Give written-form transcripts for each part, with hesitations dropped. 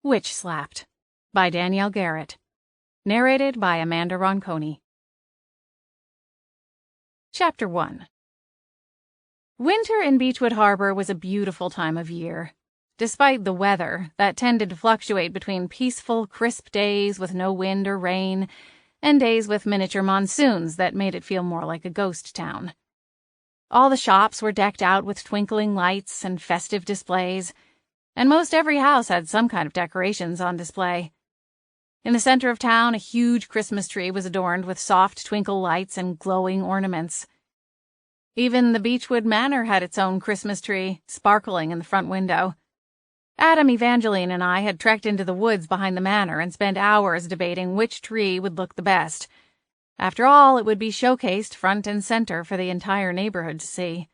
Witch Slapped by Danielle Garrett. Narrated by Amanda Ronconi. Chapter 1. Winter in Beechwood Harbor was a beautiful time of year. Despite the weather that tended to fluctuate between peaceful, crisp days with no wind or rain and days with miniature monsoons that made it feel more like a ghost town. All the shops were decked out with twinkling lights and festive displays, and most every house had some kind of decorations on display. In the center of town, a huge Christmas tree was adorned with soft twinkle lights and glowing ornaments. Even the Beechwood Manor had its own Christmas tree, sparkling in the front window. Adam, Evangeline, and I had trekked into the woods behind the manor and spent hours debating which tree would look the best. After all, it would be showcased front and center for the entire neighborhood to see.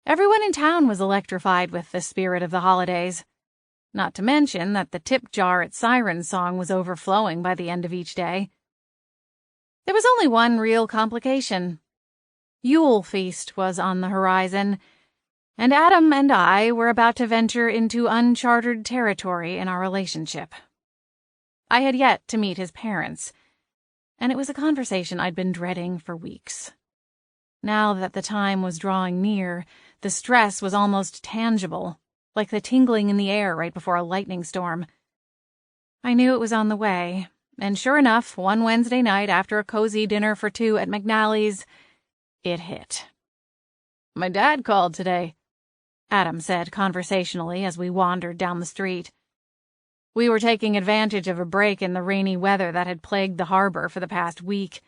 Everyone in town was electrified with the spirit of the holidays. Not to mention that the tip jar at Siren Song was overflowing by the end of each day. There was only one real complication. Yule Feast was on the horizon, and Adam and I were about to venture into uncharted territory in our relationship. I had yet to meet his parents, and it was a conversation I'd been dreading for weeks. Now that the time was drawing near, the stress was almost tangible, like the tingling in the air right before a lightning storm. I knew it was on the way, and sure enough, one Wednesday night after a cozy dinner for two at McNally's, it hit. "My dad called today," Adam said conversationally as we wandered down the street. We were taking advantage of a break in the rainy weather that had plagued the harbor for the past week.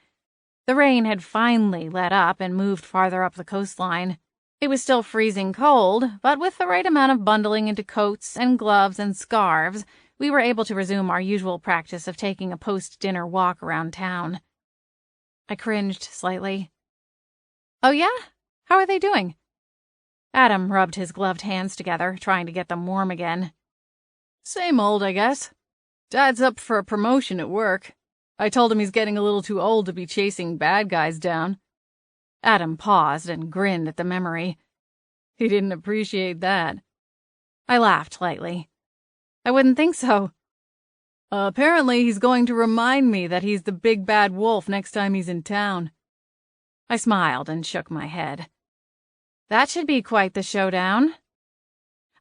The rain had finally let up and moved farther up the coastline. It was still freezing cold, but with the right amount of bundling into coats and gloves and scarves, we were able to resume our usual practice of taking a post-dinner walk around town. I cringed slightly. "Oh yeah? How are they doing?" Adam rubbed his gloved hands together, trying to get them warm again. "Same old, I guess. Dad's up for a promotion at work. I told him he's getting a little too old to be chasing bad guys down." Adam paused and grinned at the memory. He didn't appreciate that. I laughed lightly. "I wouldn't think so." Apparently he's going to remind me that he's the big bad wolf next time he's in town." I smiled and shook my head. That should be quite the showdown.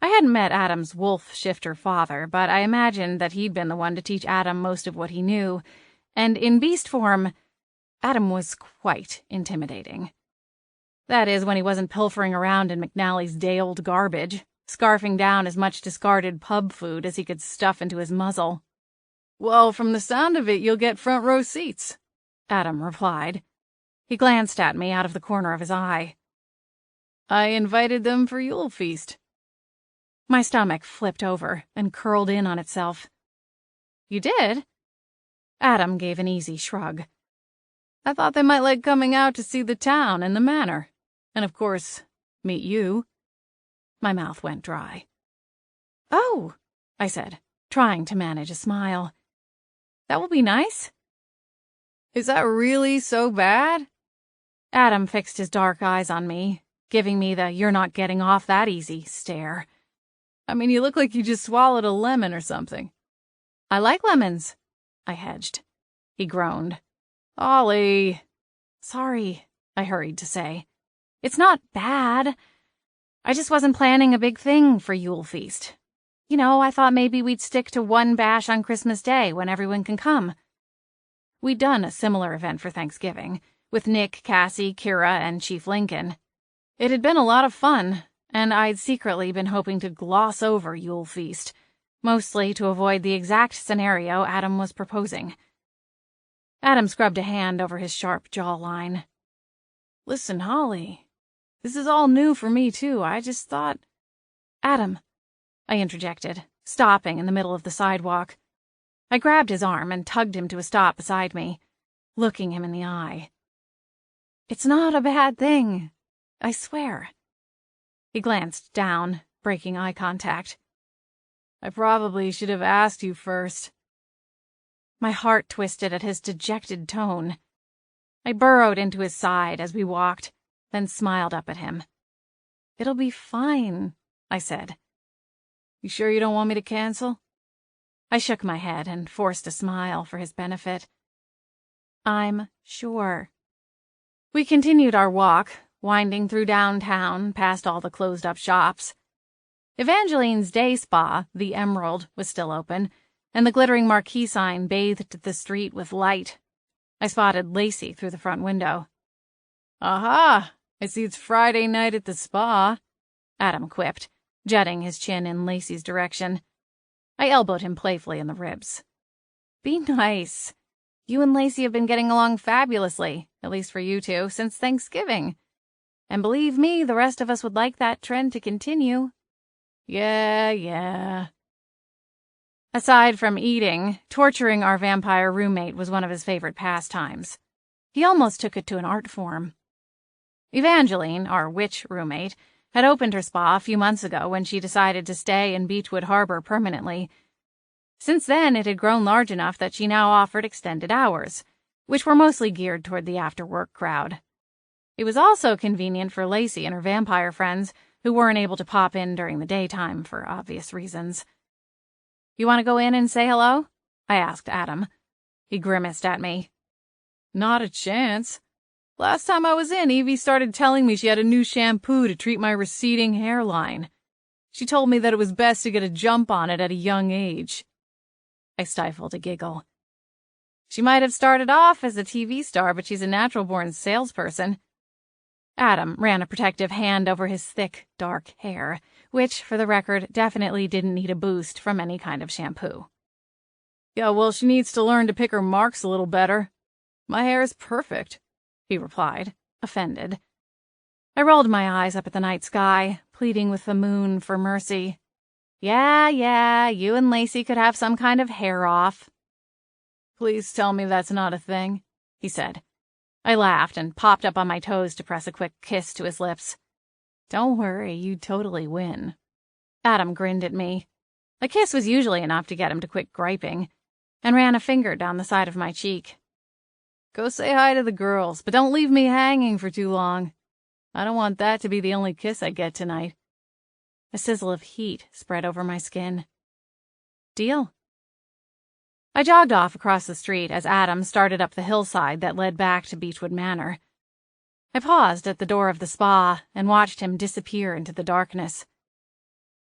I hadn't met Adam's wolf-shifter father, but I imagined that he'd been the one to teach Adam most of what he knew, and in beast form, Adam was quite intimidating. That is, when he wasn't pilfering around in McNally's day-old garbage, scarfing down as much discarded pub food as he could stuff into his muzzle. "Well, from the sound of it, you'll get front-row seats," Adam replied. He glanced at me out of the corner of his eye. "I invited them for Yule Feast." My stomach flipped over and curled in on itself. "You did?" Adam gave an easy shrug. "I thought they might like coming out to see the town and the manor. And of course, meet you." My mouth went dry. "Oh," I said, trying to manage a smile. "That will be nice." "Is that really so bad?" Adam fixed his dark eyes on me, giving me the "you're not getting off that easy" stare. "I mean, you look like you just swallowed a lemon or something." "I like lemons," I hedged. He groaned. "Ollie." "Sorry," I hurried to say. "It's not bad. I just wasn't planning a big thing for Yule Feast. You know, I thought maybe we'd stick to one bash on Christmas Day when everyone can come." We'd done a similar event for Thanksgiving, with Nick, Cassie, Kira, and Chief Lincoln. It had been a lot of fun, and I'd secretly been hoping to gloss over Yule Feast, mostly to avoid the exact scenario Adam was proposing. Adam scrubbed a hand over his sharp jawline. "Listen, Holly, this is all new for me, too. I just thought—" "Adam," I interjected, stopping in the middle of the sidewalk. I grabbed his arm and tugged him to a stop beside me, looking him in the eye. "It's not a bad thing, I swear." He glanced down, breaking eye contact. "I probably should have asked you first." My heart twisted at his dejected tone. I burrowed into his side as we walked, then smiled up at him. "It'll be fine," I said. "You sure you don't want me to cancel?" I shook my head and forced a smile for his benefit. I'm sure. We continued our walk, winding through downtown, past all the closed-up shops. Evangeline's day spa, the Emerald, was still open, and the glittering marquee sign bathed the street with light. I spotted Lacey through the front window. Aha! I see it's Friday night at the spa, Adam quipped, jutting his chin in Lacey's direction. I elbowed him playfully in the ribs. Be nice. You and Lacey have been getting along fabulously, at least for you two, since Thanksgiving. And believe me, the rest of us would like that trend to continue. Yeah. Aside from eating, torturing our vampire roommate was one of his favorite pastimes. He almost took it to an art form. Evangeline, our witch roommate, had opened her spa a few months ago when she decided to stay in Beechwood Harbor permanently. Since then, it had grown large enough that she now offered extended hours, which were mostly geared toward the after-work crowd. It was also convenient for Lacey and her vampire friends, who weren't able to pop in during the daytime for obvious reasons. You want to go in and say hello? I asked Adam. He grimaced at me. Not a chance. Last time I was in, Evie started telling me she had a new shampoo to treat my receding hairline. She told me that it was best to get a jump on it at a young age. I stifled a giggle. She might have started off as a TV star, but she's a natural-born salesperson. Adam ran a protective hand over his thick, dark hair, which, for the record, definitely didn't need a boost from any kind of shampoo. Yeah, well, she needs to learn to pick her marks a little better. My hair is perfect, he replied, offended. I rolled my eyes up at the night sky, pleading with the moon for mercy. Yeah, you and Lacey could have some kind of hair off. Please tell me that's not a thing, he said. I laughed and popped up on my toes to press a quick kiss to his lips. Don't worry, you totally win. Adam grinned at me. A kiss was usually enough to get him to quit griping, and ran a finger down the side of my cheek. Go say hi to the girls, but don't leave me hanging for too long. I don't want that to be the only kiss I get tonight. A sizzle of heat spread over my skin. Deal. I jogged off across the street as Adam started up the hillside that led back to Beechwood Manor. I paused at the door of the spa and watched him disappear into the darkness.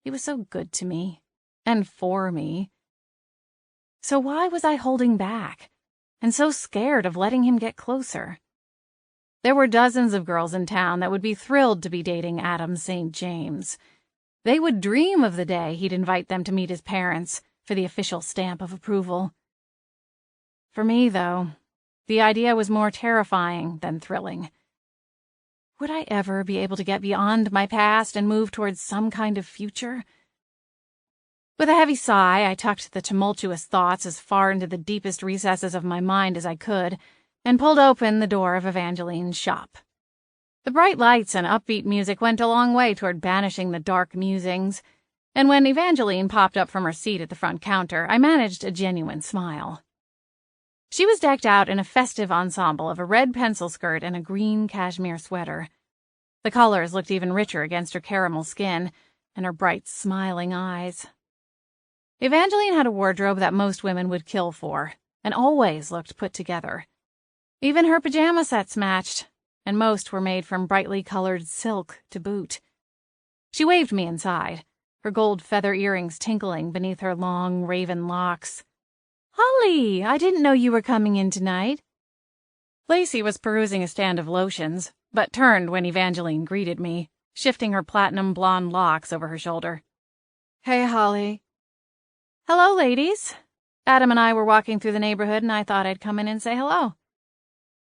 He was so good to me, and for me. So why was I holding back, and so scared of letting him get closer? There were dozens of girls in town that would be thrilled to be dating Adam St. James. They would dream of the day he'd invite them to meet his parents for the official stamp of approval. For me, though, the idea was more terrifying than thrilling. Would I ever be able to get beyond my past and move towards some kind of future? With a heavy sigh, I tucked the tumultuous thoughts as far into the deepest recesses of my mind as I could, and pulled open the door of Evangeline's shop. The bright lights and upbeat music went a long way toward banishing the dark musings, and when Evangeline popped up from her seat at the front counter, I managed a genuine smile. She was decked out in a festive ensemble of a red pencil skirt and a green cashmere sweater. The colors looked even richer against her caramel skin and her bright, smiling eyes. Evangeline had a wardrobe that most women would kill for, and always looked put together. Even her pajama sets matched, and most were made from brightly colored silk to boot. She waved me inside, her gold feather earrings tinkling beneath her long raven locks. Holly, I didn't know you were coming in tonight. Lacey was perusing a stand of lotions, but turned when Evangeline greeted me, shifting her platinum blonde locks over her shoulder. Hey, Holly. Hello, ladies. Adam and I were walking through the neighborhood, and I thought I'd come in and say hello.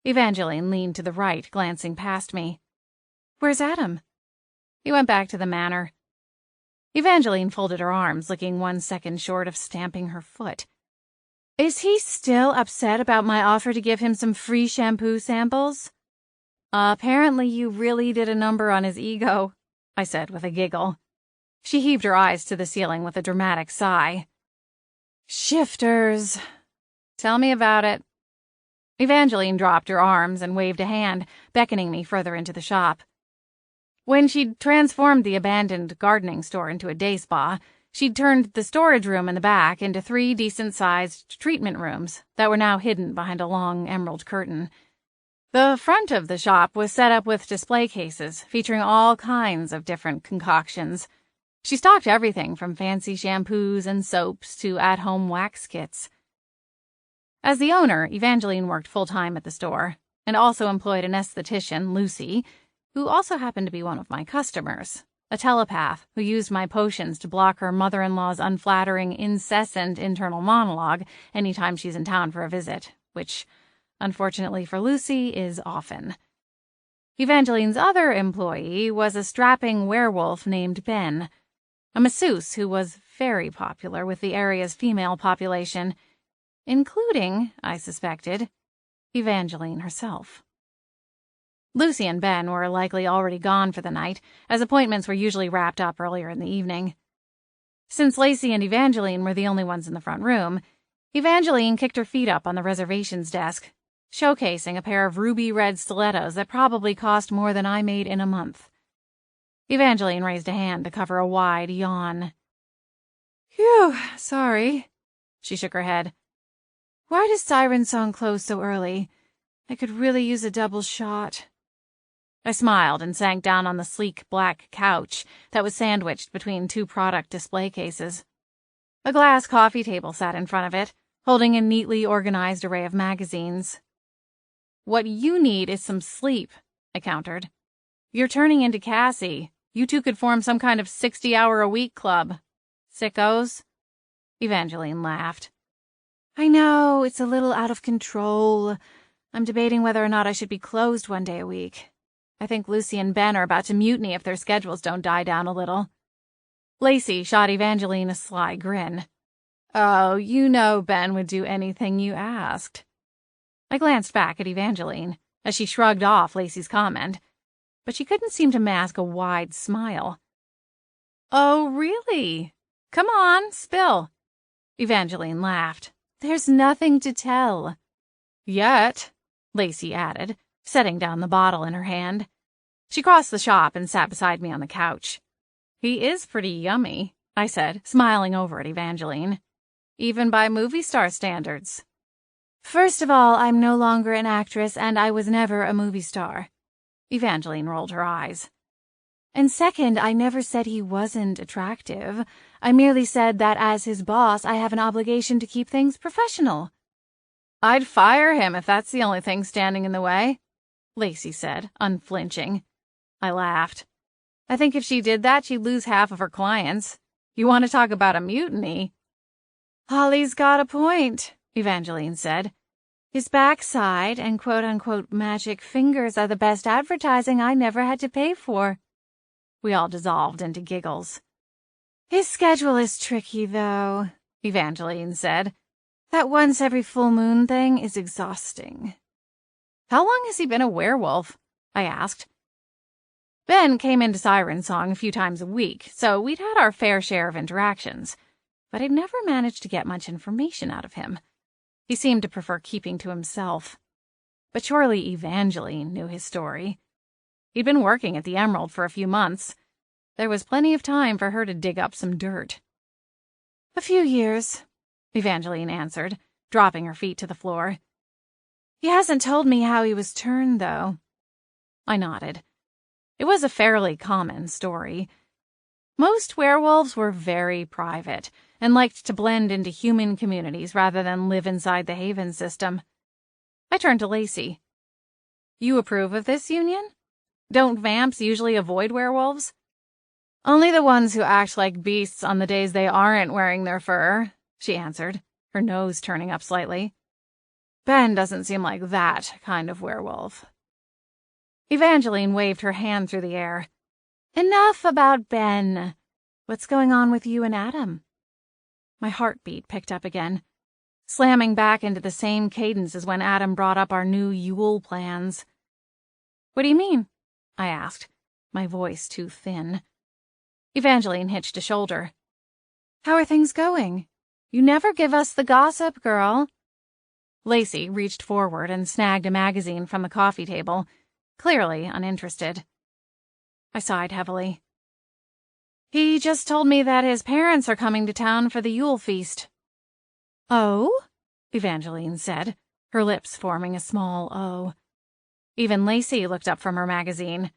Evangeline leaned to the right, glancing past me. Where's Adam? He went back to the manor. Evangeline folded her arms, looking 1 second short of stamping her foot. Is he still upset about my offer to give him some free shampoo samples? Apparently you really did a number on his ego, I said with a giggle. She heaved her eyes to the ceiling with a dramatic sigh. Shifters. Tell me about it. Evangeline dropped her arms and waved a hand, beckoning me further into the shop. When she'd transformed the abandoned gardening store into a day spa, She'd turned the storage room in the back into 3 decent-sized treatment rooms that were now hidden behind a long emerald curtain. The front of the shop was set up with display cases featuring all kinds of different concoctions. She stocked everything from fancy shampoos and soaps to at-home wax kits. As the owner, Evangeline worked full-time at the store and also employed an esthetician, Lucy, who also happened to be one of my customers, a telepath who used my potions to block her mother-in-law's unflattering, incessant internal monologue anytime she's in town for a visit, which, unfortunately for Lucy, is often. Evangeline's other employee was a strapping werewolf named Ben, a masseuse who was very popular with the area's female population, including, I suspected, Evangeline herself. Lucy and Ben were likely already gone for the night, as appointments were usually wrapped up earlier in the evening. Since Lacey and Evangeline were the only ones in the front room, Evangeline kicked her feet up on the reservations desk, showcasing a pair of ruby-red stilettos that probably cost more than I made in a month. Evangeline raised a hand to cover a wide yawn. "Phew, sorry." She shook her head. "Why does Siren Song close so early? I could really use a double shot." I smiled and sank down on the sleek black couch that was sandwiched between 2 product display cases. A glass coffee table sat in front of it, holding a neatly organized array of magazines. "What you need is some sleep," I countered. "You're turning into Cassie. You two could form some kind of 60-hour-a-week club. Sickos." Evangeline laughed. "I know, it's a little out of control. I'm debating whether or not I should be closed one day a week. I think Lucy and Ben are about to mutiny if their schedules don't die down a little." Lacey shot Evangeline a sly grin. "Oh, you know Ben would do anything you asked." I glanced back at Evangeline as she shrugged off Lacey's comment, but she couldn't seem to mask a wide smile. "Oh, really? Come on, spill." Evangeline laughed. "There's nothing to tell." "Yet," Lacey added, setting down the bottle in her hand. She crossed the shop and sat beside me on the couch. "He is pretty yummy," I said, smiling over at Evangeline. "Even by movie star standards." "First of all, I'm no longer an actress, and I was never a movie star." Evangeline rolled her eyes. "And second, I never said he wasn't attractive. I merely said that as his boss, I have an obligation to keep things professional." "I'd fire him if that's the only thing standing in the way," Lacey said, unflinching. I laughed. "I think if she did that, she'd lose half of her clients. You want to talk about a mutiny?" "Holly's got a point," Evangeline said. "His backside and quote-unquote magic fingers are the best advertising I never had to pay for." We all dissolved into giggles. "His schedule is tricky, though," Evangeline said. "That once every full moon thing is exhausting." "How long has he been a werewolf?" I asked. Ben came into Siren Song a few times a week, so we'd had our fair share of interactions, but I'd never managed to get much information out of him. He seemed to prefer keeping to himself. But surely Evangeline knew his story. He'd been working at the Emerald for a few months. There was plenty of time for her to dig up some dirt. "A few years," Evangeline answered, dropping her feet to the floor. "He hasn't told me how he was turned, though." I nodded. It was a fairly common story. Most werewolves were very private and liked to blend into human communities rather than live inside the Haven system. I turned to Lacey. "You approve of this union? Don't vamps usually avoid werewolves?" "Only the ones who act like beasts on the days they aren't wearing their fur," she answered, her nose turning up slightly. "Ben doesn't seem like that kind of werewolf." Evangeline waved her hand through the air. "Enough about Ben. What's going on with you and Adam?" My heartbeat picked up again, slamming back into the same cadence as when Adam brought up our new Yule plans. "What do you mean?" I asked, my voice too thin. Evangeline hitched a shoulder. "How are things going? You never give us the gossip, girl." Lacey reached forward and snagged a magazine from the coffee table, clearly uninterested. I sighed heavily. He just told me that his parents are coming to town for the Yule Feast. Oh? Evangeline said, her lips forming a small O. Even Lacey looked up from her magazine.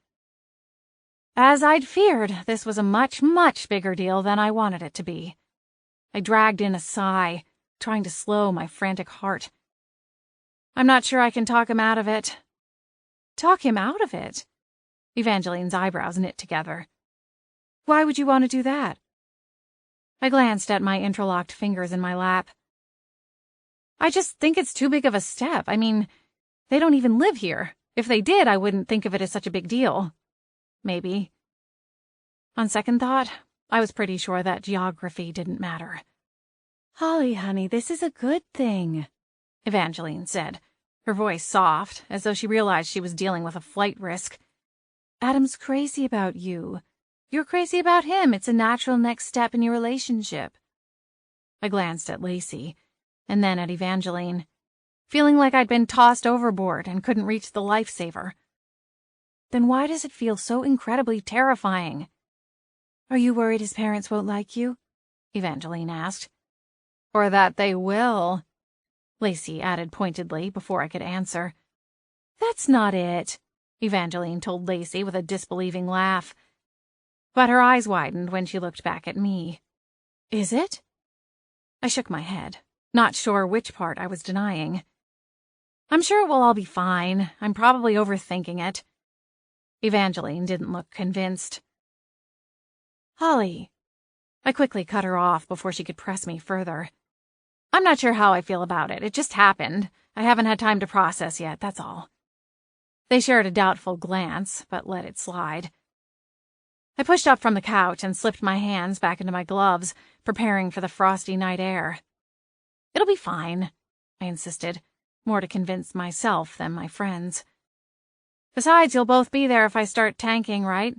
As I'd feared, this was a much, much bigger deal than I wanted it to be. I dragged in a sigh, trying to slow my frantic heart. I'm not sure I can talk him out of it. Talk him out of it? Evangeline's eyebrows knit together. Why would you want to do that? I glanced at my interlocked fingers in my lap. I just think it's too big of a step. I mean, they don't even live here. If they did, I wouldn't think of it as such a big deal. Maybe. On second thought, I was pretty sure that geography didn't matter. Holly, honey, this is a good thing, Evangeline said, her voice soft, as though she realized she was dealing with a flight risk. Adam's crazy about you. You're crazy about him. It's a natural next step in your relationship. I glanced at Lacey, and then at Evangeline, feeling like I'd been tossed overboard and couldn't reach the lifesaver. Then why does it feel so incredibly terrifying? Are you worried his parents won't like you? Evangeline asked. Or that they will, Lacey added pointedly before I could answer. That's not it, Evangeline told Lacey with a disbelieving laugh. But her eyes widened when she looked back at me. Is it? I shook my head, not sure which part I was denying. I'm sure it will all be fine. I'm probably overthinking it. Evangeline didn't look convinced. Holly. I quickly cut her off before she could press me further. I'm not sure how I feel about it. It just happened. I haven't had time to process yet, that's all. They shared a doubtful glance, but let it slide. I pushed up from the couch and slipped my hands back into my gloves, preparing for the frosty night air. It'll be fine, I insisted, more to convince myself than my friends. Besides, you'll both be there if I start tanking, right?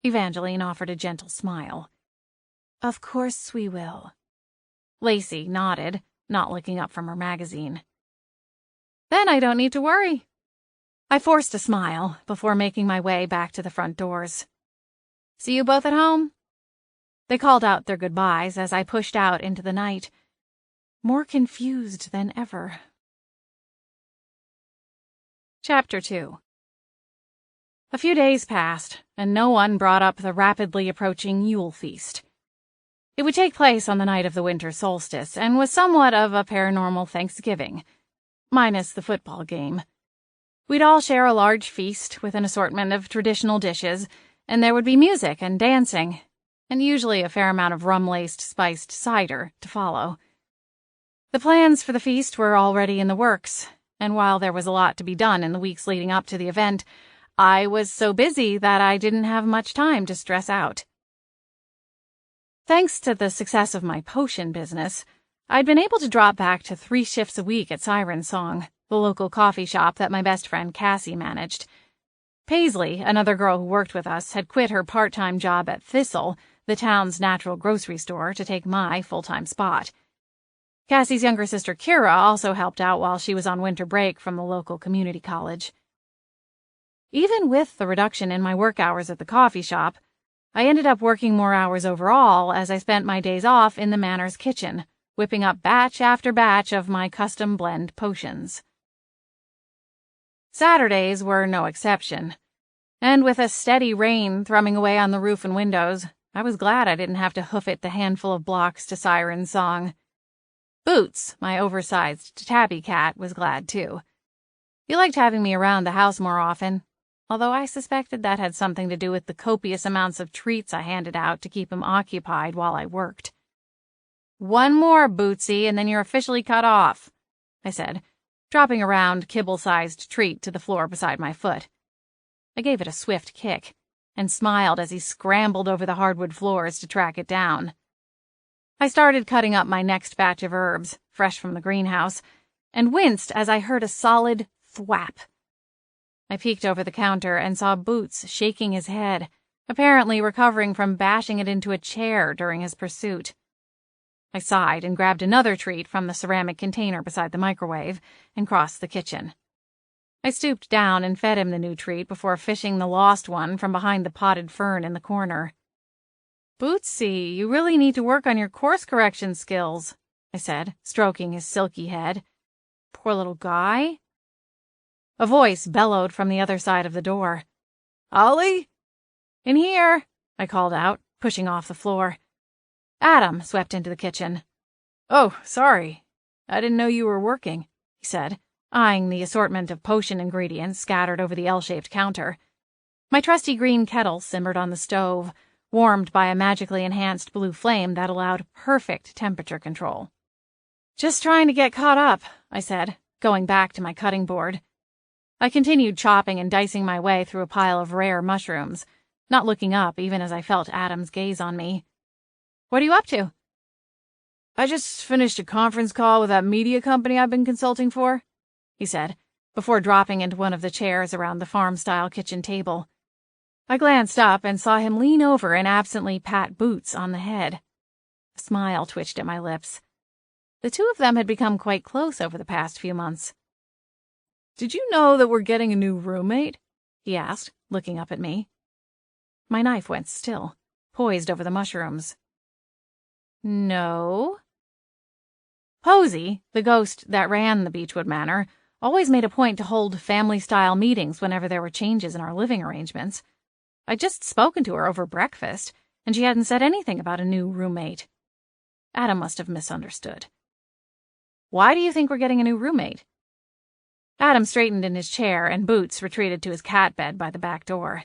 Evangeline offered a gentle smile. Of course we will. Lacey nodded, not looking up from her magazine. Then I don't need to worry. I forced a smile before making my way back to the front doors. See you both at home? They called out their goodbyes as I pushed out into the night, more confused than ever. Chapter 2. A few days passed, and no one brought up the rapidly approaching Yule Feast. It would take place on the night of the winter solstice, and was somewhat of a paranormal Thanksgiving, minus the football game. We'd all share a large feast with an assortment of traditional dishes, and there would be music and dancing, and usually a fair amount of rum-laced spiced cider to follow. The plans for the feast were already in the works, and while there was a lot to be done in the weeks leading up to the event, I was so busy that I didn't have much time to stress out. Thanks to the success of my potion business, I'd been able to drop back to 3 shifts a week at Siren Song, the local coffee shop that my best friend Cassie managed. Paisley, another girl who worked with us, had quit her part-time job at Thistle, the town's natural grocery store, to take my full-time spot. Cassie's younger sister Kira also helped out while she was on winter break from the local community college. Even with the reduction in my work hours at the coffee shop, I ended up working more hours overall as I spent my days off in the Manor's kitchen, whipping up batch after batch of my custom blend potions. Saturdays were no exception, and with a steady rain thrumming away on the roof and windows, I was glad I didn't have to hoof it the handful of blocks to Siren Song. Boots, my oversized tabby cat, was glad too. He liked having me around the house more often, although I suspected that had something to do with the copious amounts of treats I handed out to keep him occupied while I worked. "One more, Bootsy, and then you're officially cut off," I said, dropping a round, kibble-sized treat to the floor beside my foot. I gave it a swift kick, and smiled as he scrambled over the hardwood floors to track it down. I started cutting up my next batch of herbs, fresh from the greenhouse, and winced as I heard a solid thwap. I peeked over the counter and saw Boots shaking his head, apparently recovering from bashing it into a chair during his pursuit. I sighed and grabbed another treat from the ceramic container beside the microwave and crossed the kitchen. I stooped down and fed him the new treat before fishing the lost one from behind the potted fern in the corner. "Bootsy, you really need to work on your course correction skills," I said, stroking his silky head. "Poor little guy." A voice bellowed from the other side of the door. "Ollie?" "In here," I called out, pushing off the floor. Adam swept into the kitchen. "Oh, sorry. I didn't know you were working," he said, eyeing the assortment of potion ingredients scattered over the L-shaped counter. My trusty green kettle simmered on the stove, warmed by a magically enhanced blue flame that allowed perfect temperature control. "Just trying to get caught up," I said, going back to my cutting board. I continued chopping and dicing my way through a pile of rare mushrooms, not looking up even as I felt Adam's gaze on me. "What are you up to?" "I just finished a conference call with that media company I've been consulting for," he said, before dropping into one of the chairs around the farm-style kitchen table. I glanced up and saw him lean over and absently pat Boots on the head. A smile twitched at my lips. The two of them had become quite close over the past few months. "Did you know that we're getting a new roommate?" he asked, looking up at me. My knife went still, poised over the mushrooms. "No." Posy, the ghost that ran the Beechwood Manor, always made a point to hold family-style meetings whenever there were changes in our living arrangements. I'd just spoken to her over breakfast, and she hadn't said anything about a new roommate. Adam must have misunderstood. "Why do you think we're getting a new roommate?" Adam straightened in his chair, and Boots retreated to his cat bed by the back door.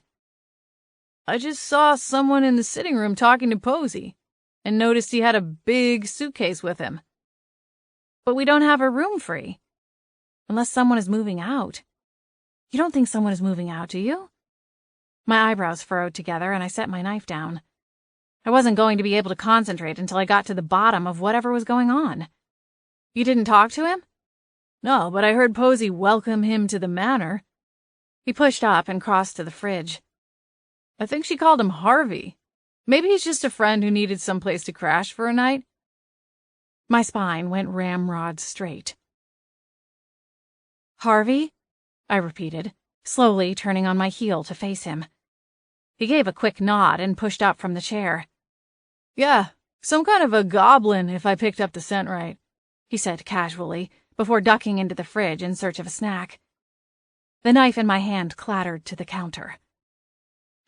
"I just saw someone in the sitting room talking to Posy, and noticed he had a big suitcase with him." "But we don't have a room free. Unless someone is moving out." "You don't think someone is moving out, do you?" My eyebrows furrowed together, and I set my knife down. I wasn't going to be able to concentrate until I got to the bottom of whatever was going on. "You didn't talk to him?" "No, but I heard Posy welcome him to the manor." He pushed up and crossed to the fridge. "I think she called him Harvey. Maybe he's just a friend who needed someplace to crash for a night." My spine went ramrod straight. "Harvey?" I repeated, slowly turning on my heel to face him. He gave a quick nod and pushed up from the chair. "Yeah, some kind of a goblin, if I picked up the scent right," he said casually, before ducking into the fridge in search of a snack. The knife in my hand clattered to the counter.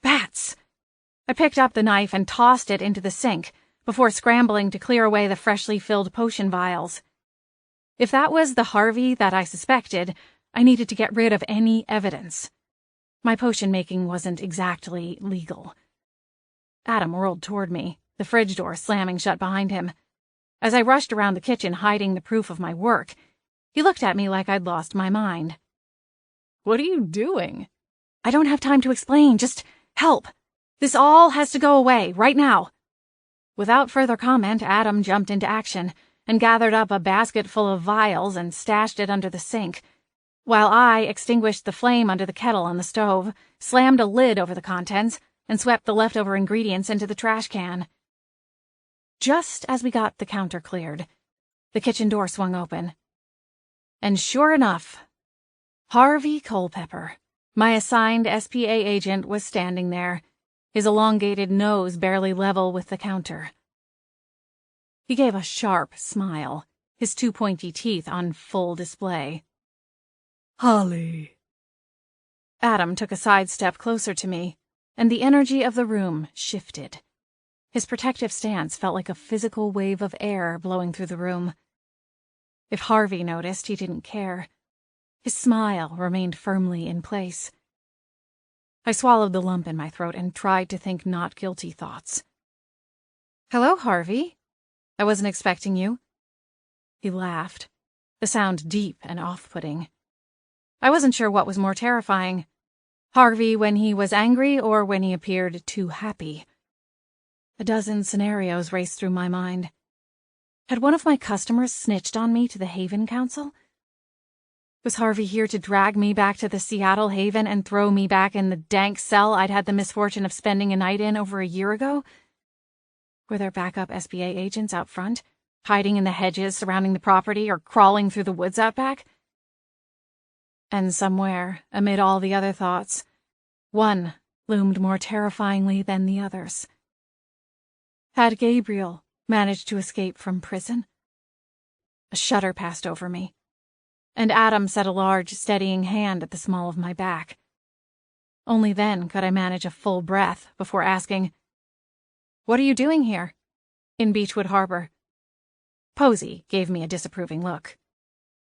Bats! I picked up the knife and tossed it into the sink, before scrambling to clear away the freshly filled potion vials. If that was the Harvey that I suspected, I needed to get rid of any evidence. My potion-making wasn't exactly legal. Adam whirled toward me, the fridge door slamming shut behind him. As I rushed around the kitchen hiding the proof of my work, he looked at me like I'd lost my mind. "What are you doing?" "I don't have time to explain. Just help. This all has to go away, right now." Without further comment, Adam jumped into action and gathered up a basket full of vials and stashed it under the sink, while I extinguished the flame under the kettle on the stove, slammed a lid over the contents, and swept the leftover ingredients into the trash can. Just as we got the counter cleared, the kitchen door swung open. And sure enough, Harvey Culpepper, my assigned SPA agent, was standing there, his elongated nose barely level with the counter. He gave a sharp smile, his two pointy teeth on full display. "Holly." Adam took a sidestep closer to me, and the energy of the room shifted. His protective stance felt like a physical wave of air blowing through the room. If Harvey noticed, he didn't care. His smile remained firmly in place. I swallowed the lump in my throat and tried to think not guilty thoughts. "Hello, Harvey. I wasn't expecting you." He laughed, the sound deep and off-putting. I wasn't sure what was more terrifying, Harvey when he was angry or when he appeared too happy. A dozen scenarios raced through my mind. Had one of my customers snitched on me to the Haven Council? Was Harvey here to drag me back to the Seattle Haven and throw me back in the dank cell I'd had the misfortune of spending a night in over a year ago? Were there backup SBA agents out front, hiding in the hedges surrounding the property or crawling through the woods out back? And somewhere, amid all the other thoughts, one loomed more terrifyingly than the others. Had Gabriel managed to escape from prison? A shudder passed over me, and Adam set a large, steadying hand at the small of my back. Only then could I manage a full breath before asking, "What are you doing here, in Beechwood Harbor?" Posey gave me a disapproving look.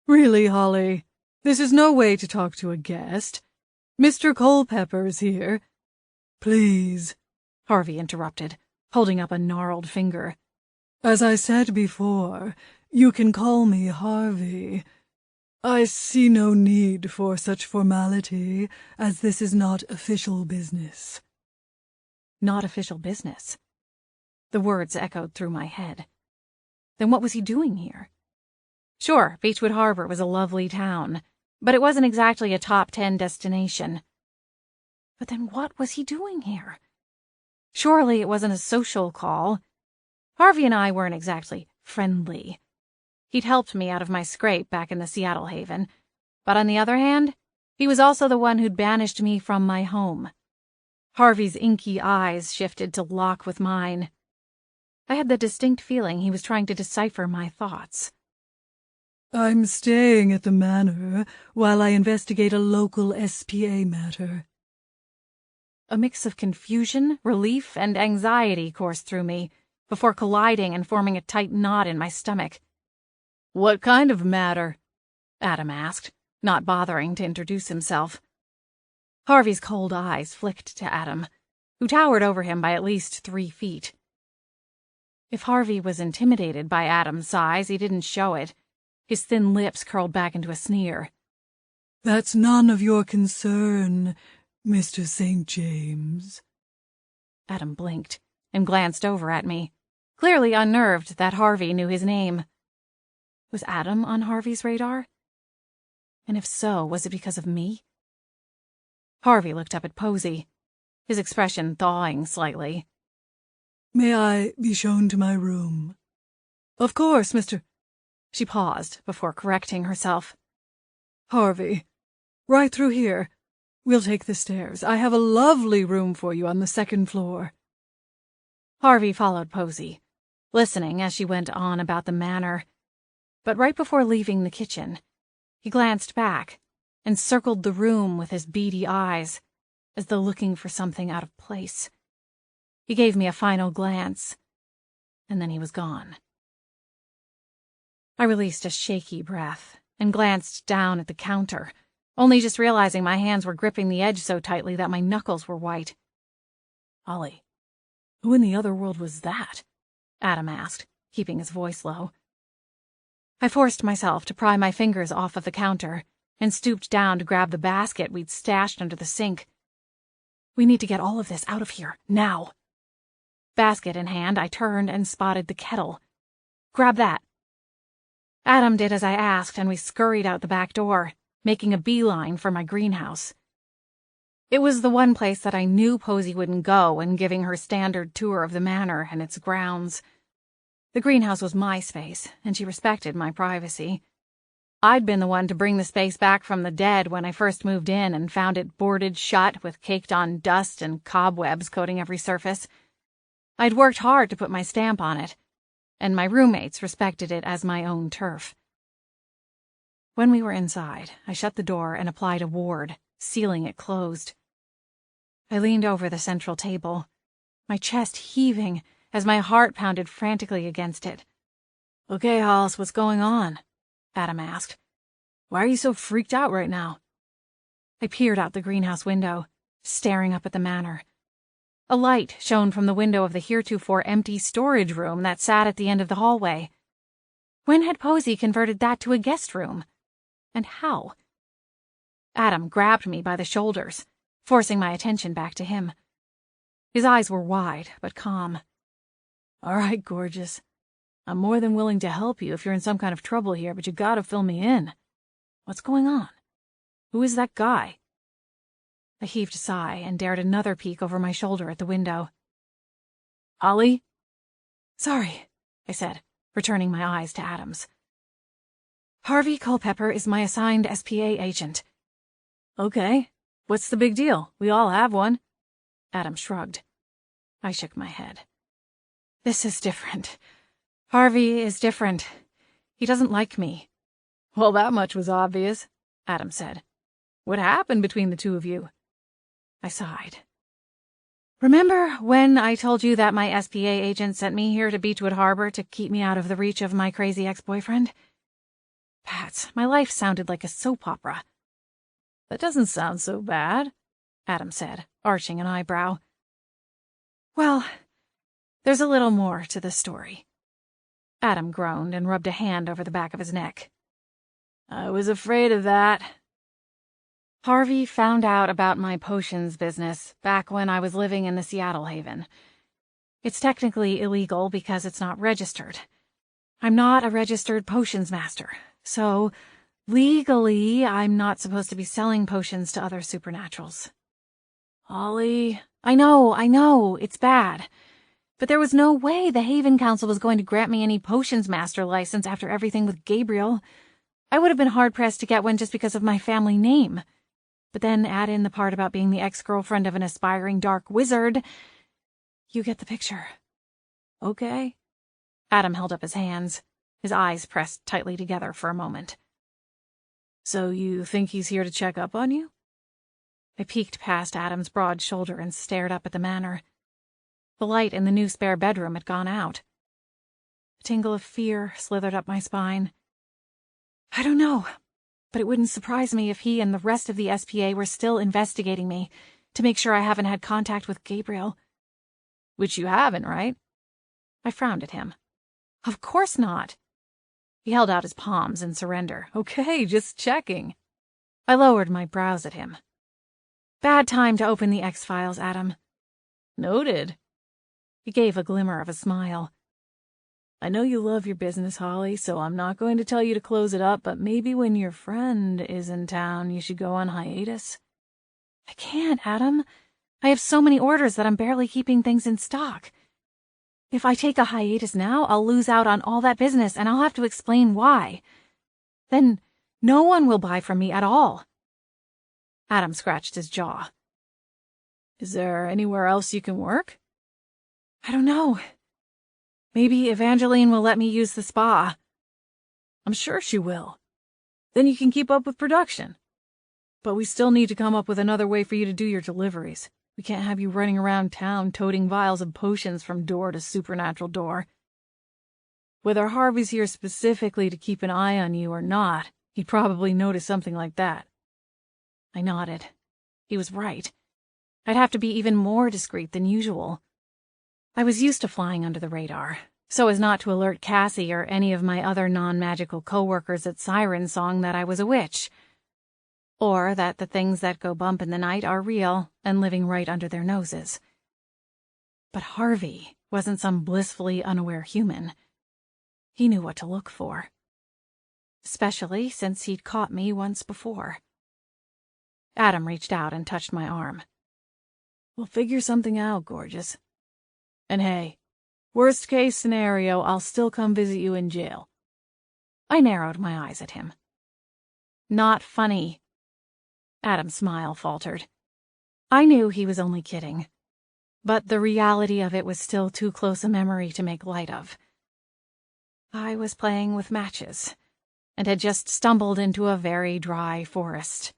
"Really, Holly, this is no way to talk to a guest. Mr. Culpepper's here." "Please," Harvey interrupted, holding up a gnarled finger. "As I said before, you can call me Harvey. I see no need for such formality, as this is not official business." Not official business? The words echoed through my head. Then what was he doing here? Sure, Beechwood Harbor was a lovely town, but it wasn't exactly a top 10 destination. But then what was he doing here? Surely it wasn't a social call. Harvey and I weren't exactly friendly. He'd helped me out of my scrape back in the Seattle Haven, but on the other hand, he was also the one who'd banished me from my home. Harvey's inky eyes shifted to lock with mine. I had the distinct feeling he was trying to decipher my thoughts. "I'm staying at the manor while I investigate a local SPA matter." A mix of confusion, relief, and anxiety coursed through me, before colliding and forming a tight knot in my stomach. "What kind of matter?" Adam asked, not bothering to introduce himself. Harvey's cold eyes flicked to Adam, who towered over him by at least 3 feet. If Harvey was intimidated by Adam's size, he didn't show it. His thin lips curled back into a sneer. "That's none of your concern, Mr. St. James." Adam blinked and glanced over at me, clearly unnerved that Harvey knew his name. Was Adam on Harvey's radar? And if so, was it because of me? Harvey looked up at Posey, his expression thawing slightly. "May I be shown to my room?" "Of course, Mr." She paused before correcting herself. "Harvey, right through here. We'll take the stairs. I have a lovely room for you on the 2nd floor." Harvey followed Posey, listening as she went on about the manor. But right before leaving the kitchen, he glanced back and circled the room with his beady eyes, as though looking for something out of place. He gave me a final glance, and then he was gone. I released a shaky breath and glanced down at the counter, only just realizing my hands were gripping the edge so tightly that my knuckles were white. "Ollie, who in the other world was that?" Adam asked, keeping his voice low. I forced myself to pry my fingers off of the counter and stooped down to grab the basket we'd stashed under the sink. "We need to get all of this out of here, now." Basket in hand, I turned and spotted the kettle. "Grab that." Adam did as I asked, and we scurried out the back door, making a beeline for my greenhouse. It was the one place that I knew Posey wouldn't go when giving her standard tour of the manor and its grounds. The greenhouse was my space, and she respected my privacy. I'd been the one to bring the space back from the dead when I first moved in and found it boarded shut with caked-on dust and cobwebs coating every surface. I'd worked hard to put my stamp on it, and my roommates respected it as my own turf. When we were inside, I shut the door and applied a ward, sealing it closed. I leaned over the central table, my chest heaving as my heart pounded frantically against it. "Okay, Hollis, what's going on?" Adam asked. "Why are you so freaked out right now?" I peered out the greenhouse window, staring up at the manor. A light shone from the window of the heretofore empty storage room that sat at the end of the hallway. When had Posey converted that to a guest room? And how? Adam grabbed me by the shoulders, forcing my attention back to him. His eyes were wide, but calm. "All right, gorgeous. I'm more than willing to help you if you're in some kind of trouble here, but you gotta fill me in. What's going on? Who is that guy?" I heaved a sigh and dared another peek over my shoulder at the window. "Ollie?" "Sorry," I said, returning my eyes to Adam's. "Harvey Culpepper is my assigned SPA agent." "Okay. What's the big deal? We all have one." Adam shrugged. I shook my head. This is different. Harvey is different. He doesn't like me. Well, that much was obvious, Adam said. What happened between the two of you? I sighed. Remember when I told you that my SPA agent sent me here to Beechwood Harbor to keep me out of the reach of my crazy ex-boyfriend? Pat, my life sounded like a soap opera. That doesn't sound so bad, Adam said, arching an eyebrow. Well, there's a little more to the story. Adam groaned and rubbed a hand over the back of his neck. I was afraid of that. Harvey found out about my potions business back when I was living in the Seattle Haven. It's technically illegal because it's not registered. I'm not a registered potions master, so legally I'm not supposed to be selling potions to other supernaturals. Ollie... I know, it's bad. But there was no way the Haven Council was going to grant me any potions master license after everything with Gabriel. I would have been hard-pressed to get one just because of my family name. But then add in the part about being the ex-girlfriend of an aspiring dark wizard. You get the picture. Okay. Adam held up his hands, his eyes pressed tightly together for a moment. So you think he's here to check up on you? I peeked past Adam's broad shoulder and stared up at the manor. The light in the new spare bedroom had gone out. A tingle of fear slithered up my spine. I don't know, but it wouldn't surprise me if he and the rest of the SPA were still investigating me to make sure I haven't had contact with Gabriel. Which you haven't, right? I frowned at him. Of course not. He held out his palms in surrender. Okay, just checking. I lowered my brows at him. Bad time to open the X-Files, Adam. Noted. He gave a glimmer of a smile. I know you love your business, Holly, so I'm not going to tell you to close it up, but maybe when your friend is in town, you should go on hiatus. I can't, Adam. I have so many orders that I'm barely keeping things in stock. If I take a hiatus now, I'll lose out on all that business, and I'll have to explain why. Then no one will buy from me at all. Adam scratched his jaw. Is there anywhere else you can work? I don't know. Maybe Evangeline will let me use the spa. I'm sure she will. Then you can keep up with production. But we still need to come up with another way for you to do your deliveries. We can't have you running around town toting vials of potions from door to supernatural door. Whether Harvey's here specifically to keep an eye on you or not, he'd probably notice something like that. I nodded. He was right. I'd have to be even more discreet than usual. I was used to flying under the radar, so as not to alert Cassie or any of my other non-magical co-workers at Siren Song that I was a witch, or that the things that go bump in the night are real and living right under their noses. But Harvey wasn't some blissfully unaware human. He knew what to look for, especially since he'd caught me once before. Adam reached out and touched my arm. We'll figure something out, gorgeous. And hey, worst case scenario, I'll still come visit you in jail. I narrowed my eyes at him. Not funny. Adam's smile faltered. I knew he was only kidding, but the reality of it was still too close a memory to make light of. I was playing with matches, and had just stumbled into a very dry forest.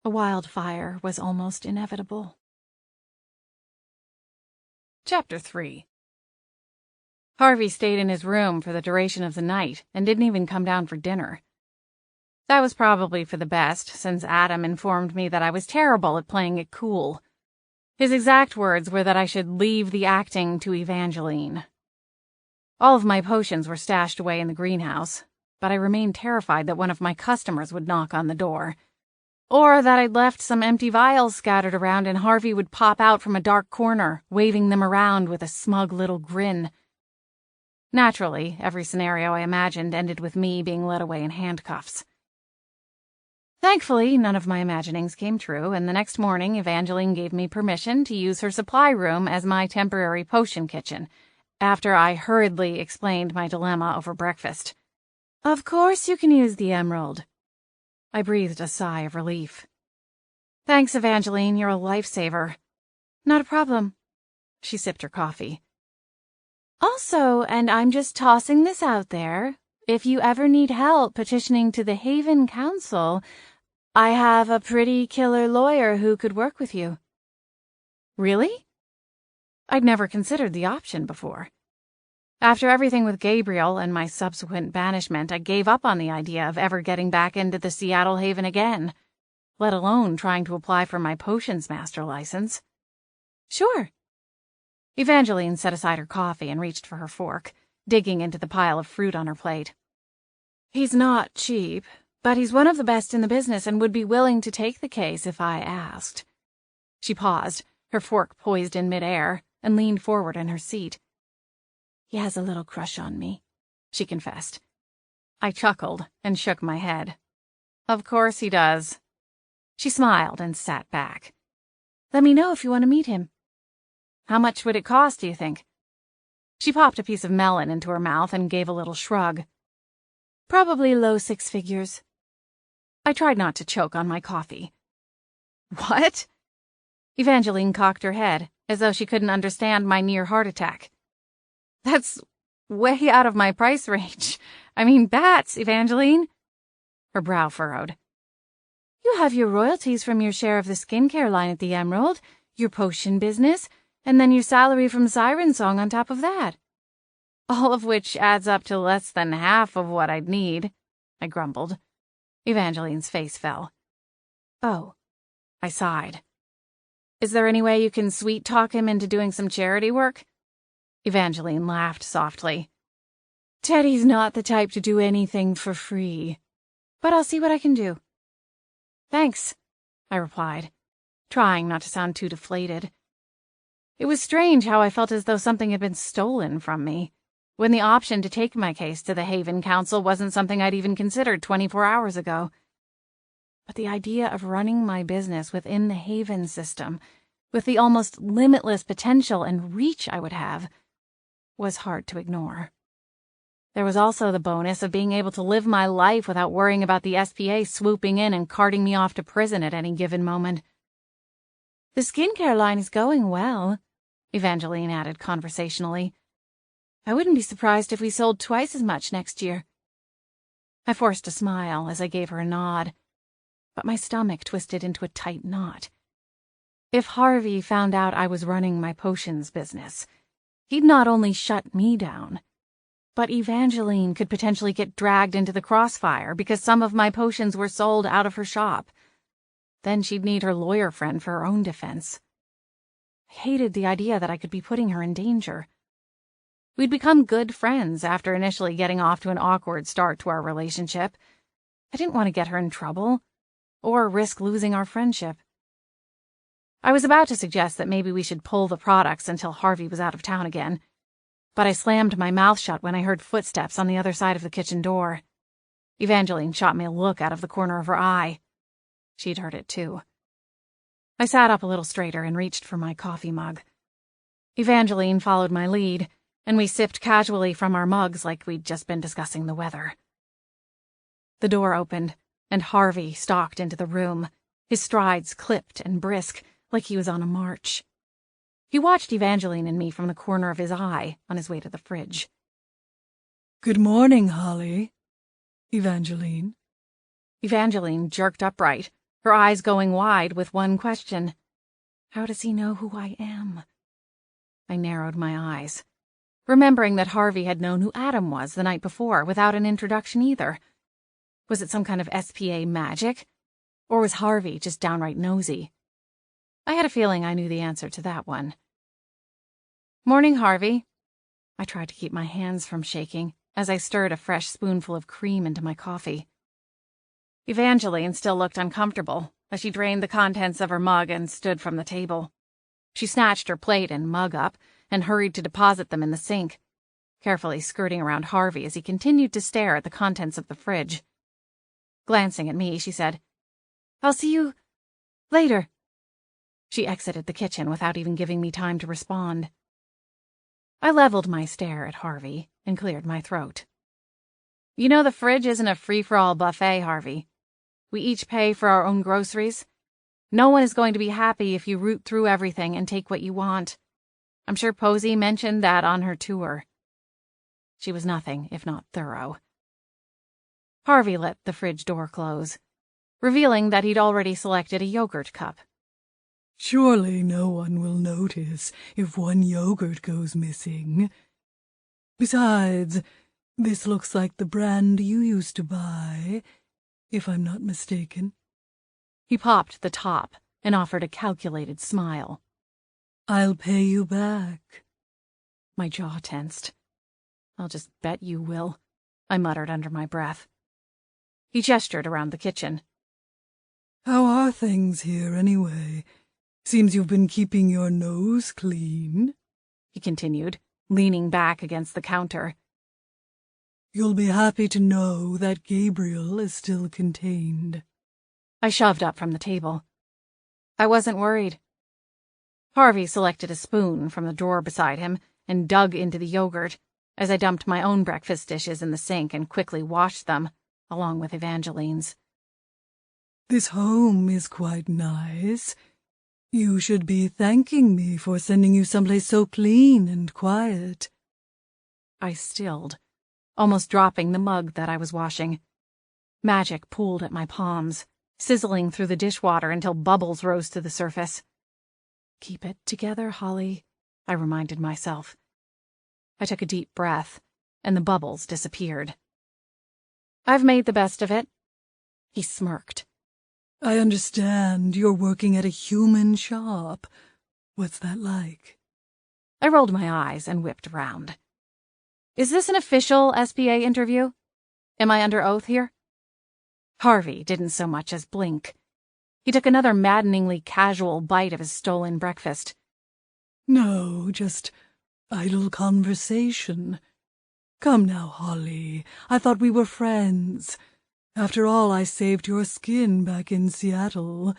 A wildfire was almost inevitable. Chapter 3. Harvey stayed in his room for the duration of the night and didn't even come down for dinner. That was probably for the best, since Adam informed me that I was terrible at playing it cool. His exact words were that I should leave the acting to Evangeline. All of my potions were stashed away in the greenhouse, but I remained terrified that one of my customers would knock on the door. Or that I'd left some empty vials scattered around and Harvey would pop out from a dark corner, waving them around with a smug little grin. Naturally, every scenario I imagined ended with me being led away in handcuffs. Thankfully, none of my imaginings came true, and the next morning Evangeline gave me permission to use her supply room as my temporary potion kitchen, after I hurriedly explained my dilemma over breakfast. Of course you can use the emerald. I breathed a sigh of relief. Thanks, Evangeline, you're a lifesaver. Not a problem. She sipped her coffee. Also, and I'm just tossing this out there, if you ever need help petitioning to the Haven Council, I have a pretty killer lawyer who could work with you. Really? I'd never considered the option before. After everything with Gabriel and my subsequent banishment, I gave up on the idea of ever getting back into the Seattle Haven again, let alone trying to apply for my potions master license. Sure. Evangeline set aside her coffee and reached for her fork, digging into the pile of fruit on her plate. He's not cheap, but he's one of the best in the business and would be willing to take the case if I asked. She paused, her fork poised in midair, and leaned forward in her seat. He has a little crush on me, she confessed. I chuckled and shook my head. Of course he does. She smiled and sat back. Let me know if you want to meet him. How much would it cost, do you think? She popped a piece of melon into her mouth and gave a little shrug. Probably low 6 figures. I tried not to choke on my coffee. What? Evangeline cocked her head, as though she couldn't understand my near heart attack. That's way out of my price range. I mean, bats, Evangeline. Her brow furrowed. You have your royalties from your share of the skincare line at the Emerald, your potion business, and then your salary from Siren Song on top of that. All of which adds up to less than half of what I'd need, I grumbled. Evangeline's face fell. Oh, I sighed. Is there any way you can sweet-talk him into doing some charity work? Evangeline laughed softly. Teddy's not the type to do anything for free, but I'll see what I can do. Thanks, I replied, trying not to sound too deflated. It was strange how I felt as though something had been stolen from me, when the option to take my case to the Haven Council wasn't something I'd even considered 24 hours ago. But the idea of running my business within the Haven system, with the almost limitless potential and reach I would have, was hard to ignore. There was also the bonus of being able to live my life without worrying about the SPA swooping in and carting me off to prison at any given moment. The skincare line is going well, Evangeline added conversationally. I wouldn't be surprised if we sold twice as much next year. I forced a smile as I gave her a nod, but my stomach twisted into a tight knot. If Harvey found out I was running my potions business, he'd not only shut me down, but Evangeline could potentially get dragged into the crossfire because some of my potions were sold out of her shop. Then she'd need her lawyer friend for her own defense. I hated the idea that I could be putting her in danger. We'd become good friends after initially getting off to an awkward start to our relationship. I didn't want to get her in trouble, or risk losing our friendship. I was about to suggest that maybe we should pull the products until Harvey was out of town again, but I slammed my mouth shut when I heard footsteps on the other side of the kitchen door. Evangeline shot me a look out of the corner of her eye. She'd heard it too. I sat up a little straighter and reached for my coffee mug. Evangeline followed my lead, and we sipped casually from our mugs like we'd just been discussing the weather. The door opened, and Harvey stalked into the room, his strides clipped and brisk, like he was on a march. He watched Evangeline and me from the corner of his eye on his way to the fridge. Good morning, Holly. Evangeline. Evangeline jerked upright, her eyes going wide with one question. How does he know who I am? I narrowed my eyes, remembering that Harvey had known who Adam was the night before without an introduction either. Was it some kind of SPA magic? Or was Harvey just downright nosy? I had a feeling I knew the answer to that one. Morning, Harvey. I tried to keep my hands from shaking as I stirred a fresh spoonful of cream into my coffee. Evangeline still looked uncomfortable as she drained the contents of her mug and stood from the table. She snatched her plate and mug up and hurried to deposit them in the sink, carefully skirting around Harvey as he continued to stare at the contents of the fridge. Glancing at me, she said, I'll see you later. She exited the kitchen without even giving me time to respond. I leveled my stare at Harvey and cleared my throat. You know the fridge isn't a free-for-all buffet, Harvey. We each pay for our own groceries. No one is going to be happy if you root through everything and take what you want. I'm sure Posey mentioned that on her tour. She was nothing if not thorough. Harvey let the fridge door close, revealing that he'd already selected a yogurt cup. Surely no one will notice if one yogurt goes missing. Besides, this looks like the brand you used to buy, if I'm not mistaken. He popped the top and offered a calculated smile. I'll pay you back. My jaw tensed. I'll just bet you will, I muttered under my breath. He gestured around the kitchen. How are things here, anyway? Seems you've been keeping your nose clean, he continued, leaning back against the counter. You'll be happy to know that Gabriel is still contained. I shoved up from the table. I wasn't worried. Harvey selected a spoon from the drawer beside him and dug into the yogurt as I dumped my own breakfast dishes in the sink and quickly washed them, along with Evangeline's. This home is quite nice. You should be thanking me for sending you someplace so clean and quiet. I stilled, almost dropping the mug that I was washing. Magic pooled at my palms, sizzling through the dishwater until bubbles rose to the surface. Keep it together, Holly, I reminded myself. I took a deep breath, and the bubbles disappeared. I've made the best of it. He smirked. I understand you're working at a human shop. What's that like? I rolled my eyes and whipped around. Is this an official SPA interview? Am I under oath here? Harvey didn't so much as blink. He took another maddeningly casual bite of his stolen breakfast. No, just idle conversation. Come now, Holly. I thought we were friends. After all, I saved your skin back in Seattle.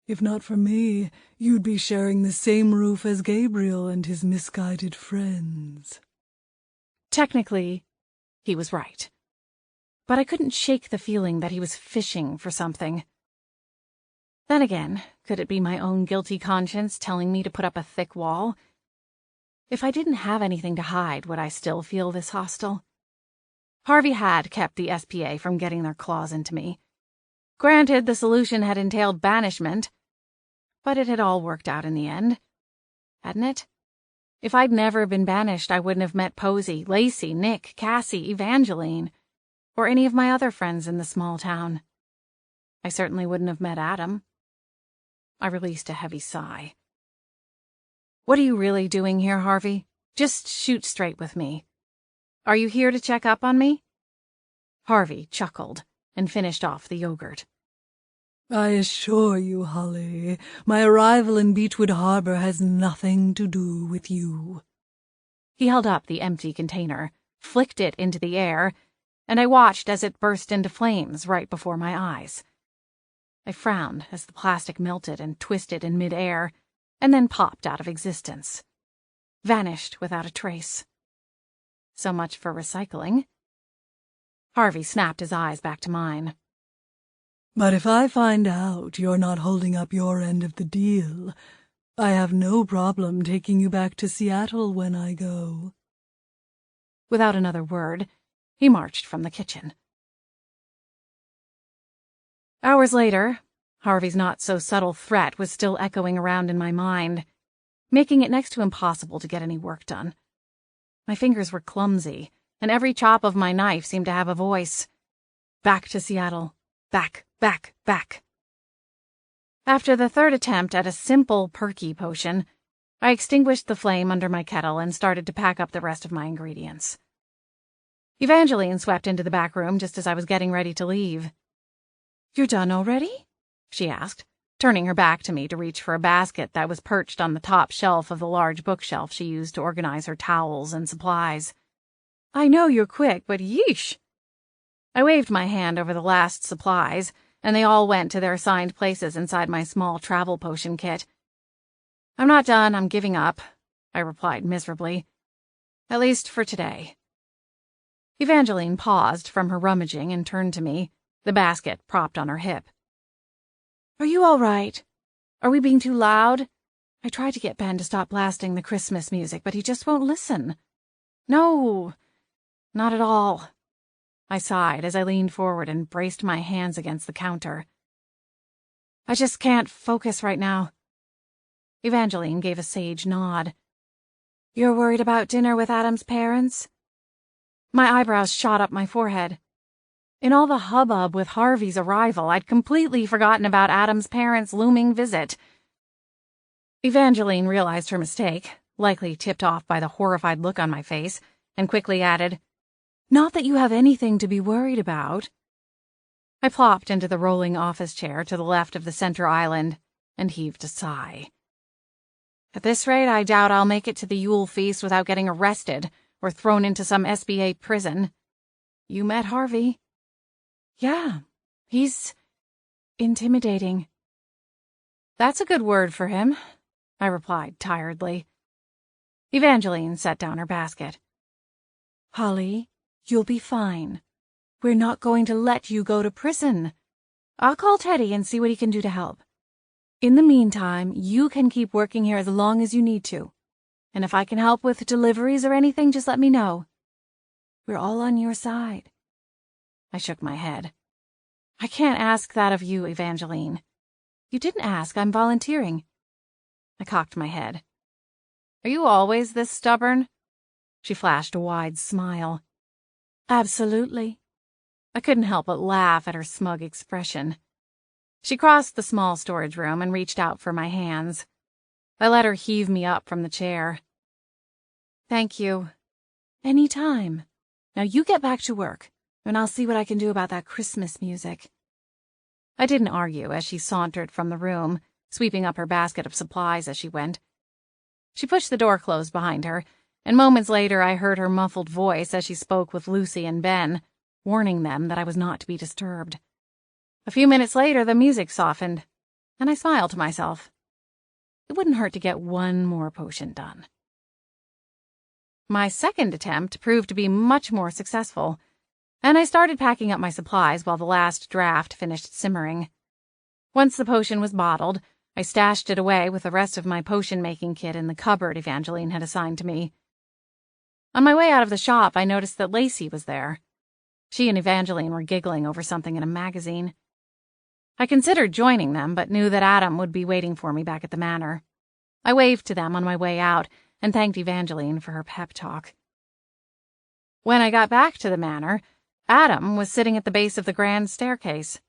If not for me, you'd be sharing the same roof as Gabriel and his misguided friends. Technically, he was right. But I couldn't shake the feeling that he was fishing for something. Then again, could it be my own guilty conscience telling me to put up a thick wall? If I didn't have anything to hide, would I still feel this hostile? Harvey had kept the SPA from getting their claws into me. Granted, the solution had entailed banishment, but it had all worked out in the end, hadn't it? If I'd never been banished, I wouldn't have met Posey, Lacey, Nick, Cassie, Evangeline, or any of my other friends in the small town. I certainly wouldn't have met Adam. I released a heavy sigh. What are you really doing here, Harvey? Just shoot straight with me. Are you here to check up on me? Harvey chuckled and finished off the yogurt. I assure you, Holly, my arrival in Beechwood Harbor has nothing to do with you. He held up the empty container, flicked it into the air, and I watched as it burst into flames right before my eyes. I frowned as the plastic melted and twisted in midair, and then popped out of existence. Vanished without a trace. So much for recycling. Harvey snapped his eyes back to mine. But if I find out you're not holding up your end of the deal, I have no problem taking you back to Seattle when I go. Without another word, he marched from the kitchen. Hours later, Harvey's not-so-subtle threat was still echoing around in my mind, making it next to impossible to get any work done. My fingers were clumsy, and every chop of my knife seemed to have a voice. Back to Seattle. Back, back, back. After the third attempt at a simple perky potion, I extinguished the flame under my kettle and started to pack up the rest of my ingredients. Evangeline swept into the back room just as I was getting ready to leave. "You're done already?" she asked, turning her back to me to reach for a basket that was perched on the top shelf of the large bookshelf she used to organize her towels and supplies. "I know you're quick, but yeesh!" I waved my hand over the last supplies, and they all went to their assigned places inside my small travel potion kit. "I'm not done, I'm giving up," I replied miserably. "At least for today." Evangeline paused from her rummaging and turned to me, the basket propped on her hip. "Are you all right? Are we being too loud? I tried to get Ben to stop blasting the Christmas music, but he just won't listen." "No, Not at all. I sighed as I leaned forward and braced my hands against the counter. I just can't focus right now. Evangeline gave a sage nod. You're worried about dinner with Adam's parents? My eyebrows shot up my forehead. In all the hubbub with Harvey's arrival, I'd completely forgotten about Adam's parents' looming visit. Evangeline realized her mistake, likely tipped off by the horrified look on my face, and quickly added, Not that you have anything to be worried about. I plopped into the rolling office chair to the left of the center island and heaved a sigh. At this rate, I doubt I'll make it to the Yule Feast without getting arrested or thrown into some SBA prison. You met Harvey? Yeah, he's intimidating. That's a good word for him, I replied tiredly. Evangeline set down her basket. Holly, you'll be fine. We're not going to let you go to prison. I'll call Teddy and see what he can do to help. In the meantime, you can keep working here as long as you need to. And if I can help with deliveries or anything, just let me know. We're all on your side. I shook my head. I can't ask that of you, Evangeline. You didn't ask. I'm volunteering. I cocked my head. Are you always this stubborn? She flashed a wide smile. Absolutely. I couldn't help but laugh at her smug expression. She crossed the small storage room and reached out for my hands. I let her heave me up from the chair. Thank you. Any time. Now you get back to work, and I'll see what I can do about that Christmas music. I didn't argue as she sauntered from the room, sweeping up her basket of supplies as she went. She pushed the door closed behind her, and moments later I heard her muffled voice as she spoke with Lucy and Ben, warning them that I was not to be disturbed. A few minutes later, the music softened, and I smiled to myself. It wouldn't hurt to get one more potion done. My second attempt proved to be much more successful, and I started packing up my supplies while the last draft finished simmering. Once the potion was bottled, I stashed it away with the rest of my potion-making kit in the cupboard Evangeline had assigned to me. On my way out of the shop, I noticed that Lacey was there. She and Evangeline were giggling over something in a magazine. I considered joining them, but knew that Adam would be waiting for me back at the manor. I waved to them on my way out and thanked Evangeline for her pep talk. When I got back to the manor, Adam was sitting at the base of the grand staircase.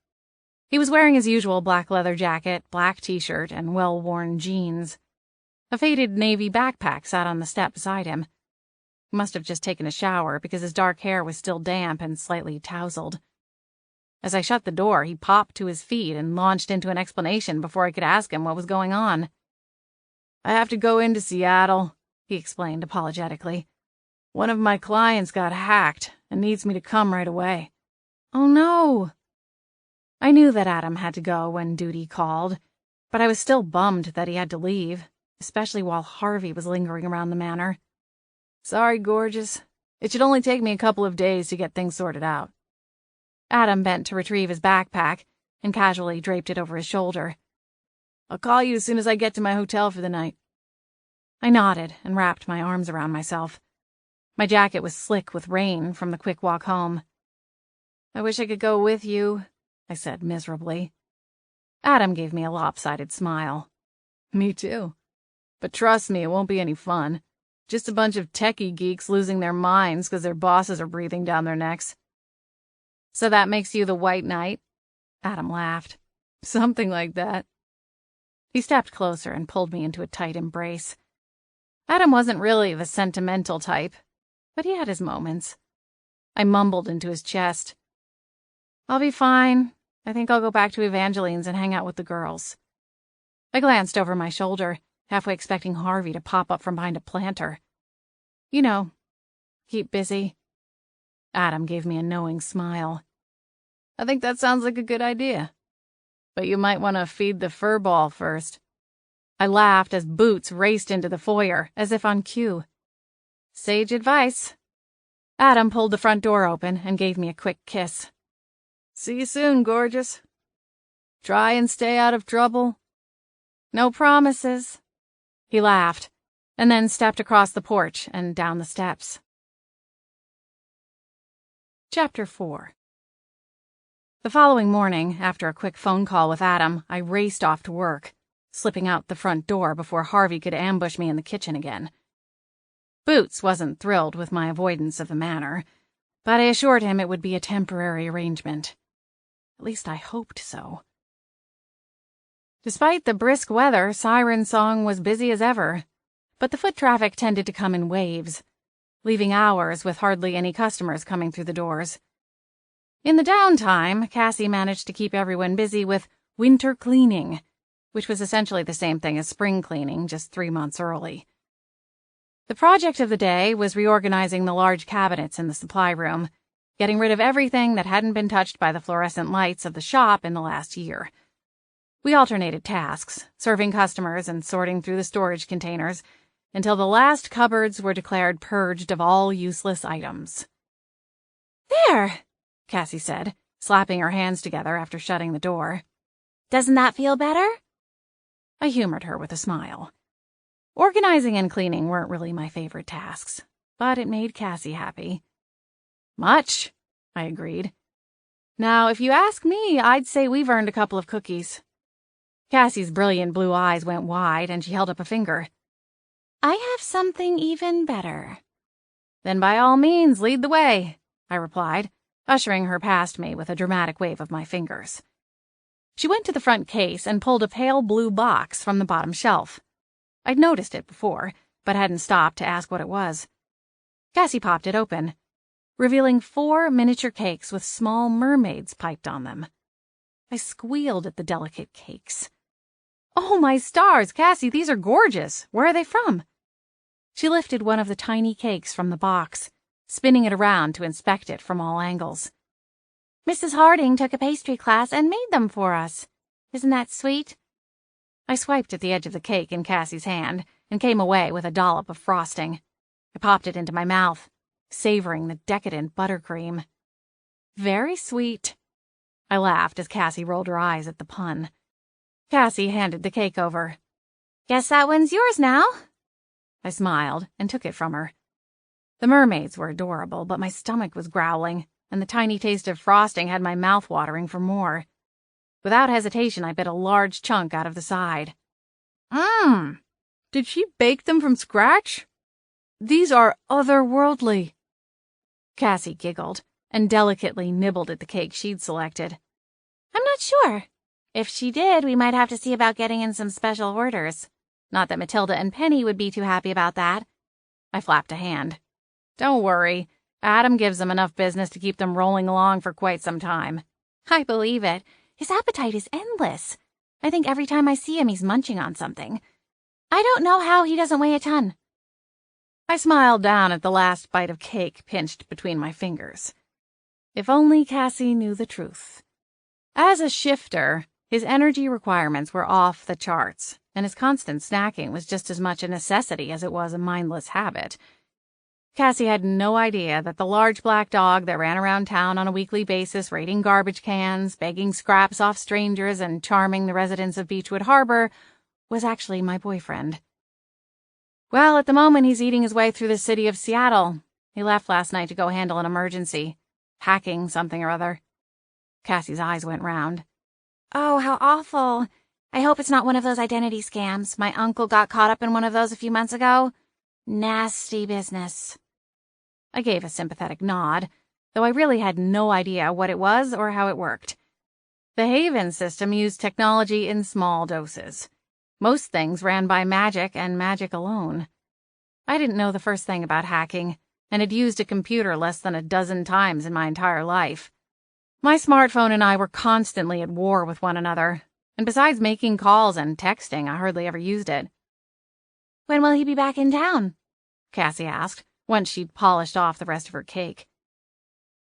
He was wearing his usual black leather jacket, black t-shirt, and well-worn jeans. A faded navy backpack sat on the step beside him. He must have just taken a shower because his dark hair was still damp and slightly tousled. As I shut the door, he popped to his feet and launched into an explanation before I could ask him what was going on. I have to go into Seattle, he explained apologetically. One of my clients got hacked and needs me to come right away. Oh no! I knew that Adam had to go when duty called, but I was still bummed that he had to leave, especially while Harvey was lingering around the manor. Sorry, gorgeous. It should only take me a couple of days to get things sorted out. Adam bent to retrieve his backpack and casually draped it over his shoulder. I'll call you as soon as I get to my hotel for the night. I nodded and wrapped my arms around myself. My jacket was slick with rain from the quick walk home. I wish I could go with you, I said miserably. Adam gave me a lopsided smile. Me too. But trust me, it won't be any fun. Just a bunch of techie geeks losing their minds because their bosses are breathing down their necks. So that makes you the White Knight? Adam laughed. Something like that. He stepped closer and pulled me into a tight embrace. Adam wasn't really the sentimental type, but he had his moments. I mumbled into his chest. I'll be fine. I think I'll go back to Evangeline's and hang out with the girls. I glanced over my shoulder, halfway expecting Harvey to pop up from behind a planter. You know, keep busy. Adam gave me a knowing smile. I think that sounds like a good idea. But you might want to feed the furball first. I laughed as Boots raced into the foyer, as if on cue. Sage advice. Adam pulled the front door open and gave me a quick kiss. See you soon, gorgeous. Try and stay out of trouble. No promises. He laughed, and then stepped across the porch and down the steps. Chapter 4. The following morning, after a quick phone call with Adam, I raced off to work, slipping out the front door before Harvey could ambush me in the kitchen again. Boots wasn't thrilled with my avoidance of the manor, but I assured him it would be a temporary arrangement. At least I hoped so. Despite the brisk weather, Siren Song was busy as ever, but the foot traffic tended to come in waves, leaving hours with hardly any customers coming through the doors. In the downtime, Cassie managed to keep everyone busy with winter cleaning, which was essentially the same thing as spring cleaning, just 3 months early. The project of the day was reorganizing the large cabinets in the supply room, getting rid of everything that hadn't been touched by the fluorescent lights of the shop in the last year. We alternated tasks, serving customers and sorting through the storage containers, until the last cupboards were declared purged of all useless items. "There," Cassie said, slapping her hands together after shutting the door. "Doesn't that feel better?" I humored her with a smile. Organizing and cleaning weren't really my favorite tasks, but it made Cassie happy. Much, I agreed. Now, if you ask me, I'd say we've earned a couple of cookies. Cassie's brilliant blue eyes went wide, and she held up a finger. "I have something even better." "Then by all means, lead the way," I replied, ushering her past me with a dramatic wave of my fingers. She went to the front case and pulled a pale blue box from the bottom shelf. I'd noticed it before, but hadn't stopped to ask what it was. Cassie popped it open, revealing 4 miniature cakes with small mermaids piped on them. I squealed at the delicate cakes. "Oh, my stars, Cassie, these are gorgeous. Where are they from?" She lifted one of the tiny cakes from the box, spinning it around to inspect it from all angles. "Mrs. Harding took a pastry class and made them for us. Isn't that sweet?" I swiped at the edge of the cake in Cassie's hand and came away with a dollop of frosting. I popped it into my mouth, savoring the decadent buttercream. "Very sweet." I laughed as Cassie rolled her eyes at the pun. Cassie handed the cake over. "Guess that one's yours now." I smiled and took it from her. The mermaids were adorable, but my stomach was growling, and the tiny taste of frosting had my mouth watering for more. Without hesitation, I bit a large chunk out of the side. Did she bake them from scratch? These are otherworldly." Cassie giggled and delicately nibbled at the cake she'd selected. "I'm not sure. If she did, we might have to see about getting in some special orders. Not that Matilda and Penny would be too happy about that." I flapped a hand. "Don't worry. Adam gives them enough business to keep them rolling along for quite some time." "I believe it. His appetite is endless. I think every time I see him, he's munching on something. I don't know how he doesn't weigh a ton." I smiled down at the last bite of cake pinched between my fingers. If only Cassie knew the truth. As a shifter, his energy requirements were off the charts, and his constant snacking was just as much a necessity as it was a mindless habit. Cassie had no idea that the large black dog that ran around town on a weekly basis raiding garbage cans, begging scraps off strangers, and charming the residents of Beechwood Harbor was actually my boyfriend. Well, at the moment he's eating his way through the city of Seattle. He left last night to go handle an emergency. Hacking something or other. Cassie's eyes went round. "Oh, how awful. I hope it's not one of those identity scams. My uncle got caught up in one of those a few months ago. Nasty business." I gave a sympathetic nod, though I really had no idea what it was or how it worked. The Haven system used technology in small doses. Most things ran by magic and magic alone. I didn't know the first thing about hacking, and had used a computer less than a dozen times in my entire life. My smartphone and I were constantly at war with one another, and besides making calls and texting, I hardly ever used it. "When will he be back in town?" Cassie asked, once she'd polished off the rest of her cake.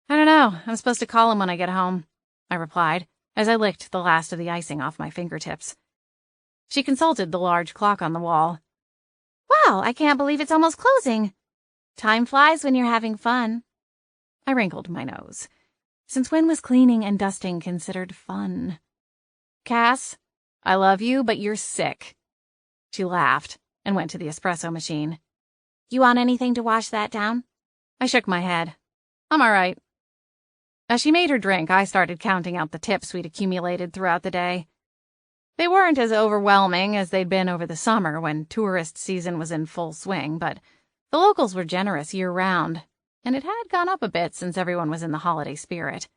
"I don't know. I'm supposed to call him when I get home," I replied, as I licked the last of the icing off my fingertips. She consulted the large clock on the wall. "Wow, I can't believe it's almost closing. Time flies when you're having fun." I wrinkled my nose. Since when was cleaning and dusting considered fun? "Cass, I love you, but you're sick." She laughed and went to the espresso machine. "You want anything to wash that down?" I shook my head. "I'm all right." As she made her drink, I started counting out the tips we'd accumulated throughout the day. They weren't as overwhelming as they'd been over the summer when tourist season was in full swing, but the locals were generous year-round, and it had gone up a bit since everyone was in the holiday spirit.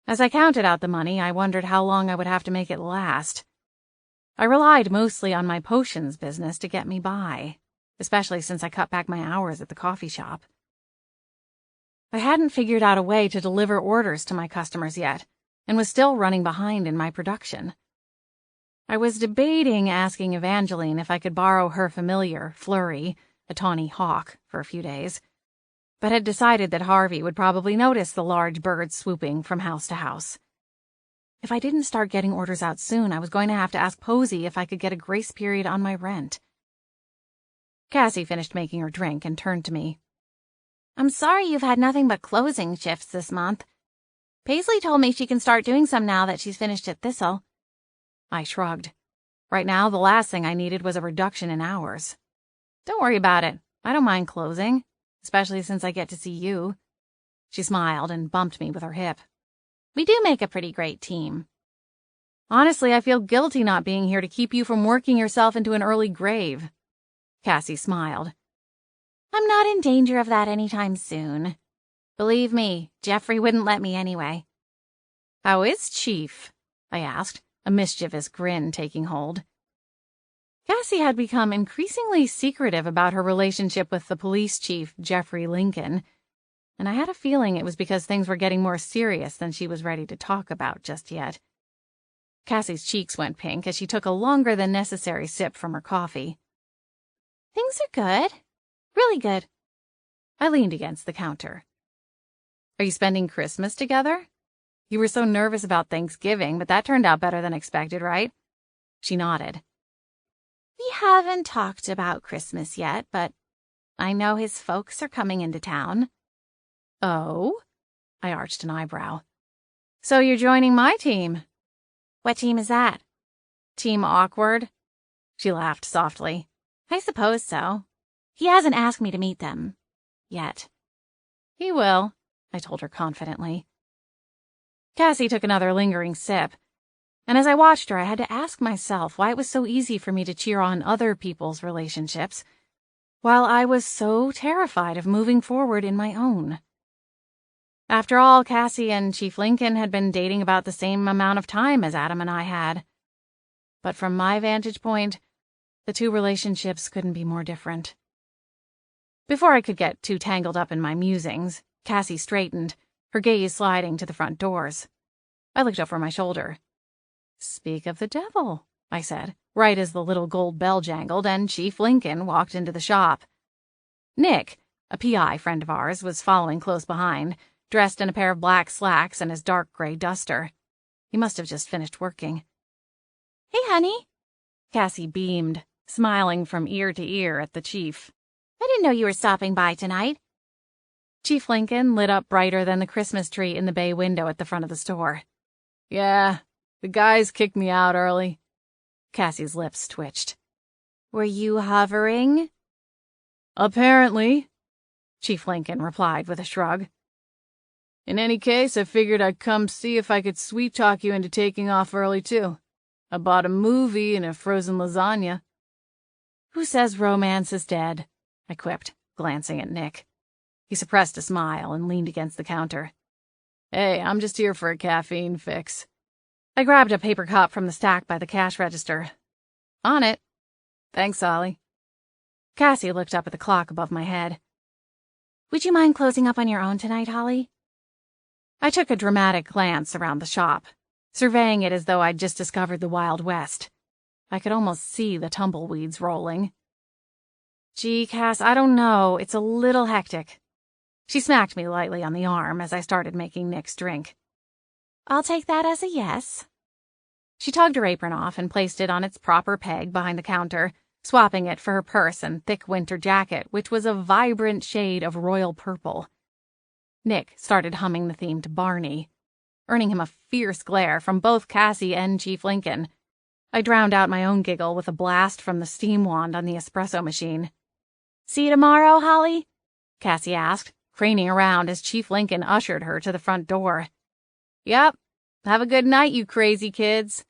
As I counted out the money, I wondered how long I would have to make it last. I relied mostly on my potions business to get me by, especially since I cut back my hours at the coffee shop. I hadn't figured out a way to deliver orders to my customers yet, and was still running behind in my production. I was debating asking Evangeline if I could borrow her familiar, Flurry, a tawny hawk, for a few days, but had decided that Harvey would probably notice the large bird swooping from house to house. If I didn't start getting orders out soon, I was going to have to ask Posey if I could get a grace period on my rent. Cassie finished making her drink and turned to me. I'm sorry you've had nothing but closing shifts this month. Paisley told me she can start doing some now that she's finished at Thistle. I shrugged. Right now, the last thing I needed was a reduction in hours. Don't worry about it. I don't mind closing, especially since I get to see you. She smiled and bumped me with her hip. We do make a pretty great team. Honestly, I feel guilty not being here to keep you from working yourself into an early grave. Cassie smiled. I'm not in danger of that anytime soon. Believe me, Jeffrey wouldn't let me anyway. How is Chief? I asked, a mischievous grin taking hold. Cassie had become increasingly secretive about her relationship with the police chief, Jeffrey Lincoln, and I had a feeling it was because things were getting more serious than she was ready to talk about just yet. Cassie's cheeks went pink as she took a longer than necessary sip from her coffee. Things are good. Really good. I leaned against the counter. Are you spending Christmas together? You were so nervous about Thanksgiving, but that turned out better than expected, right? She nodded. We haven't talked about Christmas yet, but I know his folks are coming into town. Oh? I arched an eyebrow. So you're joining my team. What team is that? Team Awkward? She laughed softly. I suppose so. He hasn't asked me to meet them. Yet. He will, I told her confidently. Cassie took another lingering sip, and as I watched her, I had to ask myself why it was so easy for me to cheer on other people's relationships, while I was so terrified of moving forward in my own. After all, Cassie and Chief Lincoln had been dating about the same amount of time as Adam and I had. But from my vantage point, the two relationships couldn't be more different. Before I could get too tangled up in my musings, Cassie straightened, her gaze sliding to the front doors. I looked over my shoulder. Speak of the devil, I said, right as the little gold bell jangled and Chief Lincoln walked into the shop. Nick, a PI friend of ours, was following close behind, dressed in a pair of black slacks and his dark gray duster. He must have just finished working. Hey, honey. Cassie beamed, smiling from ear to ear at the chief. I didn't know you were stopping by tonight. Chief Lincoln lit up brighter than the Christmas tree in the bay window at the front of the store. Yeah, the guys kicked me out early. Cassie's lips twitched. Were you hovering? Apparently, Chief Lincoln replied with a shrug. In any case, I figured I'd come see if I could sweet-talk you into taking off early, too. I bought a movie and a frozen lasagna. Who says romance is dead? I quipped, glancing at Nick. He suppressed a smile and leaned against the counter. Hey, I'm just here for a caffeine fix. I grabbed a paper cup from the stack by the cash register. On it. Thanks, Ollie. Cassie looked up at the clock above my head. Would you mind closing up on your own tonight, Holly? I took a dramatic glance around the shop, surveying it as though I'd just discovered the Wild West. I could almost see the tumbleweeds rolling. Gee, Cass, I don't know. It's a little hectic. She smacked me lightly on the arm as I started making Nick's drink. I'll take that as a yes. She tugged her apron off and placed it on its proper peg behind the counter, swapping it for her purse and thick winter jacket, which was a vibrant shade of royal purple. Nick started humming the theme to Barney, earning him a fierce glare from both Cassie and Chief Lincoln. I drowned out my own giggle with a blast from the steam wand on the espresso machine. See you tomorrow, Holly? Cassie asked, craning around as Chief Lincoln ushered her to the front door. "Yep, have a good night, you crazy kids."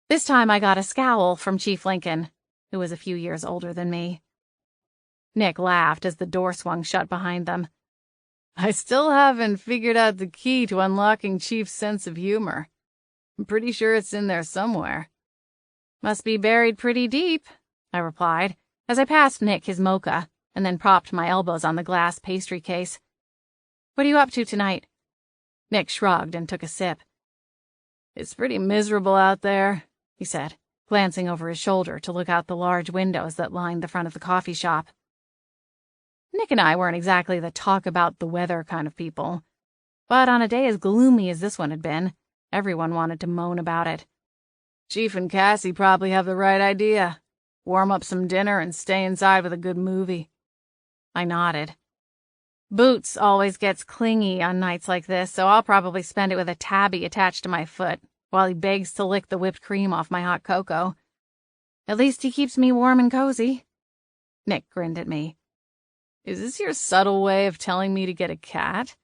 This time I got a scowl from Chief Lincoln, who was a few years older than me. Nick laughed as the door swung shut behind them. "I still haven't figured out the key to unlocking Chief's sense of humor. I'm pretty sure it's in there somewhere." "Must be buried pretty deep," I replied, as I passed Nick his mocha and then propped my elbows on the glass pastry case. "What are you up to tonight?" Nick shrugged and took a sip. "It's pretty miserable out there," he said, glancing over his shoulder to look out the large windows that lined the front of the coffee shop. Nick and I weren't exactly the talk-about-the-weather kind of people, but on a day as gloomy as this one had been, everyone wanted to moan about it. "Chief and Cassie probably have the right idea. Warm up some dinner and stay inside with a good movie." I nodded. Boots always gets clingy on nights like this, so I'll probably spend it with a tabby attached to my foot while he begs to lick the whipped cream off my hot cocoa. At least he keeps me warm and cozy. Nick grinned at me. "Is this your subtle way of telling me to get a cat?"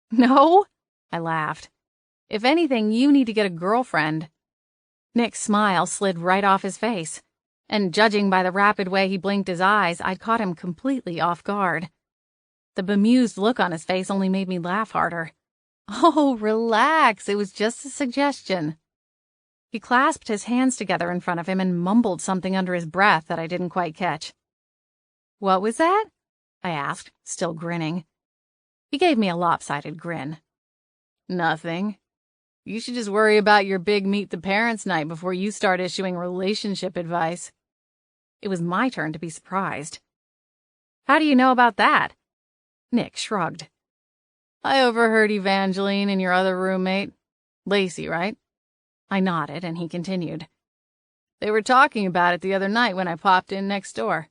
"No," I laughed. "If anything, you need to get a girlfriend." Nick's smile slid right off his face, and judging by the rapid way he blinked his eyes, I'd caught him completely off guard. The bemused look on his face only made me laugh harder. "Oh, relax, it was just a suggestion." He clasped his hands together in front of him and mumbled something under his breath that I didn't quite catch. "What was that?" I asked, still grinning. He gave me a lopsided grin. "Nothing. You should just worry about your big Meet the Parents night before you start issuing relationship advice." It was my turn to be surprised. "How do you know about that?" Nick shrugged. "I overheard Evangeline and your other roommate. Lacey, right?" I nodded, and he continued. "They were talking about it the other night when I popped in next door,"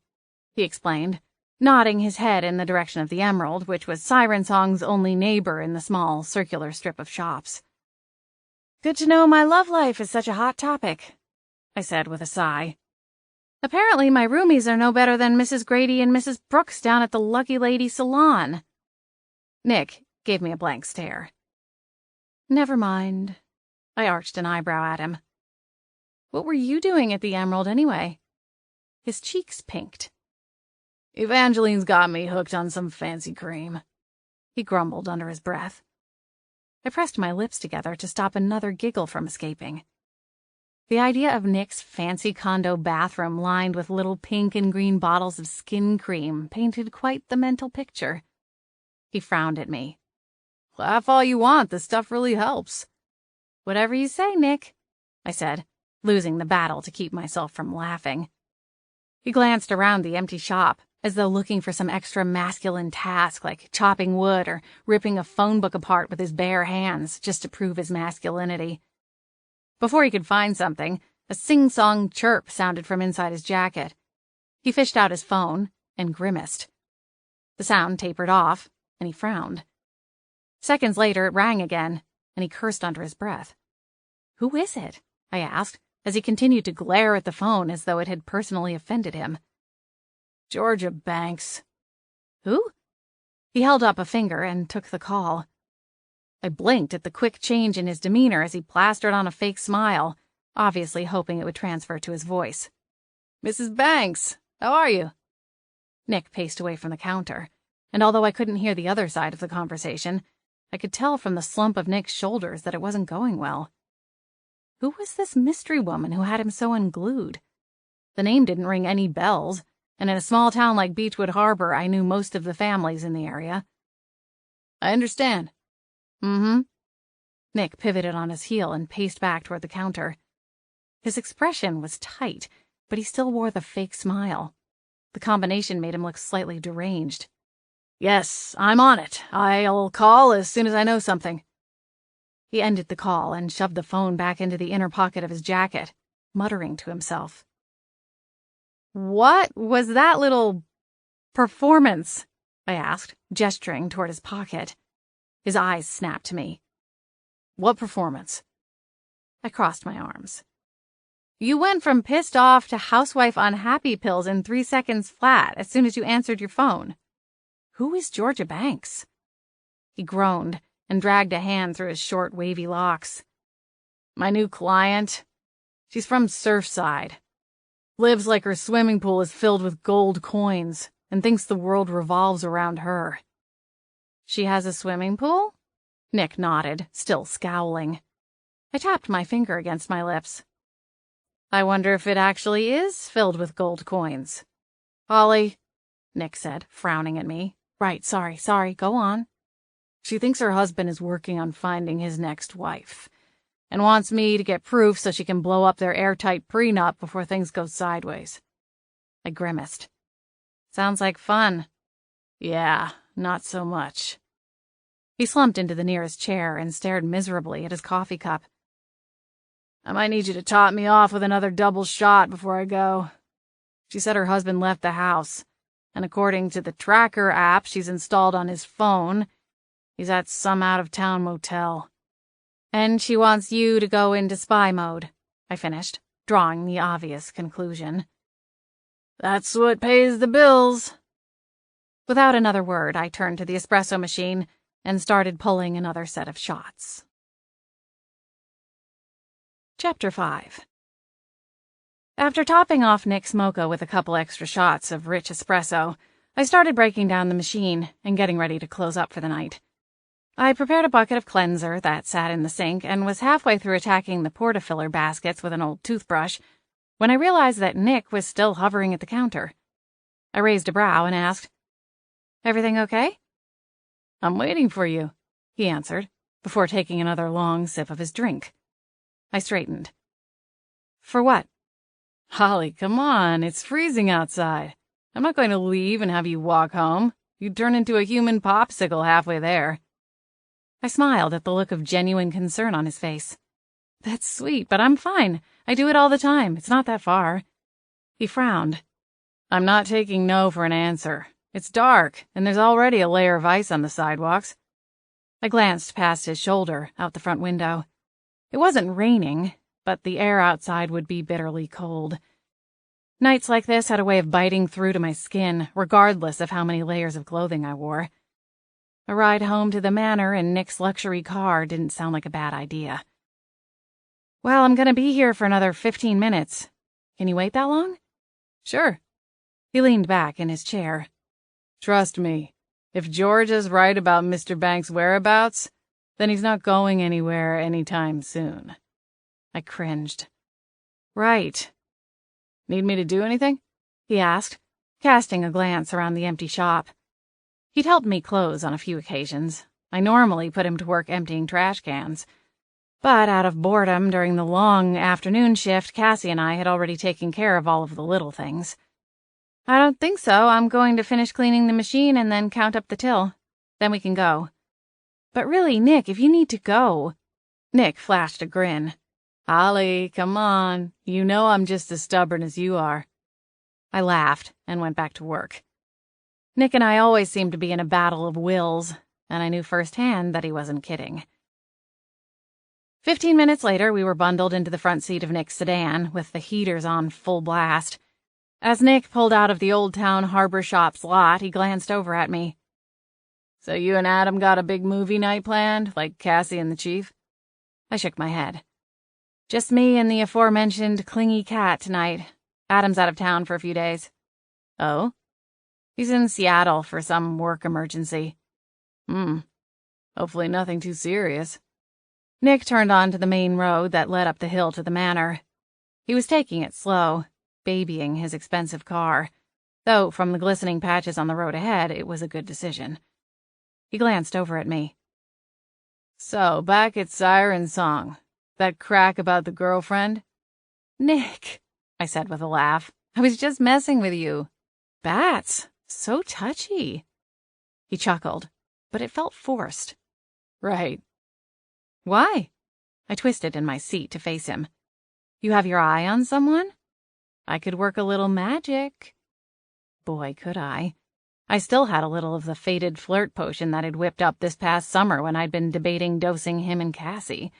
he explained, nodding his head in the direction of the Emerald, which was Siren Song's only neighbor in the small, circular strip of shops. "Good to know my love life is such a hot topic," I said with a sigh. "Apparently my roomies are no better than Mrs. Grady and Mrs. Brooks down at the Lucky Lady Salon." Nick gave me a blank stare. "Never mind." I arched an eyebrow at him. "What were you doing at the Emerald anyway?" His cheeks pinked. "Evangeline's got me hooked on some fancy cream," he grumbled under his breath. I pressed my lips together to stop another giggle from escaping. The idea of Nick's fancy condo bathroom lined with little pink and green bottles of skin cream painted quite the mental picture. He frowned at me. "Laugh all you want, the stuff really helps." "Whatever you say, Nick," I said, losing the battle to keep myself from laughing. He glanced around the empty shop, as though looking for some extra masculine task like chopping wood or ripping a phone book apart with his bare hands just to prove his masculinity. Before he could find something, a sing-song chirp sounded from inside his jacket. He fished out his phone and grimaced. The sound tapered off, and he frowned. Seconds later, it rang again, and he cursed under his breath. "Who is it?" I asked, as he continued to glare at the phone as though it had personally offended him. "Georgia Banks." "Who?" He held up a finger and took the call. I blinked at the quick change in his demeanor as he plastered on a fake smile, obviously hoping it would transfer to his voice. "Mrs. Banks, how are you?" Nick paced away from the counter, and although I couldn't hear the other side of the conversation, I could tell from the slump of Nick's shoulders that it wasn't going well. Who was this mystery woman who had him so unglued? The name didn't ring any bells, and in a small town like Beechwood Harbor, I knew most of the families in the area. "I understand." "Mm-hmm." Nick pivoted on his heel and paced back toward the counter. His expression was tight, but he still wore the fake smile. The combination made him look slightly deranged. "Yes, I'm on it. I'll call as soon as I know something." He ended the call and shoved the phone back into the inner pocket of his jacket, muttering to himself. "What was that little performance?" I asked, gesturing toward his pocket. His eyes snapped to me. "What performance?" I crossed my arms. "You went from pissed off to housewife on happy pills in 3 seconds flat as soon as you answered your phone." Who is Georgia Banks? He groaned and dragged a hand through his short, wavy locks. My new client. She's from Surfside. Lives like her swimming pool is filled with gold coins and thinks the world revolves around her. She has a swimming pool? Nick nodded, still scowling. I tapped my finger against my lips. I wonder if it actually is filled with gold coins. Holly, Nick said, frowning at me. Right, sorry, go on. She thinks her husband is working on finding his next wife, and wants me to get proof so she can blow up their airtight prenup before things go sideways. I grimaced. Sounds like fun. Yeah, not so much. He slumped into the nearest chair and stared miserably at his coffee cup. I might need you to top me off with another double shot before I go. She said her husband left the house, and according to the tracker app she's installed on his phone, he's at some out-of-town motel. And she wants you to go into spy mode, I finished, drawing the obvious conclusion. That's what pays the bills. Without another word, I turned to the espresso machine and started pulling another set of shots. Chapter 5. After topping off Nick's mocha with a couple extra shots of rich espresso, I started breaking down the machine and getting ready to close up for the night. I prepared a bucket of cleanser that sat in the sink and was halfway through attacking the portafiller baskets with an old toothbrush when I realized that Nick was still hovering at the counter. I raised a brow and asked, Everything okay? I'm waiting for you, he answered, before taking another long sip of his drink. I straightened. For what? Holly, come on, it's freezing outside. I'm not going to leave and have you walk home. You'd turn into a human popsicle halfway there. I smiled at the look of genuine concern on his face. That's sweet, but I'm fine. I do it all the time. It's not that far. He frowned. I'm not taking no for an answer. It's dark, and there's already a layer of ice on the sidewalks. I glanced past his shoulder, out the front window. It wasn't raining, but the air outside would be bitterly cold. Nights like this had a way of biting through to my skin, regardless of how many layers of clothing I wore. A ride home to the manor in Nick's luxury car didn't sound like a bad idea. Well, I'm gonna be here for another 15 minutes. Can you wait that long? Sure. He leaned back in his chair. Trust me, if George is right about Mr. Banks' whereabouts, then he's not going anywhere anytime soon. I cringed. Right. Need me to do anything? He asked, casting a glance around the empty shop. He'd helped me close on a few occasions. I normally put him to work emptying trash cans. But out of boredom during the long afternoon shift, Cassie and I had already taken care of all of the little things. I don't think so. I'm going to finish cleaning the machine and then count up the till. Then we can go. But really, Nick, if you need to go... Nick flashed a grin. Holly, come on. You know I'm just as stubborn as you are. I laughed and went back to work. Nick and I always seemed to be in a battle of wills, and I knew firsthand that he wasn't kidding. 15 minutes later, we were bundled into the front seat of Nick's sedan, with the heaters on full blast. As Nick pulled out of the Old Town Harbor Shop's lot, he glanced over at me. So you and Adam got a big movie night planned, like Cassie and the Chief? I shook my head. Just me and the aforementioned clingy cat tonight. Adam's out of town for a few days. Oh? He's in Seattle for some work emergency. Hopefully nothing too serious. Nick turned onto the main road that led up the hill to the manor. He was taking it slow, babying his expensive car, though from the glistening patches on the road ahead, it was a good decision. He glanced over at me. So, back at Siren Song. That crack about the girlfriend? Nick, I said with a laugh. I was just messing with you. Bats, so touchy. He chuckled, but it felt forced. Right. Why? I twisted in my seat to face him. You have your eye on someone? I could work a little magic. Boy, could I. I still had a little of the faded flirt potion that I'd whipped up this past summer when I'd been debating dosing him and Cassie.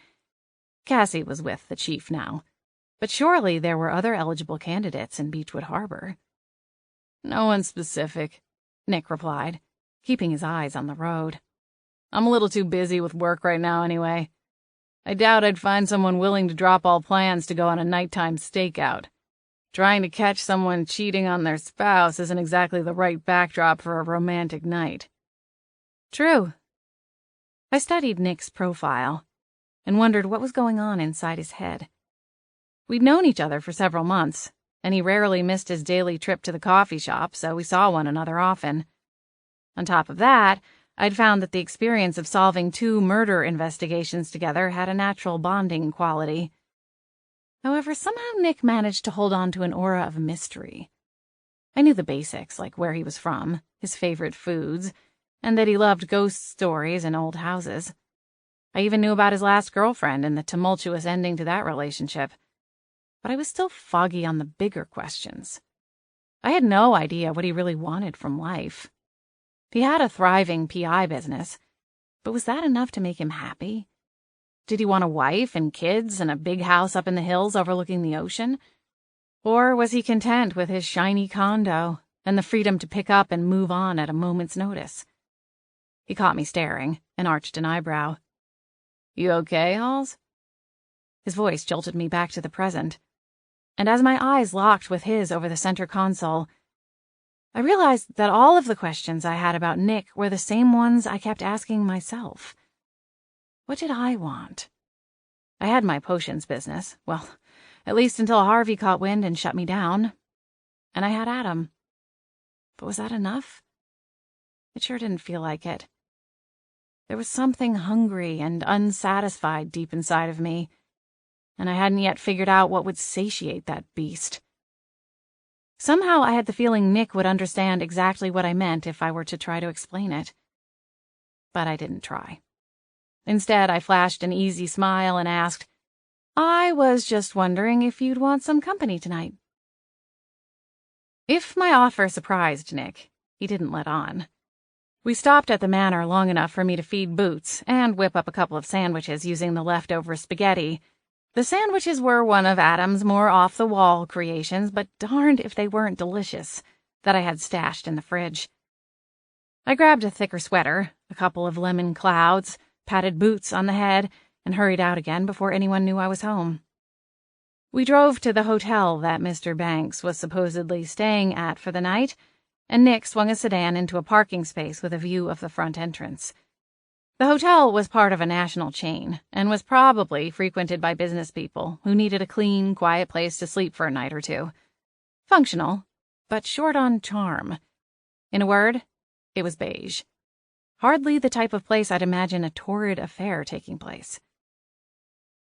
Cassie was with the Chief now, but surely there were other eligible candidates in Beechwood Harbor. No one specific, Nick replied. keeping his eyes on the road. "I'm a little too busy with work right now anyway. I doubt I'd find someone willing to drop all plans to go on a nighttime stakeout. Trying to catch someone cheating on their spouse isn't exactly the right backdrop for a romantic night." True. I studied Nick's profile and wondered what was going on inside his head. We'd known each other for several months, and he rarely missed his daily trip to the coffee shop, so we saw one another often. On top of that, I'd found that the experience of solving 2 murder investigations together had a natural bonding quality. However, somehow Nick managed to hold on to an aura of mystery. I knew the basics, like where he was from, his favorite foods, and that he loved ghost stories and old houses. I even knew about his last girlfriend and the tumultuous ending to that relationship. But I was still foggy on the bigger questions. I had no idea what he really wanted from life. He had a thriving PI business, but was that enough to make him happy? Did he want a wife and kids and a big house up in the hills overlooking the ocean? Or was he content with his shiny condo and the freedom to pick up and move on at a moment's notice? He caught me staring and arched an eyebrow. "You okay, Halls?" His voice jolted me back to the present, and as my eyes locked with his over the center console, I realized that all of the questions I had about Nick were the same ones I kept asking myself. What did I want? I had my potions business, well, at least until Harvey caught wind and shut me down. And I had Adam. But was that enough? It sure didn't feel like it. There was something hungry and unsatisfied deep inside of me, and I hadn't yet figured out what would satiate that beast. Somehow I had the feeling Nick would understand exactly what I meant if I were to try to explain it. But I didn't try. Instead, I flashed an easy smile and asked, "I was just wondering if you'd want some company tonight." If my offer surprised Nick, he didn't let on. We stopped at the manor long enough for me to feed Boots and whip up a couple of sandwiches using the leftover spaghetti. The sandwiches were one of Adam's more off-the-wall creations, but darned if they weren't delicious, that I had stashed in the fridge. I grabbed a thicker sweater, a couple of lemon clouds, patted Boots on the head, and hurried out again before anyone knew I was home. We drove to the hotel that Mr. Banks was supposedly staying at for the night, and Nick swung a sedan into a parking space with a view of the front entrance. The hotel was part of a national chain, and was probably frequented by business people who needed a clean, quiet place to sleep for a night or two. Functional, but short on charm. In a word, it was beige. Hardly the type of place I'd imagine a torrid affair taking place.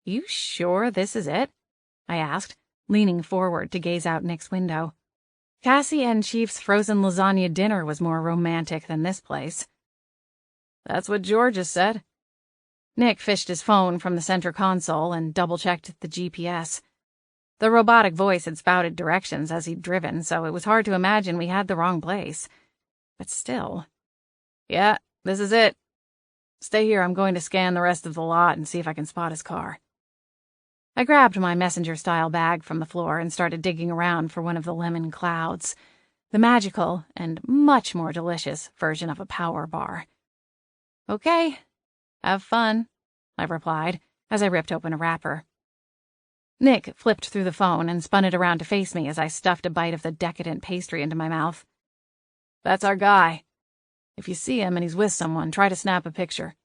"You sure this is it?" I asked, leaning forward to gaze out Nick's window. Cassie and Chief's frozen lasagna dinner was more romantic than this place. "That's what Georgia said." Nick fished his phone from the center console and double-checked the GPS. The robotic voice had spouted directions as he'd driven, so it was hard to imagine we had the wrong place. But still. "Yeah, this is it. Stay here, I'm going to scan the rest of the lot and see if I can spot his car." I grabbed my messenger-style bag from the floor and started digging around for one of the lemon clouds, the magical and much more delicious version of a power bar. "Okay, have fun," I replied as I ripped open a wrapper. Nick flipped through the phone and spun it around to face me as I stuffed a bite of the decadent pastry into my mouth. "That's our guy. If you see him and he's with someone, try to snap a picture.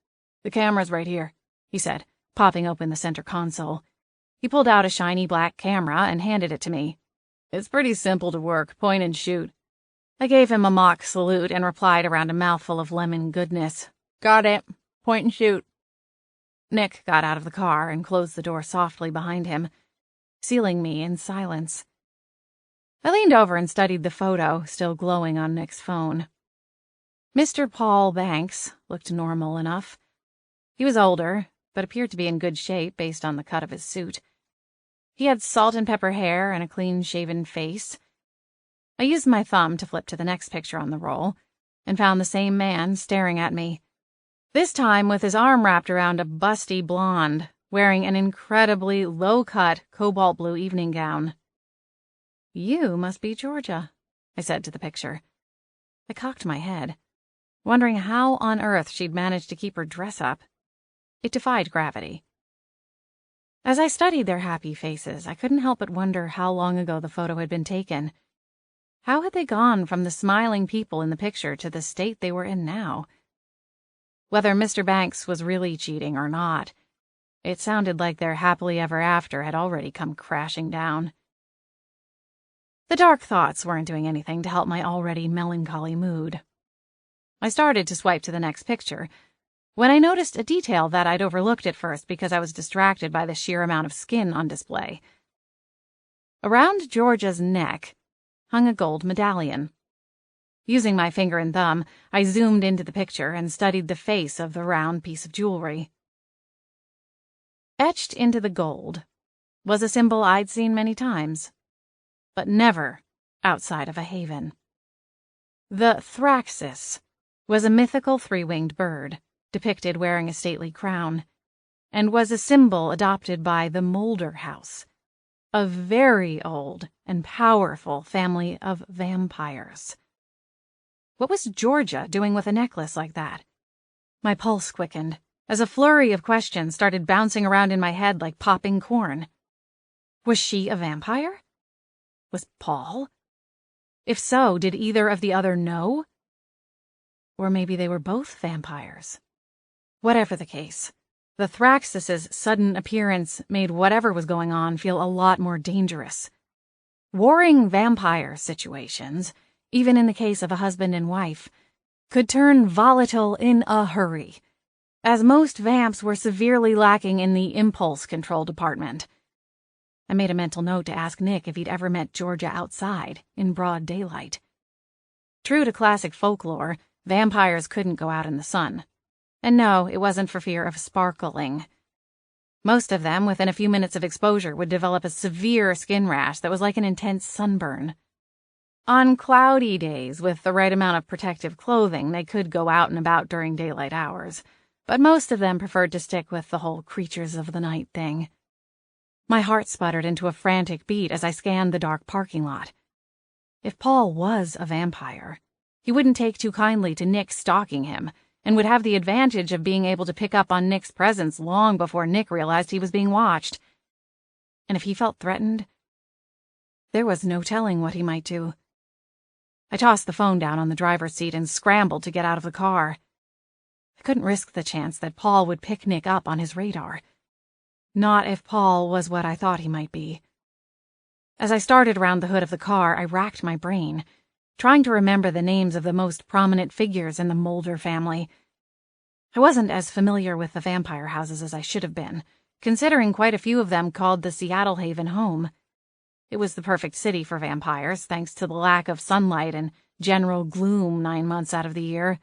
The camera's right here," he said, popping open the center console. He pulled out a shiny black camera and handed it to me. "It's pretty simple to work, point and shoot." I gave him a mock salute and replied around a mouthful of lemon goodness. "Got it. Point and shoot." Nick got out of the car and closed the door softly behind him, sealing me in silence. I leaned over and studied the photo, still glowing on Nick's phone. Mr. Paul Banks looked normal enough. He was older, but appeared to be in good shape based on the cut of his suit. He had salt and pepper hair and a clean-shaven face. I used my thumb to flip to the next picture on the roll, and found the same man staring at me, this time with his arm wrapped around a busty blonde, wearing an incredibly low-cut cobalt blue evening gown. "You must be Georgia," I said to the picture. I cocked my head. wondering how on earth she'd managed to keep her dress up. It defied gravity. As I studied their happy faces, I couldn't help but wonder how long ago the photo had been taken. How had they gone from the smiling people in the picture to the state they were in now? Whether Mr. Banks was really cheating or not, it sounded like their happily ever after had already come crashing down. The dark thoughts weren't doing anything to help my already melancholy mood. I started to swipe to the next picture when I noticed a detail that I'd overlooked at first because I was distracted by the sheer amount of skin on display. Around Georgia's neck hung a gold medallion. Using my finger and thumb, I zoomed into the picture and studied the face of the round piece of jewelry. Etched into the gold was a symbol I'd seen many times, but never outside of a haven. The Thraxis was a mythical three-winged bird, depicted wearing a stately crown, and was a symbol adopted by the Mulder House, a very old and powerful family of vampires. What was Georgia doing with a necklace like that? My pulse quickened as a flurry of questions started bouncing around in my head like popping corn. Was she a vampire? Was Paul? If so, did either of the other know? Or maybe they were both vampires. Whatever the case, the Thraxis' sudden appearance made whatever was going on feel a lot more dangerous. Warring vampire situations, even in the case of a husband and wife, could turn volatile in a hurry, as most vamps were severely lacking in the impulse control department. I made a mental note to ask Nick if he'd ever met Georgia outside, in broad daylight. True to classic folklore, vampires couldn't go out in the sun. And no, it wasn't for fear of sparkling. Most of them, within a few minutes of exposure, would develop a severe skin rash that was like an intense sunburn. On cloudy days, with the right amount of protective clothing, they could go out and about during daylight hours, but most of them preferred to stick with the whole creatures of the night thing. My heart sputtered into a frantic beat as I scanned the dark parking lot. If Paul was a vampire, he wouldn't take too kindly to Nick stalking him, and would have the advantage of being able to pick up on Nick's presence long before Nick realized he was being watched. And if he felt threatened, there was no telling what he might do. I tossed the phone down on the driver's seat and scrambled to get out of the car. I couldn't risk the chance that Paul would pick Nick up on his radar. Not if Paul was what I thought he might be. As I started around the hood of the car, I racked my brain, trying to remember the names of the most prominent figures in the Mulder family. I wasn't as familiar with the vampire houses as I should have been, considering quite a few of them called the Seattle Haven home. It was the perfect city for vampires, thanks to the lack of sunlight and general gloom 9 months out of the year.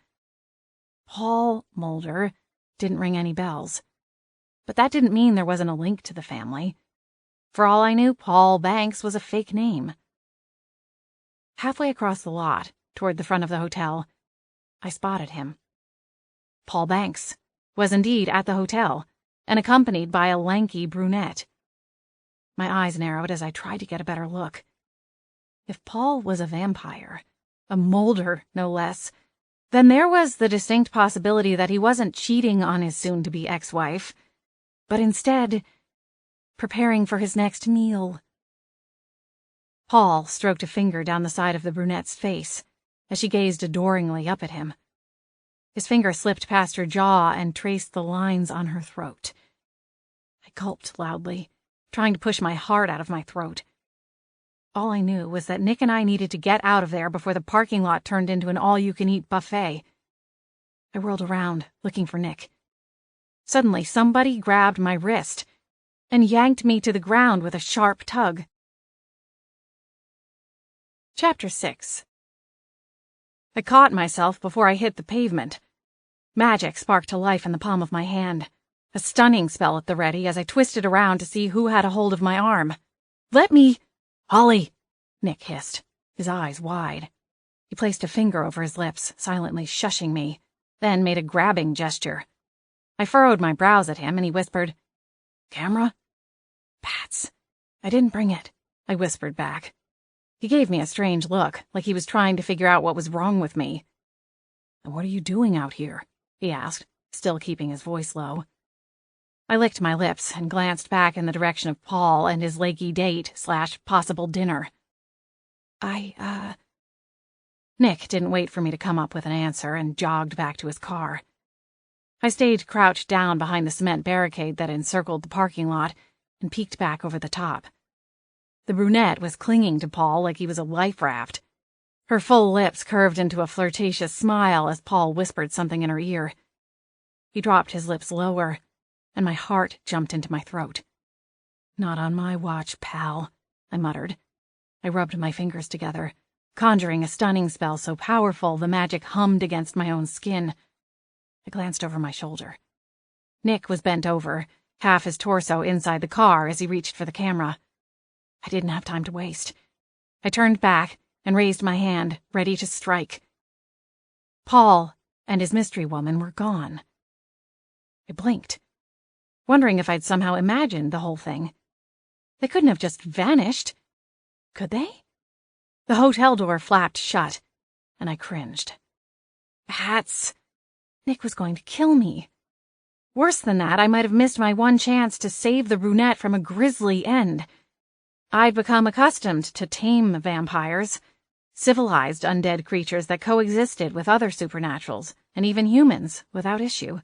Paul Mulder didn't ring any bells, but that didn't mean there wasn't a link to the family. For all I knew, Paul Banks was a fake name. Halfway across the lot, toward the front of the hotel, I spotted him. Paul Banks was indeed at the hotel, and accompanied by a lanky brunette. My eyes narrowed as I tried to get a better look. If Paul was a vampire, a Mulder no less, then there was the distinct possibility that he wasn't cheating on his soon-to-be ex-wife, but instead preparing for his next meal. Paul stroked a finger down the side of the brunette's face as she gazed adoringly up at him. His finger slipped past her jaw and traced the lines on her throat. I gulped loudly, trying to push my heart out of my throat. All I knew was that Nick and I needed to get out of there before the parking lot turned into an all-you-can-eat buffet. I whirled around, looking for Nick. Suddenly, somebody grabbed my wrist and yanked me to the ground with a sharp tug. Chapter 6. I caught myself before I hit the pavement. Magic sparked to life in the palm of my hand, a stunning spell at the ready as I twisted around to see who had a hold of my arm. "Let me—" "Holly!" Nick hissed, his eyes wide. He placed a finger over his lips, silently shushing me, then made a grabbing gesture. I furrowed my brows at him, and he whispered, "Camera?" "Bats. I didn't bring it," I whispered back. He gave me a strange look, like he was trying to figure out what was wrong with me. "What are you doing out here?" he asked, still keeping his voice low. I licked my lips and glanced back in the direction of Paul and his lakey date/possible dinner. Nick didn't wait for me to come up with an answer and jogged back to his car. I stayed crouched down behind the cement barricade that encircled the parking lot and peeked back over the top. The brunette was clinging to Paul like he was a life raft. Her full lips curved into a flirtatious smile as Paul whispered something in her ear. He dropped his lips lower, and my heart jumped into my throat. "Not on my watch, pal," I muttered. I rubbed my fingers together, conjuring a stunning spell so powerful the magic hummed against my own skin. I glanced over my shoulder. Nick was bent over, half his torso inside the car as he reached for the camera. I didn't have time to waste. I turned back and raised my hand, ready to strike. Paul and his mystery woman were gone. I blinked, wondering if I'd somehow imagined the whole thing. They couldn't have just vanished. Could they? The hotel door flapped shut, and I cringed. Bats! Nick was going to kill me. Worse than that, I might have missed my one chance to save the brunette from a grisly end. I'd become accustomed to tame vampires, civilized undead creatures that coexisted with other supernaturals, and even humans, without issue.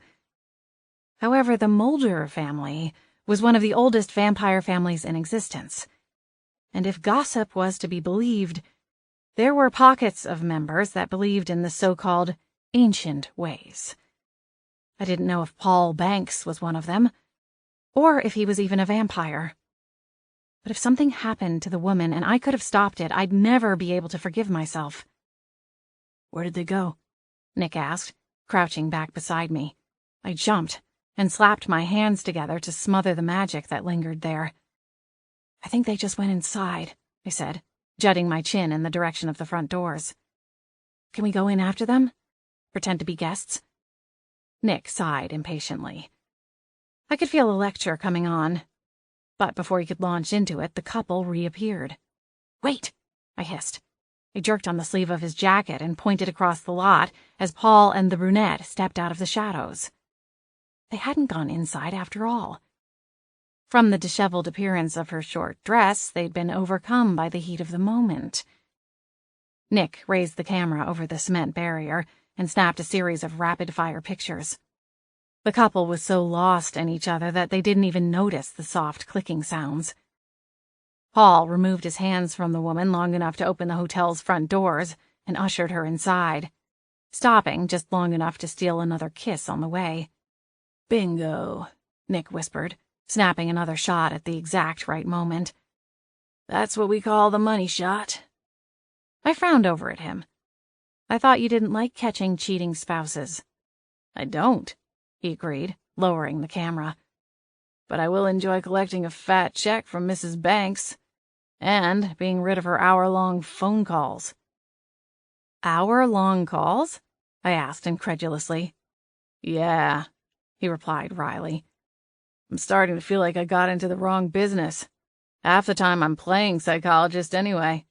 However, the Mulder family was one of the oldest vampire families in existence. And if gossip was to be believed, there were pockets of members that believed in the so-called ancient ways. I didn't know if Paul Banks was one of them, or if he was even a vampire. But if something happened to the woman and I could have stopped it, I'd never be able to forgive myself. "Where did they go?" Nick asked, crouching back beside me. I jumped and slapped my hands together to smother the magic that lingered there. "I think they just went inside," I said, jutting my chin in the direction of the front doors. "Can we go in after them? Pretend to be guests?" Nick sighed impatiently. I could feel a lecture coming on, but before he could launch into it, the couple reappeared. "Wait!" I hissed. I jerked on the sleeve of his jacket and pointed across the lot as Paul and the brunette stepped out of the shadows. They hadn't gone inside after all. From the disheveled appearance of her short dress, they'd been overcome by the heat of the moment. Nick raised the camera over the cement barrier and snapped a series of rapid-fire pictures. The couple was so lost in each other that they didn't even notice the soft clicking sounds. Paul removed his hands from the woman long enough to open the hotel's front doors and ushered her inside, stopping just long enough to steal another kiss on the way. "Bingo," Nick whispered, snapping another shot at the exact right moment. "That's what we call the money shot." I frowned over at him. "I thought you didn't like catching cheating spouses." "I don't," he agreed, lowering the camera. "But I will enjoy collecting a fat check from Mrs. Banks, and being rid of her hour-long phone calls." "Hour-long calls?" I asked incredulously. "Yeah," he replied wryly. "I'm starting to feel like I got into the wrong business. Half the time I'm playing psychologist anyway."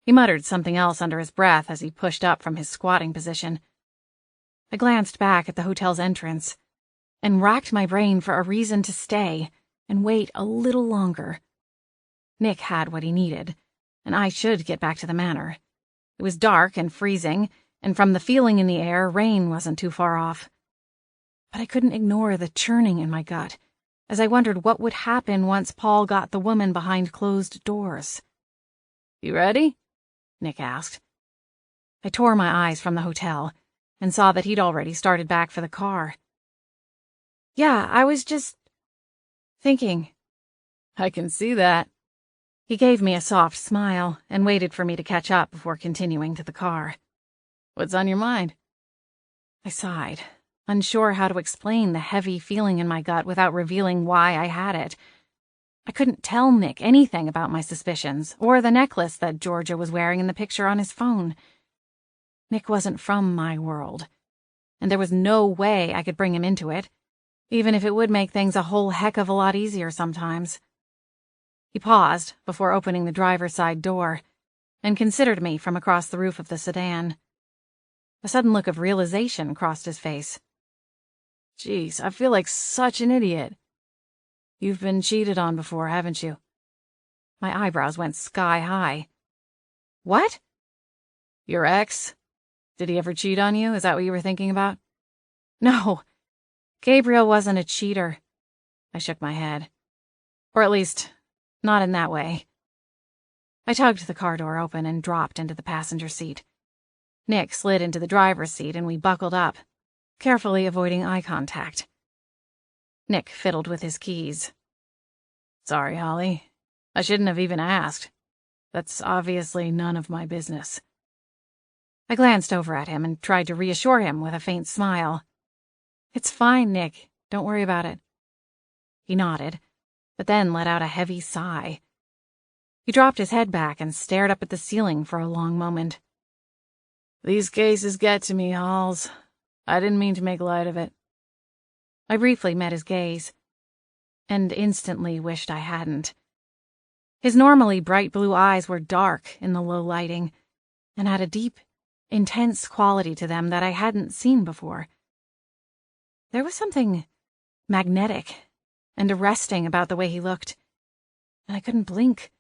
He muttered something else under his breath as he pushed up from his squatting position. I glanced back at the hotel's entrance and racked my brain for a reason to stay and wait a little longer. Nick had what he needed, and I should get back to the manor. It was dark and freezing, and from the feeling in the air, rain wasn't too far off. But I couldn't ignore the churning in my gut as I wondered what would happen once Paul got the woman behind closed doors. "You ready?" Nick asked. I tore my eyes from the hotel and saw that he'd already started back for the car. "Yeah, I was just thinking." "I can see that." He gave me a soft smile and waited for me to catch up before continuing to the car. "What's on your mind?" I sighed, unsure how to explain the heavy feeling in my gut without revealing why I had it. I couldn't tell Nick anything about my suspicions or the necklace that Georgia was wearing in the picture on his phone. Nick wasn't from my world, and there was no way I could bring him into it, even if it would make things a whole heck of a lot easier sometimes. He paused before opening the driver's side door and considered me from across the roof of the sedan. A sudden look of realization crossed his face. Jeez, I feel like such an idiot. You've been cheated on before, haven't you? My eyebrows went sky high. What? Your ex? Did he ever cheat on you? Is that what you were thinking about? No, Gabriel wasn't a cheater. I shook my head. Or at least, not in that way. I tugged the car door open and dropped into the passenger seat. Nick slid into the driver's seat and we buckled up, carefully avoiding eye contact. Nick fiddled with his keys. Sorry, Holly. I shouldn't have even asked. That's obviously none of my business. I glanced over at him and tried to reassure him with a faint smile. It's fine, Nick. Don't worry about it. He nodded, but then let out a heavy sigh. He dropped his head back and stared up at the ceiling for a long moment. These cases get to me, Halls. I didn't mean to make light of it. I briefly met his gaze, and instantly wished I hadn't. His normally bright blue eyes were dark in the low lighting, and had a deep, intense quality to them that I hadn't seen before. There was something magnetic and arresting about the way he looked, and I couldn't blink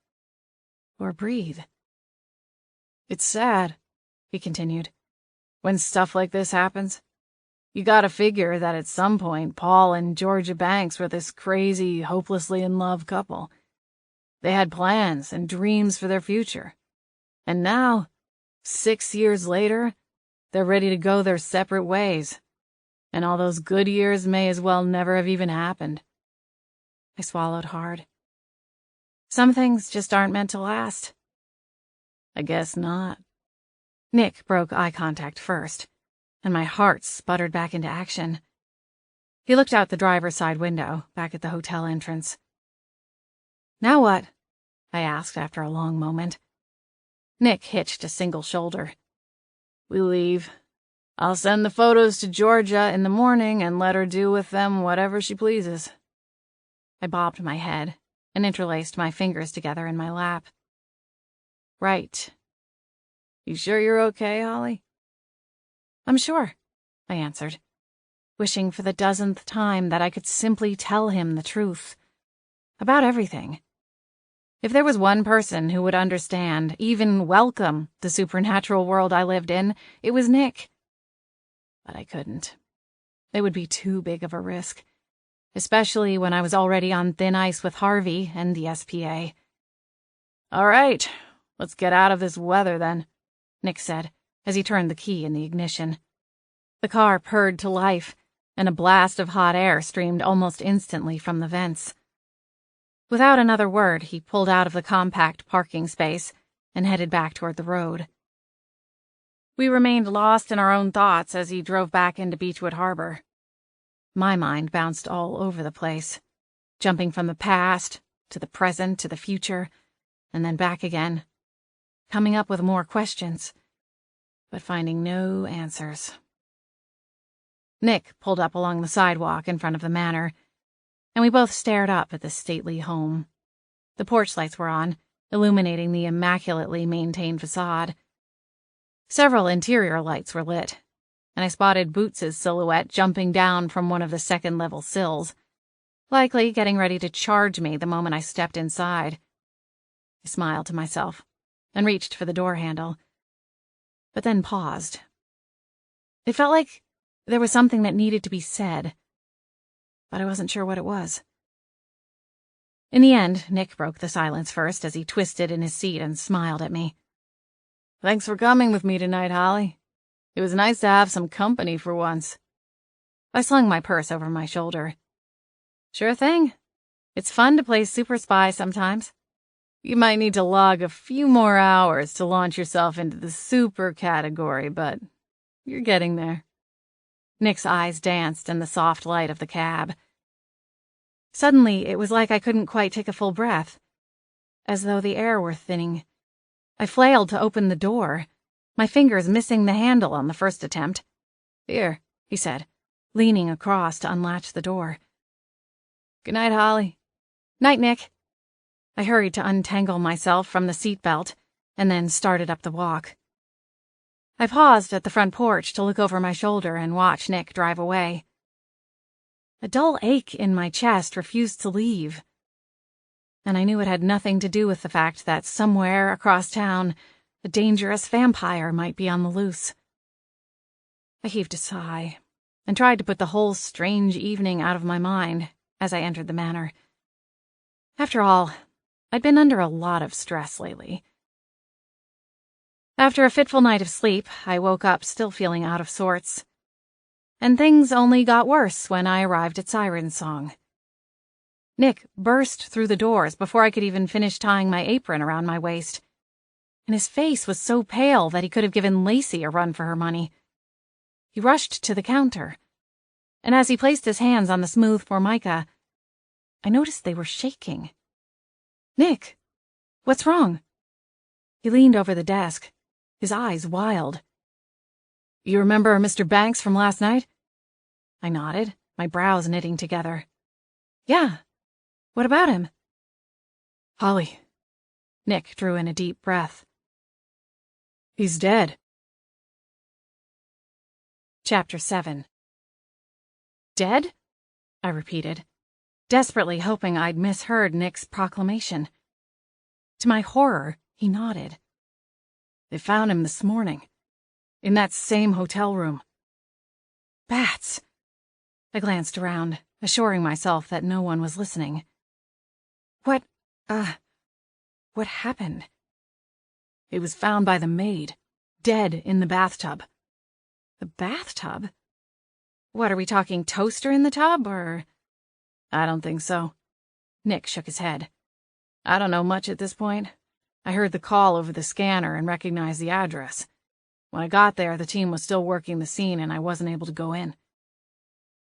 or breathe. It's sad, he continued, when stuff like this happens. You gotta figure that at some point Paul and Georgia Banks were this crazy, hopelessly in love couple. They had plans and dreams for their future. And now, 6 years later, they're ready to go their separate ways. And all those good years may as well never have even happened. I swallowed hard. Some things just aren't meant to last. I guess not. Nick broke eye contact first, and my heart sputtered back into action. He looked out the driver's side window, back at the hotel entrance. Now what? I asked after a long moment. Nick hitched a single shoulder. We leave. I'll send the photos to Georgia in the morning and let her do with them whatever she pleases. I bobbed my head and interlaced my fingers together in my lap. Right. You sure you're okay, Holly? I'm sure, I answered, wishing for the dozenth time that I could simply tell him the truth. About everything. If there was one person who would understand, even welcome, the supernatural world I lived in, it was Nick. But I couldn't. It would be too big of a risk, especially when I was already on thin ice with Harvey and the SPA. All right, let's get out of this weather then, Nick said, as he turned the key in the ignition. The car purred to life, and a blast of hot air streamed almost instantly from the vents. Without another word, he pulled out of the compact parking space and headed back toward the road. We remained lost in our own thoughts as he drove back into Beechwood Harbor. My mind bounced all over the place, jumping from the past to the present to the future, and then back again, coming up with more questions, but finding no answers. Nick pulled up along the sidewalk in front of the manor, and we both stared up at the stately home. The porch lights were on, illuminating the immaculately maintained facade. Several interior lights were lit, and I spotted Boots's silhouette jumping down from one of the second-level sills, likely getting ready to charge me the moment I stepped inside. I smiled to myself and reached for the door handle, but then paused. It felt like there was something that needed to be said, but I wasn't sure what it was. In the end, Nick broke the silence first as he twisted in his seat and smiled at me. Thanks for coming with me tonight, Holly. It was nice to have some company for once. I slung my purse over my shoulder. Sure thing. It's fun to play super spy sometimes. You might need to log a few more hours to launch yourself into the super category, but you're getting there. Nick's eyes danced in the soft light of the cab. Suddenly, it was like I couldn't quite take a full breath, as though the air were thinning. I flailed to open the door, my fingers missing the handle on the first attempt. Here, he said, leaning across to unlatch the door. Good night, Holly. Night, Nick. I hurried to untangle myself from the seatbelt and then started up the walk. I paused at the front porch to look over my shoulder and watch Nick drive away. A dull ache in my chest refused to leave, and I knew it had nothing to do with the fact that somewhere across town a dangerous vampire might be on the loose. I heaved a sigh and tried to put the whole strange evening out of my mind as I entered the manor. After all, I'd been under a lot of stress lately. After a fitful night of sleep, I woke up still feeling out of sorts. And things only got worse when I arrived at Siren Song. Nick burst through the doors before I could even finish tying my apron around my waist, and his face was so pale that he could have given Lacey a run for her money. He rushed to the counter, and as he placed his hands on the smooth formica, I noticed they were shaking. "Nick, what's wrong?" He leaned over the desk, his eyes wild. "You remember Mr. Banks from last night?" I nodded, my brows knitting together. "Yeah. What about him?" "Holly." Nick drew in a deep breath. "He's dead." Chapter 7. "Dead?" I repeated, desperately hoping I'd misheard Nick's proclamation. To my horror, he nodded. "They found him this morning, in that same hotel room." Bats! I glanced around, assuring myself that no one was listening. What happened?" "It was found by the maid, dead in the bathtub." "The bathtub? What, are we talking toaster in the tub, or—" "I don't think so." Nick shook his head. "I don't know much at this point. I heard the call over the scanner and recognized the address. When I got there, the team was still working the scene and I wasn't able to go in."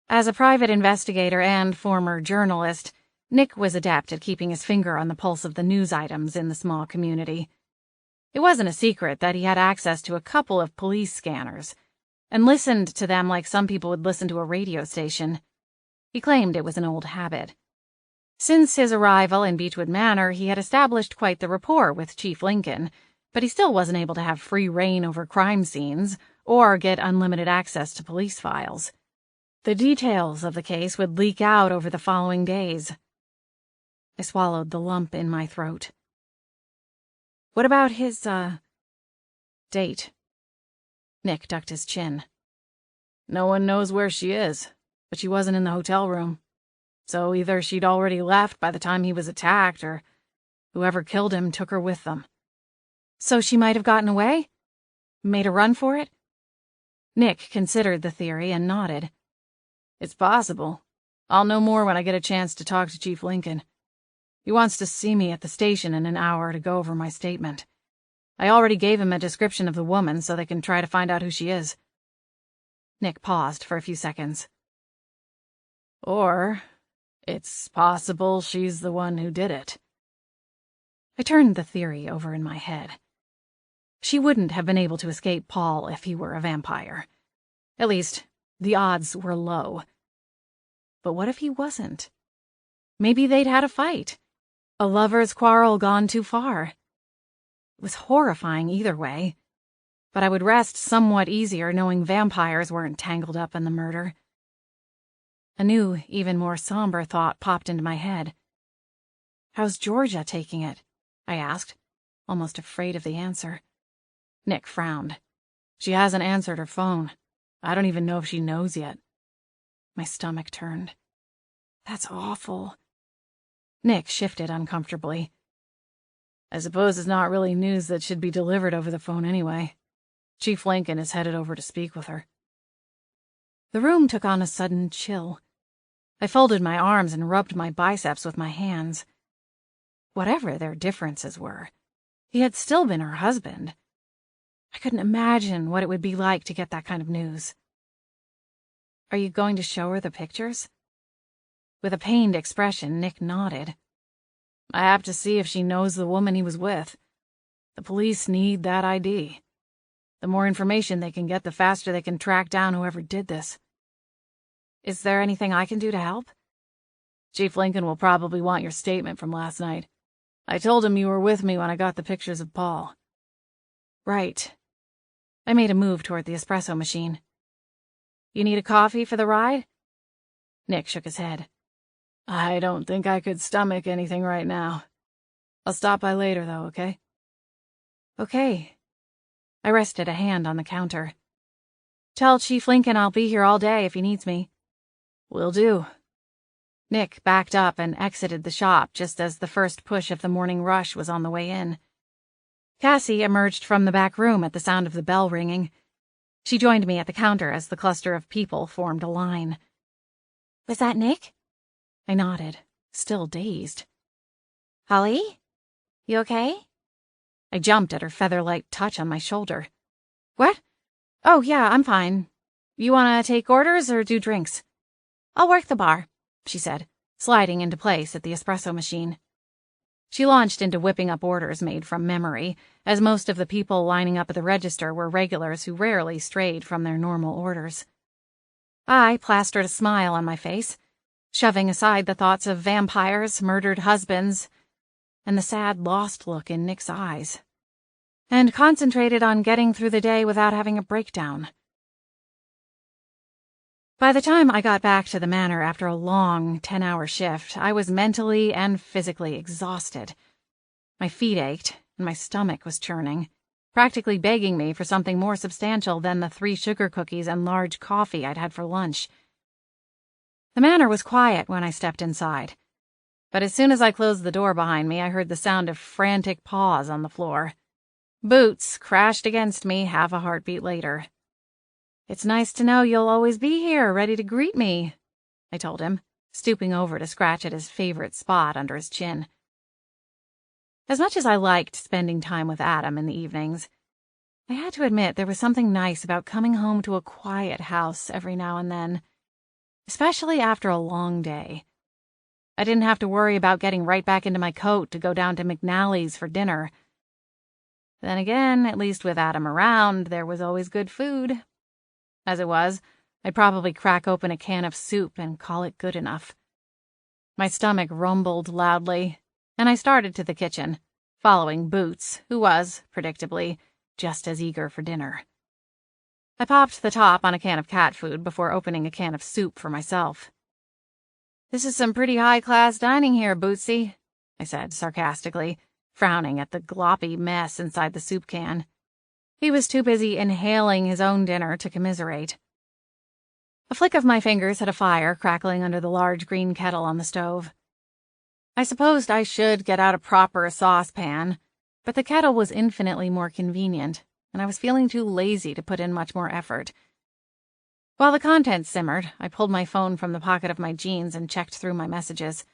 As a private investigator and former journalist, Nick was adept at keeping his finger on the pulse of the news items in the small community. It wasn't a secret that he had access to a couple of police scanners, and listened to them like some people would listen to a radio station. He claimed it was an old habit. Since his arrival in Beechwood Manor, he had established quite the rapport with Chief Lincoln, but he still wasn't able to have free reign over crime scenes or get unlimited access to police files. The details of the case would leak out over the following days. I swallowed the lump in my throat. "What about his, date?" Nick ducked his chin. "No one knows where she is, but she wasn't in the hotel room. So either she'd already left by the time he was attacked, or whoever killed him took her with them." "So she might have gotten away? Made a run for it?" Nick considered the theory and nodded. "It's possible. I'll know more when I get a chance to talk to Chief Lincoln. He wants to see me at the station in an hour to go over my statement. I already gave him a description of the woman so they can try to find out who she is." Nick paused for a few seconds. "Or it's possible she's the one who did it." I turned the theory over in my head. She wouldn't have been able to escape Paul if he were a vampire. At least, the odds were low. But what if he wasn't? Maybe they'd had a fight. A lover's quarrel gone too far. It was horrifying either way, but I would rest somewhat easier knowing vampires weren't tangled up in the murder. A new, even more somber thought popped into my head. "How's Georgia taking it?" I asked, almost afraid of the answer. Nick frowned. "She hasn't answered her phone. I don't even know if she knows yet." My stomach turned. That's awful. Nick shifted uncomfortably. "I suppose it's not really news that should be delivered over the phone anyway. Chief Lincoln is headed over to speak with her." The room took on a sudden chill. I folded my arms and rubbed my biceps with my hands. Whatever their differences were, he had still been her husband. I couldn't imagine what it would be like to get that kind of news. "Are you going to show her the pictures?" With a pained expression, Nick nodded. "I have to see if she knows the woman he was with. The police need that ID. The more information they can get, the faster they can track down whoever did this." "Is there anything I can do to help?" "Chief Lincoln will probably want your statement from last night. I told him you were with me when I got the pictures of Paul." "Right." I made a move toward the espresso machine. You need a coffee for the ride? Nick shook his head. I don't think I could stomach anything right now. I'll stop by later, though, okay? Okay. I rested a hand on the counter. Tell Chief Lincoln I'll be here all day if he needs me. Will do. Nick backed up and exited the shop just as the first push of the morning rush was on the way in. Cassie emerged from the back room at the sound of the bell ringing. She joined me at the counter as the cluster of people formed a line. Was that Nick? I nodded, still dazed. Holly? You okay? I jumped at her feather-light touch on my shoulder. What? Oh, yeah, I'm fine. You want to take orders or do drinks? I'll work the bar, she said, sliding into place at the espresso machine. She launched into whipping up orders made from memory, as most of the people lining up at the register were regulars who rarely strayed from their normal orders. I plastered a smile on my face, shoving aside the thoughts of vampires, murdered husbands, and the sad, lost look in Nick's eyes, and concentrated on getting through the day without having a breakdown. By the time I got back to the manor after a long 10-hour shift, I was mentally and physically exhausted. My feet ached, and my stomach was churning, practically begging me for something more substantial than the 3 sugar cookies and large coffee I'd had for lunch. The manor was quiet when I stepped inside, but as soon as I closed the door behind me, I heard the sound of frantic paws on the floor. Boots crashed against me half a heartbeat later. It's nice to know you'll always be here, ready to greet me, I told him, stooping over to scratch at his favorite spot under his chin. As much as I liked spending time with Adam in the evenings, I had to admit there was something nice about coming home to a quiet house every now and then, especially after a long day. I didn't have to worry about getting right back into my coat to go down to McNally's for dinner. Then again, at least with Adam around, there was always good food. As it was, I'd probably crack open a can of soup and call it good enough. My stomach rumbled loudly, and I started to the kitchen, following Boots, who was, predictably, just as eager for dinner. I popped the top on a can of cat food before opening a can of soup for myself. This is some pretty high-class dining here, Bootsy, I said sarcastically, frowning at the gloppy mess inside the soup can. He was too busy inhaling his own dinner to commiserate. A flick of my fingers had a fire crackling under the large green kettle on the stove. I supposed I should get out a proper saucepan, but the kettle was infinitely more convenient, and I was feeling too lazy to put in much more effort. While the contents simmered, I pulled my phone from the pocket of my jeans and checked through my messages.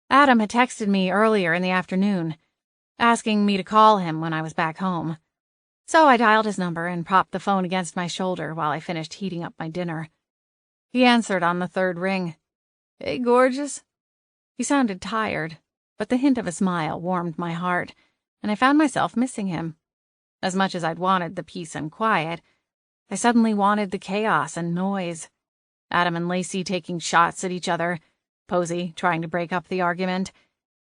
Adam had texted me earlier in the afternoon, asking me to call him when I was back home. So I dialed his number and propped the phone against my shoulder while I finished heating up my dinner. He answered on the 3rd ring. Hey, gorgeous. He sounded tired, but the hint of a smile warmed my heart, and I found myself missing him. As much as I'd wanted the peace and quiet, I suddenly wanted the chaos and noise. Adam and Lacey taking shots at each other, Posey trying to break up the argument,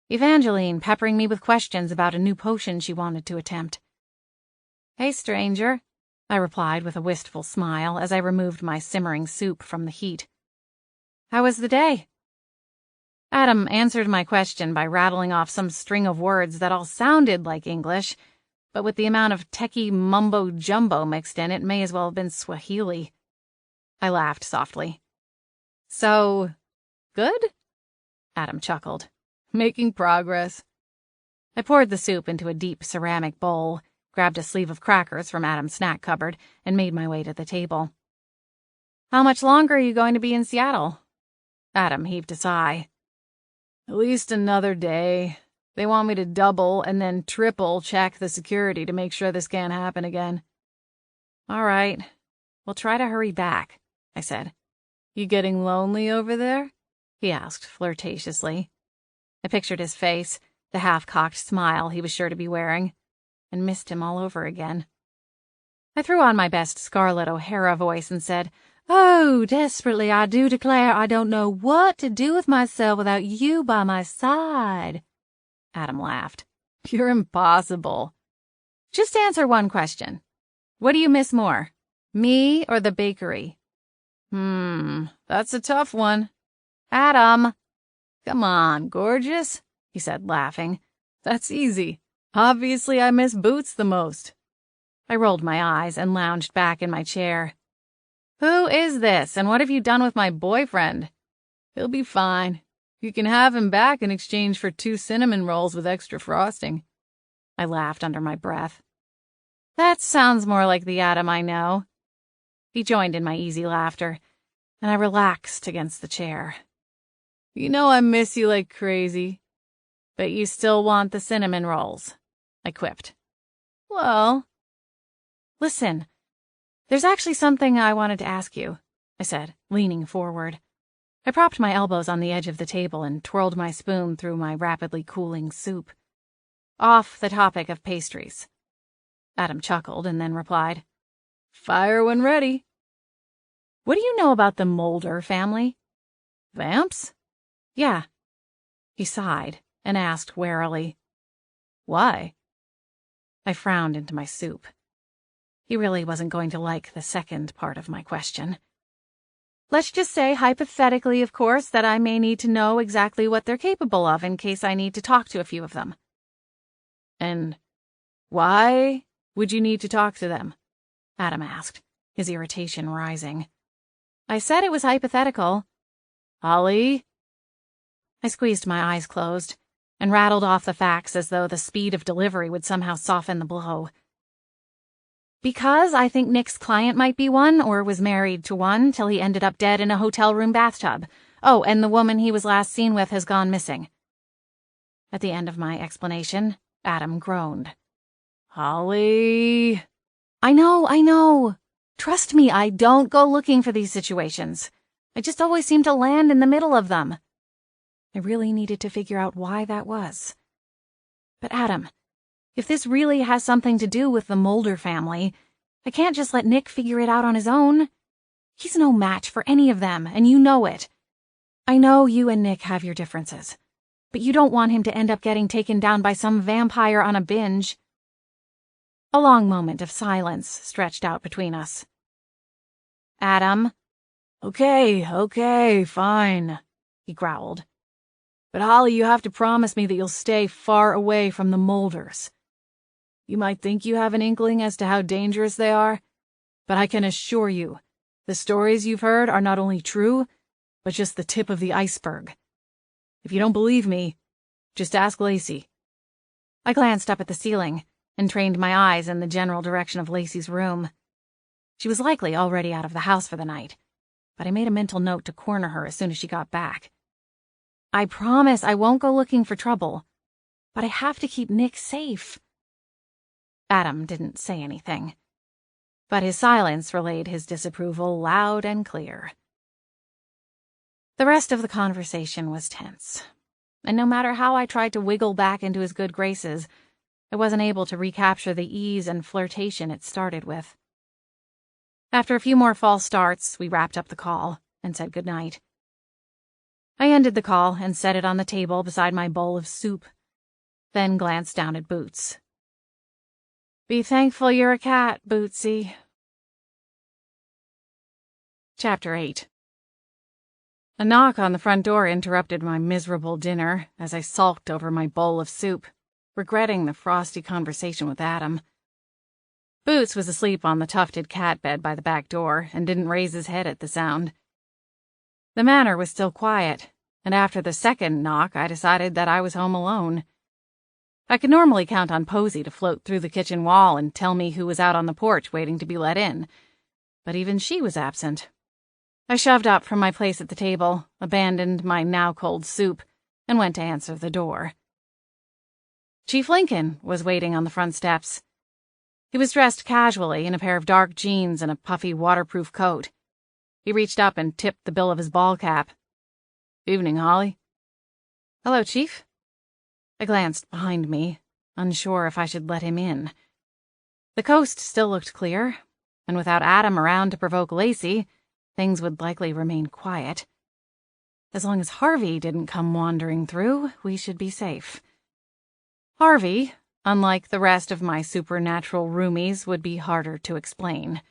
Evangeline peppering me with questions about a new potion she wanted to attempt. Hey, stranger, I replied with a wistful smile as I removed my simmering soup from the heat. How was the day? Adam answered my question by rattling off some string of words that all sounded like English, but with the amount of techie mumbo-jumbo mixed in, it may as well have been Swahili. I laughed softly. So, good? Adam chuckled. Making progress. I poured the soup into a deep ceramic bowl, grabbed a sleeve of crackers from Adam's snack cupboard, and made my way to the table. How much longer are you going to be in Seattle? Adam heaved a sigh. At least another day. They want me to double and then triple check the security to make sure this can't happen again. All right. We'll try to hurry back, I said. You getting lonely over there? He asked flirtatiously. I pictured his face, the half-cocked smile he was sure to be wearing, and missed him all over again. I threw on my best Scarlett O'Hara voice and said, Oh, desperately, I do declare I don't know what to do with myself without you by my side. Adam laughed. You're impossible. Just answer one question. What do you miss more, me or the bakery? That's a tough one. Adam! Come on, gorgeous, he said, laughing. That's easy. Obviously, I miss Boots the most. I rolled my eyes and lounged back in my chair. Who is this, and what have you done with my boyfriend? He'll be fine. You can have him back in exchange for 2 cinnamon rolls with extra frosting. I laughed under my breath. That sounds more like the Adam I know. He joined in my easy laughter, and I relaxed against the chair. You know I miss you like crazy. But you still want the cinnamon rolls, I quipped. Well, listen, there's actually something I wanted to ask you, I said, leaning forward. I propped my elbows on the edge of the table and twirled my spoon through my rapidly cooling soup. Off the topic of pastries. Adam chuckled and then replied, Fire when ready. What do you know about the Mulder family? Vamps? Yeah. He sighed and asked warily, Why? I frowned into my soup. He really wasn't going to like the second part of my question. Let's just say, hypothetically, of course, that I may need to know exactly what they're capable of in case I need to talk to a few of them. And why would you need to talk to them? Adam asked, his irritation rising. I said it was hypothetical. Holly? I squeezed my eyes closed and rattled off the facts as though the speed of delivery would somehow soften the blow. Because I think Nick's client might be one, or was married to one till he ended up dead in a hotel room bathtub. Oh, and the woman he was last seen with has gone missing. At the end of my explanation, Adam groaned. Holly... I know. Trust me, I don't go looking for these situations. I just always seem to land in the middle of them. I really needed to figure out why that was. But Adam, if this really has something to do with the Mulder family, I can't just let Nick figure it out on his own. He's no match for any of them, and you know it. I know you and Nick have your differences, but you don't want him to end up getting taken down by some vampire on a binge. A long moment of silence stretched out between us. Adam? Okay, fine, he growled. But Holly, you have to promise me that you'll stay far away from the Mulders. You might think you have an inkling as to how dangerous they are, but I can assure you, the stories you've heard are not only true, but just the tip of the iceberg. If you don't believe me, just ask Lacey. I glanced up at the ceiling and trained my eyes in the general direction of Lacey's room. She was likely already out of the house for the night, but I made a mental note to corner her as soon as she got back. I promise I won't go looking for trouble, but I have to keep Nick safe. Adam didn't say anything, but his silence relayed his disapproval loud and clear. The rest of the conversation was tense, and no matter how I tried to wiggle back into his good graces, I wasn't able to recapture the ease and flirtation it started with. After a few more false starts, we wrapped up the call and said goodnight. I ended the call and set it on the table beside my bowl of soup, then glanced down at Boots. Be thankful you're a cat, Bootsy. Chapter 8. A knock on the front door interrupted my miserable dinner as I sulked over my bowl of soup, regretting the frosty conversation with Adam. Boots was asleep on the tufted cat bed by the back door and didn't raise his head at the sound. The manor was still quiet, and after the second knock I decided that I was home alone. I could normally count on Posy to float through the kitchen wall and tell me who was out on the porch waiting to be let in, but even she was absent. I shoved up from my place at the table, abandoned my now-cold soup, and went to answer the door. Chief Lincoln was waiting on the front steps. He was dressed casually in a pair of dark jeans and a puffy waterproof coat. He reached up and tipped the bill of his ball cap. Evening, Holly. Hello, Chief. I glanced behind me, unsure if I should let him in. The coast still looked clear, and without Adam around to provoke Lacey, things would likely remain quiet. As long as Harvey didn't come wandering through, we should be safe. Harvey, unlike the rest of my supernatural roomies, would be harder to explain.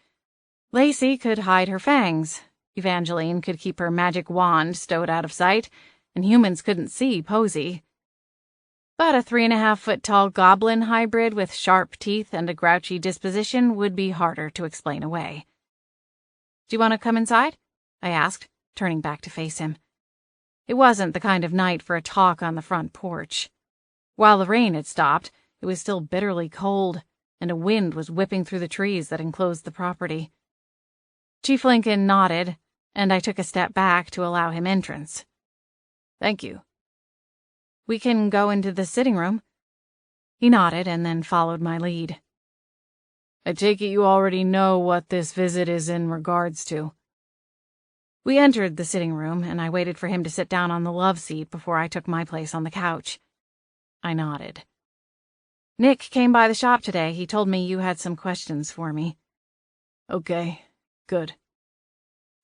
Lacey could hide her fangs, Evangeline could keep her magic wand stowed out of sight, and humans couldn't see Posy. But a 3.5-foot-tall goblin hybrid with sharp teeth and a grouchy disposition would be harder to explain away. "Do you want to come inside?" I asked, turning back to face him. It wasn't the kind of night for a talk on the front porch. While the rain had stopped, it was still bitterly cold, and a wind was whipping through the trees that enclosed the property. Chief Lincoln nodded, and I took a step back to allow him entrance. "Thank you." "We can go into the sitting room." He nodded and then followed my lead. "I take it you already know what this visit is in regards to." We entered the sitting room, and I waited for him to sit down on the love seat before I took my place on the couch. I nodded. "Nick came by the shop today. He told me you had some questions for me." "Okay, good."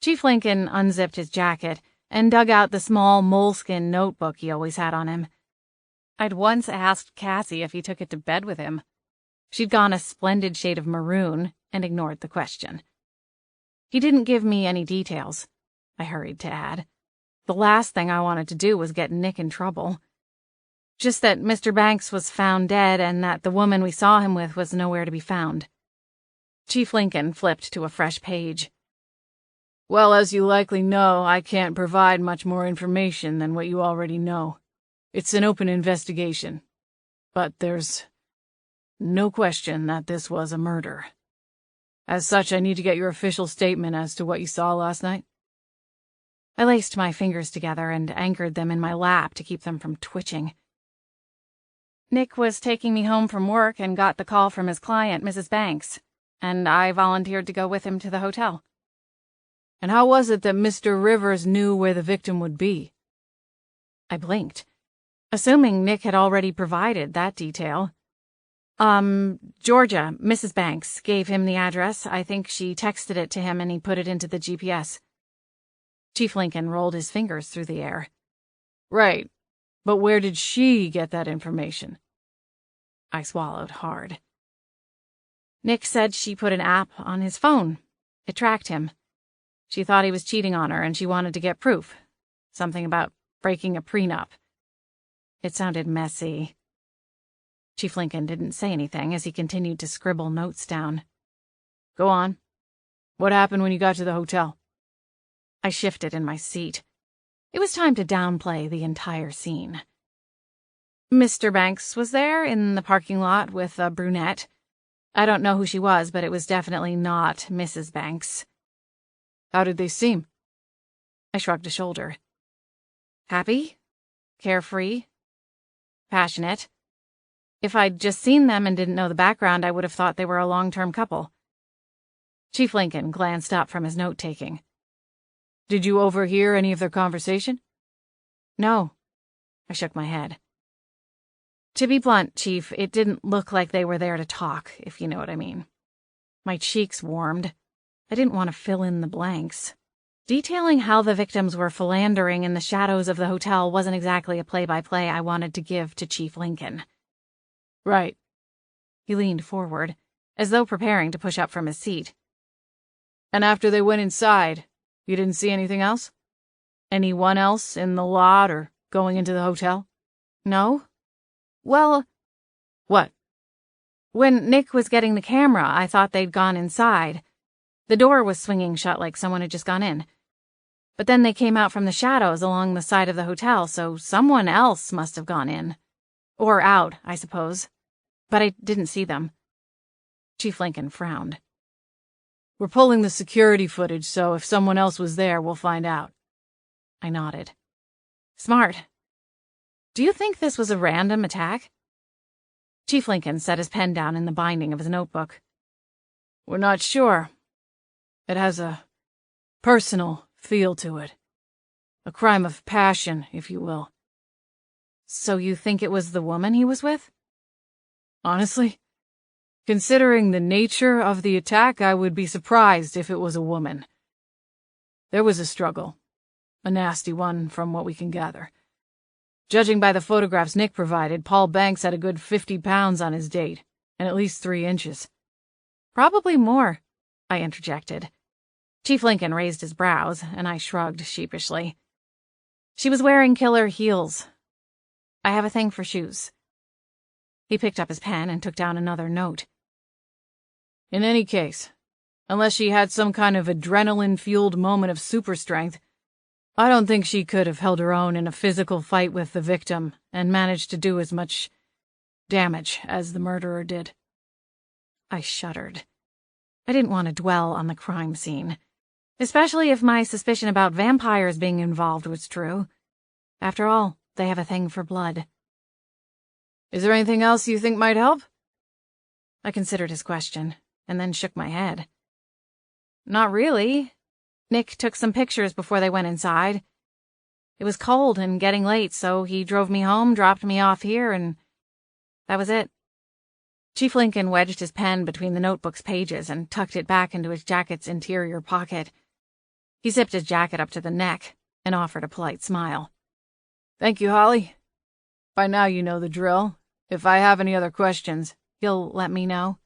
Chief Lincoln unzipped his jacket and dug out the small moleskin notebook he always had on him. I'd once asked Cassie if he took it to bed with him. She'd gone a splendid shade of maroon and ignored the question. He didn't give me any details, I hurried to add. The last thing I wanted to do was get Nick in trouble. Just that Mr. Banks was found dead and that the woman we saw him with was nowhere to be found. Chief Lincoln flipped to a fresh page. "Well, as you likely know, I can't provide much more information than what you already know. It's an open investigation. But there's no question that this was a murder. As such, I need to get your official statement as to what you saw last night." I laced my fingers together and anchored them in my lap to keep them from twitching. Nick was taking me home from work and got the call from his client, Mrs. Banks, and I volunteered to go with him to the hotel. "And how was it that Mr. Rivers knew where the victim would be?" I blinked, assuming Nick had already provided that detail. Georgia, Mrs. Banks, gave him the address. I think she texted it to him and he put it into the GPS. Chief Lincoln rolled his fingers through the air. "Right, but where did she get that information?" I swallowed hard. Nick said she put an app on his phone. It tracked him. She thought he was cheating on her and she wanted to get proof. Something about breaking a prenup. It sounded messy. Chief Lincoln didn't say anything as he continued to scribble notes down. "Go on. What happened when you got to the hotel?" I shifted in my seat. It was time to downplay the entire scene. Mr. Banks was there in the parking lot with a brunette. I don't know who she was, but it was definitely not Mrs. Banks. "How did they seem?" I shrugged a shoulder. Happy, carefree, passionate. If I'd just seen them and didn't know the background, I would have thought they were a long-term couple. Chief Lincoln glanced up from his note-taking. "Did you overhear any of their conversation?" "No." I shook my head. To be blunt, Chief, it didn't look like they were there to talk, if you know what I mean. My cheeks warmed. I didn't want to fill in the blanks. Detailing how the victims were philandering in the shadows of the hotel wasn't exactly a play-by-play I wanted to give to Chief Lincoln. "Right." He leaned forward, as though preparing to push up from his seat. "And after they went inside, you didn't see anything else? Anyone else in the lot or going into the hotel?" "No." "Well..." "What?" "When Nick was getting the camera, I thought they'd gone inside. The door was swinging shut like someone had just gone in. But then they came out from the shadows along the side of the hotel, so someone else must have gone in. Or out, I suppose. But I didn't see them." Chief Lincoln frowned. "We're pulling the security footage, so if someone else was there, we'll find out." I nodded. "Smart. Do you think this was a random attack?" Chief Lincoln set his pen down in the binding of his notebook. "We're not sure. It has a personal feel to it. A crime of passion, if you will." "So you think it was the woman he was with?" "Honestly, considering the nature of the attack, I would be surprised if it was a woman. There was a struggle. A nasty one, from what we can gather. Judging by the photographs Nick provided, Paul Banks had a good 50 pounds on his date, and at least 3 inches. Probably more, I interjected. Chief Lincoln raised his brows, and I shrugged sheepishly. She was wearing killer heels. I have a thing for shoes. He picked up his pen and took down another note. In any case, unless she had some kind of adrenaline-fueled moment of super strength, I don't think she could have held her own in a physical fight with the victim and managed to do as much damage as the murderer did. I shuddered. I didn't want to dwell on the crime scene, especially if my suspicion about vampires being involved was true. After all, they have a thing for blood. Is there anything else you think might help? I considered his question, and then shook my head. Not really. Nick took some pictures before they went inside. It was cold and getting late, so he drove me home, dropped me off here, and that was it. Chief Lincoln wedged his pen between the notebook's pages and tucked it back into his jacket's interior pocket. He zipped his jacket up to the neck and offered a polite smile. Thank you, Holly. By now you know the drill. If I have any other questions, you'll let me know?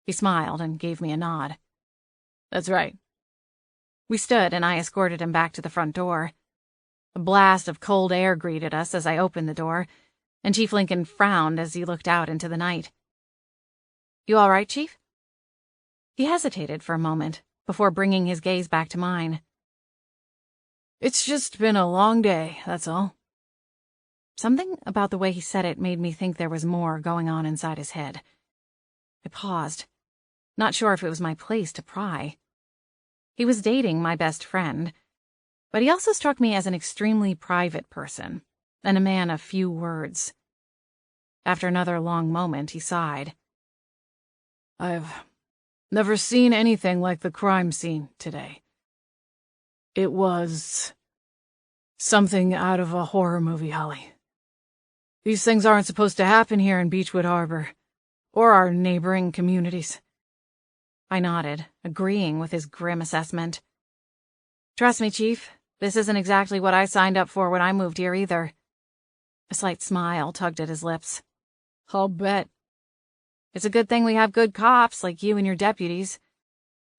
He smiled and gave me a nod. That's right. We stood, and I escorted him back to the front door. A blast of cold air greeted us as I opened the door, and Chief Lincoln frowned as he looked out into the night. You all right, Chief? He hesitated for a moment before bringing his gaze back to mine. It's just been a long day, that's all. Something about the way he said it made me think there was more going on inside his head. I paused, not sure if it was my place to pry. He was dating my best friend, but he also struck me as an extremely private person and a man of few words. After another long moment, he sighed. I've never seen anything like the crime scene today. It was something out of a horror movie, Holly. These things aren't supposed to happen here in Beechwood Harbor, or our neighboring communities. I nodded, agreeing with his grim assessment. Trust me, Chief, this isn't exactly what I signed up for when I moved here either. A slight smile tugged at his lips. I'll bet. It's a good thing we have good cops like you and your deputies.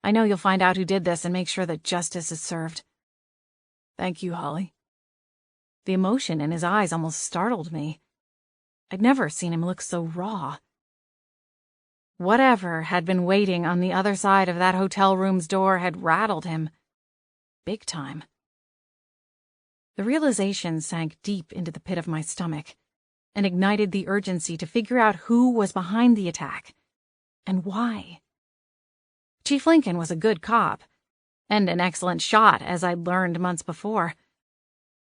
I know you'll find out who did this and make sure that justice is served. Thank you, Holly. The emotion in his eyes almost startled me. I'd never seen him look so raw. Whatever had been waiting on the other side of that hotel room's door had rattled him. Big time. The realization sank deep into the pit of my stomach and ignited the urgency to figure out who was behind the attack and why. Chief Lincoln was a good cop and an excellent shot, as I'd learned months before.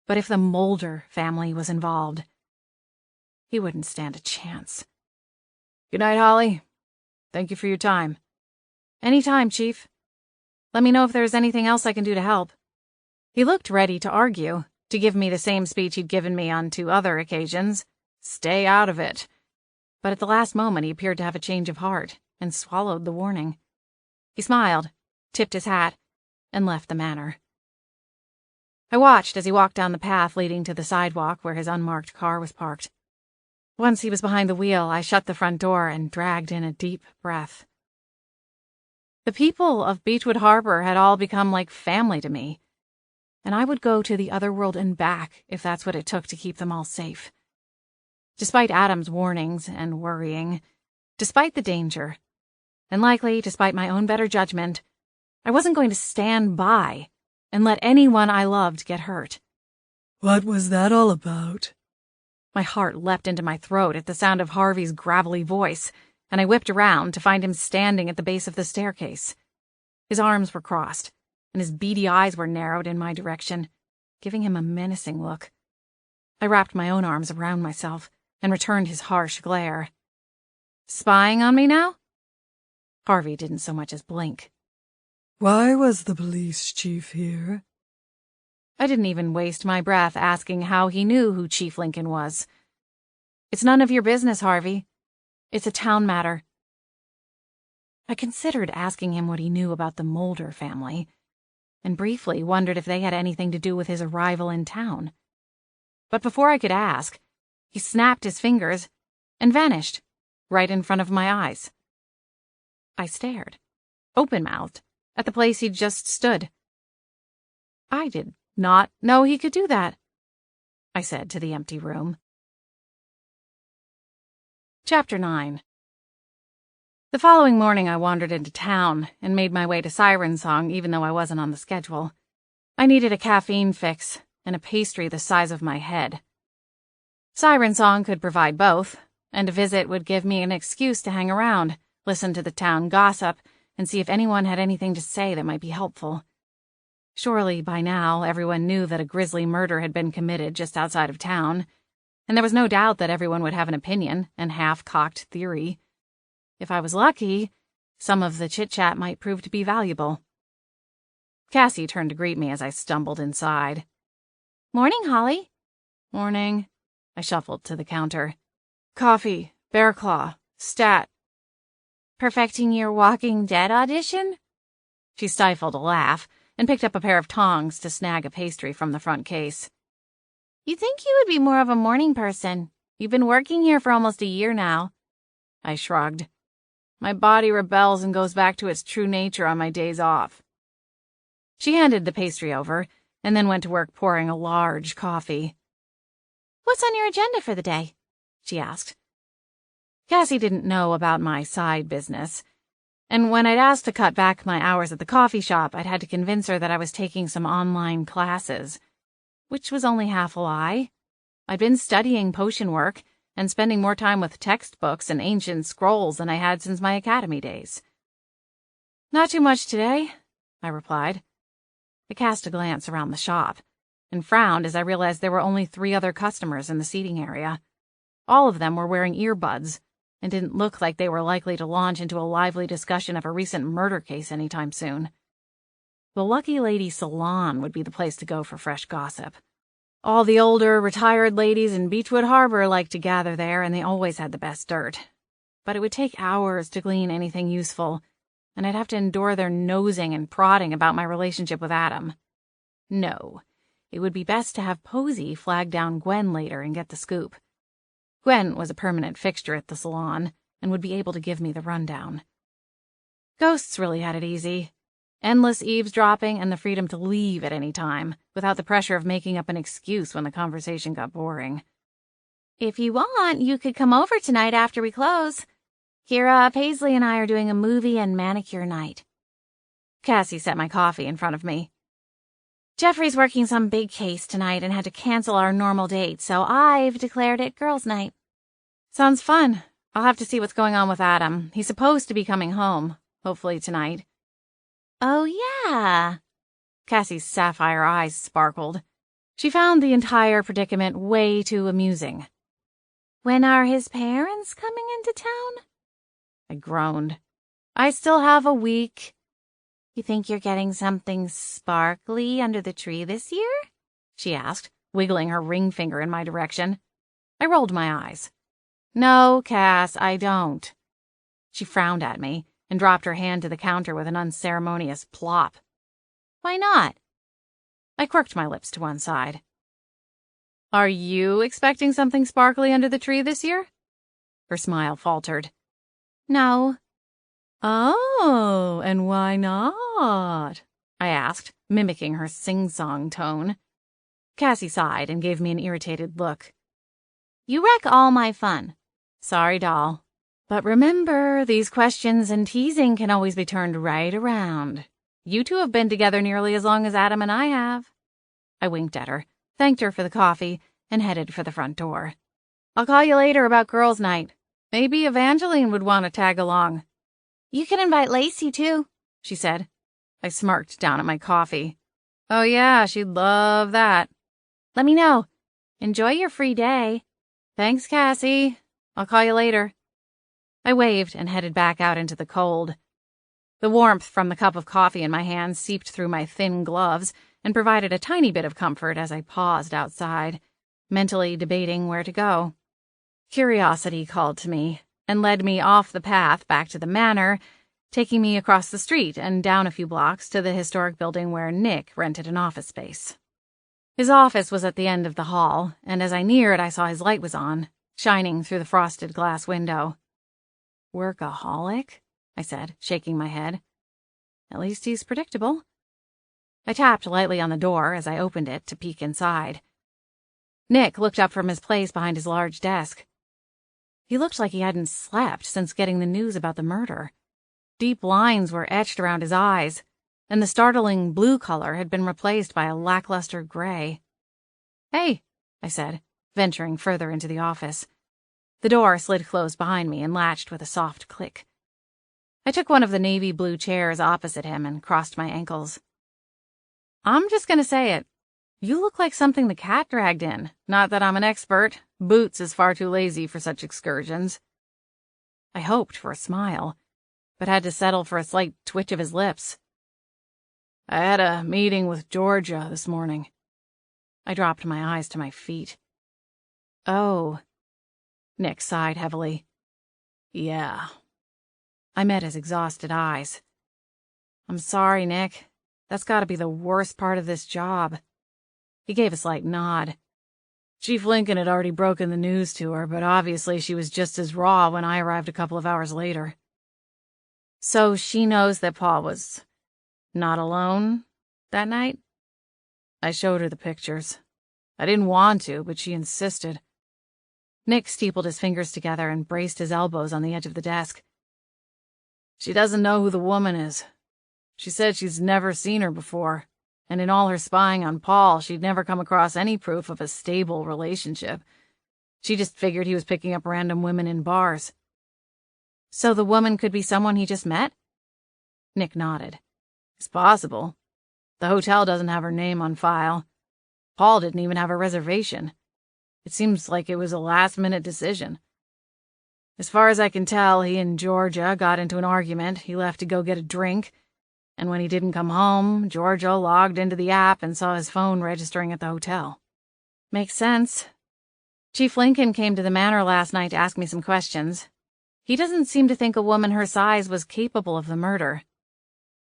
But if the Mulder family was involved, he wouldn't stand a chance. Good night, Holly. Thank you for your time. Any time, Chief. Let me know if there's anything else I can do to help. He looked ready to argue, to give me the same speech he'd given me on 2 other occasions. Stay out of it. But at the last moment he appeared to have a change of heart and swallowed the warning. He smiled, tipped his hat, and left the manor. I watched as he walked down the path leading to the sidewalk where his unmarked car was parked. Once he was behind the wheel, I shut the front door and dragged in a deep breath. The people of Beechwood Harbor had all become like family to me, and I would go to the other world and back if that's what it took to keep them all safe. Despite Adam's warnings and worrying, despite the danger, and likely despite my own better judgment, I wasn't going to stand by and let anyone I loved get hurt. What was that all about? My heart leapt into my throat at the sound of Harvey's gravelly voice, and I whipped around to find him standing at the base of the staircase. His arms were crossed, and his beady eyes were narrowed in my direction, giving him a menacing look. I wrapped my own arms around myself and returned his harsh glare. Spying on me now? Harvey didn't so much as blink. Why was the police chief here? I didn't even waste my breath asking how he knew who Chief Lincoln was. It's none of your business, Harvey. It's a town matter. I considered asking him what he knew about the Mulder family, and briefly wondered if they had anything to do with his arrival in town. But before I could ask, he snapped his fingers and vanished, right in front of my eyes. I stared, open-mouthed, at the place he'd just stood. I did not know he could do that, I said to the empty room. Chapter 9. The following morning I wandered into town and made my way to Siren Song even though I wasn't on the schedule. I needed a caffeine fix and a pastry the size of my head. Siren Song could provide both, and a visit would give me an excuse to hang around, listen to the town gossip, and see if anyone had anything to say that might be helpful. Surely, by now, everyone knew that a grisly murder had been committed just outside of town, and there was no doubt that everyone would have an opinion and half-cocked theory. If I was lucky, some of the chit-chat might prove to be valuable. Cassie turned to greet me as I stumbled inside. "Morning, Holly." "Morning." I shuffled to the counter. "Coffee, bear claw, stat." "Perfecting your Walking Dead audition?" She stifled a laugh and picked up a pair of tongs to snag a pastry from the front case. "You'd think you would be more of a morning person. You've been working here for almost a year now." I shrugged. My body rebels and goes back to its true nature on my days off. She handed the pastry over and then went to work pouring a large coffee. "What's on your agenda for the day?" she asked. Cassie didn't know about my side business, and when I'd asked to cut back my hours at the coffee shop, I'd had to convince her that I was taking some online classes, which was only half a lie. I'd been studying potion work and spending more time with textbooks and ancient scrolls than I had since my academy days. "Not too much today," I replied. I cast a glance around the shop and frowned as I realized there were only 3 other customers in the seating area. All of them were wearing earbuds and didn't look like they were likely to launch into a lively discussion of a recent murder case anytime soon. The Lucky Lady Salon would be the place to go for fresh gossip. All the older, retired ladies in Beechwood Harbor liked to gather there, and they always had the best dirt. But it would take hours to glean anything useful, and I'd have to endure their nosing and prodding about my relationship with Adam. No, it would be best to have Posey flag down Gwen later and get the scoop. Gwen was a permanent fixture at the salon and would be able to give me the rundown. Ghosts really had it easy. Endless eavesdropping and the freedom to leave at any time, without the pressure of making up an excuse when the conversation got boring. "If you want, you could come over tonight after we close. Kira, Paisley, and I are doing a movie and manicure night." Cassie set my coffee in front of me. "Jeffrey's working some big case tonight and had to cancel our normal date, so I've declared it girls' night." "Sounds fun. I'll have to see what's going on with Adam. He's supposed to be coming home, hopefully tonight." "Oh, yeah." Cassie's sapphire eyes sparkled. She found the entire predicament way too amusing. "When are his parents coming into town?" I groaned. "I still have a week." "You think you're getting something sparkly under the tree this year?" she asked, wiggling her ring finger in my direction. I rolled my eyes. "No, Cass, I don't." She frowned at me and dropped her hand to the counter with an unceremonious plop. "Why not?" I quirked my lips to one side. "Are you expecting something sparkly under the tree this year?" Her smile faltered. "No." "Oh, and why not?" I asked, mimicking her sing-song tone. Cassie sighed and gave me an irritated look. "You wreck all my fun." "Sorry, doll. But remember, these questions and teasing can always be turned right around. You two have been together nearly as long as Adam and I have." I winked at her, thanked her for the coffee, and headed for the front door. "I'll call you later about girls' night. Maybe Evangeline would want to tag along." "You can invite Lacey, too," she said. I smirked down at my coffee. "Oh, yeah, she'd love that." "Let me know. Enjoy your free day." "Thanks, Cassie. I'll call you later." I waved and headed back out into the cold. The warmth from the cup of coffee in my hand seeped through my thin gloves and provided a tiny bit of comfort as I paused outside, mentally debating where to go. Curiosity called to me and led me off the path back to the manor, taking me across the street and down a few blocks to the historic building where Nick rented an office space. His office was at the end of the hall, and as I neared, I saw his light was on, shining through the frosted glass window. "Workaholic?" I said, shaking my head. "At least he's predictable." I tapped lightly on the door as I opened it to peek inside. Nick looked up from his place behind his large desk. He looked like he hadn't slept since getting the news about the murder. Deep lines were etched around his eyes, and the startling blue color had been replaced by a lackluster gray. "Hey," I said, venturing further into the office. The door slid closed behind me and latched with a soft click. I took one of the navy blue chairs opposite him and crossed my ankles. "I'm just going to say it. You look like something the cat dragged in. Not that I'm an expert. Boots is far too lazy for such excursions." I hoped for a smile, but had to settle for a slight twitch of his lips. "I had a meeting with Georgia this morning." I dropped my eyes to my feet. "Oh." Nick sighed heavily. "Yeah." I met his exhausted eyes. "I'm sorry, Nick. That's got to be the worst part of this job." He gave a slight nod. Chief Lincoln had already broken the news to her, but obviously she was just as raw when I arrived a couple of hours later. "So she knows that Paul was not alone that night?" I showed her the pictures. I didn't want to, but she insisted. Nick steepled his fingers together and braced his elbows on the edge of the desk. "She doesn't know who the woman is. She said she's never seen her before, and in all her spying on Paul, she'd never come across any proof of a stable relationship. She just figured he was picking up random women in bars." "So the woman could be someone he just met?" Nick nodded. "It's possible. The hotel doesn't have her name on file. Paul didn't even have a reservation. It seems like it was a last-minute decision. As far as I can tell, he and Georgia got into an argument. He left to go get a drink, and when he didn't come home, Georgia logged into the app and saw his phone registering at the hotel." "Makes sense. Chief Lincoln came to the manor last night to ask me some questions. He doesn't seem to think a woman her size was capable of the murder."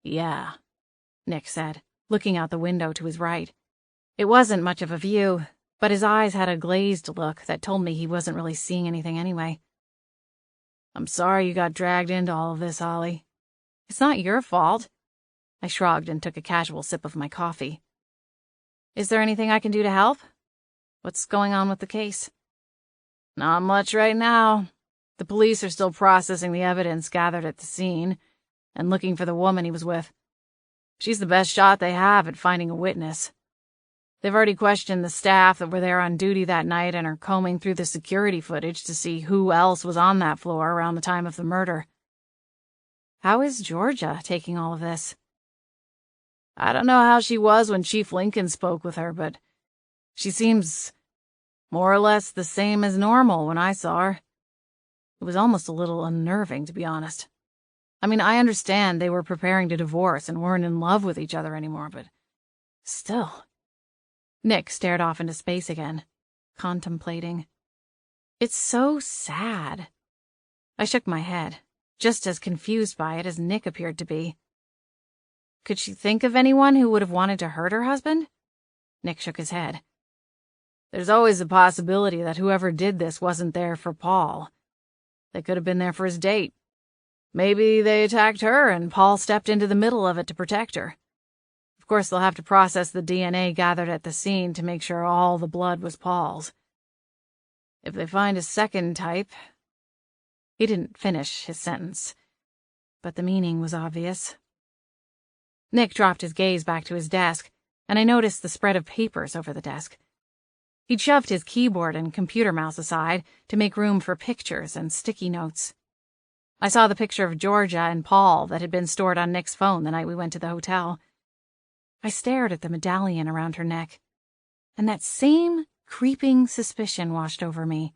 "Yeah," Nick said, looking out the window to his right. It wasn't much of a view, but his eyes had a glazed look that told me he wasn't really seeing anything anyway. "I'm sorry you got dragged into all of this, Holly." "It's not your fault." I shrugged and took a casual sip of my coffee. "Is there anything I can do to help? What's going on with the case?" "Not much right now. The police are still processing the evidence gathered at the scene and looking for the woman he was with. She's the best shot they have at finding a witness. They've already questioned the staff that were there on duty that night and are combing through the security footage to see who else was on that floor around the time of the murder." "How is Georgia taking all of this?" "I don't know how she was when Chief Lincoln spoke with her, but she seems more or less the same as normal when I saw her. It was almost a little unnerving, to be honest. I mean, I understand they were preparing to divorce and weren't in love with each other anymore, but still." Nick stared off into space again, contemplating. "It's so sad." I shook my head, just as confused by it as Nick appeared to be. "Could she think of anyone who would have wanted to hurt her husband?" Nick shook his head. "There's always a possibility that whoever did this wasn't there for Paul. They could have been there for his date. Maybe they attacked her and Paul stepped into the middle of it to protect her. Of course, they'll have to process the DNA gathered at the scene to make sure all the blood was Paul's. If they find a second type..." He didn't finish his sentence, but the meaning was obvious. Nick dropped his gaze back to his desk, and I noticed the spread of papers over the desk. He'd shoved his keyboard and computer mouse aside to make room for pictures and sticky notes. I saw the picture of Georgia and Paul that had been stored on Nick's phone the night we went to the hotel. I stared at the medallion around her neck, and that same creeping suspicion washed over me.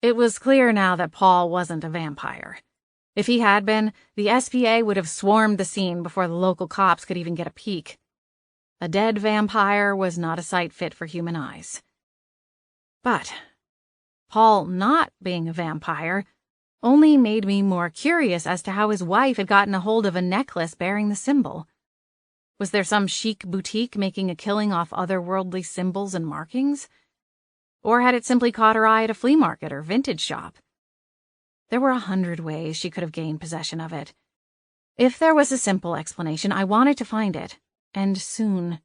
It was clear now that Paul wasn't a vampire. If he had been, the SPA would have swarmed the scene before the local cops could even get a peek. A dead vampire was not a sight fit for human eyes. But Paul not being a vampire only made me more curious as to how his wife had gotten a hold of a necklace bearing the symbol. Was there some chic boutique making a killing off otherworldly symbols and markings? Or had it simply caught her eye at a flea market or vintage shop? There were 100 ways she could have gained possession of it. If there was a simple explanation, I wanted to find it, and soon.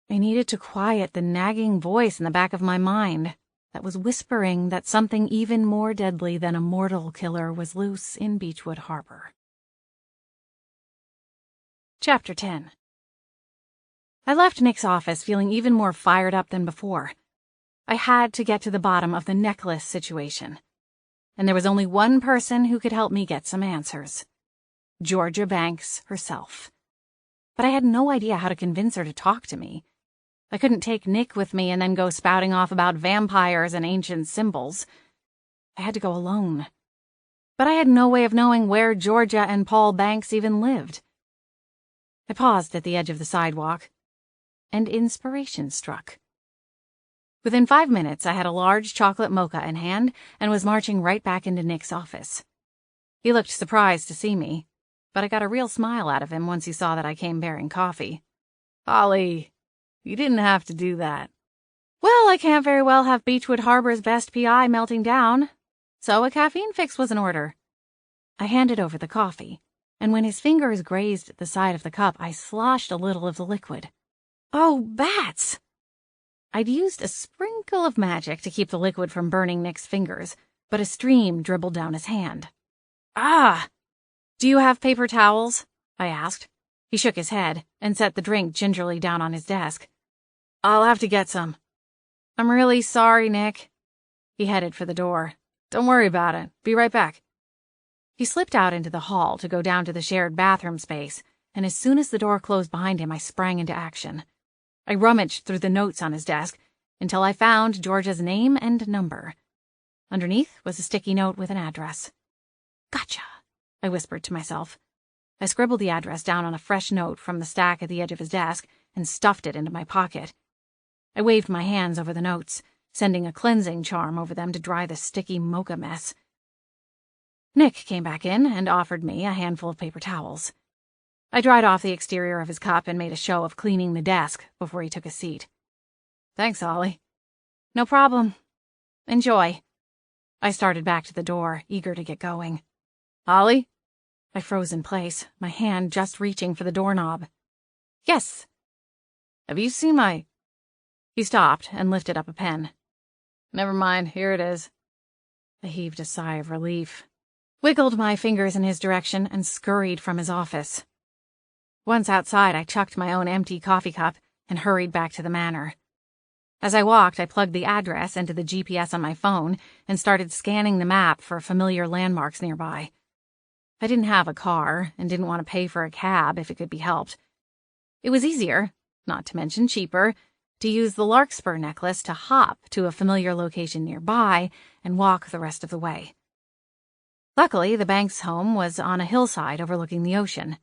I needed to quiet the nagging voice in the back of my mind that was whispering that something even more deadly than a mortal killer was loose in Beechwood Harbor. Chapter 10. I left Nick's office feeling even more fired up than before. I had to get to the bottom of the necklace situation. And there was only one person who could help me get some answers. Georgia Banks herself. But I had no idea how to convince her to talk to me. I couldn't take Nick with me and then go spouting off about vampires and ancient symbols. I had to go alone. But I had no way of knowing where Georgia and Paul Banks even lived. I paused at the edge of the sidewalk, and inspiration struck. Within 5 minutes, I had a large chocolate mocha in hand and was marching right back into Nick's office. He looked surprised to see me, but I got a real smile out of him once he saw that I came bearing coffee. "Holly, you didn't have to do that." "Well, I can't very well have Beechwood Harbor's best PI melting down, so a caffeine fix was in order." I handed over the coffee, and when his fingers grazed the side of the cup, I sloshed a little of the liquid. Oh, bats! I'd used a sprinkle of magic to keep the liquid from burning Nick's fingers, but a stream dribbled down his hand. "Ah! Do you have paper towels?" I asked. He shook his head and set the drink gingerly down on his desk. "I'll have to get some." "I'm really sorry, Nick." He headed for the door. "Don't worry about it. Be right back." He slipped out into the hall to go down to the shared bathroom space, and as soon as the door closed behind him, I sprang into action. I rummaged through the notes on his desk until I found Georgia's name and number. Underneath was a sticky note with an address. "Gotcha," I whispered to myself. I scribbled the address down on a fresh note from the stack at the edge of his desk and stuffed it into my pocket. I waved my hands over the notes, sending a cleansing charm over them to dry the sticky mocha mess. Nick came back in and offered me a handful of paper towels. I dried off the exterior of his cup and made a show of cleaning the desk before he took a seat. "Thanks, Holly." "No problem. Enjoy." I started back to the door, eager to get going. "Holly?" I froze in place, my hand just reaching for the doorknob. "Yes." "Have you seen my—" He stopped and lifted up a pen. "Never mind, here it is." I heaved a sigh of relief, wiggled my fingers in his direction, and scurried from his office. Once outside, I chucked my own empty coffee cup and hurried back to the manor. As I walked, I plugged the address into the GPS on my phone and started scanning the map for familiar landmarks nearby. I didn't have a car and didn't want to pay for a cab if it could be helped. It was easier, not to mention cheaper, to use the larkspur necklace to hop to a familiar location nearby and walk the rest of the way. Luckily, the Banks' home was on a hillside overlooking the ocean.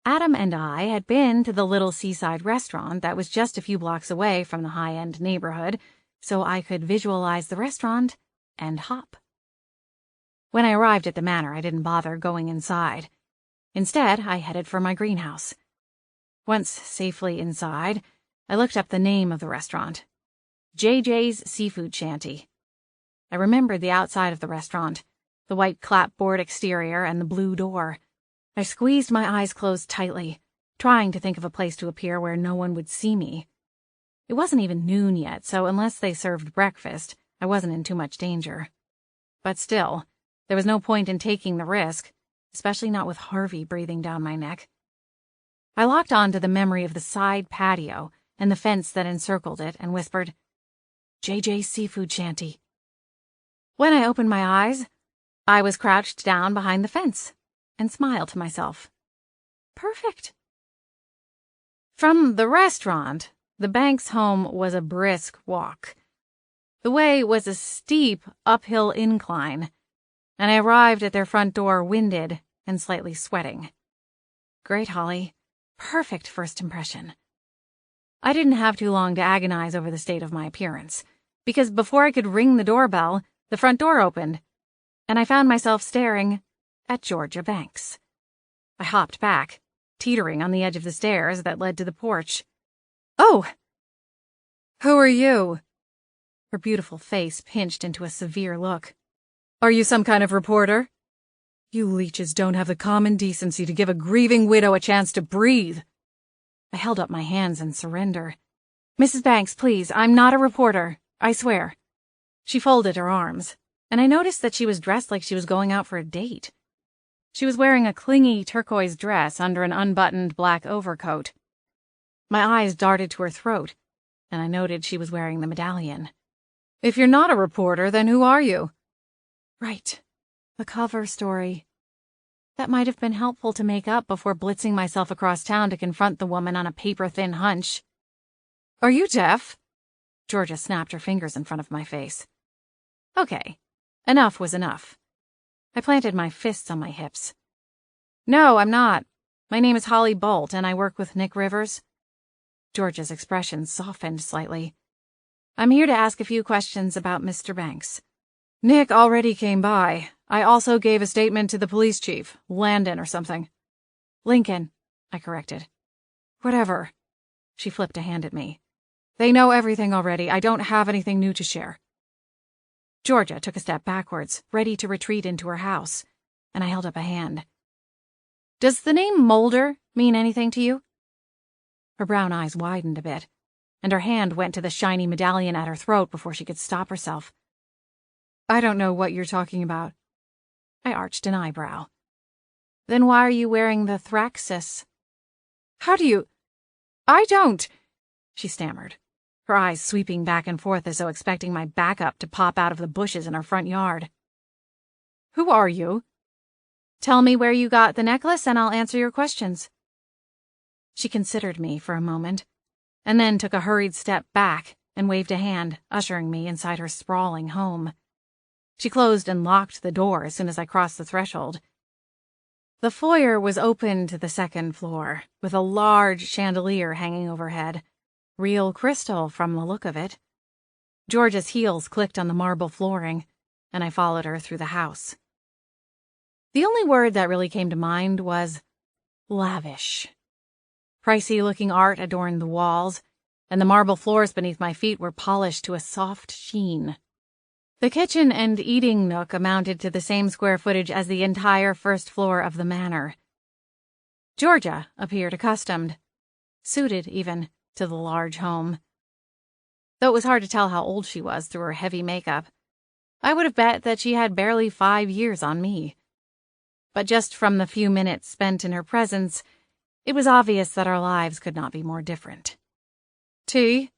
Adam and I had been to the little seaside restaurant that was just a few blocks away from the high-end neighborhood, so I could visualize the restaurant and hop. When I arrived at the manor, I didn't bother going inside. Instead, I headed for my greenhouse. Once safely inside, I looked up the name of the restaurant. JJ's Seafood Shanty. I remembered the outside of the restaurant, the white clapboard exterior and the blue door. I squeezed my eyes closed tightly, trying to think of a place to appear where no one would see me. It wasn't even noon yet, so unless they served breakfast, I wasn't in too much danger. But still, there was no point in taking the risk, especially not with Harvey breathing down my neck. I locked on to the memory of the side patio and the fence that encircled it and whispered, "JJ's Seafood Shanty." When I opened my eyes, I was crouched down behind the fence and smiled to myself. Perfect. From the restaurant, the Banks' home was a brisk walk. The way was a steep uphill incline, and I arrived at their front door winded and slightly sweating. Great, Holly. Perfect first impression. I didn't have too long to agonize over the state of my appearance, because before I could ring the doorbell, the front door opened, and I found myself staring at Georgia Banks. I hopped back, teetering on the edge of the stairs that led to the porch. "Oh! Who are you?" Her beautiful face pinched into a severe look. "Are you some kind of reporter? You leeches don't have the common decency to give a grieving widow a chance to breathe." I held up my hands in surrender. "Mrs. Banks, please, I'm not a reporter, I swear." She folded her arms, and I noticed that she was dressed like she was going out for a date. She was wearing a clingy turquoise dress under an unbuttoned black overcoat. My eyes darted to her throat, and I noted she was wearing the medallion. "If you're not a reporter, then who are you?" Right. The cover story. That might have been helpful to make up before blitzing myself across town to confront the woman on a paper-thin hunch. "Are you deaf?" Georgia snapped her fingers in front of my face. Okay. Enough was enough. I planted my fists on my hips. "No, I'm not. My name is Holly Bolt, and I work with Nick Rivers." Georgia's expression softened slightly. "I'm here to ask a few questions about Mr. Banks." "Nick already came by. I also gave a statement to the police chief, Landon or something." "Lincoln," I corrected. "Whatever." She flipped a hand at me. "They know everything already. I don't have anything new to share." Georgia took a step backwards, ready to retreat into her house, and I held up a hand. "Does the name Mulder mean anything to you?" Her brown eyes widened a bit, and her hand went to the shiny medallion at her throat before she could stop herself. "I don't know what you're talking about." I arched an eyebrow. "Then why are you wearing the Thraxis?" "How do you—" "I don't—" she stammered, her eyes sweeping back and forth as though expecting my backup to pop out of the bushes in her front yard. "Who are you?" "Tell me where you got the necklace and I'll answer your questions." She considered me for a moment, and then took a hurried step back and waved a hand, ushering me inside her sprawling home. She closed and locked the door as soon as I crossed the threshold. The foyer was open to the second floor, with a large chandelier hanging overhead. Real crystal from the look of it. Georgia's heels clicked on the marble flooring, and I followed her through the house. The only word that really came to mind was lavish. Pricey-looking art adorned the walls, and the marble floors beneath my feet were polished to a soft sheen. The kitchen and eating nook amounted to the same square footage as the entire first floor of the manor. Georgia appeared accustomed, suited even, to the large home. Though it was hard to tell how old she was through her heavy makeup, I would have bet that she had barely 5 years on me. But just from the few minutes spent in her presence, it was obvious that our lives could not be more different. "Tea?"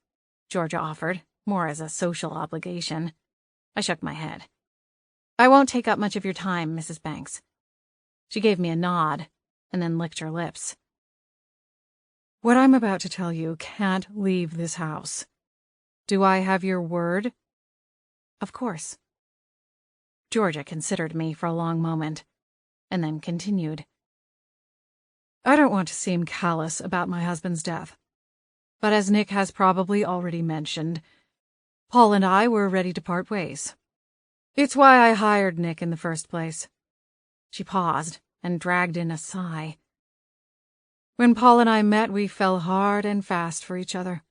Georgia offered, more as a social obligation. I shook my head. "I won't take up much of your time, Mrs. Banks." She gave me a nod, and then licked her lips. "What I'm about to tell you can't leave this house. Do I have your word?" "Of course." Georgia considered me for a long moment, and then continued. "I don't want to seem callous about my husband's death, but as Nick has probably already mentioned, Paul and I were ready to part ways. It's why I hired Nick in the first place." She paused and dragged in a sigh. "When Paul and I met, we fell hard and fast for each other.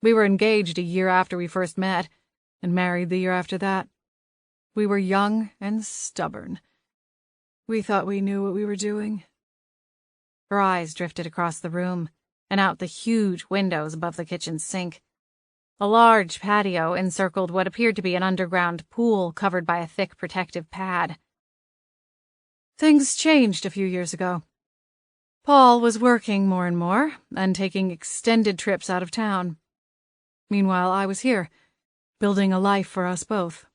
We were engaged a year after we first met, and married the year after that. We were young and stubborn. We thought we knew what we were doing." Her eyes drifted across the room and out the huge windows above the kitchen sink. A large patio encircled what appeared to be an underground pool covered by a thick protective pad. "Things changed a few years ago. Paul was working more and more, and taking extended trips out of town. Meanwhile, I was here, building a life for us both.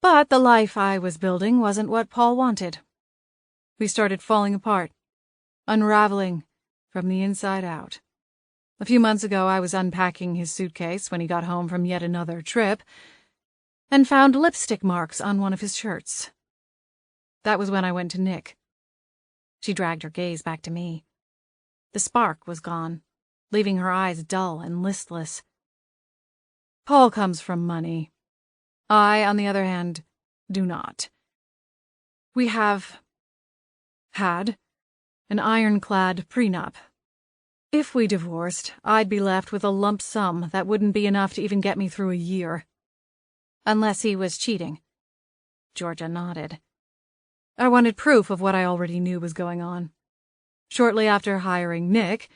But the life I was building wasn't what Paul wanted. We started falling apart, unraveling from the inside out. A few months ago, I was unpacking his suitcase when he got home from yet another trip, and found lipstick marks on one of his shirts. That was when I went to Nick." She dragged her gaze back to me. The spark was gone, leaving her eyes dull and listless. "Paul comes from money. I, on the other hand, do not. We have had an ironclad prenup. If we divorced, I'd be left with a lump sum that wouldn't be enough to even get me through a year. Unless he was cheating. Georgia nodded. I wanted proof of what I already knew was going on. Shortly after hiring Nick,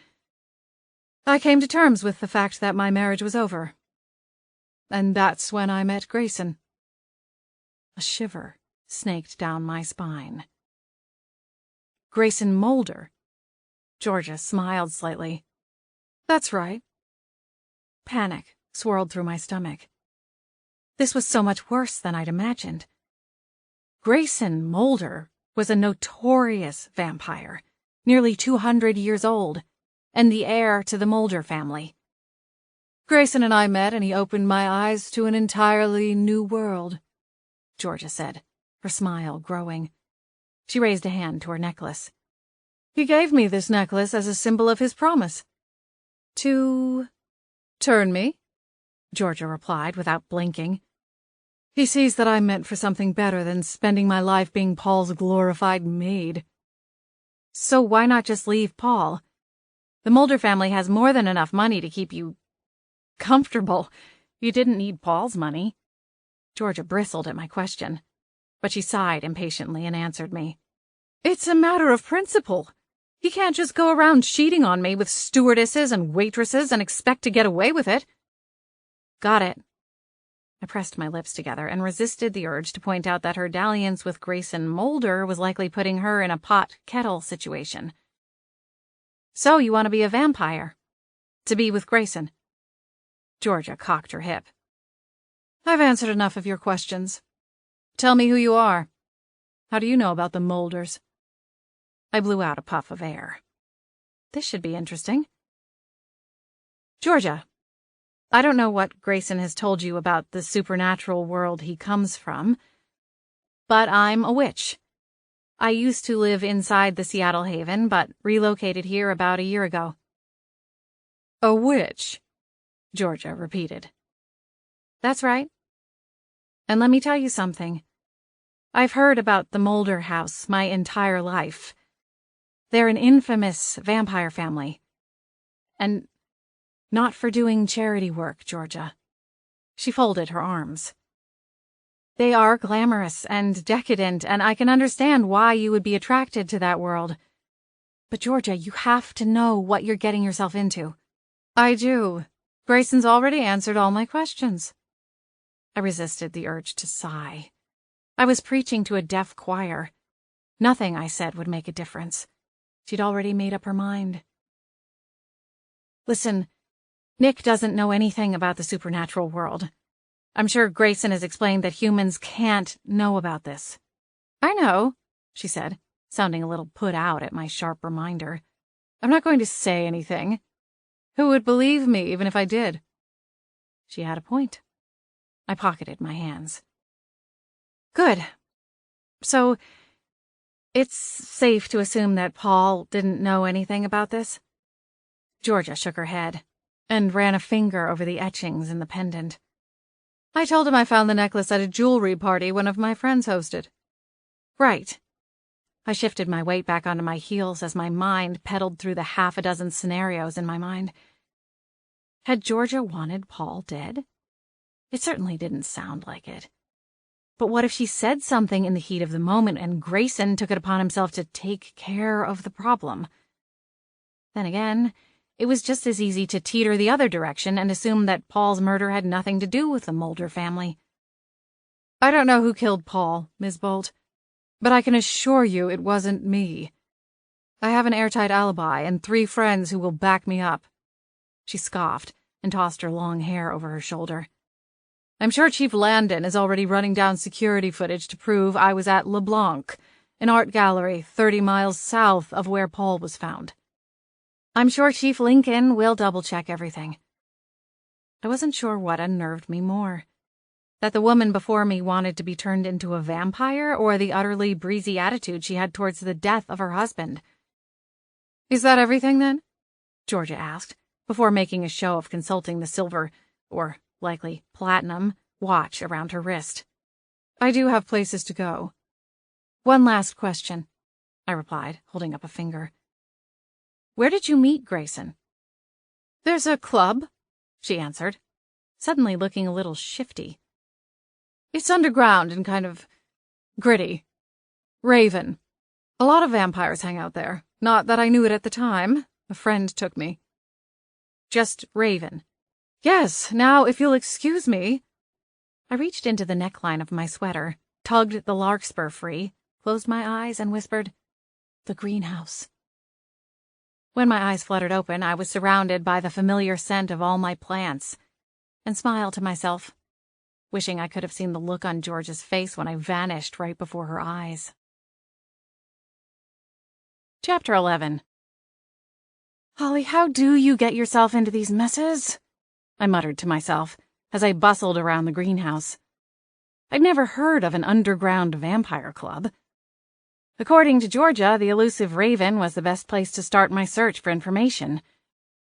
I came to terms with the fact that my marriage was over. And that's when I met Grayson. A shiver snaked down my spine. Grayson Mulder. Georgia smiled slightly. That's right. Panic swirled through my stomach. This was so much worse than I'd imagined. Grayson Mulder was a notorious vampire, nearly 200 years old, and the heir to the Mulder family. Grayson and I met, and he opened my eyes to an entirely new world, Georgia said, her smile growing. She raised a hand to her necklace. He gave me this necklace as a symbol of his promise. To turn me, Georgia replied without blinking. He sees that I'm meant for something better than spending my life being Paul's glorified maid. So why not just leave Paul? The Mulder family has more than enough money to keep you comfortable. You didn't need Paul's money. Georgia bristled at my question, but she sighed impatiently and answered me. It's a matter of principle. He can't just go around cheating on me with stewardesses and waitresses and expect to get away with it. Got it. I pressed my lips together and resisted the urge to point out that her dalliance with Grayson Mulder was likely putting her in a pot-kettle situation. So you want to be a vampire? To be with Grayson? Georgia cocked her hip. I've answered enough of your questions. Tell me who you are. How do you know about the Mulders? I blew out a puff of air. This should be interesting. Georgia, I don't know what Grayson has told you about the supernatural world he comes from, but I'm a witch. I used to live inside the Seattle Haven, but relocated here about a year ago. A witch? Georgia repeated. That's right. And let me tell you something. I've heard about the Mulder house my entire life. They're an infamous vampire family. And not for doing charity work, Georgia. She folded her arms. They are glamorous and decadent, and I can understand why you would be attracted to that world. But Georgia, you have to know what you're getting yourself into. I do. Grayson's already answered all my questions. I resisted the urge to sigh. I was preaching to a deaf choir. Nothing I said would make a difference. She'd already made up her mind. Listen, Nick doesn't know anything about the supernatural world. I'm sure Grayson has explained that humans can't know about this. I know, she said, sounding a little put out at my sharp reminder. I'm not going to say anything. Who would believe me even if I did? She had a point. I pocketed my hands. Good. So, it's safe to assume that Paul didn't know anything about this? Georgia shook her head and ran a finger over the etchings in the pendant. I told him I found the necklace at a jewelry party one of my friends hosted. Right. I shifted my weight back onto my heels as my mind pedaled through the half a dozen scenarios in my mind. Had Georgia wanted Paul dead? It certainly didn't sound like it. But what if she said something in the heat of the moment and Grayson took it upon himself to take care of the problem? Then again, it was just as easy to teeter the other direction and assume that Paul's murder had nothing to do with the Mulder family. I don't know who killed Paul, Ms. Bolt, but I can assure you it wasn't me. I have an airtight alibi and 3 friends who will back me up. She scoffed and tossed her long hair over her shoulder. I'm sure Chief Landon is already running down security footage to prove I was at LeBlanc, an art gallery 30 miles south of where Paul was found. I'm sure Chief Lincoln will double-check everything. I wasn't sure what unnerved me more. That the woman before me wanted to be turned into a vampire, or the utterly breezy attitude she had towards the death of her husband. Is that everything, then? Georgia asked, before making a show of consulting the silver, or likely platinum, watch around her wrist. I do have places to go. One last question, I replied, holding up a finger. Where did you meet Grayson?" "There's a club," she answered, suddenly looking a little shifty. "It's underground and kind of gritty. Raven. A lot of vampires hang out there. Not that I knew it at the time. A friend took me." "Just Raven?" "Yes, now if you'll excuse me." I reached into the neckline of my sweater, tugged the larkspur free, closed my eyes, and whispered, "The greenhouse." When my eyes fluttered open, I was surrounded by the familiar scent of all my plants, and smiled to myself, wishing I could have seen the look on George's face when I vanished right before her eyes. Chapter 11. "Holly, how do you get yourself into these messes?" I muttered to myself as I bustled around the greenhouse. I'd never heard of an underground vampire club. According to Georgia, the elusive Raven was the best place to start my search for information,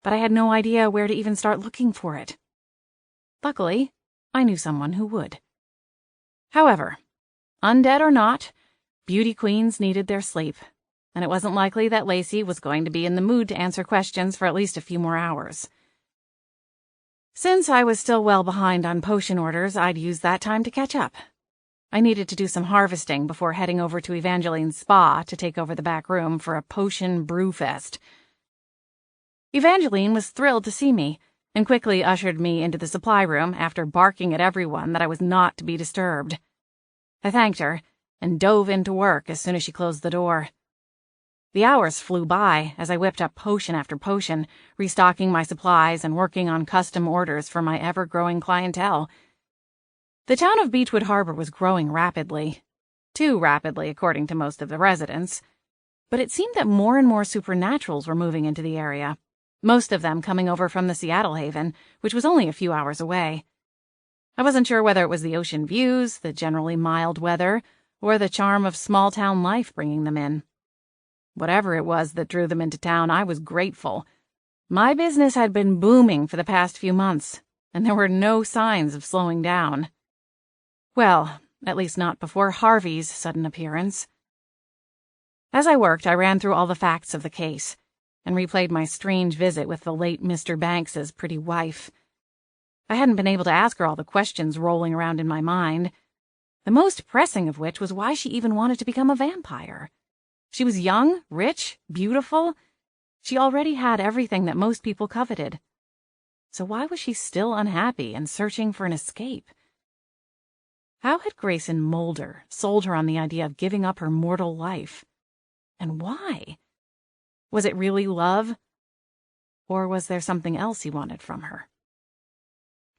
but I had no idea where to even start looking for it. Luckily, I knew someone who would. However, undead or not, beauty queens needed their sleep, and it wasn't likely that Lacey was going to be in the mood to answer questions for at least a few more hours. Since I was still well behind on potion orders, I'd use that time to catch up. I needed to do some harvesting before heading over to Evangeline's spa to take over the back room for a potion brewfest. Evangeline was thrilled to see me, and quickly ushered me into the supply room after barking at everyone that I was not to be disturbed. I thanked her, and dove into work as soon as she closed the door. The hours flew by as I whipped up potion after potion, restocking my supplies and working on custom orders for my ever-growing clientele. The town of Beechwood Harbor was growing rapidly. Too rapidly, according to most of the residents. But it seemed that more and more supernaturals were moving into the area, most of them coming over from the Seattle Haven, which was only a few hours away. I wasn't sure whether it was the ocean views, the generally mild weather, or the charm of small-town life bringing them in. Whatever it was that drew them into town, I was grateful. My business had been booming for the past few months, and there were no signs of slowing down. Well, at least not before Harvey's sudden appearance. As I worked, I ran through all the facts of the case, and replayed my strange visit with the late Mr. Banks's pretty wife. I hadn't been able to ask her all the questions rolling around in my mind, the most pressing of which was why she even wanted to become a vampire. She was young, rich, beautiful. She already had everything that most people coveted. So why was she still unhappy and searching for an escape? How had Grayson Mulder sold her on the idea of giving up her mortal life? And why? Was it really love? Or was there something else he wanted from her?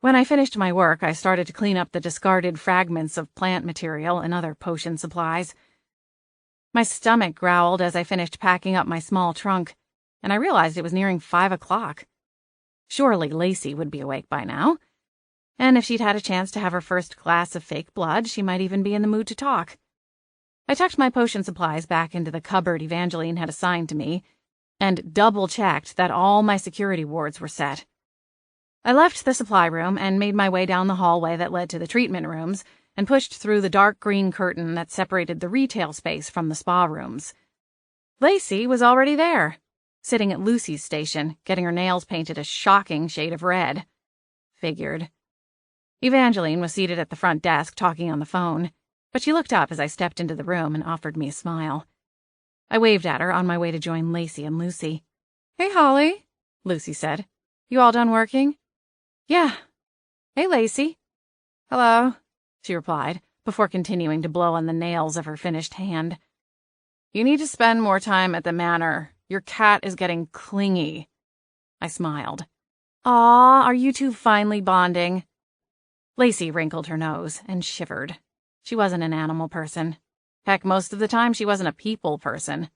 When I finished my work, I started to clean up the discarded fragments of plant material and other potion supplies. My stomach growled as I finished packing up my small trunk, and I realized it was nearing 5 o'clock. Surely Lacey would be awake by now. And if she'd had a chance to have her first glass of fake blood, she might even be in the mood to talk. I tucked my potion supplies back into the cupboard Evangeline had assigned to me, and double-checked that all my security wards were set. I left the supply room and made my way down the hallway that led to the treatment rooms, and pushed through the dark green curtain that separated the retail space from the spa rooms. Lacey was already there, sitting at Lucy's station, getting her nails painted a shocking shade of red. Figured. Evangeline was seated at the front desk talking on the phone, but she looked up as I stepped into the room and offered me a smile. I waved at her on my way to join Lacey and Lucy. "Hey, Holly," Lucy said. "You all done working?" "Yeah." "Hey, Lacey." "Hello," she replied, before continuing to blow on the nails of her finished hand. "You need to spend more time at the manor. Your cat is getting clingy." I smiled. "Aw, are you two finally bonding?" Lacey wrinkled her nose and shivered. She wasn't an animal person. Heck, most of the time she wasn't a people person.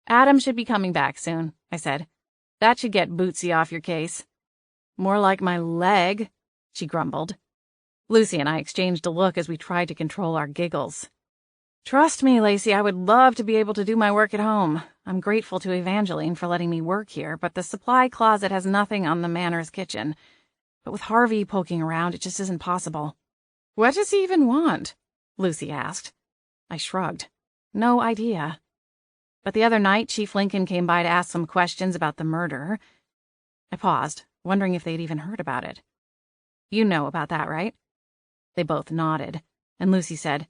"Adam should be coming back soon," I said. "That should get Bootsy off your case." "More like my leg," she grumbled. Lucy and I exchanged a look as we tried to control our giggles. "Trust me, Lacey, I would love to be able to do my work at home. I'm grateful to Evangeline for letting me work here, but the supply closet has nothing on the manor's kitchen. But with Harvey poking around, it just isn't possible." "What does he even want?" Lucy asked. I shrugged. No idea. but the other night Chief Lincoln came by to ask some questions about the murder. I paused, wondering if they'd even heard about it. You know about that, right? They both nodded, and Lucy said,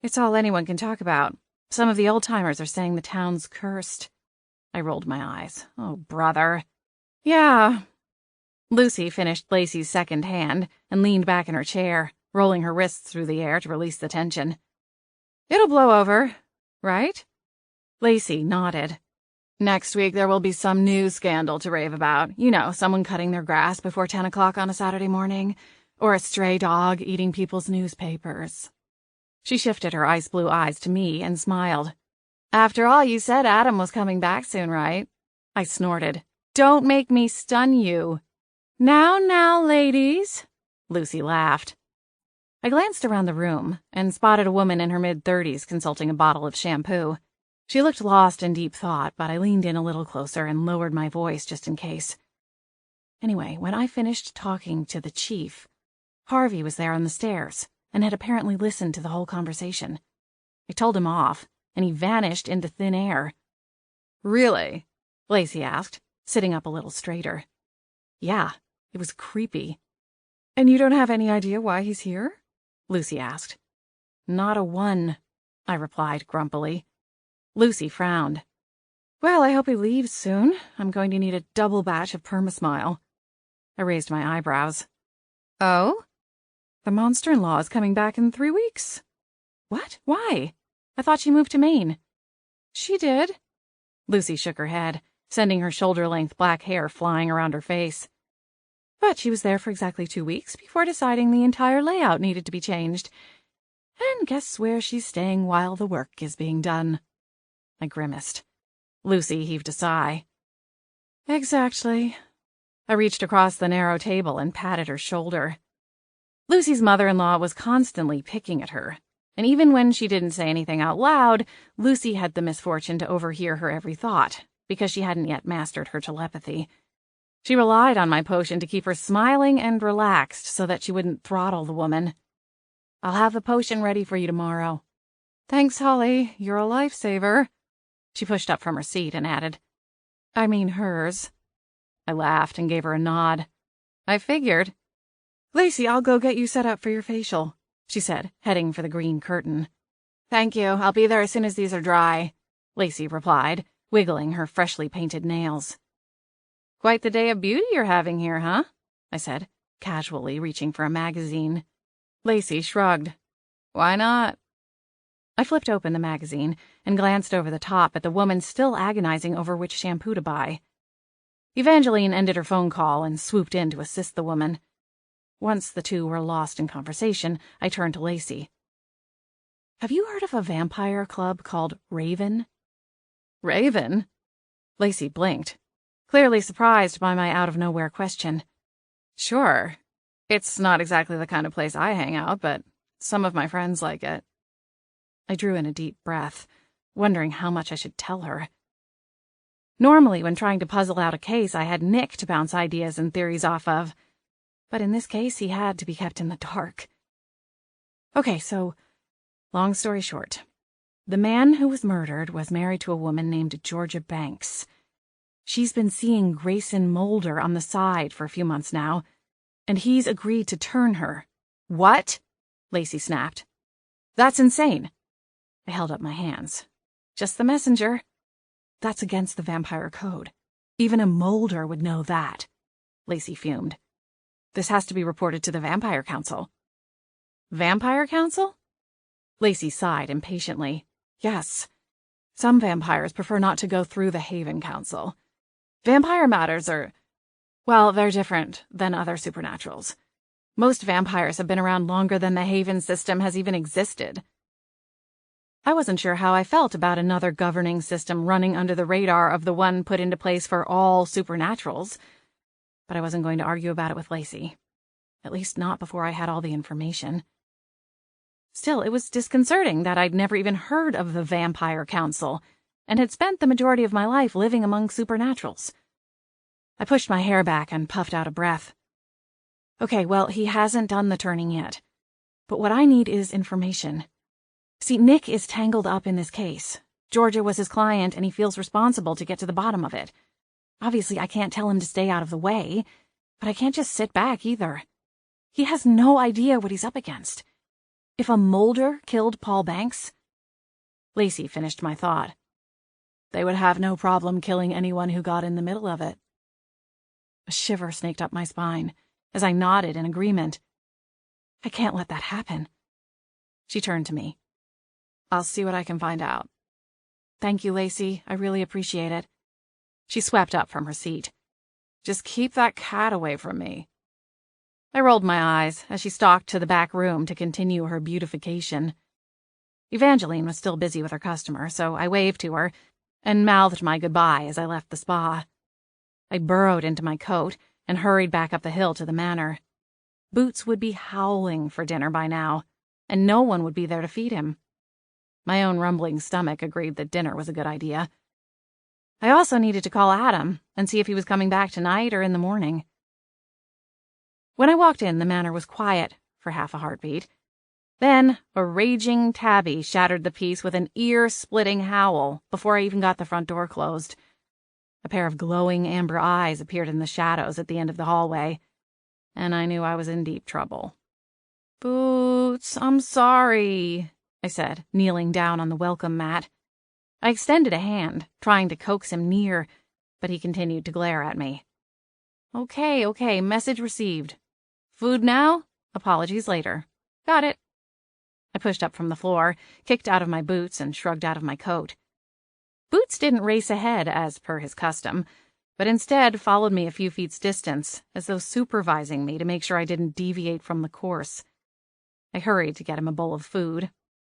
It's all anyone can talk about. Some of the old-timers are saying the town's cursed. I rolled my eyes. Oh, brother. Yeah. Lucy finished Lacey's second hand and leaned back in her chair, rolling her wrists through the air to release the tension. It'll blow over, right? Lacey nodded. Next week there will be some news scandal to rave about. You know, someone cutting their grass before 10 o'clock on a Saturday morning, or a stray dog eating people's newspapers. She shifted her ice blue eyes to me and smiled. After all, you said Adam was coming back soon, right? I snorted. Don't make me stun you. Now, ladies. Lucy laughed. I glanced around the room and spotted a woman in her mid-30s consulting a bottle of shampoo. She looked lost in deep thought, but I leaned in a little closer and lowered my voice just in case. Anyway, when I finished talking to the chief, Harvey was there on the stairs and had apparently listened to the whole conversation. I told him off, and he vanished into thin air. Really? Lacey asked, sitting up a little straighter. Yeah, it was creepy. And you don't have any idea why he's here? Lucy asked. Not a one, I replied grumpily. Lucy frowned. Well, I hope he leaves soon. I'm going to need a double batch of Permasmile. I raised my eyebrows. Oh? The monster-in-law is coming back in 3 weeks. What? Why? I thought she moved to Maine. She did. Lucy shook her head, sending her shoulder-length black hair flying around her face. But she was there for exactly 2 weeks before deciding the entire layout needed to be changed. And guess where she's staying while the work is being done? I grimaced. Lucy heaved a sigh. Exactly. I reached across the narrow table and patted her shoulder. Lucy's mother-in-law was constantly picking at her, and even when she didn't say anything out loud, Lucy had the misfortune to overhear her every thought, because she hadn't yet mastered her telepathy. She relied on my potion to keep her smiling and relaxed so that she wouldn't throttle the woman. I'll have the potion ready for you tomorrow. Thanks, Holly. You're a lifesaver. She pushed up from her seat and added, I mean hers. I laughed and gave her a nod. I figured. Lacey, I'll go get you set up for your facial, she said, heading for the green curtain. Thank you. I'll be there as soon as these are dry, Lacey replied, wiggling her freshly painted nails. Quite the day of beauty you're having here, huh? I said, casually reaching for a magazine. Lacey shrugged. Why not? I flipped open the magazine and glanced over the top at the woman still agonizing over which shampoo to buy. Evangeline ended her phone call and swooped in to assist the woman. Once the two were lost in conversation, I turned to Lacey. Have you heard of a vampire club called Raven? Raven? Lacey blinked, clearly surprised by my out-of-nowhere question. Sure. It's not exactly the kind of place I hang out, but some of my friends like it. I drew in a deep breath, wondering how much I should tell her. Normally, when trying to puzzle out a case, I had Nick to bounce ideas and theories off of, but in this case, he had to be kept in the dark. Okay, so, long story short, the man who was murdered was married to a woman named Georgia Banks. She's been seeing Grayson Mulder on the side for a few months now, and he's agreed to turn her. What? Lacey snapped. That's insane. I held up my hands. Just the messenger. That's against the vampire code. Even a Mulder would know that. Lacey fumed. This has to be reported to the Vampire Council. Vampire Council? Lacey sighed impatiently. Yes. Some vampires prefer not to go through the Haven Council. Vampire matters are, well, they're different than other supernaturals. Most vampires have been around longer than the Haven system has even existed. I wasn't sure how I felt about another governing system running under the radar of the one put into place for all supernaturals, but I wasn't going to argue about it with Lacey. At least not before I had all the information. Still, it was disconcerting that I'd never even heard of the Vampire Council, and had spent the majority of my life living among supernaturals. I pushed my hair back and puffed out a breath. Okay, well, he hasn't done the turning yet, but what I need is information. See, Nick is tangled up in this case, Georgia was his client and he feels responsible to get to the bottom of it. Obviously, I can't tell him to stay out of the way, but I can't just sit back either. He has no idea what he's up against. If a molder killed Paul Banks... Lacey finished my thought. They would have no problem killing anyone who got in the middle of it. A shiver snaked up my spine as I nodded in agreement. I can't let that happen. She turned to me. I'll see what I can find out. Thank you, Lacey. I really appreciate it. She swept up from her seat. Just keep that cat away from me. I rolled my eyes as she stalked to the back room to continue her beautification. Evangeline was still busy with her customer, so I waved to her and mouthed my goodbye as I left the spa. I burrowed into my coat and hurried back up the hill to the manor. Boots would be howling for dinner by now, and no one would be there to feed him. My own rumbling stomach agreed that dinner was a good idea. I also needed to call Adam and see if he was coming back tonight or in the morning. When I walked in, the manor was quiet for half a heartbeat. Then a raging tabby shattered the peace with an ear-splitting howl before I even got the front door closed. A pair of glowing amber eyes appeared in the shadows at the end of the hallway, and I knew I was in deep trouble. "Boots, I'm sorry," I said, kneeling down on the welcome mat. I extended a hand, trying to coax him near, but he continued to glare at me. Okay, message received. Food now? Apologies later. Got it." I pushed up from the floor, kicked out of my boots, and shrugged out of my coat. Boots didn't race ahead, as per his custom, but instead followed me a few feet's distance, as though supervising me to make sure I didn't deviate from the course. I hurried to get him a bowl of food,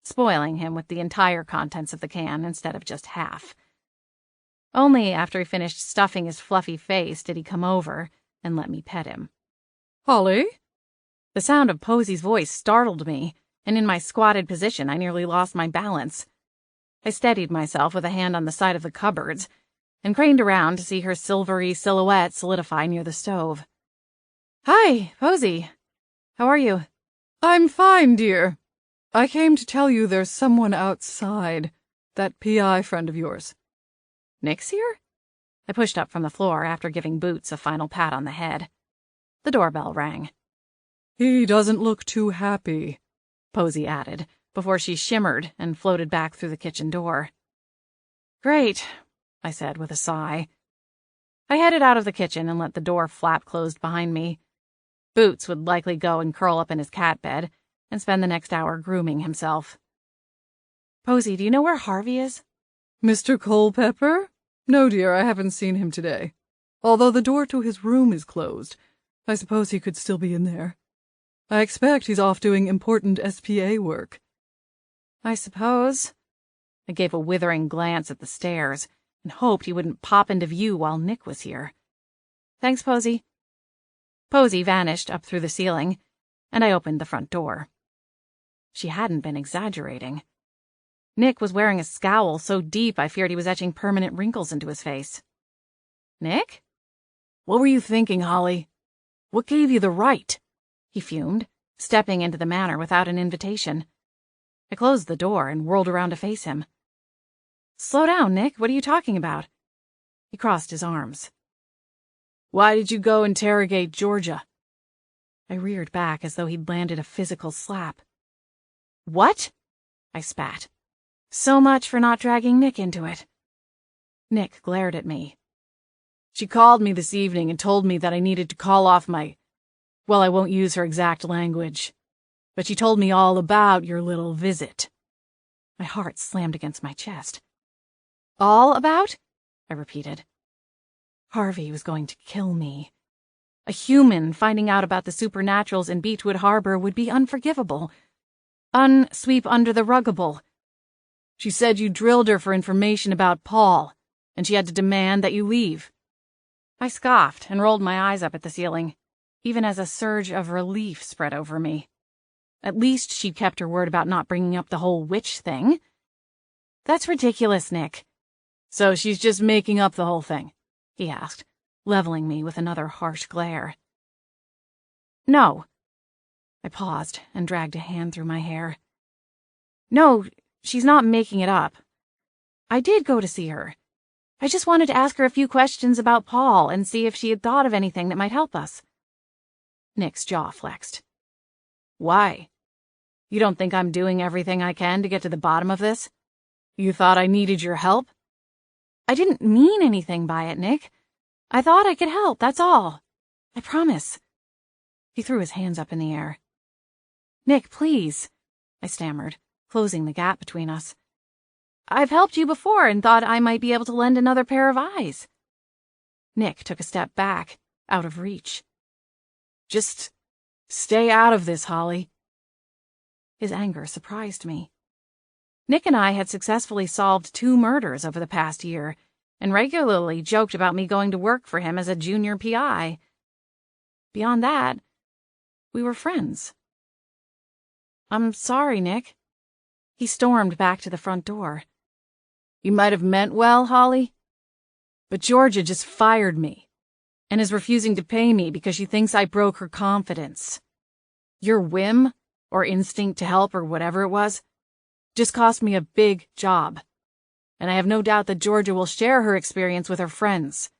spoiling him with the entire contents of the can instead of just half. Only after he finished stuffing his fluffy face did he come over and let me pet him. Holly? The sound of Posy's voice startled me, and in my squatted position I nearly lost my balance. I steadied myself with a hand on the side of the cupboards and craned around to see her silvery silhouette solidify near the stove. "Hi, Posy. How are you?" I'm fine, dear. I came to tell you there's someone outside. That PI friend of yours. "Nick's here?" I pushed up from the floor after giving Boots a final pat on the head. The doorbell rang. He doesn't look too happy, Posy added, before she shimmered and floated back through the kitchen door. "Great," I said with a sigh. I headed out of the kitchen and let the door flap closed behind me. Boots would likely go and curl up in his cat bed and spend the next hour grooming himself. "Posy, do you know where Harvey is?" Mr. Culpepper? No, dear, I haven't seen him today. Although the door to his room is closed, I suppose he could still be in there. I expect he's off doing important SPA work. "I suppose." I gave a withering glance at the stairs and hoped he wouldn't pop into view while Nick was here. "Thanks, Posy." Posy vanished up through the ceiling, and I opened the front door. She hadn't been exaggerating. Nick was wearing a scowl so deep I feared he was etching permanent wrinkles into his face. "Nick? What were you thinking, Holly? What gave you the right?" he fumed, stepping into the manor without an invitation. I closed the door and whirled around to face him. "Slow down, Nick. What are you talking about?" He crossed his arms. "Why did you go interrogate Georgia?" I reared back as though he'd landed a physical slap. "What?" I spat. "So much for not dragging Nick into it." Nick glared at me. "She called me this evening and told me that I needed to call off my... Well, I won't use her exact language, but she told me all about your little visit." My heart slammed against my chest. "All about?" I repeated. Harvey was going to kill me. A human finding out about the supernaturals in Beechwood Harbor would be unforgivable. Unsweep under the ruggable. "She said you drilled her for information about Paul, and she had to demand that you leave." I scoffed and rolled my eyes up at the ceiling, even as a surge of relief spread over me. At least she'd kept her word about not bringing up the whole witch thing. "That's ridiculous, Nick." "So she's just making up the whole thing?" he asked, leveling me with another harsh glare. "No." I paused and dragged a hand through my hair. "No, she's not making it up. I did go to see her. I just wanted to ask her a few questions about Paul and see if she had thought of anything that might help us. Nick's jaw flexed. Why? You don't think I'm doing everything I can to get to the bottom of this? You thought I needed your help? I didn't mean anything by it, Nick. I thought I could help, that's all. I promise. He threw his hands up in the air. Nick, please, I stammered, closing the gap between us. I've helped you before and thought I might be able to lend another pair of eyes. Nick took a step back, out of reach. Just stay out of this, Holly. His anger surprised me. Nick and I had successfully solved 2 murders over the past year, and regularly joked about me going to work for him as a junior PI. Beyond that, we were friends. I'm sorry, Nick. He stormed back to the front door. You might have meant well, Holly, but Georgia just fired me and is refusing to pay me because she thinks I broke her confidence. Your whim, or instinct to help, or whatever it was, just cost me a big job, and I have no doubt that Georgia will share her experience with her friends.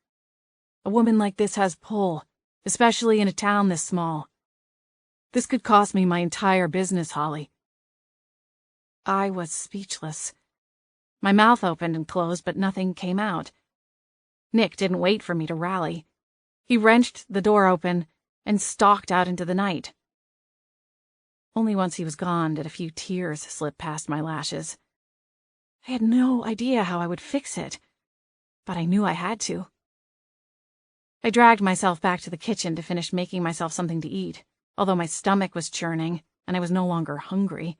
A woman like this has pull, especially in a town this small. This could cost me my entire business, Holly. I was speechless. My mouth opened and closed, but nothing came out. Nick didn't wait for me to rally. He wrenched the door open and stalked out into the night. Only once he was gone did a few tears slip past my lashes. I had no idea how I would fix it, but I knew I had to. I dragged myself back to the kitchen to finish making myself something to eat, although my stomach was churning and I was no longer hungry.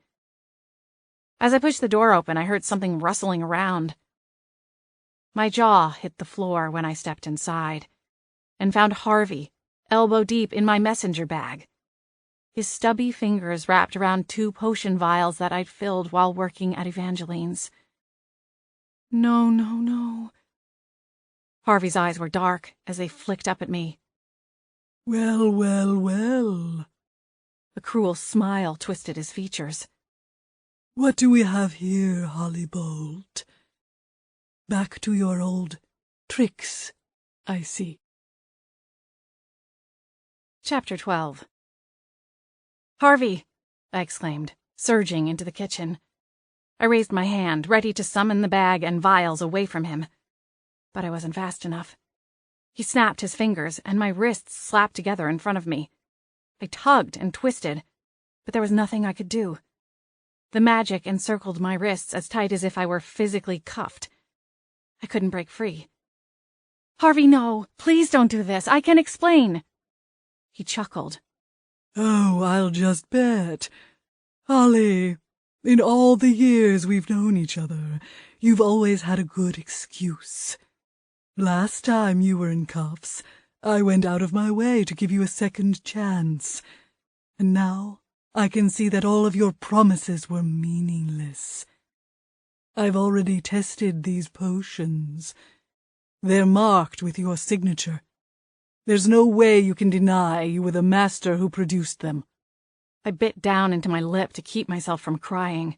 As I pushed the door open, I heard something rustling around. My jaw hit the floor when I stepped inside, and found Harvey, elbow deep in my messenger bag. His stubby fingers wrapped around 2 potion vials that I'd filled while working at Evangeline's. No, no, no. Harvey's eyes were dark as they flicked up at me. Well, well, well. A cruel smile twisted his features. What do we have here, Holly Bolt? Back to your old tricks, I see. Chapter 12. Harvey, I exclaimed, surging into the kitchen. I raised my hand, ready to summon the bag and vials away from him. But I wasn't fast enough. He snapped his fingers, and my wrists slapped together in front of me. I tugged and twisted, but there was nothing I could do. The magic encircled my wrists as tight as if I were physically cuffed. I couldn't break free. Harvey, no, please don't do this. I can explain. He chuckled. Oh, I'll just bet. Holly, in all the years we've known each other, you've always had a good excuse. Last time you were in cuffs, I went out of my way to give you a second chance. And now I can see that all of your promises were meaningless. I've already tested these potions. They're marked with your signature. There's no way you can deny you were the master who produced them. I bit down into my lip to keep myself from crying.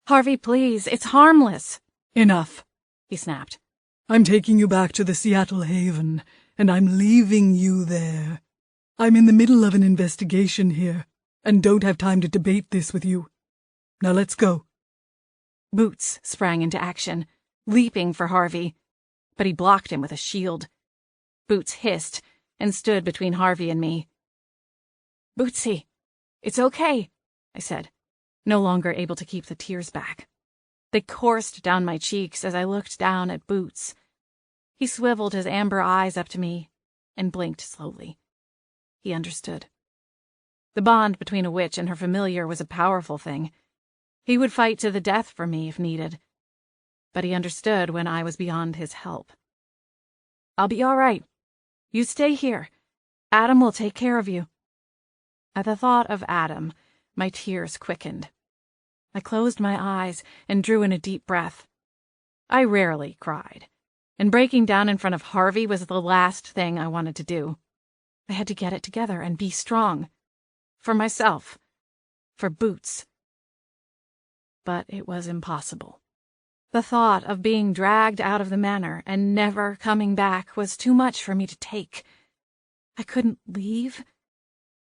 Harvey, please, it's harmless. Enough, he snapped. I'm taking you back to the Seattle Haven, and I'm leaving you there. I'm in the middle of an investigation here, and don't have time to debate this with you. Now let's go. Boots sprang into action, leaping for Harvey, but he blocked him with a shield. Boots hissed and stood between Harvey and me. Bootsy, it's okay, I said, no longer able to keep the tears back. They coursed down my cheeks as I looked down at Boots. He swiveled his amber eyes up to me and blinked slowly. He understood. The bond between a witch and her familiar was a powerful thing. He would fight to the death for me if needed, but he understood when I was beyond his help. I'll be all right. You stay here. Adam will take care of you. At the thought of Adam, my tears quickened. I closed my eyes and drew in a deep breath. I rarely cried, and breaking down in front of Harvey was the last thing I wanted to do. I had to get it together and be strong. For myself. For Boots. But it was impossible. The thought of being dragged out of the manor and never coming back was too much for me to take. I couldn't leave.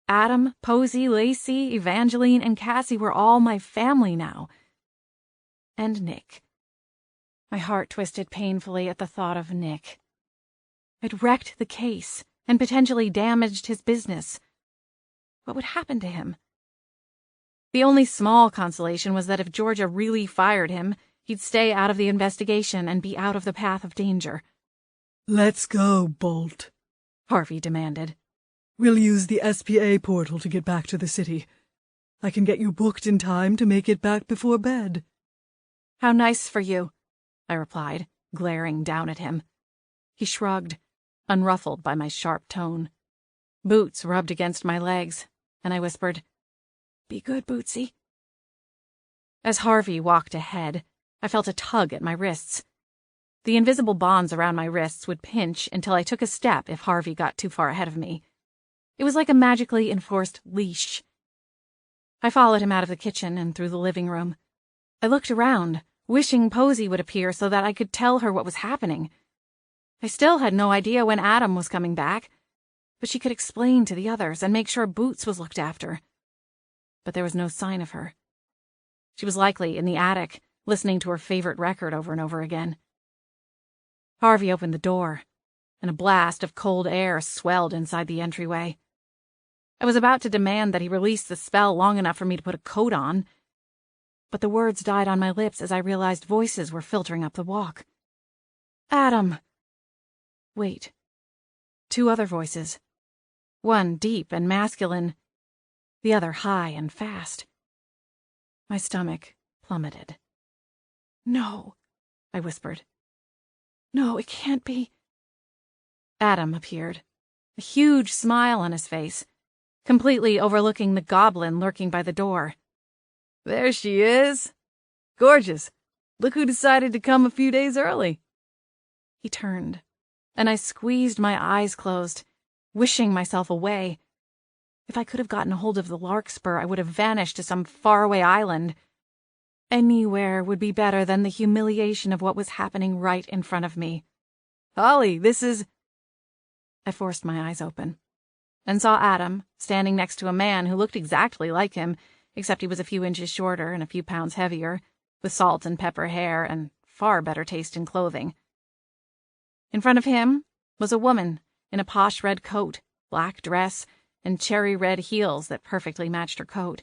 Adam, Posey, Lacey, Evangeline, and Cassie were all my family now. And Nick. My heart twisted painfully at the thought of Nick. I'd wrecked the case and potentially damaged his business. What would happen to him? The only small consolation was that if Georgia really fired him, he'd stay out of the investigation and be out of the path of danger. "Let's go, Bolt," Harvey demanded. "We'll use the SPA portal to get back to the city. I can get you booked in time to make it back before bed." "How nice for you," I replied, glaring down at him. He shrugged, unruffled by my sharp tone. Boots rubbed against my legs, and I whispered, "Be good, Bootsy." As Harvey walked ahead, I felt a tug at my wrists. The invisible bonds around my wrists would pinch until I took a step if Harvey got too far ahead of me. It was like a magically enforced leash. I followed him out of the kitchen and through the living room. I looked around, wishing Posey would appear so that I could tell her what was happening. I still had no idea when Adam was coming back, but she could explain to the others and make sure Boots was looked after. But there was no sign of her. She was likely in the attic, listening to her favorite record over and over again. Harvey opened the door, and a blast of cold air swelled inside the entryway. I was about to demand that he release the spell long enough for me to put a coat on, but the words died on my lips as I realized voices were filtering up the walk. "Adam!" Wait. 2 other voices. One deep and masculine, the other high and fast. My stomach plummeted. "No," I whispered. "No, it can't be." Adam appeared, a huge smile on his face, completely overlooking the goblin lurking by the door. "There she is. Gorgeous. Look who decided to come a few days early." He turned, and I squeezed my eyes closed, wishing myself away. If I could have gotten a hold of the larkspur, I would have vanished to some faraway island. Anywhere would be better than the humiliation of what was happening right in front of me. "Holly, this is—" I forced my eyes open and saw Adam standing next to a man who looked exactly like him, except he was a few inches shorter and a few pounds heavier, with salt and pepper hair and far better taste in clothing. In front of him was a woman in a posh red coat, black dress, and cherry red heels that perfectly matched her coat.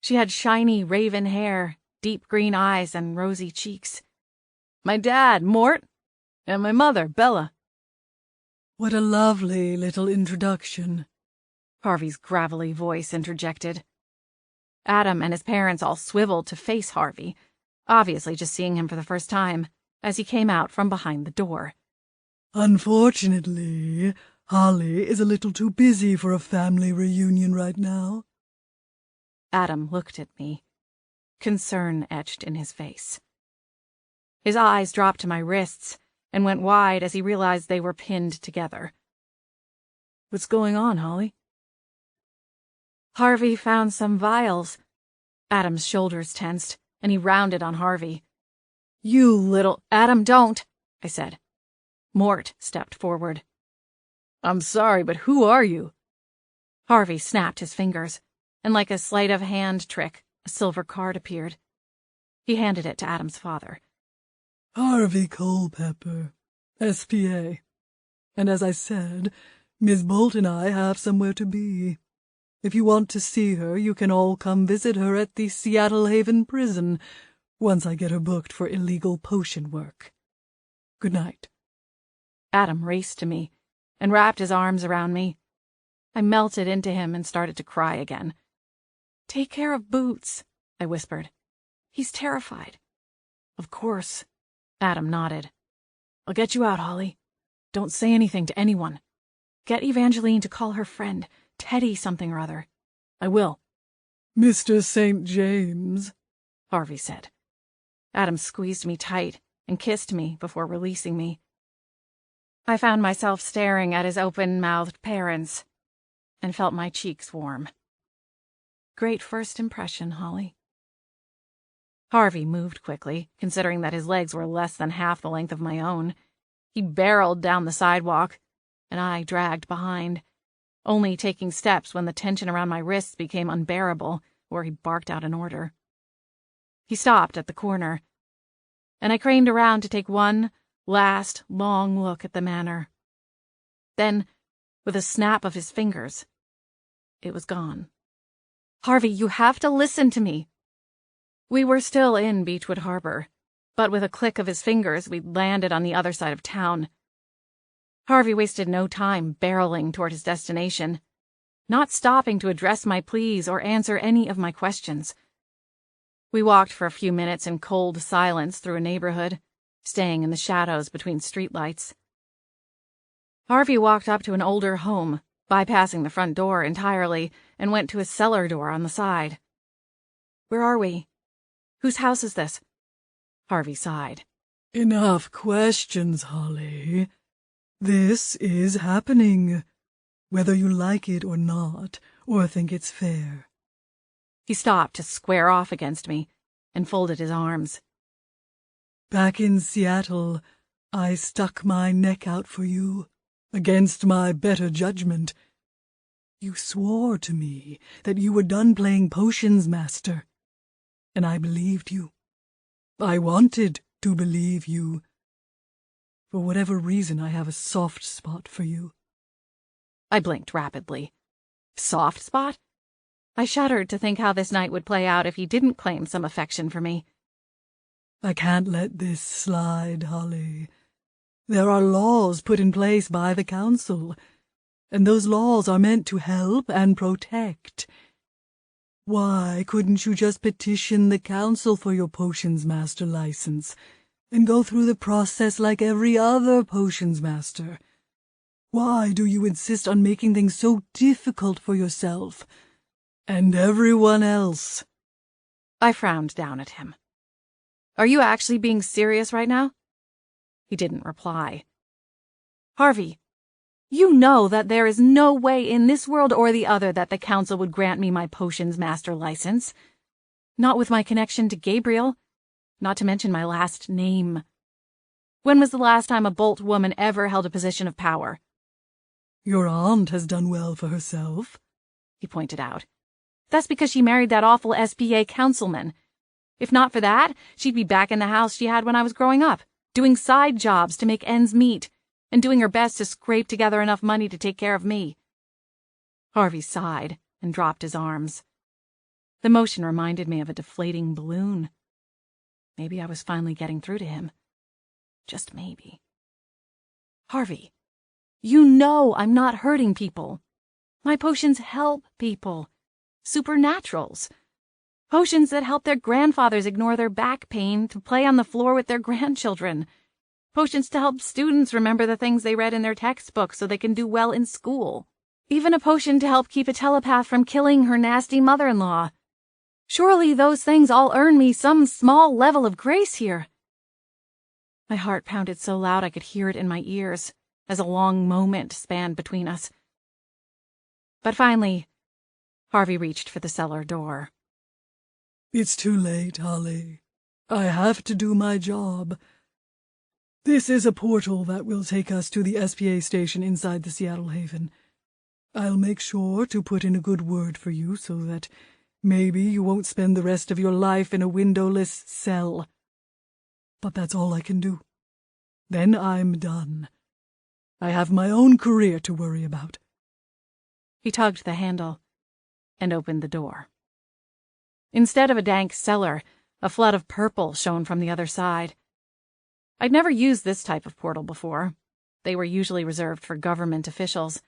She had shiny raven hair, deep green eyes, and rosy cheeks. "My dad, Mort, and my mother, Bella." "What a lovely little introduction," Harvey's gravelly voice interjected. Adam and his parents all swiveled to face Harvey, obviously just seeing him for the first time, as he came out from behind the door. "Unfortunately, Holly is a little too busy for a family reunion right now." Adam looked at me, concern etched in his face. His eyes dropped to my wrists and went wide as he realized they were pinned together. "What's going on, Holly?" "Harvey found some vials." Adam's shoulders tensed, and he rounded on Harvey. "You little—" "Adam, don't," I said. Mort stepped forward. "I'm sorry, but who are you?" Harvey snapped his fingers, and like a sleight of hand trick, a silver card appeared. He handed it to Adam's father. "Harvey Culpepper, SPA. And as I said, Miss Bolt and I have somewhere to be. If you want to see her, you can all come visit her at the Seattle Haven prison, once I get her booked for illegal potion work. Good night." Adam raced to me and wrapped his arms around me. I melted into him and started to cry again. "Take care of Boots," I whispered. "He's terrified." "Of course." Adam nodded. "I'll get you out, Holly. Don't say anything to anyone. Get Evangeline to call her friend, Teddy something or other." "I will." "Mr. St. James," Harvey said. Adam squeezed me tight and kissed me before releasing me. I found myself staring at his open-mouthed parents and felt my cheeks warm. Great first impression, Holly. Harvey moved quickly, considering that his legs were less than half the length of my own. He barreled down the sidewalk, and I dragged behind, only taking steps when the tension around my wrists became unbearable, or he barked out an order. He stopped at the corner, and I craned around to take one last long look at the manor. Then, with a snap of his fingers, it was gone. Harvey, you have to listen to me. We were still in Beechwood Harbor, but with a click of his fingers, we'd landed on the other side of town. Harvey wasted no time barreling toward his destination, not stopping to address my pleas or answer any of my questions. We walked for a few minutes in cold silence through a neighborhood, staying in the shadows between streetlights. Harvey walked up to an older home, bypassing the front door entirely, and went to a cellar door on the side. Where are we? Whose house is this? Harvey sighed. Enough questions, Holly. This is happening, whether you like it or not, or think it's fair. He stopped to square off against me and folded his arms. Back in Seattle, I stuck my neck out for you, against my better judgment. You swore to me that you were done playing Potions Master, and I believed you. I wanted to believe you. For whatever reason, I have a soft spot for you. I blinked rapidly. Soft spot? I shuddered to think how this night would play out if he didn't claim some affection for me. I can't let this slide, Holly. There are laws put in place by the council, and those laws are meant to help and protect. Why couldn't you just petition the council for your Potions Master license and go through the process like every other Potions Master? Why do you insist on making things so difficult for yourself and everyone else? I frowned down at him. Are you actually being serious right now? He didn't reply. Harvey, you know that there is no way in this world or the other that the council would grant me my Potions Master license. Not with my connection to Gabriel, not to mention my last name. When was the last time a Bolt woman ever held a position of power? Your aunt has done well for herself, he pointed out. That's because she married that awful SPA councilman. If not for that, she'd be back in the house she had when I was growing up, doing side jobs to make ends meet, and doing her best to scrape together enough money to take care of me. Harvey sighed and dropped his arms. The motion reminded me of a deflating balloon. Maybe I was finally getting through to him. Just maybe. Harvey, you know I'm not hurting people. My potions help people. Supernaturals. Potions that help their grandfathers ignore their back pain to play on the floor with their grandchildren. Potions to help students remember the things they read in their textbooks so they can do well in school. Even a potion to help keep a telepath from killing her nasty mother-in-law. Surely those things all earn me some small level of grace here. My heart pounded so loud I could hear it in my ears as a long moment spanned between us. But finally, Harvey reached for the cellar door. It's too late, Holly. I have to do my job. This is a portal that will take us to the SPA station inside the Seattle Haven. I'll make sure to put in a good word for you so that maybe you won't spend the rest of your life in a windowless cell. But that's all I can do. Then I'm done. I have my own career to worry about. He tugged the handle and opened the door. Instead of a dank cellar, a flood of purple shone from the other side. I'd never used this type of portal before. They were usually reserved for government officials.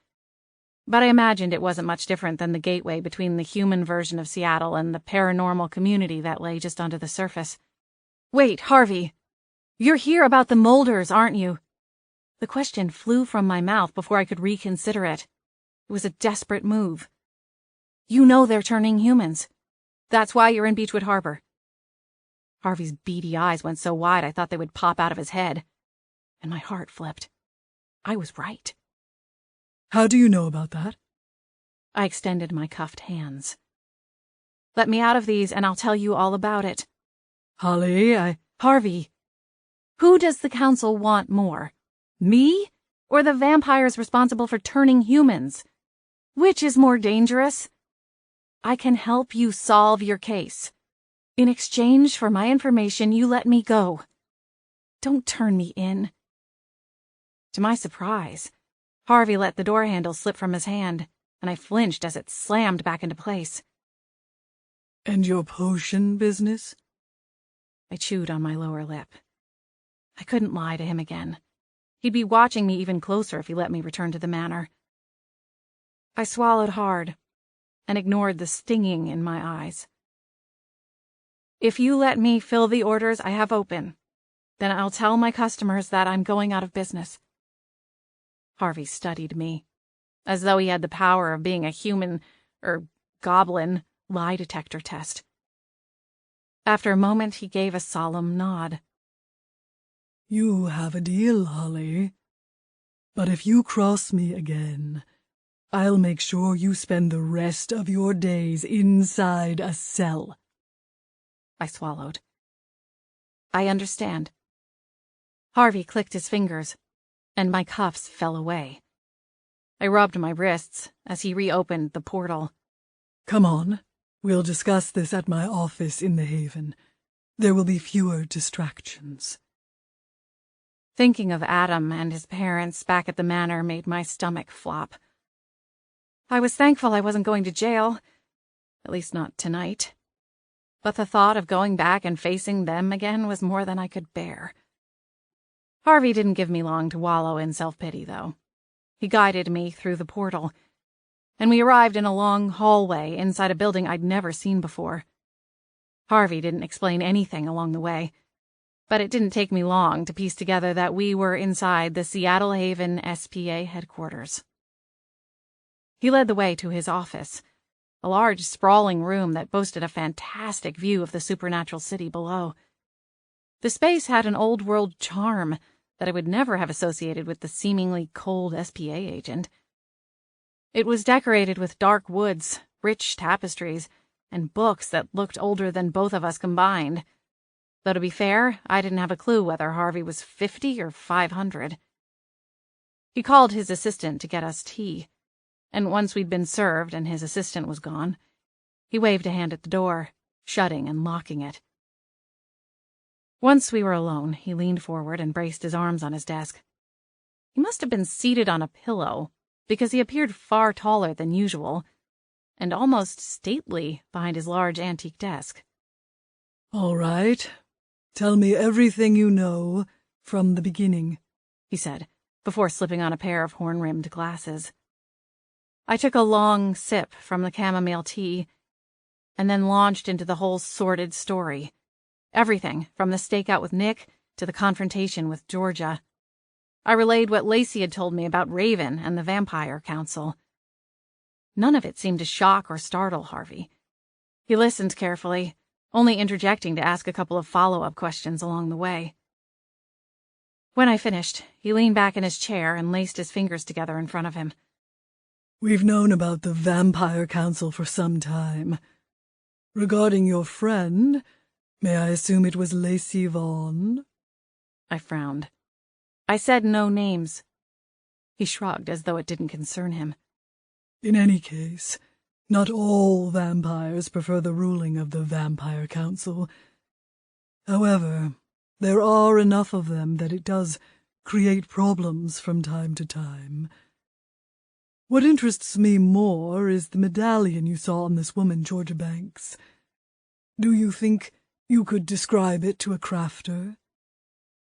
But I imagined it wasn't much different than the gateway between the human version of Seattle and the paranormal community that lay just under the surface. Wait, Harvey! You're here about the Molders, aren't you? The question flew from my mouth before I could reconsider it. It was a desperate move. You know they're turning humans. That's why you're in Beechwood Harbor. Harvey's beady eyes went so wide I thought they would pop out of his head. And my heart flipped. I was right. How do you know about that? I extended my cuffed hands. Let me out of these and I'll tell you all about it. Holly, Harvey, who does the council want more? Me or the vampires responsible for turning humans? Which is more dangerous? I can help you solve your case. In exchange for my information, you let me go. Don't turn me in. To my surprise, Harvey let the door handle slip from his hand, and I flinched as it slammed back into place. And your potion business? I chewed on my lower lip. I couldn't lie to him again. He'd be watching me even closer if he let me return to the manor. I swallowed hard and ignored the stinging in my eyes. If you let me fill the orders I have open, then I'll tell my customers that I'm going out of business. Harvey studied me, as though he had the power of being a human, goblin, lie detector test. After a moment, he gave a solemn nod. You have a deal, Holly. But if you cross me again, I'll make sure you spend the rest of your days inside a cell. I swallowed. I understand. Harvey clicked his fingers, and my cuffs fell away. I rubbed my wrists as he reopened the portal. Come on. We'll discuss this at my office in the Haven. There will be fewer distractions. Thinking of Adam and his parents back at the manor made my stomach flop. I was thankful I wasn't going to jail, at least not tonight. But the thought of going back and facing them again was more than I could bear. Harvey didn't give me long to wallow in self-pity, though. He guided me through the portal, and we arrived in a long hallway inside a building I'd never seen before. Harvey didn't explain anything along the way, but it didn't take me long to piece together that we were inside the Seattle Haven SPA headquarters. He led the way to his office, a large, sprawling room that boasted a fantastic view of the supernatural city below. The space had an old-world charm that I would never have associated with the seemingly cold SPA agent. It was decorated with dark woods, rich tapestries, and books that looked older than both of us combined. Though to be fair, I didn't have a clue whether Harvey was 50 or 500. He called his assistant to get us tea, and once we'd been served and his assistant was gone, he waved a hand at the door, shutting and locking it. Once we were alone, he leaned forward and braced his arms on his desk. He must have been seated on a pillow, because he appeared far taller than usual, and almost stately behind his large antique desk. All right. Tell me everything you know from the beginning, he said, before slipping on a pair of horn-rimmed glasses. I took a long sip from the chamomile tea, and then launched into the whole sordid story. Everything, from the stakeout with Nick to the confrontation with Georgia. I relayed what Lacey had told me about Raven and the Vampire Council. None of it seemed to shock or startle Harvey. He listened carefully, only interjecting to ask a couple of follow-up questions along the way. When I finished, he leaned back in his chair and laced his fingers together in front of him. We've known about the Vampire Council for some time. Regarding your friend, may I assume it was Lacey Vaughn? I frowned. I said no names. He shrugged as though it didn't concern him. In any case, not all vampires prefer the ruling of the Vampire Council. However, there are enough of them that it does create problems from time to time. What interests me more is the medallion you saw on this woman, Georgia Banks. Do you think you could describe it to a crafter?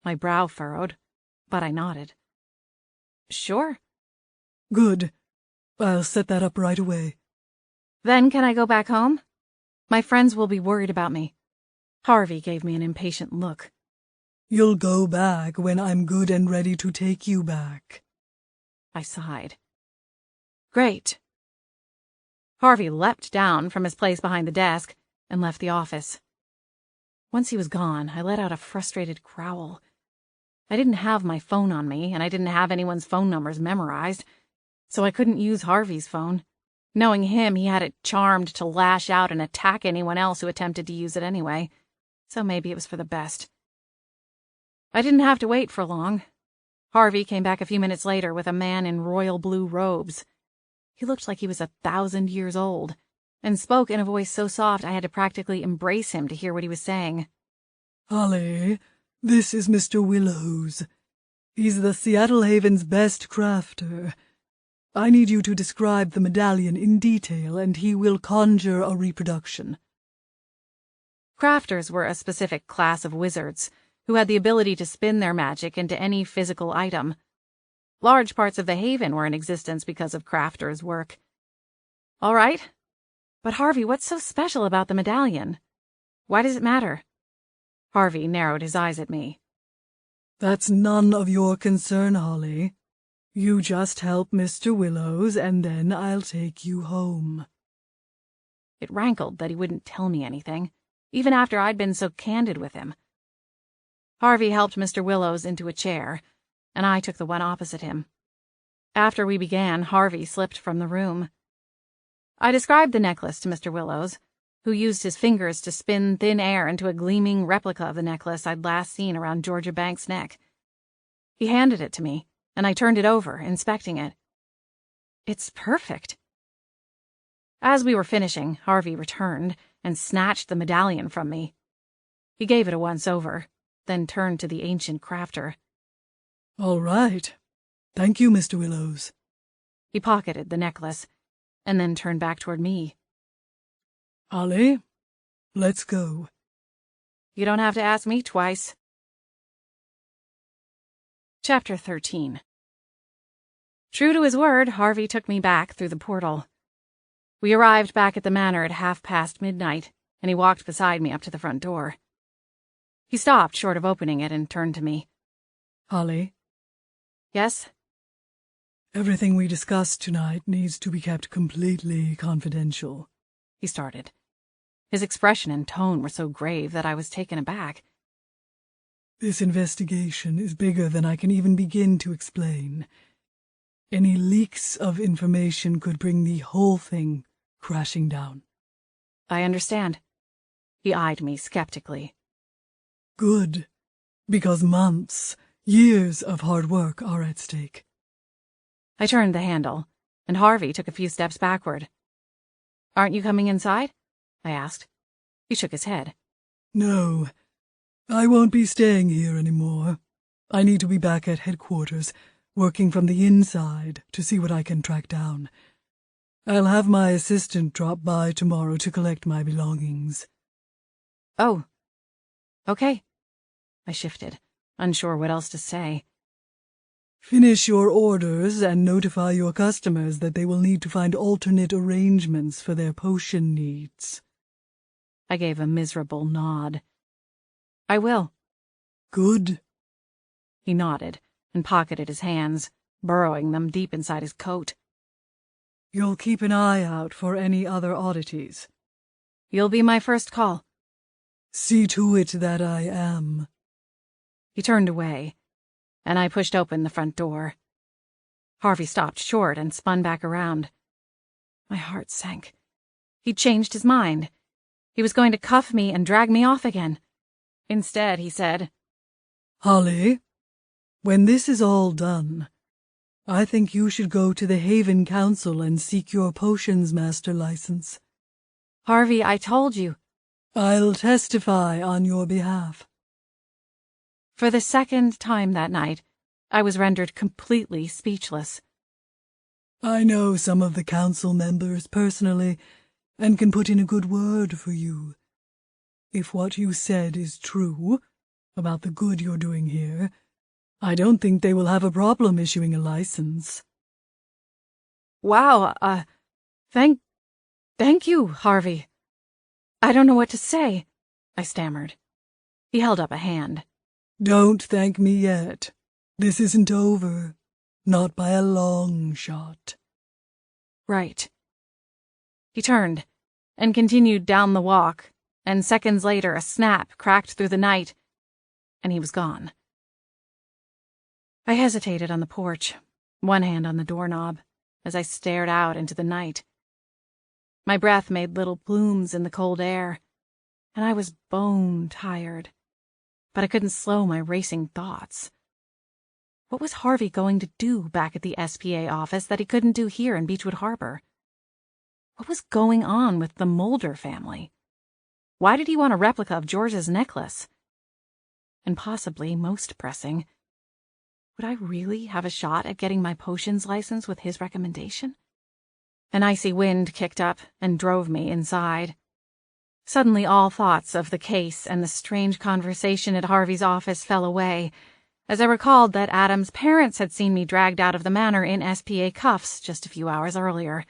My brow furrowed, but I nodded. Sure. Good. I'll set that up right away. Then can I go back home? My friends will be worried about me. Harvey gave me an impatient look. You'll go back when I'm good and ready to take you back. I sighed. Great. Harvey leapt down from his place behind the desk and left the office. Once he was gone, I let out a frustrated growl. I didn't have my phone on me, and I didn't have anyone's phone numbers memorized, so I couldn't use Harvey's phone. Knowing him, he had it charmed to lash out and attack anyone else who attempted to use it anyway. so maybe it was for the best. I didn't have to wait for long. Harvey came back a few minutes later with a man in royal blue robes. He looked like he was 1,000 years old, and spoke in a voice so soft I had to practically embrace him to hear what he was saying. Holly, this is Mr. Willows. He's the Seattle Haven's best crafter. I need you to describe the medallion in detail, and he will conjure a reproduction. Crafters were a specific class of wizards who had the ability to spin their magic into any physical item. Large parts of the Haven were in existence because of crafters' work. All right. But Harvey, what's so special about the medallion? Why does it matter? Harvey narrowed his eyes at me. That's none of your concern, Holly. You just help Mr. Willows, and then I'll take you home. It rankled that he wouldn't tell me anything, even after I'd been so candid with him. Harvey helped Mr. Willows into a chair, and I took the one opposite him. After we began, Harvey slipped from the room. I described the necklace to Mr. Willows, who used his fingers to spin thin air into a gleaming replica of the necklace I'd last seen around Georgia Banks' neck. He handed it to me, and I turned it over, inspecting it. It's perfect. As we were finishing, Harvey returned and snatched the medallion from me. He gave it a once-over, then turned to the ancient crafter. All right. Thank you, Mr. Willows. He pocketed the necklace, and then turned back toward me. Holly, let's go. You don't have to ask me twice. Chapter 13. True to his word, Harvey took me back through the portal. We arrived back at the manor at midnight, and he walked beside me up to the front door. He stopped short of opening it and turned to me. Holly? Yes? Everything we discussed tonight needs to be kept completely confidential. He started. His expression and tone were so grave that I was taken aback. This investigation is bigger than I can even begin to explain. Any leaks of information could bring the whole thing crashing down. I understand. He eyed me skeptically. Good, because months, years of hard work are at stake. I turned the handle, and Harvey took a few steps backward. Aren't you coming inside? I asked. He shook his head. No, I won't be staying here anymore. I need to be back at headquarters, working from the inside to see what I can track down. I'll have my assistant drop by tomorrow to collect my belongings. Oh, okay. I shifted, unsure what else to say. Finish your orders and notify your customers that they will need to find alternate arrangements for their potion needs. I gave a miserable nod. I will. Good. He nodded and pocketed his hands, burrowing them deep inside his coat. You'll keep an eye out for any other oddities. You'll be my first call. See to it that I am. He turned away, and I pushed open the front door. Harvey stopped short and spun back around. My heart sank. He'd changed his mind. He was going to cuff me and drag me off again. Instead, he said, Holly, when this is all done, I think you should go to the Haven Council and seek your potions master license. Harvey, I told you. I'll testify on your behalf. For the second time that night, I was rendered completely speechless. I know some of the council members personally, and can put in a good word for you. If what you said is true, about the good you're doing here, I don't think they will have a problem issuing a license. Wow, thank you, Harvey. I don't know what to say, I stammered. He held up a hand. Don't thank me yet. This isn't over. Not by a long shot. Right. He turned and continued down the walk, and seconds later a snap cracked through the night, and he was gone. I hesitated on the porch, one hand on the doorknob, as I stared out into the night. My breath made little plumes in the cold air, and I was bone tired. But I couldn't slow my racing thoughts. What was Harvey going to do back at the SPA office that he couldn't do here in Beechwood Harbor? What was going on with the Mulder family? Why did he want a replica of George's necklace? And possibly, most pressing, would I really have a shot at getting my potions license with his recommendation? An icy wind kicked up and drove me inside. Suddenly all thoughts of the case and the strange conversation at Harvey's office fell away, as I recalled that Adam's parents had seen me dragged out of the manor in SPA cuffs just a few hours earlier.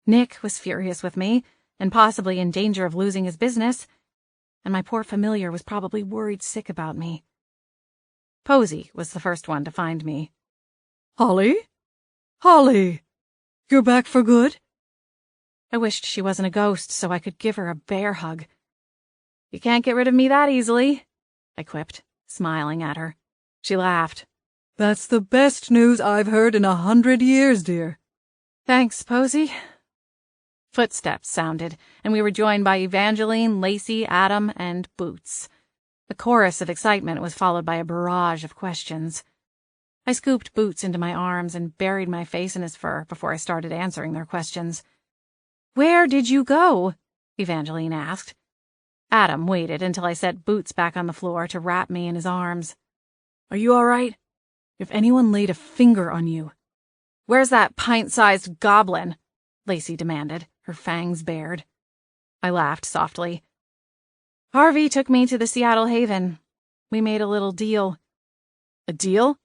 Nick was furious with me, and possibly in danger of losing his business, and my poor familiar was probably worried sick about me. Posy was the first one to find me. Holly? Holly! You're back for good? I wished she wasn't a ghost so I could give her a bear hug. You can't get rid of me that easily, I quipped, smiling at her. She laughed. That's the best news I've heard in 100 years, dear. Thanks, Posy. Footsteps sounded, and we were joined by Evangeline, Lacey, Adam, and Boots. The chorus of excitement was followed by a barrage of questions. I scooped Boots into my arms and buried my face in his fur before I started answering their questions. "Where did you go?" Evangeline asked. Adam waited until I set Boots back on the floor to wrap me in his arms. "Are you all right? If anyone laid a finger on you..." "Where's that pint-sized goblin?" Lacey demanded, her fangs bared. I laughed softly. "Harvey took me to the Seattle Haven. We made a little deal." "A deal?"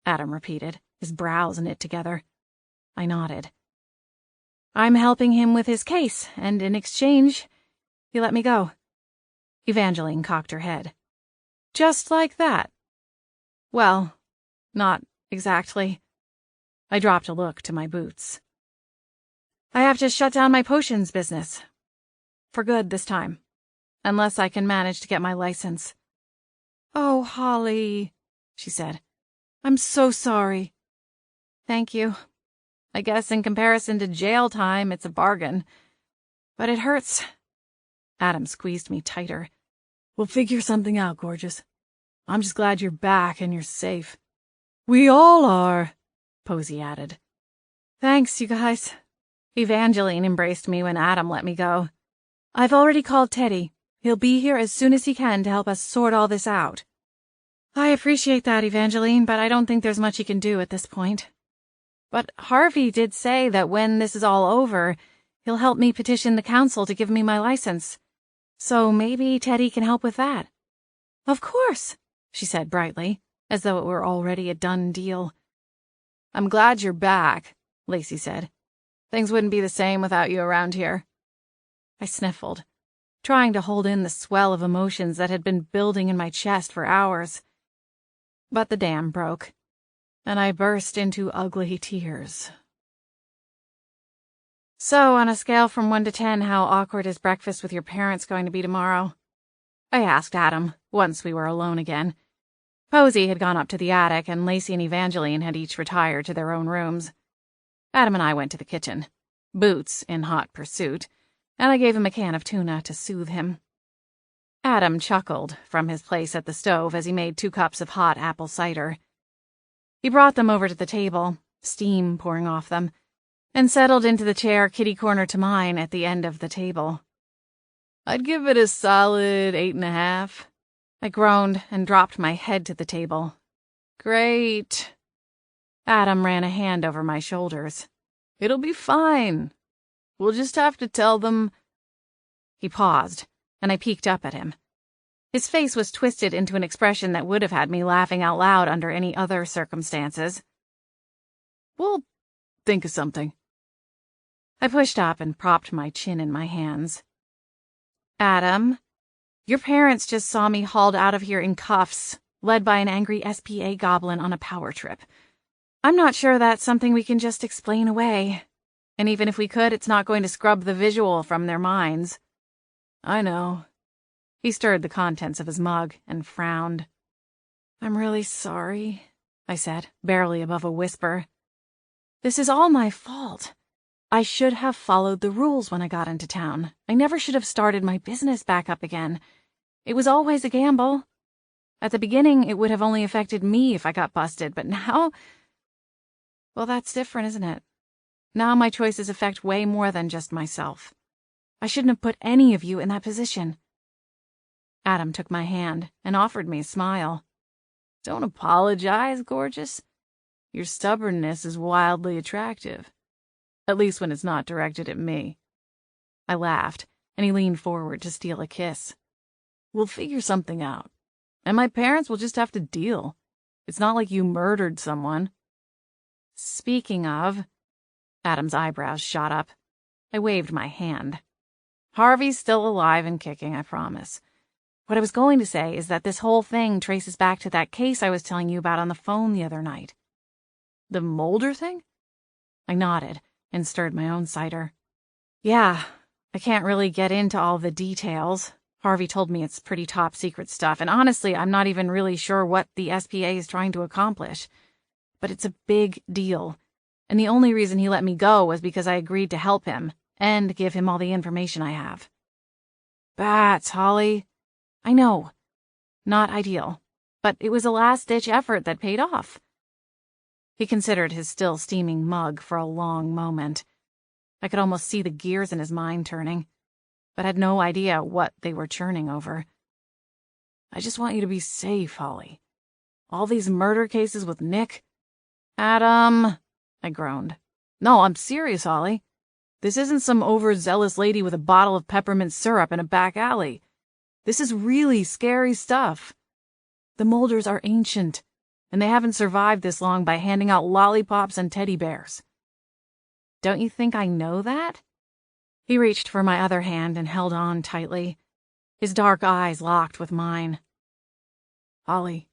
Adam repeated, his brows knit together. I nodded. "I'm helping him with his case, and in exchange, he let me go." Evangeline cocked her head. "Just like that?" "Well, not exactly." I dropped a look to my Boots. "I have to shut down my potions business. For good this time. Unless I can manage to get my license." "Oh, Holly," she said. "I'm so sorry." "Thank you. I guess in comparison to jail time, it's a bargain. But it hurts." Adam squeezed me tighter. "We'll figure something out, gorgeous. I'm just glad you're back and you're safe." We all are, Posy added. "Thanks, you guys." Evangeline embraced me when Adam let me go. "I've already called Teddy. He'll be here as soon as he can to help us sort all this out." "I appreciate that, Evangeline, but I don't think there's much he can do at this point." "But Harvey did say that when this is all over, he'll help me petition the council to give me my license. So maybe Teddy can help with that." "Of course," she said brightly, as though it were already a done deal. "I'm glad you're back," Lacey said. "Things wouldn't be the same without you around here." I sniffled, trying to hold in the swell of emotions that had been building in my chest for hours. But the dam broke, and I burst into ugly tears. "So, on a scale from 1 to 10, how awkward is breakfast with your parents going to be tomorrow?" I asked Adam, once we were alone again. Posy had gone up to the attic, and Lacey and Evangeline had each retired to their own rooms. Adam and I went to the kitchen, Boots in hot pursuit, and I gave him a can of tuna to soothe him. Adam chuckled from his place at the stove as he made 2 cups of hot apple cider. He brought them over to the table, steam pouring off them, and settled into the chair kitty-corner to mine at the end of the table. "I'd give it a solid 8.5. I groaned and dropped my head to the table. "Great." Adam ran a hand over my shoulders. "It'll be fine. We'll just have to tell them—" He paused, and I peeked up at him. His face was twisted into an expression that would have had me laughing out loud under any other circumstances. "We'll think of something." I pushed up and propped my chin in my hands. "Adam, your parents just saw me hauled out of here in cuffs, led by an angry SPA goblin on a power trip. I'm not sure that's something we can just explain away. And even if we could, it's not going to scrub the visual from their minds." "I know." He stirred the contents of his mug and frowned. "I'm really sorry," I said, barely above a whisper. "This is all my fault. I should have followed the rules when I got into town. I never should have started my business back up again. It was always a gamble. At the beginning, it would have only affected me if I got busted, but now... Well, that's different, isn't it? Now my choices affect way more than just myself. I shouldn't have put any of you in that position. Adam took my hand and offered me a smile. Don't apologize, gorgeous. Your stubbornness is wildly attractive. At least when it's not directed at me. I laughed, and he leaned forward to steal a kiss. We'll figure something out. And my parents will just have to deal. It's not like you murdered someone. Speaking of... Adam's eyebrows shot up. I waved my hand. Harvey's still alive and kicking, I promise. What I was going to say is that this whole thing traces back to that case I was telling you about on the phone the other night. The Mulder thing? I nodded and stirred my own cider. Yeah, I can't really get into all the details. Harvey told me it's pretty top secret stuff, and honestly, I'm not even really sure what the SPA is trying to accomplish. But it's a big deal, and the only reason he let me go was because I agreed to help him and give him all the information I have. Bats, Holly. I know. Not ideal, but it was a last-ditch effort that paid off. He considered his still steaming mug for a long moment. I could almost see the gears in his mind turning, but had no idea what they were churning over. I just want you to be safe, Holly. All these murder cases with Nick... Adam, I groaned. No, I'm serious, Holly. This isn't some overzealous lady with a bottle of peppermint syrup in a back alley. This is really scary stuff. The Mulders are ancient, and they haven't survived this long by handing out lollipops and teddy bears. Don't you think I know that? He reached for my other hand and held on tightly. His dark eyes locked with mine. Holly,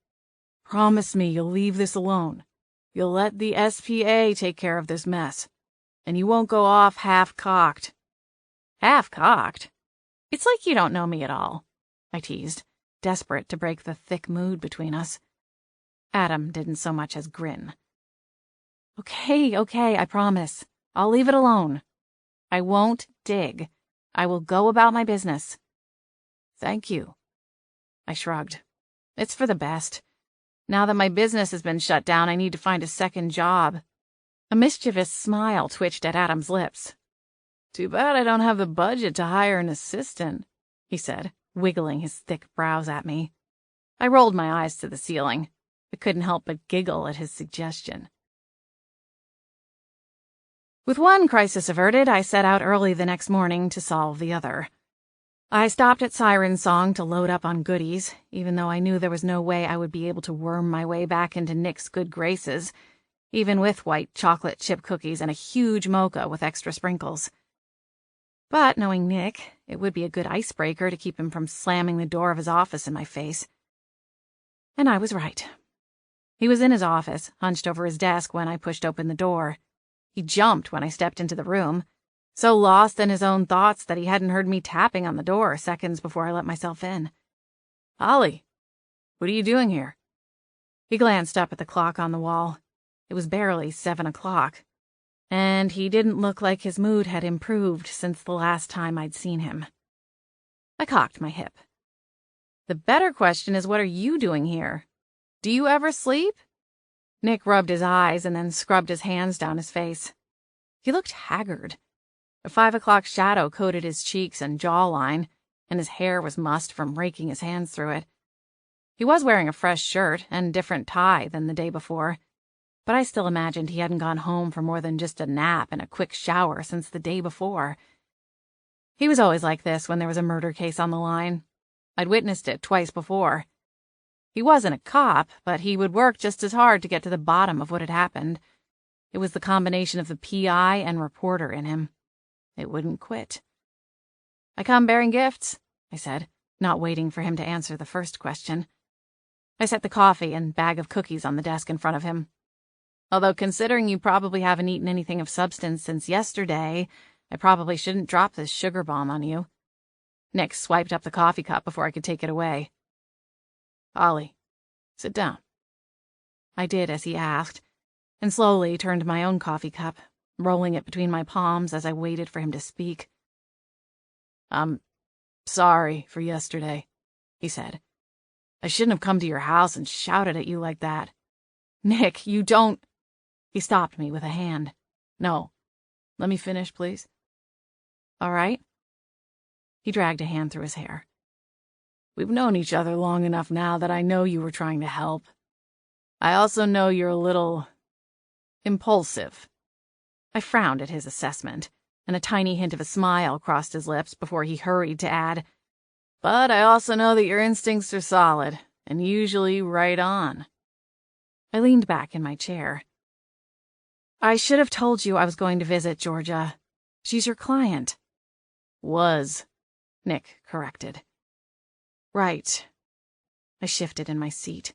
promise me you'll leave this alone. You'll let the SPA take care of this mess, and you won't go off half-cocked. Half-cocked? It's like you don't know me at all, I teased, desperate to break the thick mood between us. Adam didn't so much as grin. Okay, I promise. I'll leave it alone. I won't dig. I will go about my business. Thank you. I shrugged. It's for the best. Now that my business has been shut down, I need to find a second job. A mischievous smile twitched at Adam's lips. Too bad I don't have the budget to hire an assistant, he said, wiggling his thick brows at me. I rolled my eyes to the ceiling. I couldn't help but giggle at his suggestion. With one crisis averted, I set out early the next morning to solve the other. I stopped at Siren Song to load up on goodies, even though I knew there was no way I would be able to worm my way back into Nick's good graces, even with white chocolate chip cookies and a huge mocha with extra sprinkles. But, knowing Nick, it would be a good icebreaker to keep him from slamming the door of his office in my face. And I was right. He was in his office, hunched over his desk when I pushed open the door. He jumped when I stepped into the room, so lost in his own thoughts that he hadn't heard me tapping on the door seconds before I let myself in. Holly, what are you doing here? He glanced up at the clock on the wall. It was barely 7 o'clock, and he didn't look like his mood had improved since the last time I'd seen him. I cocked my hip. The better question is, what are you doing here? Do you ever sleep? Nick rubbed his eyes and then scrubbed his hands down his face. He looked haggard. A 5 o'clock shadow coated his cheeks and jawline, and his hair was mussed from raking his hands through it. He was wearing a fresh shirt and different tie than the day before, but I still imagined he hadn't gone home for more than just a nap and a quick shower since the day before. He was always like this when there was a murder case on the line. I'd witnessed it twice before. He wasn't a cop, but he would work just as hard to get to the bottom of what had happened. It was the combination of the PI and reporter in him. It wouldn't quit. I come bearing gifts, I said, not waiting for him to answer the first question. I set the coffee and bag of cookies on the desk in front of him. Although considering you probably haven't eaten anything of substance since yesterday, I probably shouldn't drop this sugar bomb on you. Nick swiped up the coffee cup before I could take it away. Holly, sit down. I did as he asked, and slowly turned my own coffee cup, rolling it between my palms as I waited for him to speak. "I'm sorry for yesterday," he said. "I shouldn't have come to your house and shouted at you like that." "Nick, you don't—" He stopped me with a hand. "No. Let me finish, please." "All right." He dragged a hand through his hair. "We've known each other long enough now that I know you were trying to help. I also know you're a little impulsive." I frowned at his assessment, and a tiny hint of a smile crossed his lips before he hurried to add, "But I also know that your instincts are solid, and usually right on." I leaned back in my chair. "I should have told you I was going to visit Georgia. She's your client." "Was," Nick corrected. "Right." I shifted in my seat.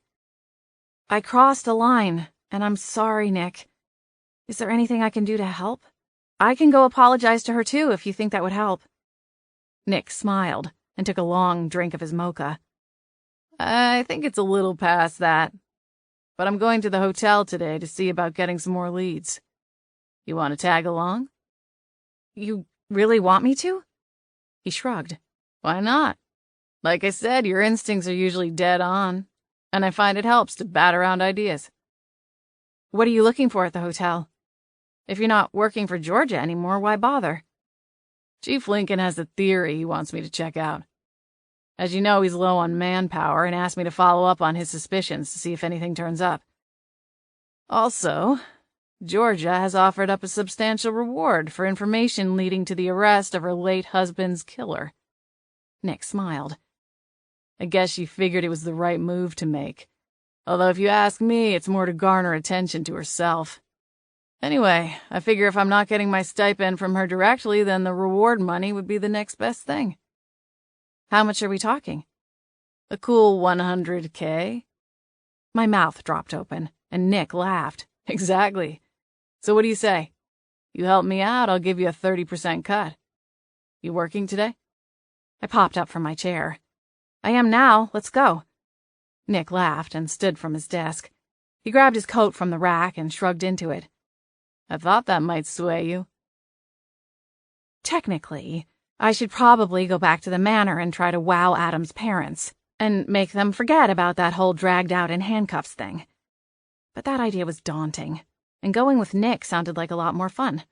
"I crossed a line, and I'm sorry, Nick. Is there anything I can do to help? I can go apologize to her too if you think that would help." Nick smiled and took a long drink of his mocha. "I think it's a little past that, but I'm going to the hotel today to see about getting some more leads. You want to tag along?" "You really want me to?" He shrugged. "Why not? Like I said, your instincts are usually dead on, and I find it helps to bat around ideas." "What are you looking for at the hotel? If you're not working for Georgia anymore, why bother?" "Chief Lincoln has a theory he wants me to check out. As you know, he's low on manpower and asked me to follow up on his suspicions to see if anything turns up. Also, Georgia has offered up a substantial reward for information leading to the arrest of her late husband's killer." Nick smiled. "I guess she figured it was the right move to make. Although if you ask me, it's more to garner attention to herself. Anyway, I figure if I'm not getting my stipend from her directly, then the reward money would be the next best thing." "How much are we talking?" "A cool $100K. My mouth dropped open, and Nick laughed. "Exactly. So what do you say? You help me out, I'll give you a 30% cut. You working today?" I popped up from my chair. "I am now. Let's go." Nick laughed and stood from his desk. He grabbed his coat from the rack and shrugged into it. "I thought that might sway you." Technically, I should probably go back to the manor and try to wow Adam's parents and make them forget about that whole dragged out in handcuffs thing. But that idea was daunting, and going with Nick sounded like a lot more fun.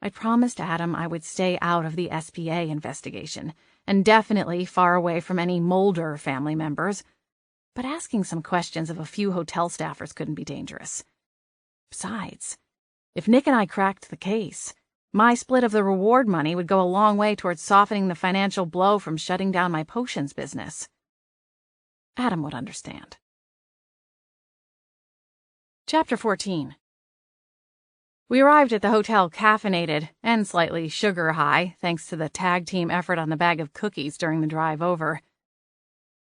I promised Adam I would stay out of the SPA investigation, and definitely far away from any Mulder family members, but asking some questions of a few hotel staffers couldn't be dangerous. Besides, if Nick and I cracked the case, my split of the reward money would go a long way towards softening the financial blow from shutting down my potions business. Adam would understand. Chapter 14. We arrived at the hotel caffeinated and slightly sugar high, thanks to the tag team effort on the bag of cookies during the drive over.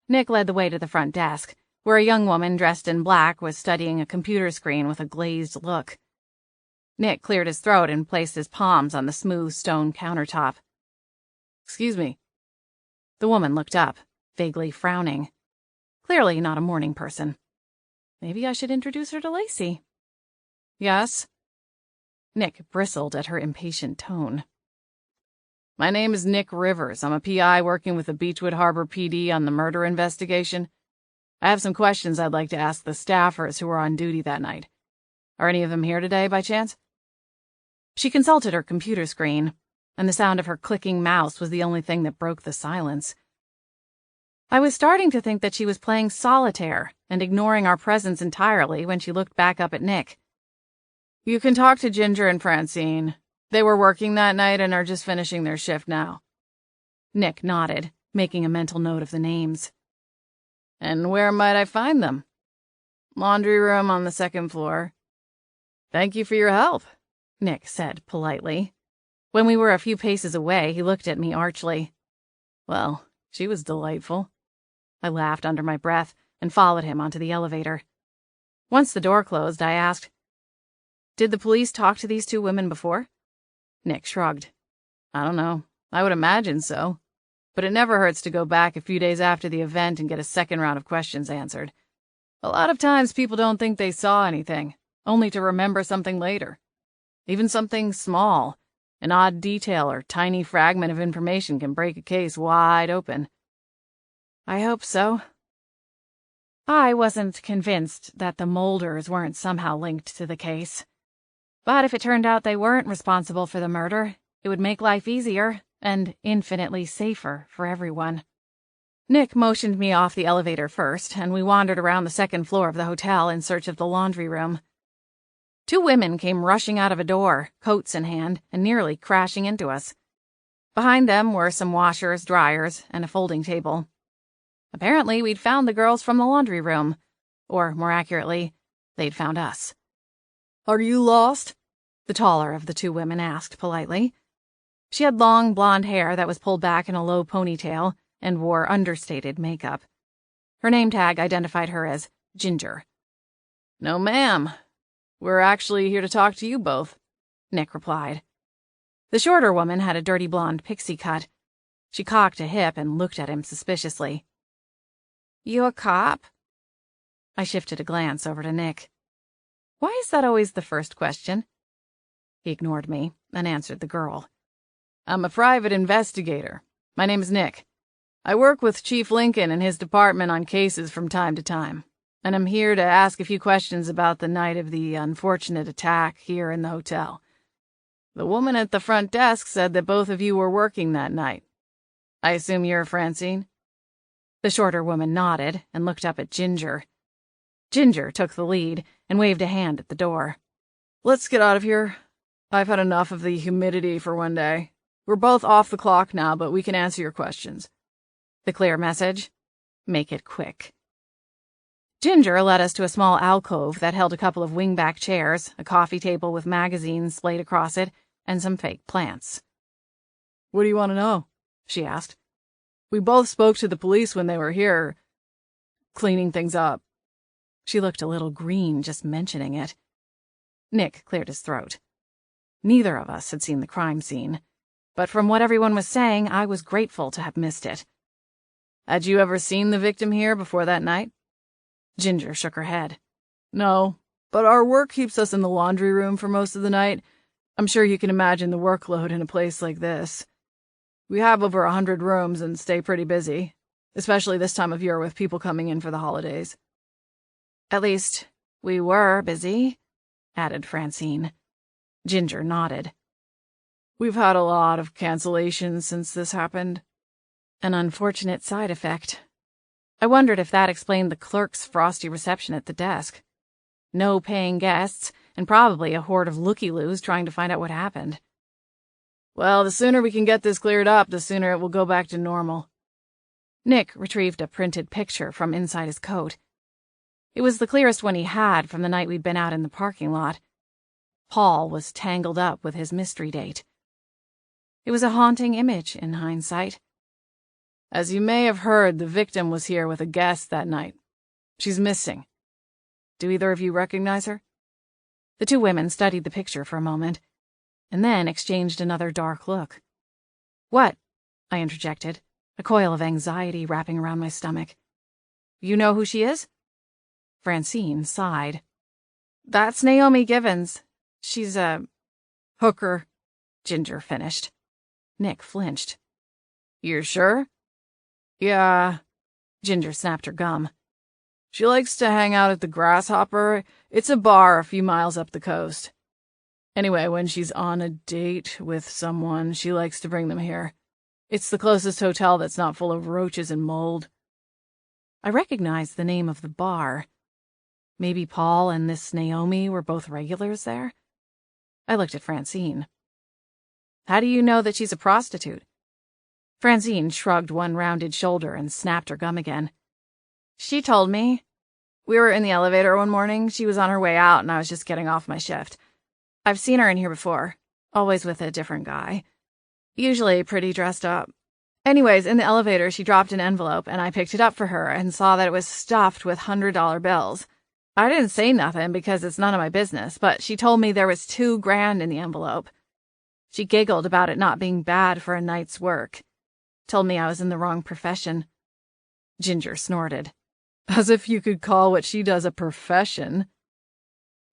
Nick led the way to the front desk, where a young woman dressed in black was studying a computer screen with a glazed look. Nick cleared his throat and placed his palms on the smooth stone countertop. "Excuse me." The woman looked up, vaguely frowning. Clearly not a morning person. Maybe I should introduce her to Lacey. "Yes?" Nick bristled at her impatient tone. "My name is Nick Rivers. I'm a PI working with the Beechwood Harbor PD on the murder investigation. I have some questions I'd like to ask the staffers who were on duty that night. Are any of them here today, by chance?" She consulted her computer screen, and the sound of her clicking mouse was the only thing that broke the silence. I was starting to think that she was playing solitaire and ignoring our presence entirely when she looked back up at Nick. "You can talk to Ginger and Francine. They were working that night and are just finishing their shift now." Nick nodded, making a mental note of the names. "And where might I find them?" "Laundry room on the second floor." "Thank you for your help," Nick said politely. When we were a few paces away, he looked at me archly. "Well, she was delightful." I laughed under my breath and followed him onto the elevator. Once the door closed, I asked, "Did the police talk to these two women before?" Nick shrugged. "I don't know. I would imagine so. But it never hurts to go back a few days after the event and get a second round of questions answered. A lot of times people don't think they saw anything, only to remember something later." Even something small, an odd detail or tiny fragment of information can break a case wide open. I hope so. I wasn't convinced that the Molders weren't somehow linked to the case. But if it turned out they weren't responsible for the murder, it would make life easier and infinitely safer for everyone. Nick motioned me off the elevator first, and we wandered around the second floor of the hotel in search of the laundry room. 2 women came rushing out of a door, coats in hand, and nearly crashing into us. Behind them were some washers, dryers, and a folding table. Apparently, we'd found the girls from the laundry room. Or, more accurately, they'd found us. "Are you lost?" the taller of the 2 women asked politely. She had long blonde hair that was pulled back in a low ponytail and wore understated makeup. Her name tag identified her as Ginger. "No, ma'am. We're actually here to talk to you both," Nick replied. The shorter woman had a dirty blonde pixie cut. She cocked a hip and looked at him suspiciously. "You a cop?" I shifted a glance over to Nick. Why is that always the first question? He ignored me and answered the girl. "I'm a private investigator. My name is Nick. I work with Chief Lincoln and his department on cases from time to time, and I'm here to ask a few questions about the night of the unfortunate attack here in the hotel. The woman at the front desk said that both of you were working that night. I assume you're Francine?" The shorter woman nodded and looked up at Ginger. Ginger took the lead and waved a hand at the door. "Let's get out of here. I've had enough of the humidity for one day. We're both off the clock now, but we can answer your questions." The clear message? Make it quick. Ginger led us to a small alcove that held a couple of wingback chairs, a coffee table with magazines splayed across it, and some fake plants. "What do you want to know?" she asked. "We both spoke to the police when they were here, cleaning things up." She looked a little green just mentioning it. Nick cleared his throat. Neither of us had seen the crime scene, but from what everyone was saying, I was grateful to have missed it. "Had you ever seen the victim here before that night?" Ginger shook her head. "No, but our work keeps us in the laundry room for most of the night. I'm sure you can imagine the workload in a place like this. We have over 100 rooms and stay pretty busy, especially this time of year with people coming in for the holidays." "At least, we were busy," added Francine. Ginger nodded. "We've had a lot of cancellations since this happened. An unfortunate side effect. I wondered if that explained the clerk's frosty reception at the desk. No paying guests, and probably a horde of looky-loos trying to find out what happened. Well, the sooner we can get this cleared up, the sooner it will go back to normal." Nick retrieved a printed picture from inside his coat. It was the clearest one he had from the night we'd been out in the parking lot. Paul was tangled up with his mystery date. It was a haunting image in hindsight. "As you may have heard, the victim was here with a guest that night. She's missing. Do either of you recognize her?" The 2 women studied the picture for a moment, and then exchanged another dark look. "What?" I interjected, a coil of anxiety wrapping around my stomach. "You know who she is?" Francine sighed. "That's Naomi Givens. She's a hooker," Ginger finished. Nick flinched. "You're sure?" "Yeah." Ginger snapped her gum. "She likes to hang out at the Grasshopper. It's a bar a few miles up the coast. Anyway, when she's on a date with someone, she likes to bring them here. It's the closest hotel that's not full of roaches and mold." I recognized the name of the bar. Maybe Paul and this Naomi were both regulars there? I looked at Francine. "How do you know that she's a prostitute?" Francine shrugged one rounded shoulder and snapped her gum again. "She told me. We were in the elevator one morning. She was on her way out, and I was just getting off my shift. I've seen her in here before, always with a different guy. Usually pretty dressed up. Anyways, in the elevator, she dropped an envelope, and I picked it up for her and saw that it was stuffed with $100 bills. I didn't say nothing because it's none of my business, but she told me there was $2,000 in the envelope. She giggled about it not being bad for a night's work. Told me I was in the wrong profession." Ginger snorted. "As if you could call what she does a profession."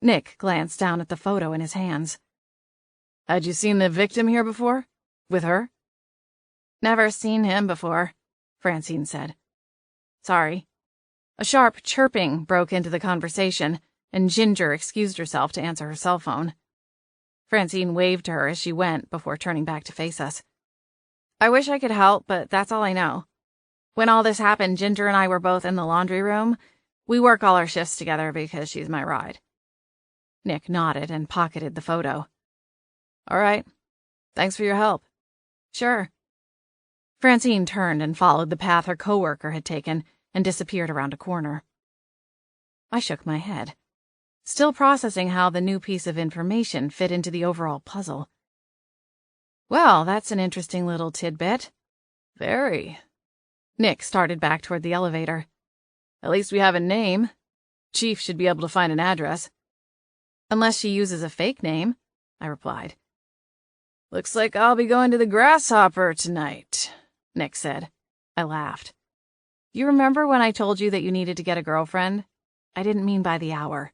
Nick glanced down at the photo in his hands. Had you seen the victim here before? With her? Never seen him before, Francine said. Sorry. A sharp chirping broke into the conversation, and Ginger excused herself to answer her cell phone. Francine waved to her as she went before turning back to face us. I wish I could help, but that's all I know. When all this happened, Ginger and I were both in the laundry room. We work all our shifts together because she's my ride. Nick nodded and pocketed the photo. All right. Thanks for your help. Sure. Francine turned and followed the path her coworker had taken and disappeared around a corner. I shook my head, still processing how the new piece of information fit into the overall puzzle. Well, that's an interesting little tidbit. Very. Nick started back toward the elevator. At least we have a name. Chief should be able to find an address. Unless she uses a fake name, I replied. Looks like I'll be going to the Grasshopper tonight, Nick said. I laughed. You remember when I told you that you needed to get a girlfriend? I didn't mean by the hour.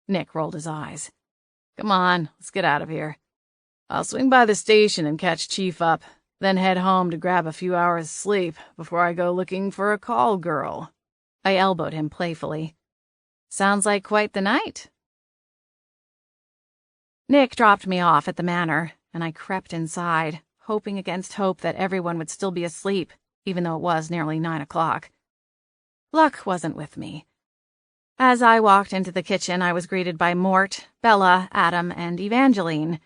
Nick rolled his eyes. Come on, let's get out of here. I'll swing by the station and catch Chief up, then head home to grab a few hours' sleep before I go looking for a call girl. I elbowed him playfully. Sounds like quite the night. Nick dropped me off at the manor, and I crept inside, hoping against hope that everyone would still be asleep, even though it was nearly 9 o'clock. Luck wasn't with me. As I walked into the kitchen, I was greeted by Mort, Bella, Adam, and Evangeline,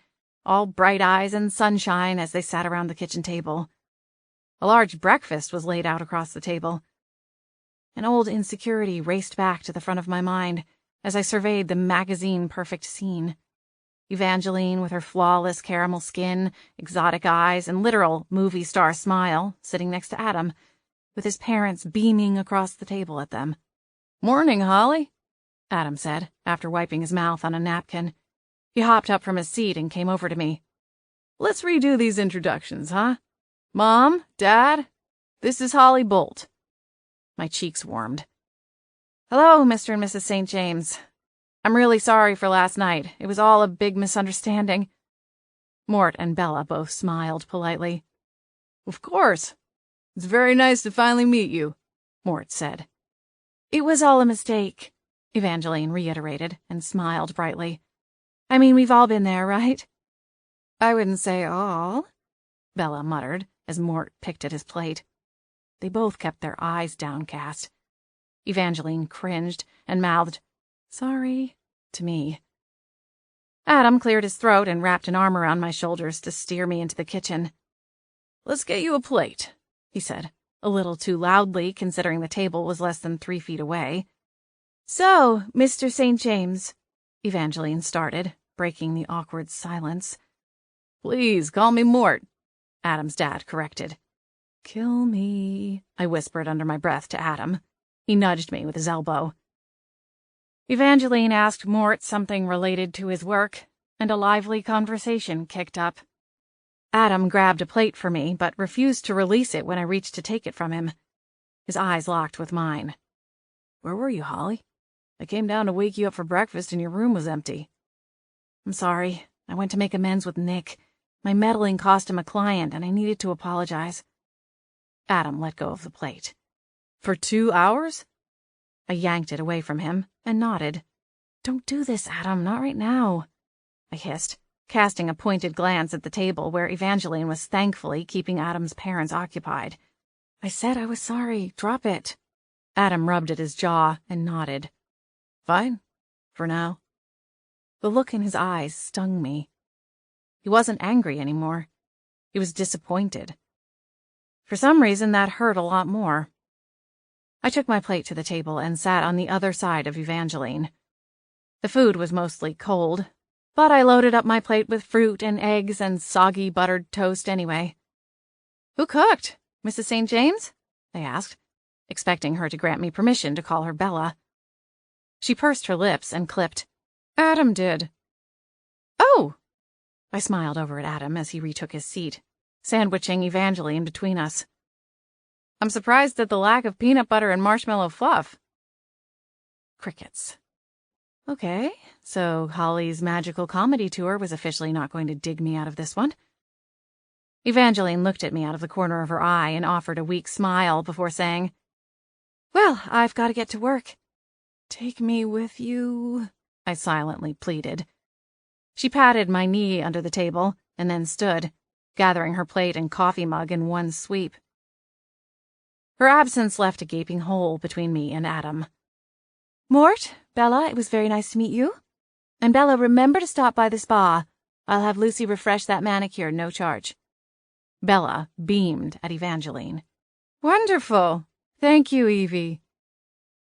all bright eyes and sunshine as they sat around the kitchen table. A large breakfast was laid out across the table. An old insecurity raced back to the front of my mind as I surveyed the magazine-perfect scene. Evangeline, with her flawless caramel skin, exotic eyes, and literal movie star smile, sitting next to Adam, with his parents beaming across the table at them. "Morning, Holly," Adam said, after wiping his mouth on a napkin. He hopped up from his seat and came over to me. "Let's redo these introductions, huh? Mom, Dad, this is Holly Bolt." My cheeks warmed. Hello, Mr. and Mrs. St. James. I'm really sorry for last night. It was all a big misunderstanding. Mort and Bella both smiled politely. "Of course. It's very nice to finally meet you," Mort said. It was all a mistake, Evangeline reiterated and smiled brightly. I mean, we've all been there, right? I wouldn't say all, Bella muttered as Mort picked at his plate. They both kept their eyes downcast. Evangeline cringed and mouthed, "Sorry," to me. Adam cleared his throat and wrapped an arm around my shoulders to steer me into the kitchen. "Let's get you a plate," he said, a little too loudly considering the table was less than 3 feet away. "So, Mr. St. James," Evangeline started, breaking the awkward silence. "Please call me Mort," Adam's dad corrected. "Kill me," I whispered under my breath to Adam. He nudged me with his elbow. Evangeline asked Mort something related to his work, and a lively conversation kicked up. Adam grabbed a plate for me, but refused to release it when I reached to take it from him. His eyes locked with mine. "Where were you, Holly? I came down to wake you up for breakfast and your room was empty." "I'm sorry. I went to make amends with Nick. My meddling cost him a client, and I needed to apologize." Adam let go of the plate. "For 2 hours?" I yanked it away from him and nodded. "Don't do this, Adam, not right now," I hissed, casting a pointed glance at the table where Evangeline was thankfully keeping Adam's parents occupied. "I said I was sorry. Drop it." Adam rubbed at his jaw and nodded. "Fine. For now." The look in his eyes stung me. He wasn't angry anymore. He was disappointed. For some reason, that hurt a lot more. I took my plate to the table and sat on the other side of Evangeline. The food was mostly cold, but I loaded up my plate with fruit and eggs and soggy buttered toast anyway. "Who cooked? Mrs. St. James?" I asked, expecting her to grant me permission to call her Bella. She pursed her lips and clipped, "Adam did." "Oh!" I smiled over at Adam as he retook his seat, sandwiching Evangeline between us. "I'm surprised at the lack of peanut butter and marshmallow fluff." Crickets. Okay, so Holly's magical comedy tour was officially not going to dig me out of this one. Evangeline looked at me out of the corner of her eye and offered a weak smile before saying, "Well, I've got to get to work." "Take me with you," I silently pleaded. She patted my knee under the table and then stood, gathering her plate and coffee mug in one sweep. Her absence left a gaping hole between me and Adam. "Mort, Bella, it was very nice to meet you. And Bella, remember to stop by the spa. I'll have Lucy refresh that manicure, no charge." Bella beamed at Evangeline. "Wonderful. Thank you, Evie."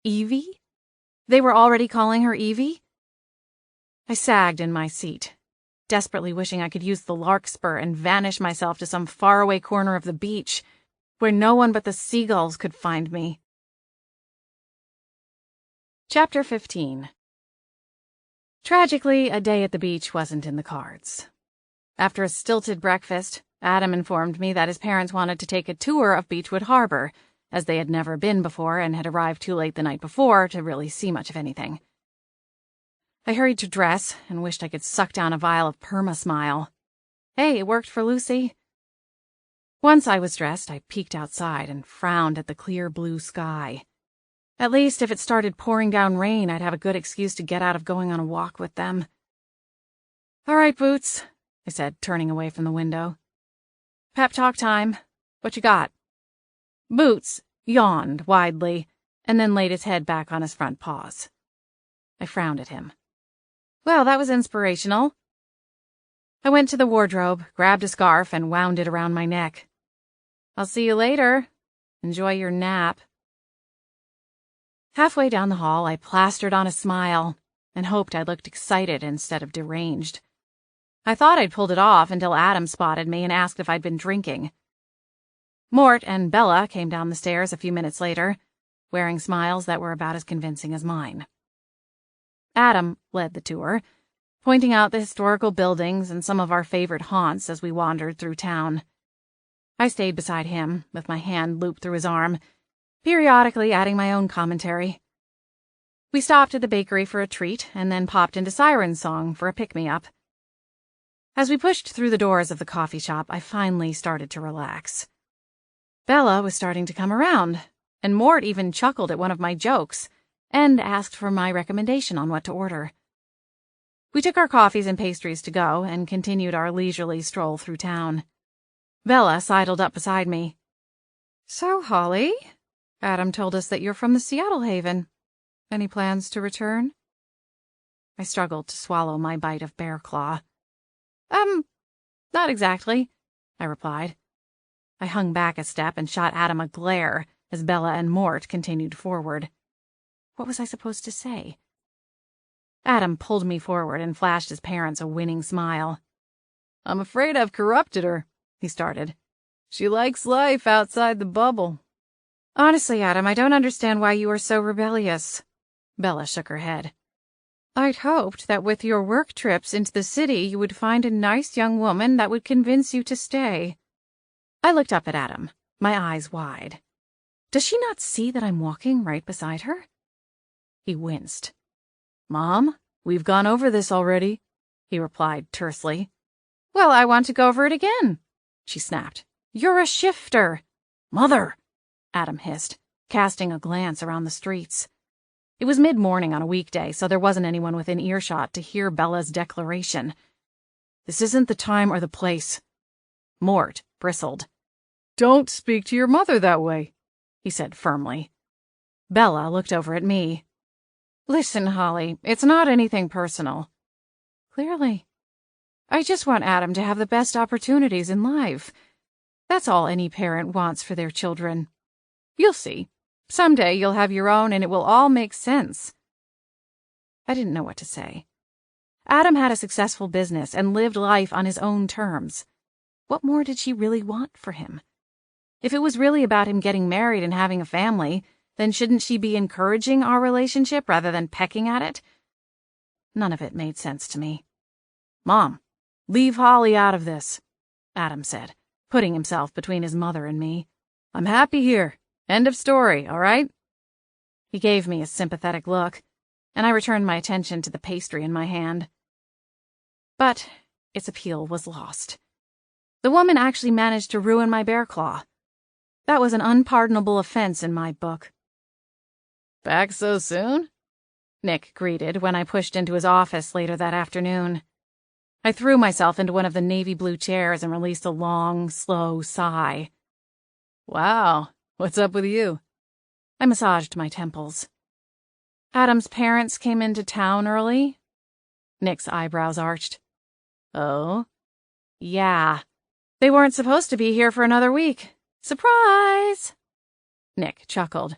Evie? They were already calling her Evie? I sagged in my seat, desperately wishing I could use the larkspur and vanish myself to some faraway corner of the beach, where no one but the seagulls could find me. Chapter 15. Tragically, a day at the beach wasn't in the cards. After a stilted breakfast, Adam informed me that his parents wanted to take a tour of Beechwood Harbor, as they had never been before and had arrived too late the night before to really see much of anything. I hurried to dress and wished I could suck down a vial of Perma-Smile. Hey, it worked for Lucy. Once I was dressed, I peeked outside and frowned at the clear blue sky. At least if it started pouring down rain, I'd have a good excuse to get out of going on a walk with them. "All right, Boots," I said, turning away from the window. "Pep talk time. What you got?" Boots yawned widely and then laid his head back on his front paws. I frowned at him. Well, that was inspirational. I went to the wardrobe, grabbed a scarf, and wound it around my neck. "I'll see you later. Enjoy your nap." Halfway down the hall, I plastered on a smile and hoped I looked excited instead of deranged. I thought I'd pulled it off until Adam spotted me and asked if I'd been drinking. Mort and Bella came down the stairs a few minutes later, wearing smiles that were about as convincing as mine. Adam led the tour, pointing out the historical buildings and some of our favorite haunts as we wandered through town. I stayed beside him, with my hand looped through his arm, periodically adding my own commentary. We stopped at the bakery for a treat and then popped into Siren Song for a pick-me-up. As we pushed through the doors of the coffee shop, I finally started to relax. Bella was starting to come around, and Mort even chuckled at one of my jokes and asked for my recommendation on what to order. We took our coffees and pastries to go and continued our leisurely stroll through town. Bella sidled up beside me. "So, Holly, Adam told us that you're from the Seattle Haven. Any plans to return?" I struggled to swallow my bite of bear claw. Not exactly," I replied. I hung back a step and shot Adam a glare as Bella and Mort continued forward. What was I supposed to say? Adam pulled me forward and flashed his parents a winning smile. "I'm afraid I've corrupted her," he started. "She likes life outside the bubble." "Honestly, Adam, I don't understand why you are so rebellious." Bella shook her head. "I'd hoped that with your work trips into the city you would find a nice young woman that would convince you to stay." I looked up at Adam, my eyes wide. Does she not see that I'm walking right beside her? He winced. "Mom, we've gone over this already," he replied tersely. "Well, I want to go over it again," she snapped. "You're a shifter." "Mother!" Adam hissed, casting a glance around the streets. It was mid-morning on a weekday, so there wasn't anyone within earshot to hear Bella's declaration. "This isn't the time or the place." Mort bristled. "Don't speak to your mother that way," he said firmly. Bella looked over at me. "Listen, Holly, it's not anything personal." "Clearly. I just want Adam to have the best opportunities in life. That's all any parent wants for their children. You'll see. Someday you'll have your own and it will all make sense." I didn't know what to say. Adam had a successful business and lived life on his own terms. What more did she really want for him? If it was really about him getting married and having a family, then shouldn't she be encouraging our relationship rather than pecking at it? None of it made sense to me. "Mom, leave Holly out of this," Adam said, putting himself between his mother and me. "I'm happy here. End of story, all right?" He gave me a sympathetic look, and I returned my attention to the pastry in my hand. But its appeal was lost. The woman actually managed to ruin my bear claw. That was an unpardonable offense in my book. "Back so soon?" Nick greeted when I pushed into his office later that afternoon. I threw myself into one of the navy blue chairs and released a long, slow sigh. "Wow, what's up with you?" I massaged my temples. Adam's parents came into town early. Nick's eyebrows arched. "Oh?" "Yeah. They weren't supposed to be here for another week. Surprise!" Nick chuckled.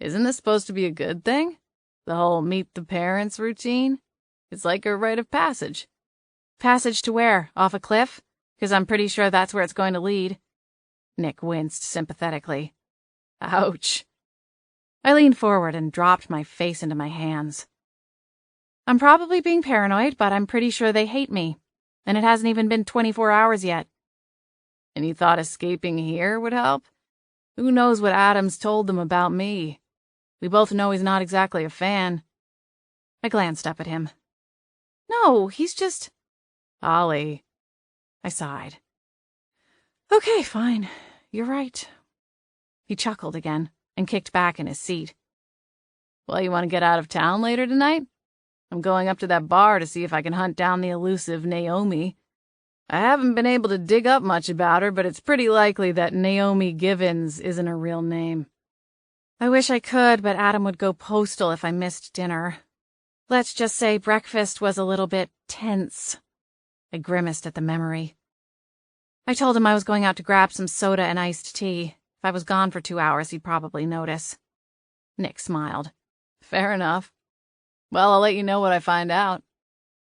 "Isn't this supposed to be a good thing? The whole meet the parents routine? It's like a rite of passage." "Passage to where? Off a cliff? Because I'm pretty sure that's where it's going to lead." Nick winced sympathetically. "Ouch." I leaned forward and dropped my face into my hands. "I'm probably being paranoid, but I'm pretty sure they hate me. And it hasn't even been 24 hours yet." "And you thought escaping here would help? Who knows what Adams told them about me? We both know he's not exactly a fan." I glanced up at him. "No, he's just—" "Holly." I sighed. "Okay, fine. You're right." He chuckled again and kicked back in his seat. "Well, you want to get out of town later tonight? I'm going up to that bar to see if I can hunt down the elusive Naomi. I haven't been able to dig up much about her, but it's pretty likely that Naomi Givens isn't her real name." I wish I could, but Adam would go postal if I missed dinner. Let's just say breakfast was a little bit tense. I grimaced at the memory. I told him I was going out to grab some soda and iced tea. If I was gone for 2 hours, he'd probably notice. Nick smiled. "Fair enough. Well, I'll let you know what I find out.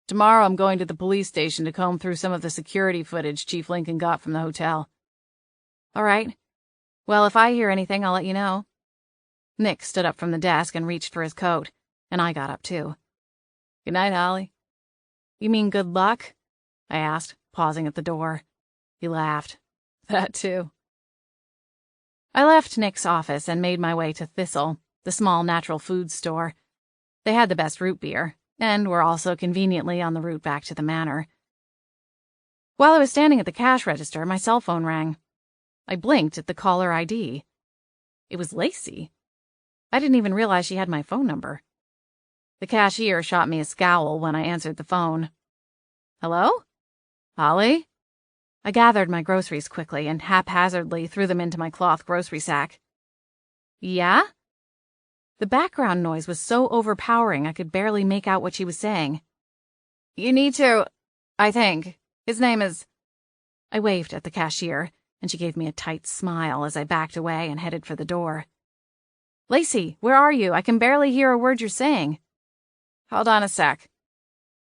Tomorrow I'm going to the police station to comb through some of the security footage Chief Lincoln got from the hotel." "All right. Well, if I hear anything, I'll let you know." Nick stood up from the desk and reached for his coat, and I got up too. "Good night, Holly." "You mean good luck?" I asked, pausing at the door. He laughed. "That too." I left Nick's office and made my way to Thistle, the small natural food store. They had the best root beer, and were also conveniently on the route back to the manor. While I was standing at the cash register, my cell phone rang. I blinked at the caller ID. It was Lacey. I didn't even realize she had my phone number. The cashier shot me a scowl when I answered the phone. "Hello? "Holly?" I gathered my groceries quickly and haphazardly threw them into my cloth grocery sack. "Yeah?" The background noise was so overpowering I could barely make out what she was saying. "You need to, I think. His name is—" I waved at the cashier, and she gave me a tight smile as I backed away and headed for the door. "Lacey, where are you? I can barely hear a word you're saying." "Hold on a sec."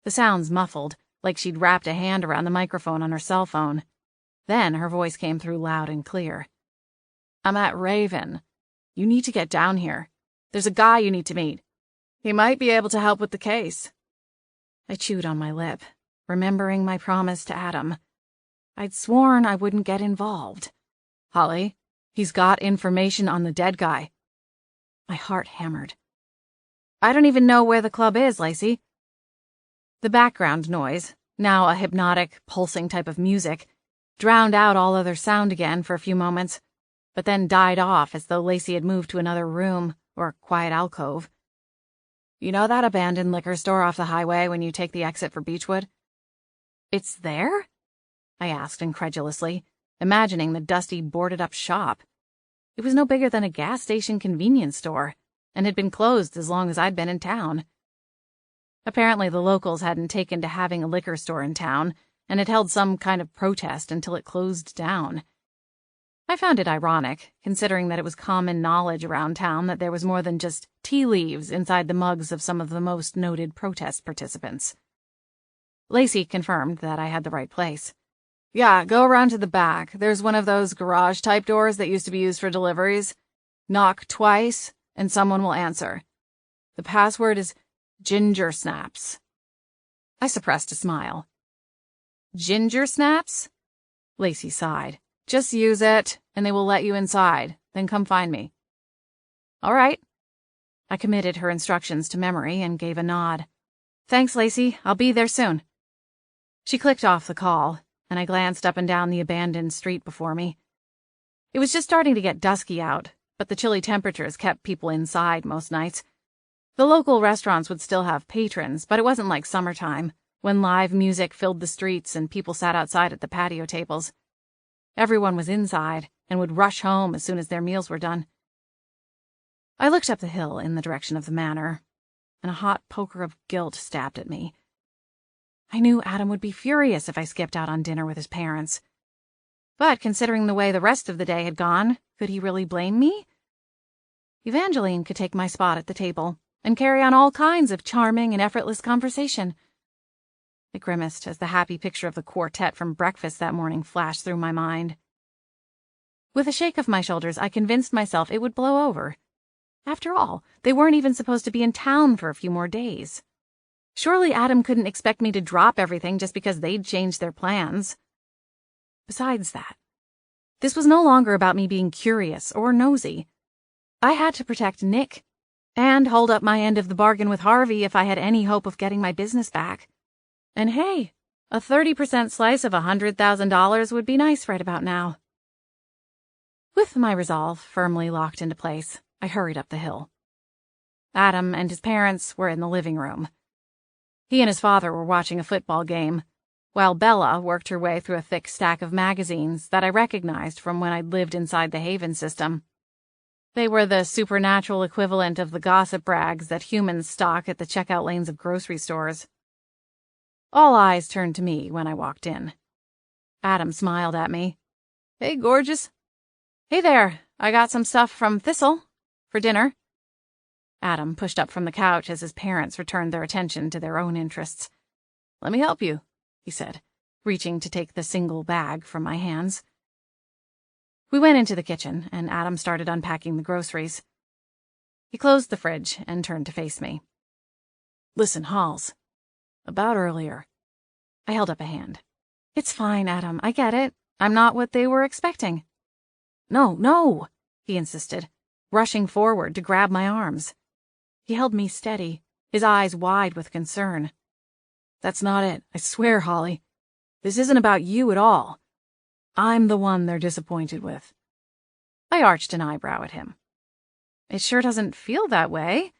The sounds muffled, like she'd wrapped a hand around the microphone on her cell phone. Then her voice came through loud and clear. "I'm at Raven. You need to get down here. There's a guy you need to meet. He might be able to help with the case." I chewed on my lip, remembering my promise to Adam. I'd sworn I wouldn't get involved. "Holly, he's got information on the dead guy." My heart hammered. "I don't even know where the club is, Lacey." The background noise, now a hypnotic, pulsing type of music, drowned out all other sound again for a few moments, but then died off as though Lacey had moved to another room or quiet alcove. "You know that abandoned liquor store off the highway when you take the exit for Beechwood?" "It's there?" I asked incredulously, imagining the dusty, boarded-up shop. It was no bigger than a gas station convenience store, and had been closed as long as I'd been in town. Apparently the locals hadn't taken to having a liquor store in town, and had held some kind of protest until it closed down. I found it ironic, considering that it was common knowledge around town that there was more than just tea leaves inside the mugs of some of the most noted protest participants. Lacey confirmed that I had the right place. "Yeah, go around to the back. There's one of those garage-type doors that used to be used for deliveries. Knock twice, and someone will answer. The password is Ginger Snaps." I suppressed a smile. "Ginger Snaps?" Lacey sighed. "Just use it, and they will let you inside. Then come find me." "All right." I committed her instructions to memory and gave a nod. "Thanks, Lacey. I'll be there soon." She clicked off the call, and I glanced up and down the abandoned street before me. It was just starting to get dusky out, but the chilly temperatures kept people inside most nights. The local restaurants would still have patrons, but it wasn't like summertime, when live music filled the streets and people sat outside at the patio tables. Everyone was inside and would rush home as soon as their meals were done. I looked up the hill in the direction of the manor, and a hot poker of guilt stabbed at me. I knew Adam would be furious if I skipped out on dinner with his parents. But considering the way the rest of the day had gone, could he really blame me? Evangeline could take my spot at the table and carry on all kinds of charming and effortless conversation. I grimaced as the happy picture of the quartet from breakfast that morning flashed through my mind. With a shake of my shoulders, I convinced myself it would blow over. After all, they weren't even supposed to be in town for a few more days. Surely Adam couldn't expect me to drop everything just because they'd changed their plans. Besides that, this was no longer about me being curious or nosy. I had to protect Nick and hold up my end of the bargain with Harvey if I had any hope of getting my business back. And hey, a 30% slice of $100,000 would be nice right about now. With my resolve firmly locked into place, I hurried up the hill. Adam and his parents were in the living room. He and his father were watching a football game, while Bella worked her way through a thick stack of magazines that I recognized from when I'd lived inside the Haven system. They were the supernatural equivalent of the gossip rags that humans stock at the checkout lanes of grocery stores. All eyes turned to me when I walked in. Adam smiled at me. "Hey, gorgeous." "Hey there, I got some stuff from Thistle for dinner." Adam pushed up from the couch as his parents returned their attention to their own interests. "Let me help you," he said, reaching to take the single bag from my hands. We went into the kitchen, and Adam started unpacking the groceries. He closed the fridge and turned to face me. "Listen, Halls. About earlier." I held up a hand. "It's fine, Adam. I get it. I'm not what they were expecting." No, he insisted, rushing forward to grab my arms. He held me steady, his eyes wide with concern. "That's not it. I swear, Holly. This isn't about you at all. I'm the one they're disappointed with." I arched an eyebrow at him. "It sure doesn't feel that way.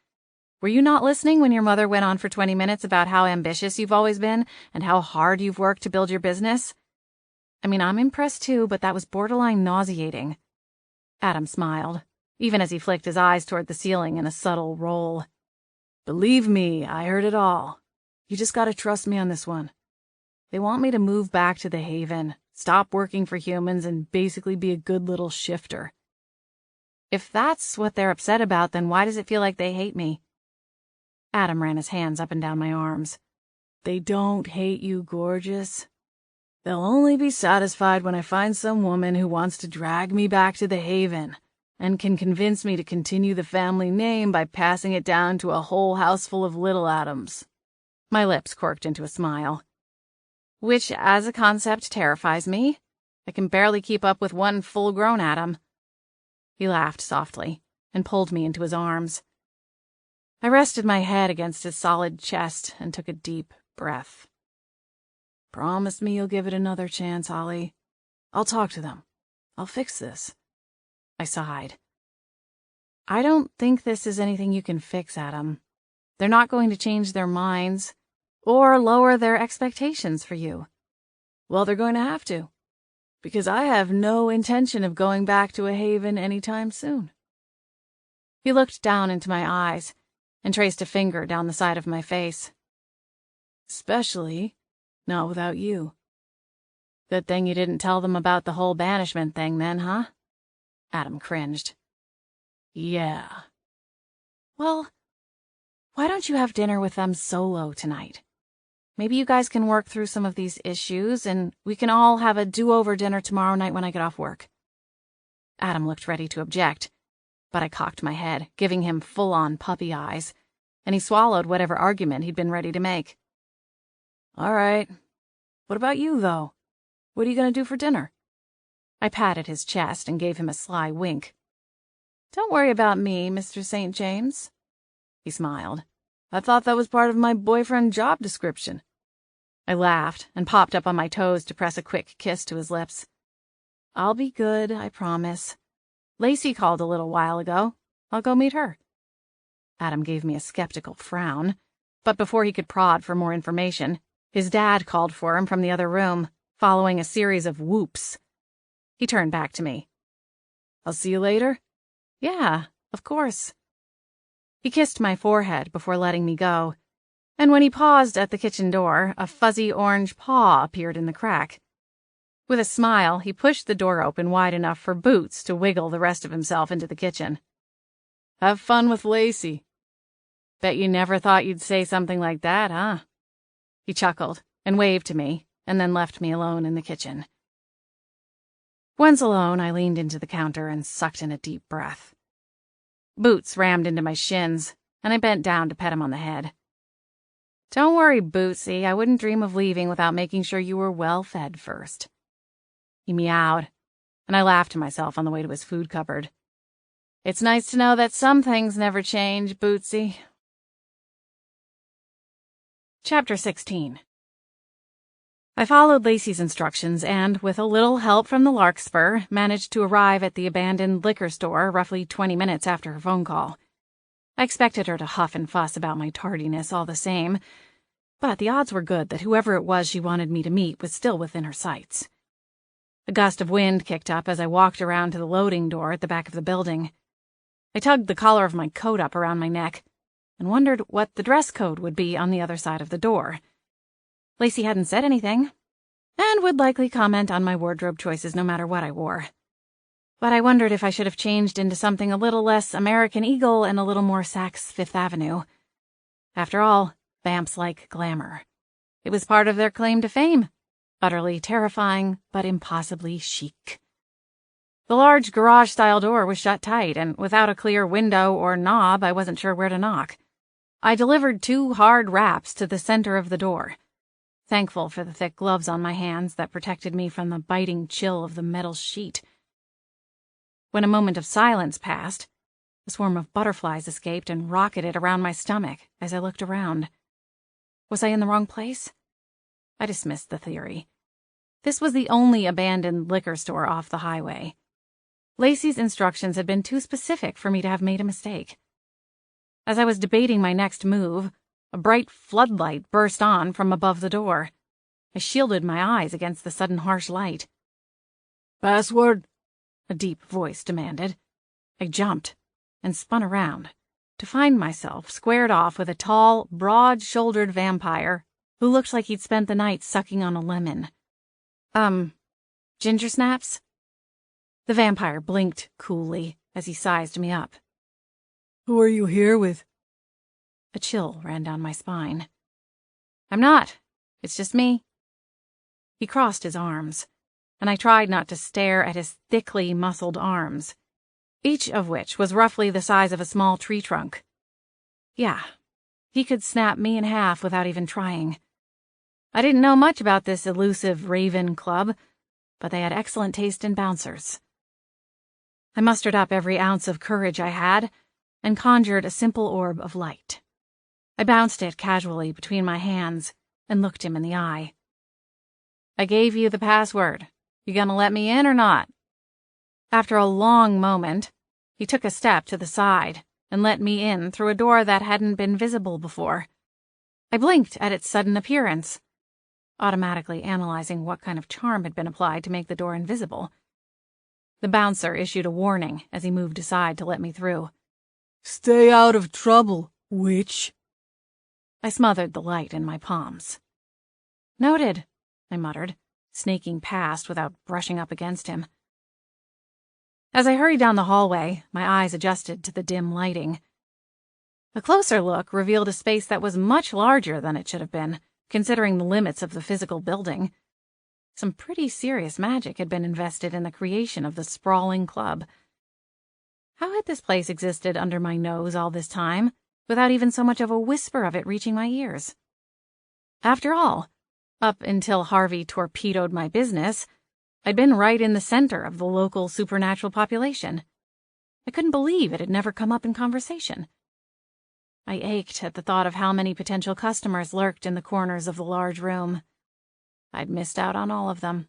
Were you not listening when your mother went on for 20 minutes about how ambitious you've always been and how hard you've worked to build your business? I mean, I'm impressed too, but that was borderline nauseating." Adam smiled, even as he flicked his eyes toward the ceiling in a subtle roll. "Believe me, I heard it all. You just gotta trust me on this one. They want me to move back to the Haven, stop working for humans, and basically be a good little shifter." "If that's what they're upset about, then why does it feel like they hate me?" Adam ran his hands up and down my arms. "They don't hate you, gorgeous. They'll only be satisfied when I find some woman who wants to drag me back to the Haven and can convince me to continue the family name by passing it down to a whole house full of little Adams." My lips quirked into a smile. "Which, as a concept, terrifies me. I can barely keep up with one full-grown Adam." He laughed softly and pulled me into his arms. I rested my head against his solid chest and took a deep breath. "Promise me you'll give it another chance, Holly. I'll talk to them. I'll fix this." I sighed. "I don't think this is anything you can fix, Adam. They're not going to change their minds or lower their expectations for you." "Well, they're going to have to, because I have no intention of going back to a Haven anytime soon." He looked down into my eyes and traced a finger down the side of my face. "Especially not without you." "Good thing you didn't tell them about the whole banishment thing then, huh?" Adam cringed. "Yeah." "Well, why don't you have dinner with them solo tonight? Maybe you guys can work through some of these issues, and we can all have a do-over dinner tomorrow night when I get off work." Adam looked ready to object, but I cocked my head, giving him full-on puppy eyes, and he swallowed whatever argument he'd been ready to make. "All right. What about you, though? What are you going to do for dinner?" I patted his chest and gave him a sly wink. "Don't worry about me, Mr. St. James. He smiled. "I thought that was part of my boyfriend job description." I laughed and popped up on my toes to press a quick kiss to his lips. "I'll be good, I promise. Lacey called a little while ago. I'll go meet her." Adam gave me a skeptical frown, but before he could prod for more information, his dad called for him from the other room, following a series of whoops. He turned back to me. "I'll see you later?" "Yeah, of course." He kissed my forehead before letting me go, and when he paused at the kitchen door, a fuzzy orange paw appeared in the crack. With a smile, he pushed the door open wide enough for Boots to wiggle the rest of himself into the kitchen. "Have fun with Lacey." "Bet you never thought you'd say something like that, huh?" He chuckled and waved to me, and then left me alone in the kitchen. Once alone, I leaned into the counter and sucked in a deep breath. Boots rammed into my shins, and I bent down to pet him on the head. "Don't worry, Bootsy, I wouldn't dream of leaving without making sure you were well fed first." He meowed, and I laughed to myself on the way to his food cupboard. "It's nice to know that some things never change, Bootsy." Chapter 16. I followed Lacey's instructions and, with a little help from the Larkspur, managed to arrive at the abandoned liquor store roughly 20 minutes after her phone call. I expected her to huff and fuss about my tardiness all the same, but the odds were good that whoever it was she wanted me to meet was still within her sights. A gust of wind kicked up as I walked around to the loading door at the back of the building. I tugged the collar of my coat up around my neck and wondered what the dress code would be on the other side of the door. Lacey hadn't said anything, and would likely comment on my wardrobe choices no matter what I wore. But I wondered if I should have changed into something a little less American Eagle and a little more Saks Fifth Avenue. After all, vamps like glamour. It was part of their claim to fame. Utterly terrifying, but impossibly chic. The large garage-style door was shut tight, and without a clear window or knob, I wasn't sure where to knock. I delivered 2 hard raps to the center of the door, thankful for the thick gloves on my hands that protected me from the biting chill of the metal sheet. When a moment of silence passed, a swarm of butterflies escaped and rocketed around my stomach as I looked around. Was I in the wrong place? I dismissed the theory. This was the only abandoned liquor store off the highway. Lacey's instructions had been too specific for me to have made a mistake. As I was debating my next move, a bright floodlight burst on from above the door. I shielded my eyes against the sudden harsh light. "Password?" a deep voice demanded. I jumped and spun around to find myself squared off with a tall, broad-shouldered vampire who looked like he'd spent the night sucking on a lemon. Ginger snaps? The vampire blinked coolly as he sized me up. "Who are you here with?" A chill ran down my spine. "I'm not. It's just me." He crossed his arms, and I tried not to stare at his thickly muscled arms, each of which was roughly the size of a small tree trunk. Yeah, he could snap me in half without even trying. I didn't know much about this elusive Raven Club, but they had excellent taste in bouncers. I mustered up every ounce of courage I had and conjured a simple orb of light. I bounced it casually between my hands and looked him in the eye. "I gave you the password. You gonna let me in or not?" After a long moment, he took a step to the side and let me in through a door that hadn't been visible before. I blinked at its sudden appearance, automatically analyzing what kind of charm had been applied to make the door invisible. The bouncer issued a warning as he moved aside to let me through. "Stay out of trouble, witch." I smothered the light in my palms. "Noted," I muttered, snaking past without brushing up against him. As I hurried down the hallway, my eyes adjusted to the dim lighting. A closer look revealed a space that was much larger than it should have been, considering the limits of the physical building. Some pretty serious magic had been invested in the creation of the sprawling club. How had this place existed under my nose all this time, without even so much of a whisper of it reaching my ears? After all, up until Harvey torpedoed my business, I'd been right in the center of the local supernatural population. I couldn't believe it had never come up in conversation. I ached at the thought of how many potential customers lurked in the corners of the large room. I'd missed out on all of them.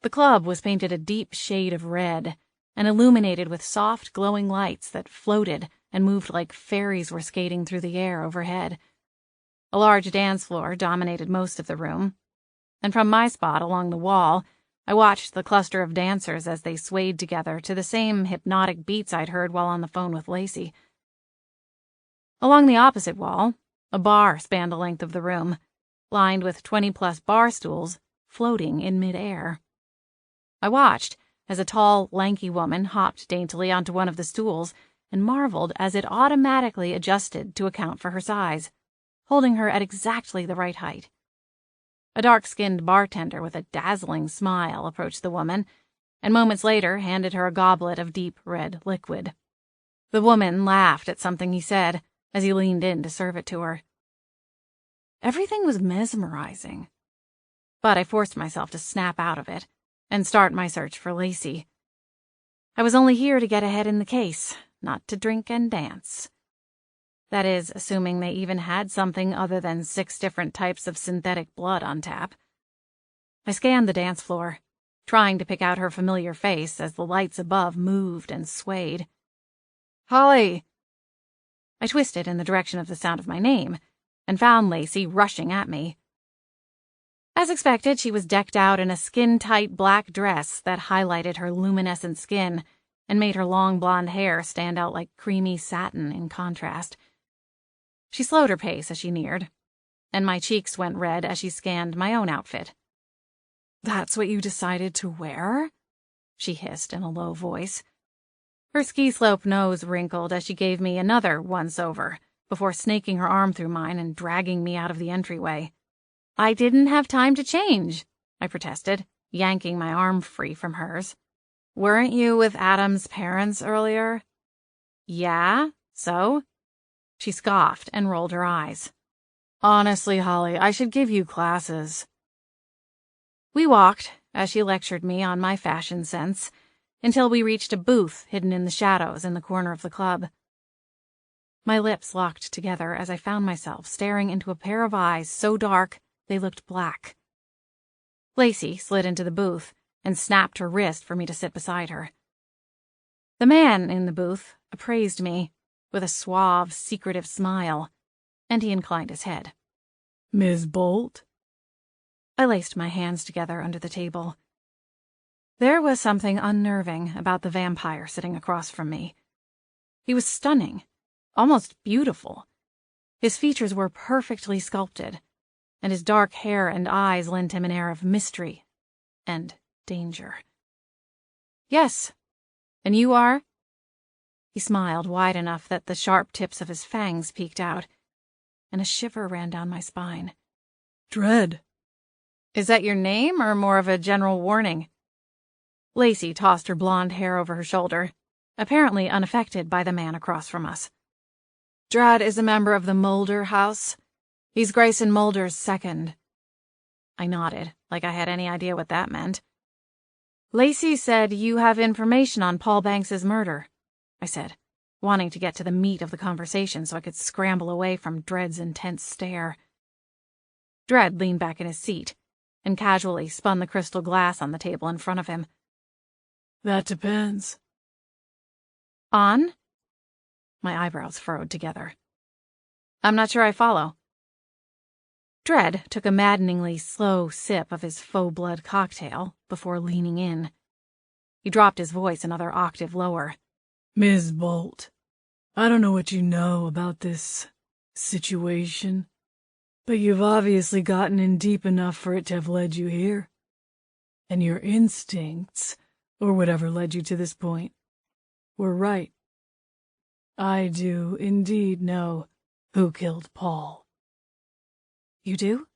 The club was painted a deep shade of red and illuminated with soft, glowing lights that floated and moved like fairies were skating through the air overhead. A large dance floor dominated most of the room, and from my spot along the wall, I watched the cluster of dancers as they swayed together to the same hypnotic beats I'd heard while on the phone with Lacey. Along the opposite wall, a bar spanned the length of the room, lined with 20-plus bar stools floating in midair. I watched as a tall, lanky woman hopped daintily onto one of the stools and marveled as it automatically adjusted to account for her size, holding her at exactly the right height. A dark-skinned bartender with a dazzling smile approached the woman, and moments later handed her a goblet of deep red liquid. The woman laughed at something he said as he leaned in to serve it to her. Everything was mesmerizing, but I forced myself to snap out of it and start my search for Lacey. I was only here to get ahead in the case, not to drink and dance. That is, assuming they even had something other than 6 different types of synthetic blood on tap. I scanned the dance floor, trying to pick out her familiar face as the lights above moved and swayed. "Holly!" I twisted in the direction of the sound of my name and found Lacey rushing at me. As expected, she was decked out in a skin-tight black dress that highlighted her luminescent skin and made her long blonde hair stand out like creamy satin in contrast. She slowed her pace as she neared, and my cheeks went red as she scanned my own outfit. "That's what you decided to wear?" she hissed in a low voice. Her ski-slope nose wrinkled as she gave me another once-over before snaking her arm through mine and dragging me out of the entryway. "I didn't have time to change," I protested, yanking my arm free from hers. "Weren't you with Adam's parents earlier?" "Yeah, so?" She scoffed and rolled her eyes. "Honestly, Holly, I should give you classes." We walked, as she lectured me on my fashion sense, until we reached a booth hidden in the shadows in the corner of the club. My lips locked together as I found myself staring into a pair of eyes so dark they looked black. Lacey slid into the booth and snapped her wrist for me to sit beside her. The man in the booth appraised me with a suave, secretive smile, and he inclined his head. "Miss Bolt?" I laced my hands together under the table. There was something unnerving about the vampire sitting across from me. He was stunning, almost beautiful. His features were perfectly sculpted, and his dark hair and eyes lent him an air of mystery and danger. "Yes, and you are?" He smiled wide enough that the sharp tips of his fangs peeked out, and a shiver ran down my spine. "Dread." "Is that your name or more of a general warning?" Lacey tossed her blonde hair over her shoulder, apparently unaffected by the man across from us. "Dread is a member of the Mulder house. He's Grayson Mulder's second." I nodded, like I had any idea what that meant. "Lacey said you have information on Paul Banks's murder," I said, wanting to get to the meat of the conversation so I could scramble away from Dread's intense stare. Dread leaned back in his seat and casually spun the crystal glass on the table in front of him. "That depends." "On?" My eyebrows furrowed together. "I'm not sure I follow." Dread took a maddeningly slow sip of his faux blood cocktail before leaning in. He dropped his voice another octave lower. "Miss Bolt, I don't know what you know about this situation, but you've obviously gotten in deep enough for it to have led you here. And your instincts, or whatever led you to this point, were right. I do indeed know who killed Paul." "You do?"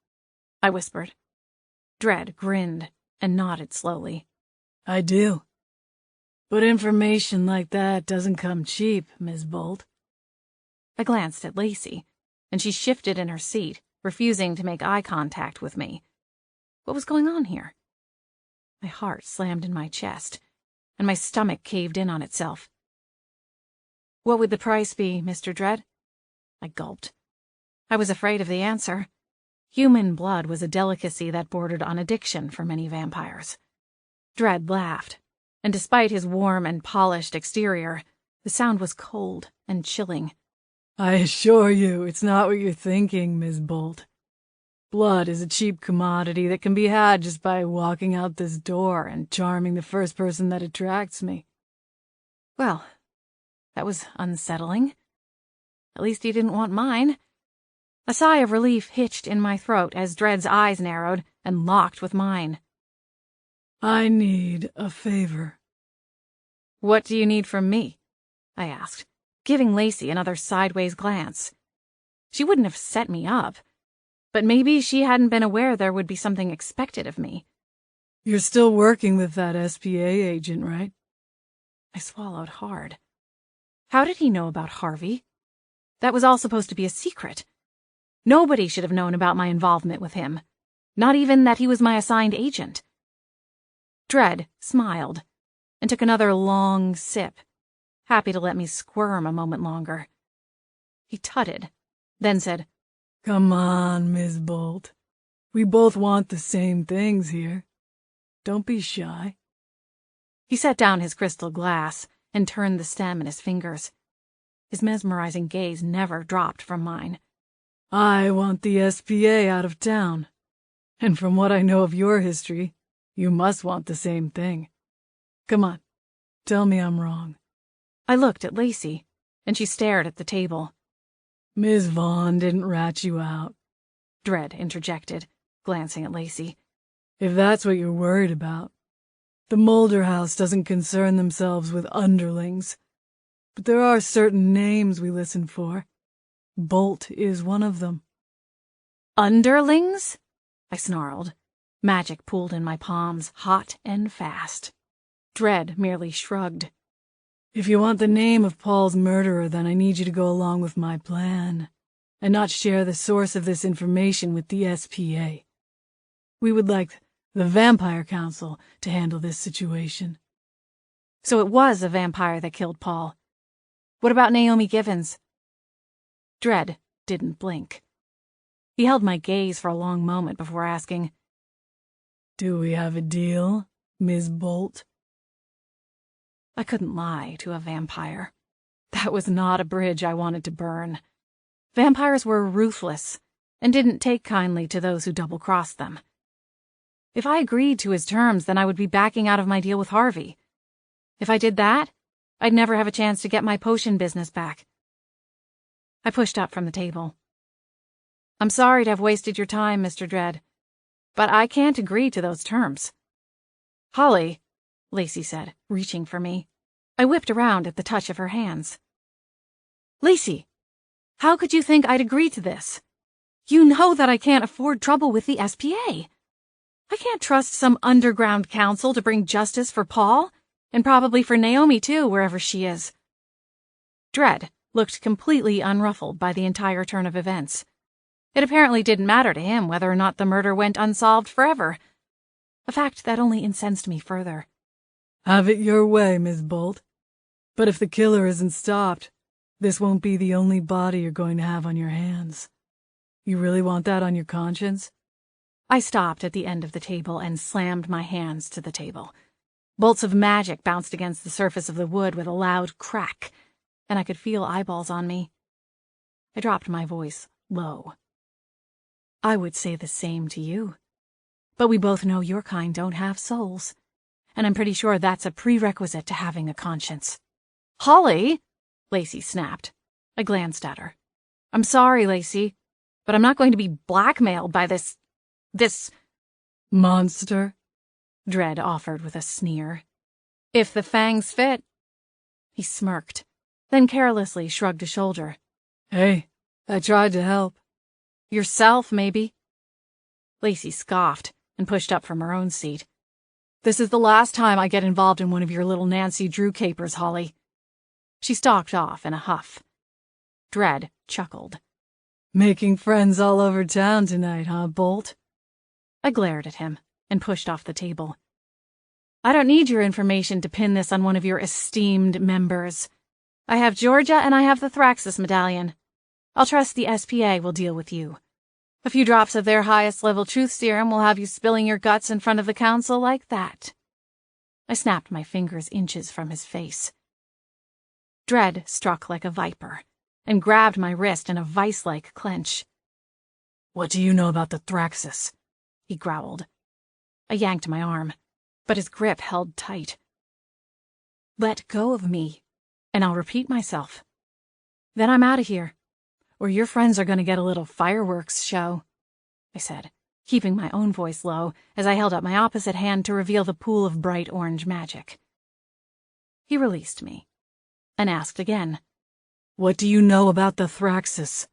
I whispered. Dread grinned and nodded slowly. "I do. But information like that doesn't come cheap, Miss Bolt." I glanced at Lacey, and she shifted in her seat, refusing to make eye contact with me. What was going on here? My heart slammed in my chest, and my stomach caved in on itself. What would the price be, Mr. Dredd? I gulped. I was afraid of the answer. Human blood was a delicacy that bordered on addiction for many vampires. Dredd laughed, and despite his warm and polished exterior, the sound was cold and chilling. I assure you, it's not what you're thinking, Ms. Bolt. Blood is a cheap commodity that can be had just by walking out this door and charming the first person that attracts me. Well, that was unsettling. At least he didn't want mine. A sigh of relief hitched in my throat as Dredd's eyes narrowed and locked with mine. I need a favor. What do you need from me? I asked, giving Lacey another sideways glance. She wouldn't have set me up, but maybe she hadn't been aware there would be something expected of me. You're still working with that SPA agent, right? I swallowed hard. How did he know about Harvey? That was all supposed to be a secret. Nobody should have known about my involvement with him, not even that he was my assigned agent. Dredd smiled and took another long sip, happy to let me squirm a moment longer. He tutted, then said, Come on, Ms. Bolt. We both want the same things here. Don't be shy. He set down his crystal glass and turned the stem in his fingers. His mesmerizing gaze never dropped from mine. I want the SPA out of town. And from what I know of your history, you must want the same thing. Come on, tell me I'm wrong. I looked at Lacey, and she stared at the table. Ms. Vaughn didn't rat you out, Dredd interjected, glancing at Lacey. If that's what you're worried about. The Mulder house doesn't concern themselves with underlings, but there are certain names we listen for. Bolt is one of them. Underlings? I snarled. Magic pooled in my palms, hot and fast. Dredd merely shrugged. If you want the name of Paul's murderer, then I need you to go along with my plan, and not share the source of this information with the SPA. We would like the Vampire Council to handle this situation. So it was a vampire that killed Paul. What about Naomi Givens? Dredd didn't blink. He held my gaze for a long moment before asking, Do we have a deal, Ms. Bolt? I couldn't lie to a vampire. That was not a bridge I wanted to burn. Vampires were ruthless and didn't take kindly to those who double-crossed them. If I agreed to his terms, then I would be backing out of my deal with Harvey. If I did that, I'd never have a chance to get my potion business back. I pushed up from the table. I'm sorry to have wasted your time, Mr. Dredd, but I can't agree to those terms. Holly, Lacey said, reaching for me. I whipped around at the touch of her hands. Lacey, how could you think I'd agree to this? You know that I can't afford trouble with the SPA. I can't trust some underground council to bring justice for Paul, and probably for Naomi too, wherever she is. Dredd looked completely unruffled by the entire turn of events. It apparently didn't matter to him whether or not the murder went unsolved forever, a fact that only incensed me further. Have it your way, Ms. Bolt. But if the killer isn't stopped, this won't be the only body you're going to have on your hands. You really want that on your conscience? I stopped at the end of the table and slammed my hands to the table. Bolts of magic bounced against the surface of the wood with a loud crack, and I could feel eyeballs on me. I dropped my voice low. I would say the same to you. But we both know your kind don't have souls, and I'm pretty sure that's a prerequisite to having a conscience. Holly! Lacey snapped. I glanced at her. I'm sorry, Lacey, but I'm not going to be blackmailed by this monster, Dredd offered with a sneer. If the fangs fit. He smirked, then carelessly shrugged a shoulder. Hey, I tried to help. Yourself, maybe. Lacey scoffed and pushed up from her own seat. This is the last time I get involved in one of your little Nancy Drew capers, Holly. She stalked off in a huff. Dredd chuckled. Making friends all over town tonight, huh, Bolt? I glared at him and pushed off the table. I don't need your information to pin this on one of your esteemed members. I have Georgia and I have the Thraxus medallion. I'll trust the SPA will deal with you. A few drops of their highest-level truth serum will have you spilling your guts in front of the council like that." I snapped my fingers inches from his face. Dread struck like a viper and grabbed my wrist in a vice-like clench. "What do you know about the Thraxus?" he growled. I yanked my arm, but his grip held tight. "Let go of me, and I'll repeat myself. Then I'm out of here, or your friends are going to get a little fireworks show," I said, keeping my own voice low as I held up my opposite hand to reveal the pool of bright orange magic. He released me and asked again, "What do you know about the Thraxus?"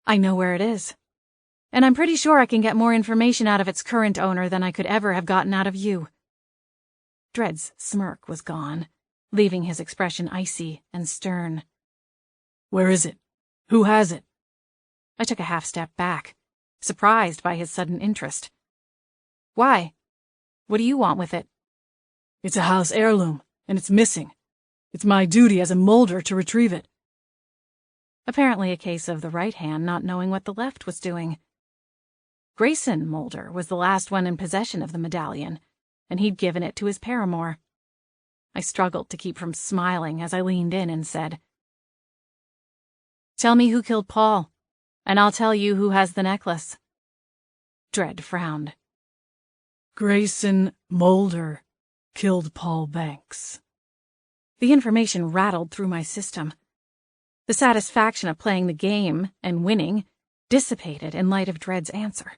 "I know where it is, and I'm pretty sure I can get more information out of its current owner than I could ever have gotten out of you." Dread's smirk was gone, leaving his expression icy and stern. "Where is it? Who has it?" I took a half-step back, surprised by his sudden interest. "Why? What do you want with it?" "It's a house heirloom, and it's missing. It's my duty as a molder to retrieve it." Apparently a case of the right hand not knowing what the left was doing. Grayson Mulder was the last one in possession of the medallion, and he'd given it to his paramour. I struggled to keep from smiling as I leaned in and said, "Tell me who killed Paul, and I'll tell you who has the necklace." Dread frowned. "Grayson Mulder killed Paul Banks." The information rattled through my system. The satisfaction of playing the game and winning dissipated in light of Dread's answer.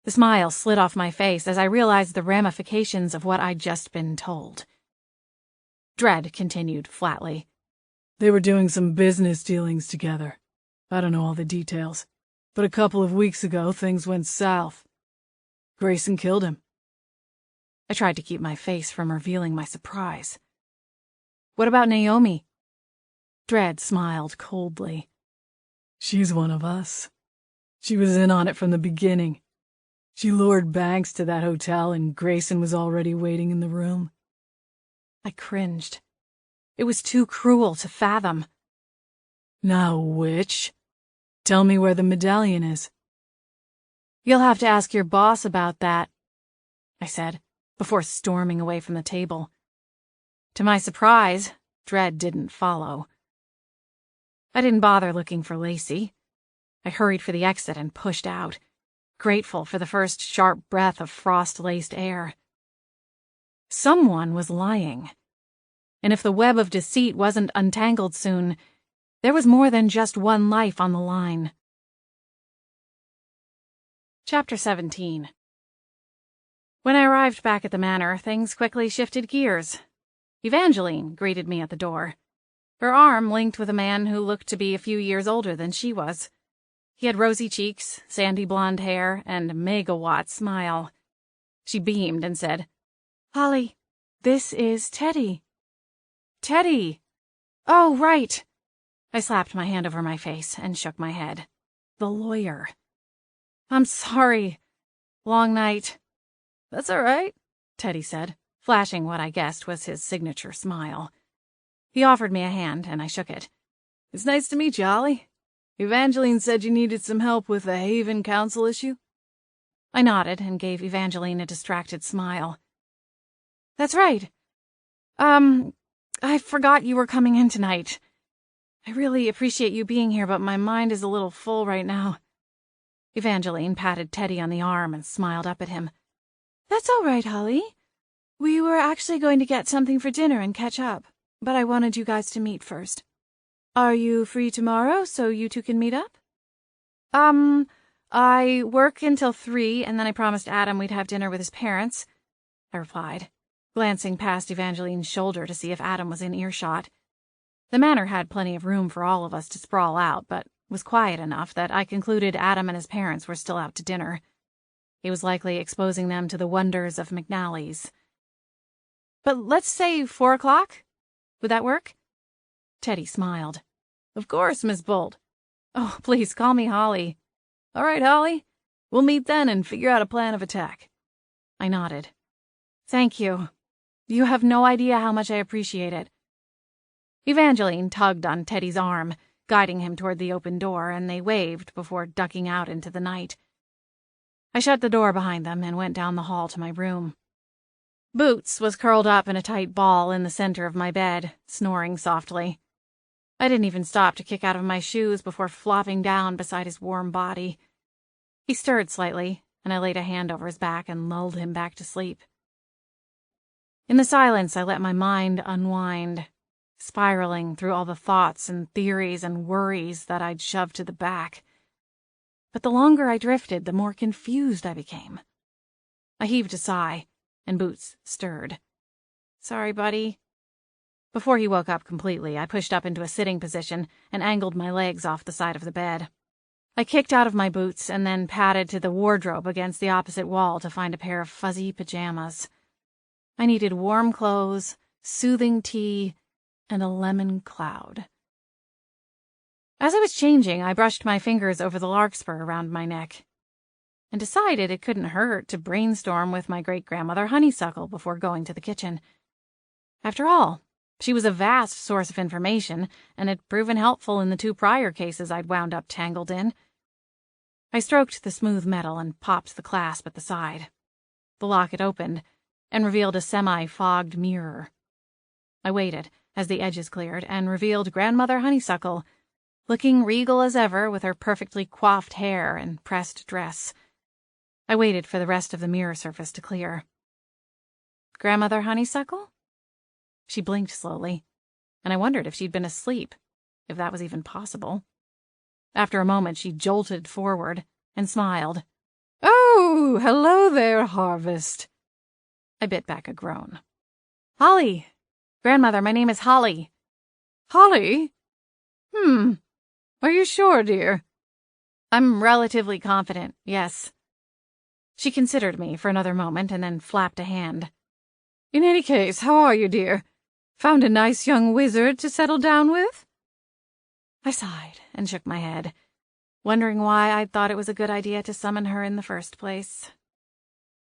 The smile slid off my face as I realized the ramifications of what I'd just been told. Dread continued flatly, "They were doing some business dealings together. I don't know all the details, but a couple of weeks ago things went south. Grayson killed him." I tried to keep my face from revealing my surprise. "What about Naomi?" Dread smiled coldly. "She's one of us. She was in on it from the beginning. She lured Banks to that hotel and Grayson was already waiting in the room." I cringed. It was too cruel to fathom. "Now, witch, tell me where the medallion is." "You'll have to ask your boss about that," I said, before storming away from the table. To my surprise, Dread didn't follow. I didn't bother looking for Lacey. I hurried for the exit and pushed out, grateful for the first sharp breath of frost-laced air. Someone was lying. And if the web of deceit wasn't untangled soon, there was more than just one life on the line. Chapter 17. When I arrived back at the manor, things quickly shifted gears. Evangeline greeted me at the door, her arm linked with a man who looked to be a few years older than she was. He had rosy cheeks, sandy blonde hair, and a megawatt smile. She beamed and said, "Holly, this is Teddy." "Teddy! Oh, right." I slapped my hand over my face and shook my head. The lawyer. "I'm sorry. Long night." "That's all right," Teddy said, flashing what I guessed was his signature smile. He offered me a hand, and I shook it. "It's nice to meet you, Holly. Evangeline said you needed some help with the Haven Council issue." I nodded and gave Evangeline a distracted smile. "That's right. I forgot you were coming in tonight. I really appreciate you being here, but my mind is a little full right now." Evangeline patted Teddy on the arm and smiled up at him. "That's all right, Holly. We were actually going to get something for dinner and catch up, but I wanted you guys to meet first. Are you free tomorrow so you two can meet up?" I work until 3, and then I promised Adam we'd have dinner with his parents," I replied, glancing past Evangeline's shoulder to see if Adam was in earshot. The manor had plenty of room for all of us to sprawl out, but was quiet enough that I concluded Adam and his parents were still out to dinner. He was likely exposing them to the wonders of McNally's. "But let's say 4 o'clock? Would that work?" Teddy smiled. "Of course, Miss Bolt. Oh, please call me Holly." "All right, Holly. We'll meet then and figure out a plan of attack." I nodded. "Thank you. You have no idea how much I appreciate it." Evangeline tugged on Teddy's arm, guiding him toward the open door, and they waved before ducking out into the night. I shut the door behind them and went down the hall to my room. Boots was curled up in a tight ball in the center of my bed, snoring softly. I didn't even stop to kick out of my shoes before flopping down beside his warm body. He stirred slightly, and I laid a hand over his back and lulled him back to sleep. In the silence, I let my mind unwind, spiraling through all the thoughts and theories and worries that I'd shoved to the back. But the longer I drifted, the more confused I became. I heaved a sigh, and Boots stirred. "Sorry, buddy." Before he woke up completely, I pushed up into a sitting position and angled my legs off the side of the bed. I kicked out of my boots and then padded to the wardrobe against the opposite wall to find a pair of fuzzy pajamas. I needed warm clothes, soothing tea, and a lemon cloud. As I was changing, I brushed my fingers over the larkspur around my neck and decided it couldn't hurt to brainstorm with my great-grandmother Honeysuckle before going to the kitchen. After all, she was a vast source of information and had proven helpful in the 2 prior cases I'd wound up tangled in. I stroked the smooth metal and popped the clasp at the side. The locket opened and revealed a semi-fogged mirror. I waited as the edges cleared and revealed Grandmother Honeysuckle, looking regal as ever with her perfectly coiffed hair and pressed dress. I waited for the rest of the mirror surface to clear. "Grandmother Honeysuckle?" She blinked slowly, and I wondered if she'd been asleep, if that was even possible. After a moment, she jolted forward and smiled. "Oh, hello there, Harvest." I bit back a groan. "Holly. Grandmother, my name is Holly." "Holly? Are you sure, dear?" "I'm relatively confident, yes." She considered me for another moment and then flapped a hand. "In any case, how are you, dear? Found a nice young wizard to settle down with?" I sighed and shook my head, wondering why I'd thought it was a good idea to summon her in the first place.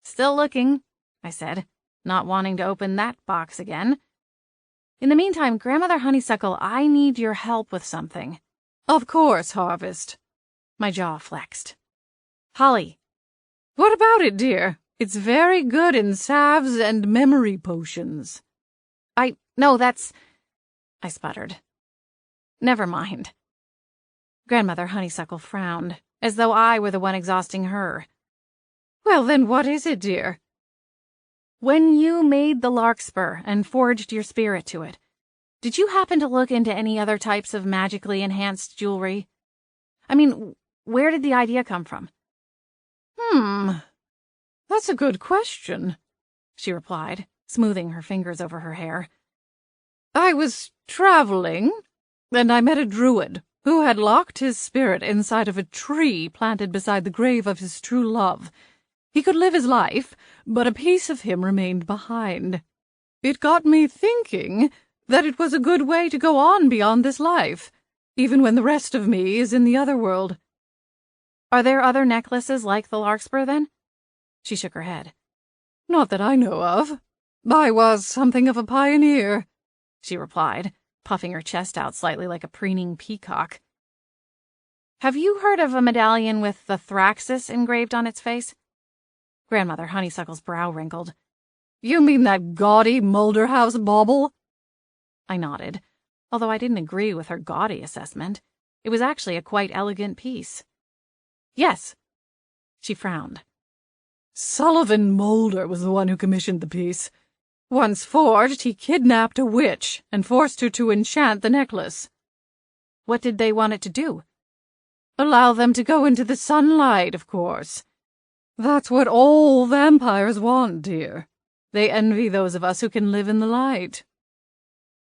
"Still looking," I said, not wanting to open that box again. "In the meantime, Grandmother Honeysuckle, I need your help with something." "Of course, Harvest." My jaw flexed. "Holly." "What about it, dear? It's very good in salves and memory potions." No, that's..." I sputtered. "Never mind." Grandmother Honeysuckle frowned, as though I were the one exhausting her. "Well, then what is it, dear?" "When you made the larkspur and forged your spirit to it, did you happen to look into any other types of magically enhanced jewelry? I mean, where did the idea come from?" That's a good question," she replied, smoothing her fingers over her hair. "I was traveling, and I met a druid who had locked his spirit inside of a tree planted beside the grave of his true love. He could live his life, but a piece of him remained behind. It got me thinking that it was a good way to go on beyond this life, even when the rest of me is in the other world." "Are there other necklaces like the larkspur, then?" She shook her head. "Not that I know of. I was something of a pioneer," she replied, puffing her chest out slightly like a preening peacock. "Have you heard of a medallion with the Thraxis engraved on its face?" Grandmother Honeysuckle's brow wrinkled. "You mean that gaudy Mulder House bauble?" I nodded, although I didn't agree with her gaudy assessment. It was actually a quite elegant piece. "Yes." She frowned. "Sullivan Mulder was the one who commissioned the piece. Once forged, he kidnapped a witch and forced her to enchant the necklace." "What did they want it to do?" "Allow them to go into the sunlight, of course. That's what all vampires want, dear. They envy those of us who can live in the light."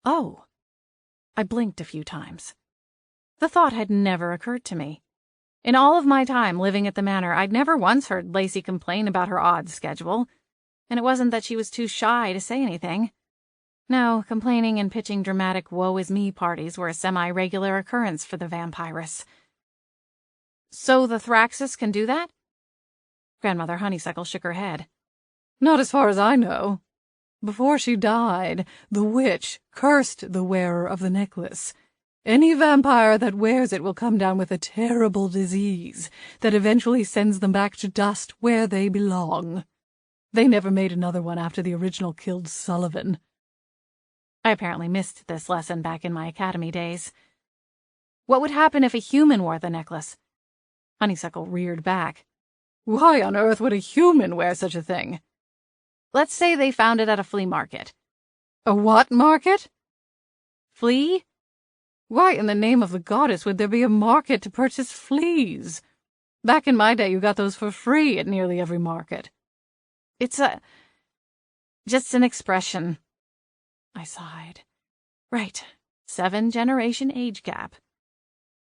"Oh." I blinked a few times. The thought had never occurred to me. In all of my time living at the manor, I'd never once heard Lacey complain about her odd schedule, and it wasn't that she was too shy to say anything. No, complaining and pitching dramatic woe-is-me parties were a semi-regular occurrence for the vampiress. "So the Thraxis can do that?" Grandmother Honeysuckle shook her head. "Not as far as I know. Before she died, the witch cursed the wearer of the necklace. Any vampire that wears it will come down with a terrible disease that eventually sends them back to dust where they belong. They never made another one after the original killed Sullivan. I apparently missed this lesson back in my academy days. What would happen if a human wore the necklace? Honeysuckle reared back. Why on earth would a human wear such a thing? Let's say they found it at a flea market. A what market? Flea? Why in the name of the goddess would there be a market to purchase fleas? Back in my day, you got those for free at nearly every market. It's just an expression. I sighed. Right, 7-generation age gap.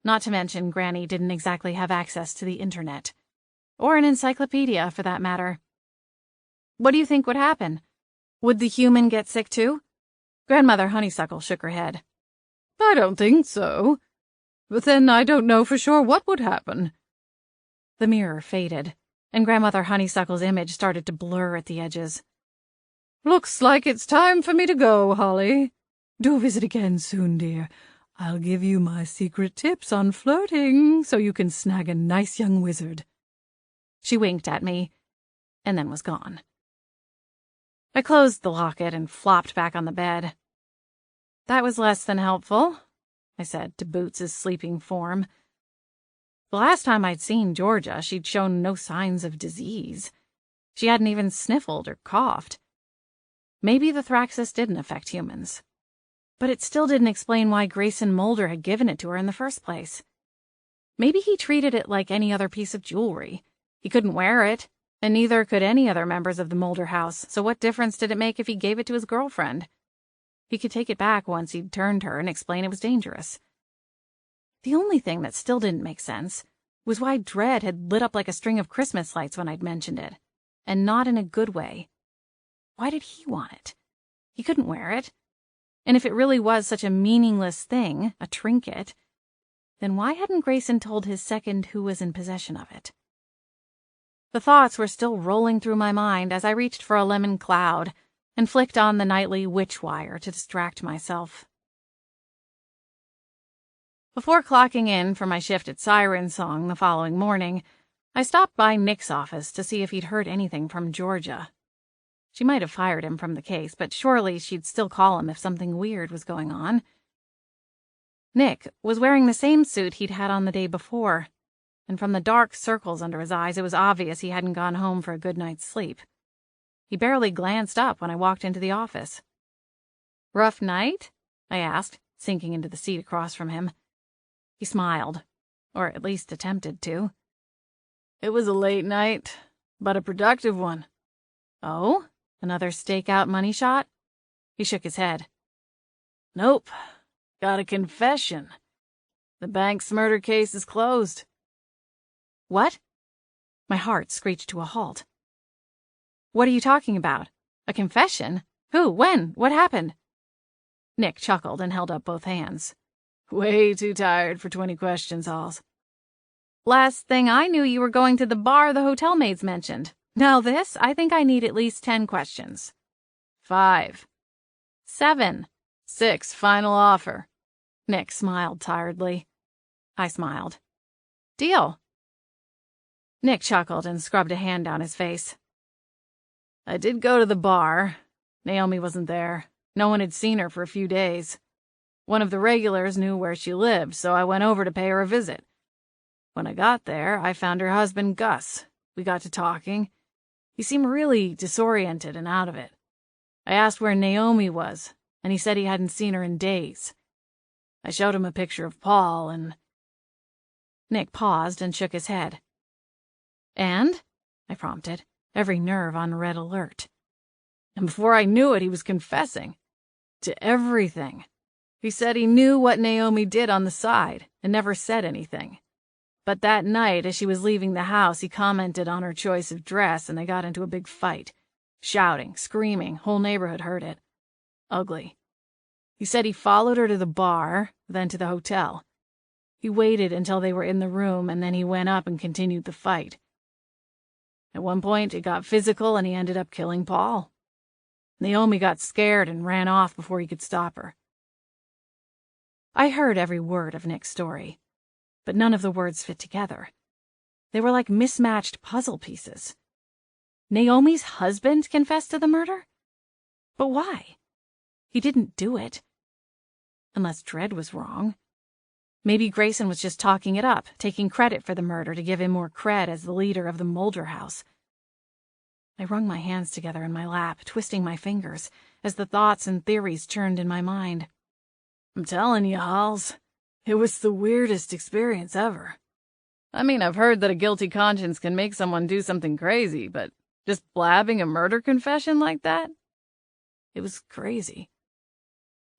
Not to mention Granny didn't exactly have access to the internet. Or an encyclopedia, for that matter. What do you think would happen? Would the human get sick too? Grandmother Honeysuckle shook her head. I don't think so. But then I don't know for sure what would happen. The mirror faded, and Grandmother Honeysuckle's image started to blur at the edges. Looks like it's time for me to go, Holly. Do visit again soon, dear. I'll give you my secret tips on flirting so you can snag a nice young wizard. She winked at me, and then was gone. I closed the locket and flopped back on the bed. That was less than helpful, I said to Boots's sleeping form. The last time I'd seen Georgia, she'd shown no signs of disease. She hadn't even sniffled or coughed. Maybe the Thraxus didn't affect humans. But it still didn't explain why Grayson Mulder had given it to her in the first place. Maybe he treated it like any other piece of jewelry. He couldn't wear it, and neither could any other members of the Mulder house, so what difference did it make if he gave it to his girlfriend? He could take it back once he'd turned her and explain it was dangerous. The only thing that still didn't make sense was why Dread had lit up like a string of Christmas lights when I'd mentioned it, and not in a good way. Why did he want it? He couldn't wear it. And if it really was such a meaningless thing, a trinket, then why hadn't Grayson told his second who was in possession of it? The thoughts were still rolling through my mind as I reached for a lemon cloud and flicked on the nightly witch wire to distract myself. Before clocking in for my shift at Siren Song the following morning, I stopped by Nick's office to see if he'd heard anything from Georgia. She might have fired him from the case, but surely she'd still call him if something weird was going on. Nick was wearing the same suit he'd had on the day before, and from the dark circles under his eyes, it was obvious he hadn't gone home for a good night's sleep. He barely glanced up when I walked into the office. "Rough night?" I asked, sinking into the seat across from him. He smiled, or at least attempted to. "It was a late night, but a productive one." "Oh? Another stakeout money shot?" He shook his head. "Nope. Got a confession. The bank's murder case is closed." "What?" My heart screeched to a halt. "What are you talking about? A confession? Who? When? What happened?" Nick chuckled and held up both hands. "Way too tired for 20 questions, Halls." "Last thing I knew, you were going to the bar the hotel maids mentioned. Now this, I think I need at least 10 questions. 5. 7. 6, final offer." Nick smiled tiredly. I smiled. "Deal." Nick chuckled and scrubbed a hand down his face. "I did go to the bar. Naomi wasn't there. No one had seen her for a few days. One of the regulars knew where she lived, so I went over to pay her a visit. When I got there, I found her husband, Gus. We got to talking. He seemed really disoriented and out of it. I asked where Naomi was, and he said he hadn't seen her in days. I showed him a picture of Paul, and—" Nick paused and shook his head. "And?" I prompted, every nerve on red alert. "And before I knew it, he was confessing. To everything. He said he knew what Naomi did on the side, and never said anything. But that night, as she was leaving the house, he commented on her choice of dress, and they got into a big fight. Shouting, screaming, whole neighborhood heard it. Ugly. He said he followed her to the bar, then to the hotel. He waited until they were in the room, and then he went up and continued the fight. At one point, it got physical, and he ended up killing Paul." Naomi got scared and ran off before he could stop her. I heard every word of Nick's story, but none of the words fit together. They were like mismatched puzzle pieces. Naomi's husband confessed to the murder? But why? He didn't do it. Unless Dredd was wrong. Maybe Grayson was just talking it up, taking credit for the murder to give him more cred as the leader of the Mulder house. I wrung my hands together in my lap, twisting my fingers, as the thoughts and theories churned in my mind. I'm telling you, Halls, it was the weirdest experience ever. I mean, I've heard that a guilty conscience can make someone do something crazy, but just blabbing a murder confession like that? It was crazy.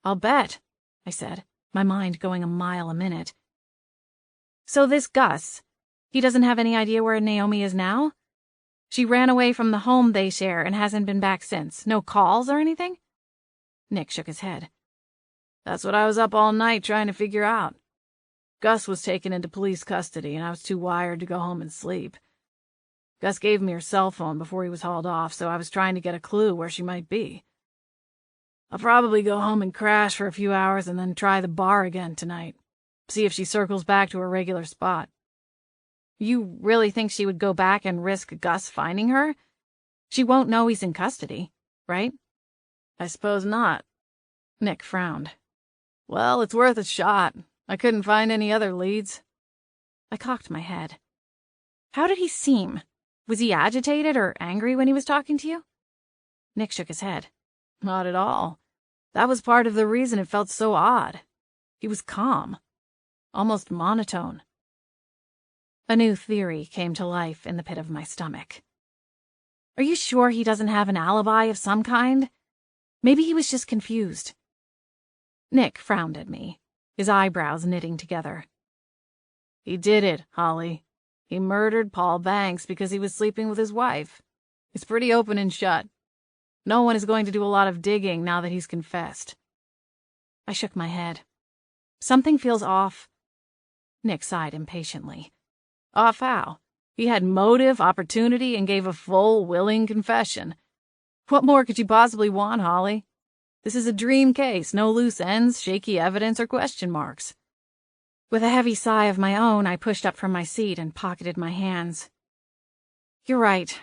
I'll bet, I said, my mind going a mile a minute. So this Gus, he doesn't have any idea where Naomi is now? She ran away from the home they share and hasn't been back since. No calls or anything? Nick shook his head. That's what I was up all night trying to figure out. Gus was taken into police custody, and I was too wired to go home and sleep. Gus gave me her cell phone before he was hauled off, so I was trying to get a clue where she might be. I'll probably go home and crash for a few hours and then try the bar again tonight. See if she circles back to her regular spot. You really think she would go back and risk Gus finding her? She won't know he's in custody, right? I suppose not. Nick frowned. Well, it's worth a shot. I couldn't find any other leads. I cocked my head. How did he seem? Was he agitated or angry when he was talking to you? Nick shook his head. Not at all. That was part of the reason it felt so odd. He was calm. Almost monotone. A new theory came to life in the pit of my stomach. Are you sure he doesn't have an alibi of some kind? Maybe he was just confused. Nick frowned at me, his eyebrows knitting together. He did it, Holly. He murdered Paul Banks because he was sleeping with his wife. It's pretty open and shut. No one is going to do a lot of digging now that he's confessed. I shook my head. Something feels off. Nick sighed impatiently. Off how? He had motive, opportunity, and gave a full, willing confession. What more could you possibly want, Holly? This is a dream case, no loose ends, shaky evidence, or question marks. With a heavy sigh of my own, I pushed up from my seat and pocketed my hands. You're right.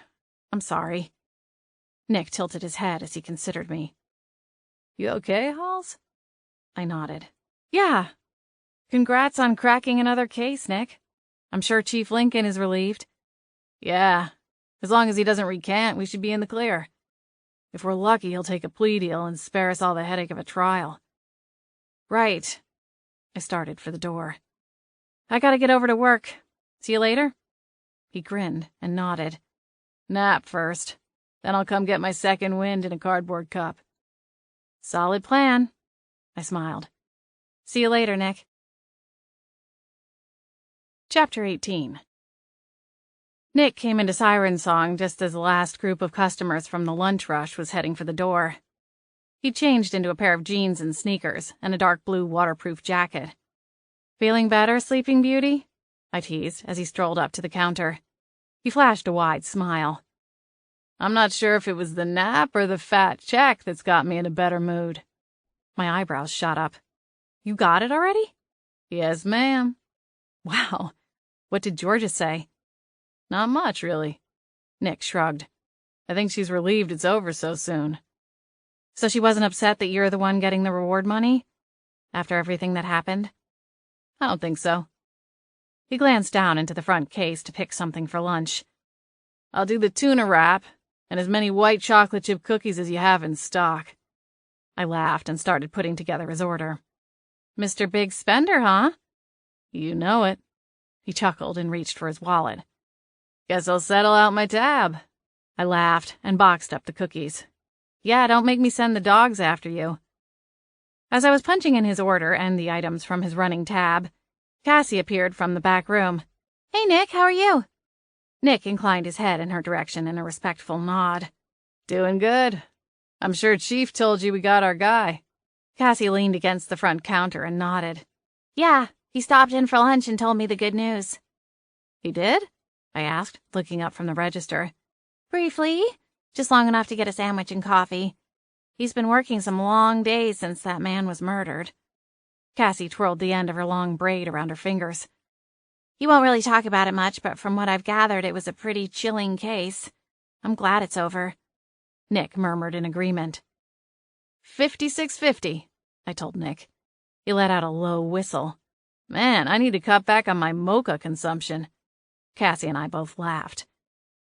I'm sorry. Nick tilted his head as he considered me. You okay, Halls? I nodded. Yeah. Congrats on cracking another case, Nick. I'm sure Chief Lincoln is relieved. Yeah. As long as he doesn't recant, we should be in the clear. If we're lucky, he'll take a plea deal and spare us all the headache of a trial. Right. I started for the door. I gotta get over to work. See you later? He grinned and nodded. Nap first. Then I'll come get my second wind in a cardboard cup. Solid plan. I smiled. See you later, Nick. Chapter 18. Nick came into Siren Song just as the last group of customers from the lunch rush was heading for the door. He changed into a pair of jeans and sneakers and a dark blue waterproof jacket. Feeling better, Sleeping Beauty? I teased as he strolled up to the counter. He flashed a wide smile. I'm not sure if it was the nap or the fat check that's got me in a better mood. My eyebrows shot up. You got it already? Yes, ma'am. Wow. What did Georgia say? Not much, really. Nick shrugged. I think she's relieved it's over so soon. So she wasn't upset that you're the one getting the reward money? After everything that happened? I don't think so. He glanced down into the front case to pick something for lunch. I'll do the tuna wrap, and as many white chocolate chip cookies as you have in stock. I laughed and started putting together his order. Mr. Big Spender, huh? You know it. He chuckled and reached for his wallet. Guess I'll settle out my tab. I laughed and boxed up the cookies. Yeah, don't make me send the dogs after you. As I was punching in his order and the items from his running tab, Cassie appeared from the back room. Hey, Nick, how are you? Nick inclined his head in her direction in a respectful nod. Doing good. I'm sure Chief told you we got our guy. Cassie leaned against the front counter and nodded. Yeah, he stopped in for lunch and told me the good news. He did? I asked, looking up from the register. Briefly. Just long enough to get a sandwich and coffee. He's been working some long days since that man was murdered. Cassie twirled the end of her long braid around her fingers. He won't really talk about it much, but from what I've gathered, it was a pretty chilling case. I'm glad it's over. Nick murmured in agreement. 5650, I told Nick. He let out a low whistle. Man, I need to cut back on my mocha consumption. Cassie and I both laughed.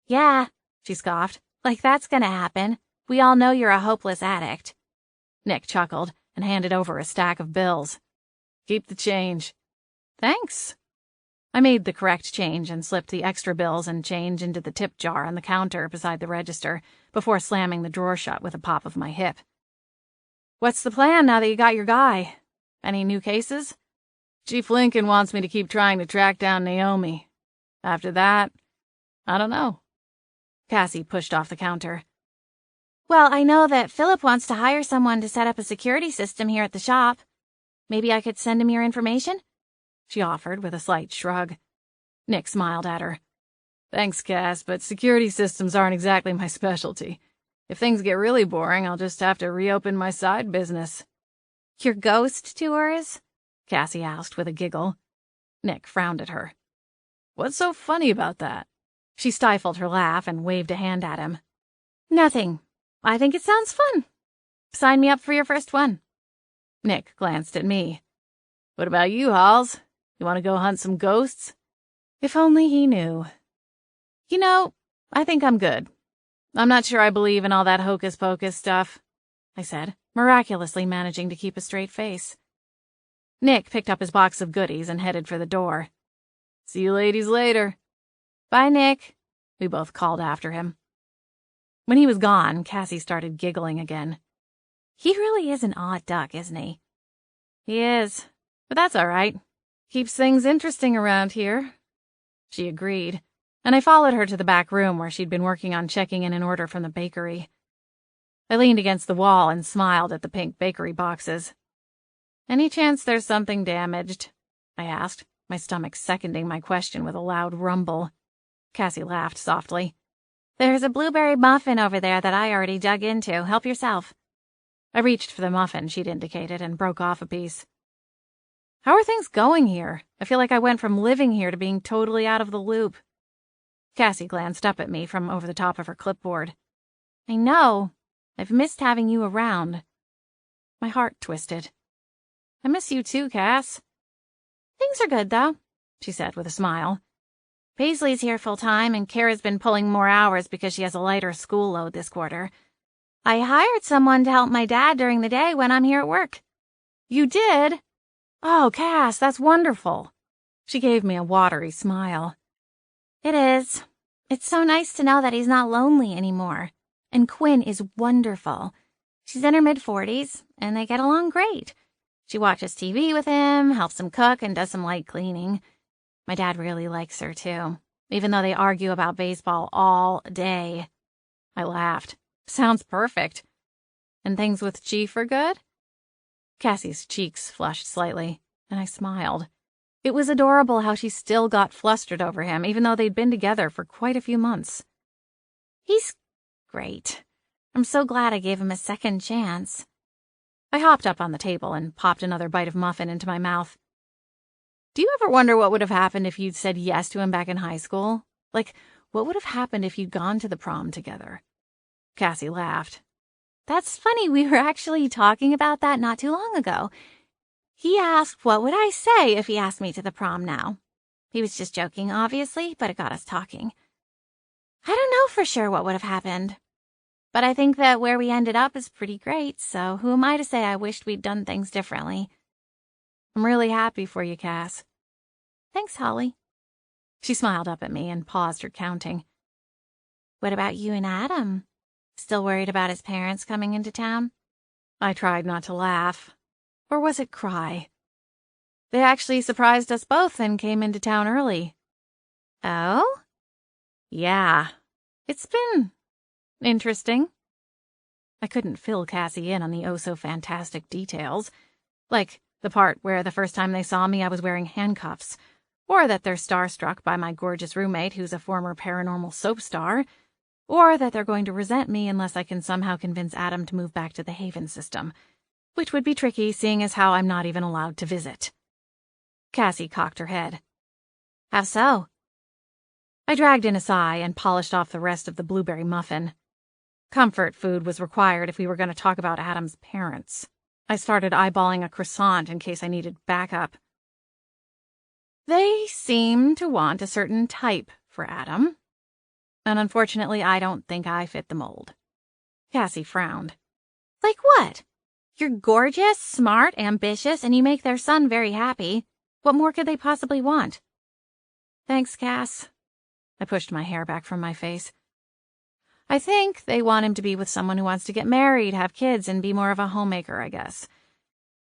Yeah, she scoffed. Like that's gonna happen. We all know you're a hopeless addict. Nick chuckled and handed over a stack of bills. Keep the change. Thanks. I made the correct change and slipped the extra bills and change into the tip jar on the counter beside the register before slamming the drawer shut with a pop of my hip. What's the plan now that you got your guy? Any new cases? Chief Lincoln wants me to keep trying to track down Naomi. After that, I don't know. Cassie pushed off the counter. Well, I know that Philip wants to hire someone to set up a security system here at the shop. Maybe I could send him your information? She offered with a slight shrug. Nick smiled at her. Thanks, Cass, but security systems aren't exactly my specialty. If things get really boring, I'll just have to reopen my side business. Your ghost tours? Cassie asked with a giggle. Nick frowned at her. What's so funny about that? She stifled her laugh and waved a hand at him. Nothing. I think it sounds fun. Sign me up for your first one. Nick glanced at me. What about you, Halls? You want to go hunt some ghosts? If only he knew. You know, I think I'm good. I'm not sure I believe in all that hocus-pocus stuff, I said, miraculously managing to keep a straight face. Nick picked up his box of goodies and headed for the door. See you ladies later. Bye, Nick, we both called after him. When he was gone, Cassie started giggling again. He really is an odd duck, isn't he? He is, but that's all right. Keeps things interesting around here. She agreed, and I followed her to the back room where she'd been working on checking in an order from the bakery. I leaned against the wall and smiled at the pink bakery boxes. Any chance there's something damaged? I asked, my stomach seconding my question with a loud rumble. Cassie laughed softly. There's a blueberry muffin over there that I already dug into. Help yourself. I reached for the muffin she'd indicated and broke off a piece. How are things going here? I feel like I went from living here to being totally out of the loop. Cassie glanced up at me from over the top of her clipboard. I know. I've missed having you around. My heart twisted. I miss you too, Cass. Things are good, though, she said with a smile. Paisley's here full-time, and Kara's been pulling more hours because she has a lighter school load this quarter. I hired someone to help my dad during the day when I'm here at work. You did? Oh, Cass, that's wonderful. She gave me a watery smile. It is. It's so nice to know that he's not lonely anymore. And Quinn is wonderful. She's in her mid-40s, and they get along great. She watches TV with him, helps him cook, and does some light cleaning. My dad really likes her, too, even though they argue about baseball all day. I laughed. Sounds perfect. And things with Chief are good? Cassie's cheeks flushed slightly, and I smiled. It was adorable how she still got flustered over him, even though they'd been together for quite a few months. He's great. I'm so glad I gave him a second chance. I hopped up on the table and popped another bite of muffin into my mouth. Do you ever wonder what would have happened if you'd said yes to him back in high school? Like, what would have happened if you'd gone to the prom together? Cassie laughed. That's funny, we were actually talking about that not too long ago. He asked what would I say if he asked me to the prom now. He was just joking, obviously, but it got us talking. I don't know for sure what would have happened. But I think that where we ended up is pretty great, so who am I to say I wished we'd done things differently? I'm really happy for you, Cass. Thanks, Holly. She smiled up at me and paused her counting. What about you and Adam? Still worried about his parents coming into town? I tried not to laugh. Or was it cry? They actually surprised us both and came into town early. Oh? Yeah. It's been interesting. I couldn't fill Cassie in on the oh-so-fantastic details, like the part where the first time they saw me I was wearing handcuffs, or that they're starstruck by my gorgeous roommate who's a former paranormal soap star, or that they're going to resent me unless I can somehow convince Adam to move back to the Haven system, which would be tricky seeing as how I'm not even allowed to visit. Cassie cocked her head. How so? I dragged in a sigh and polished off the rest of the blueberry muffin. Comfort food was required if we were going to talk about Adam's parents. I started eyeballing a croissant in case I needed backup. They seem to want a certain type for Adam, and unfortunately I don't think I fit the mold. Cassie frowned. Like what? You're gorgeous, smart, ambitious, and you make their son very happy. What more could they possibly want? Thanks, Cass. I pushed my hair back from my face. I think they want him to be with someone who wants to get married, have kids, and be more of a homemaker, I guess.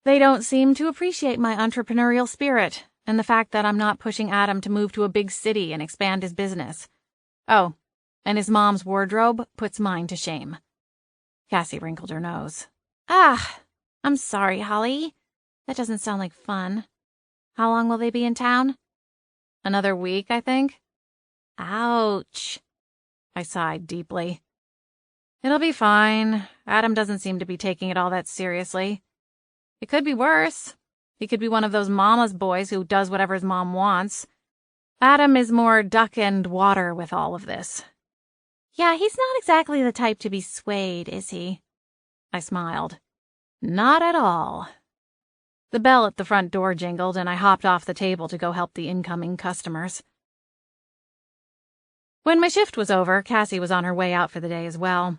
They don't seem to appreciate my entrepreneurial spirit and the fact that I'm not pushing Adam to move to a big city and expand his business. Oh, and his mom's wardrobe puts mine to shame. Cassie wrinkled her nose. I'm sorry, Holly. That doesn't sound like fun. How long will they be in town? Another week, I think. Ouch. I sighed deeply. It'll be fine. Adam doesn't seem to be taking it all that seriously. It could be worse. He could be one of those mama's boys who does whatever his mom wants. Adam is more duck and water with all of this. Yeah, he's not exactly the type to be swayed, is he? I smiled. Not at all. The bell at the front door jingled, and I hopped off the table to go help the incoming customers. When my shift was over, Cassie was on her way out for the day as well.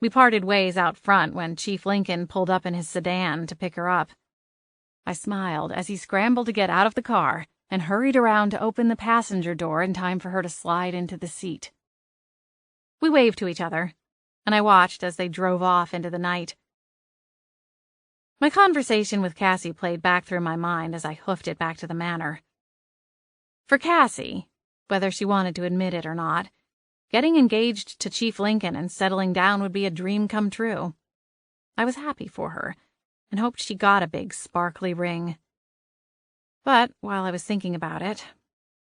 We parted ways out front when Chief Lincoln pulled up in his sedan to pick her up. I smiled as he scrambled to get out of the car and hurried around to open the passenger door in time for her to slide into the seat. We waved to each other, and I watched as they drove off into the night. My conversation with Cassie played back through my mind as I hoofed it back to the manor. For Cassie, whether she wanted to admit it or not, getting engaged to Chief Lincoln and settling down would be a dream come true. I was happy for her and hoped she got a big, sparkly ring. But while I was thinking about it,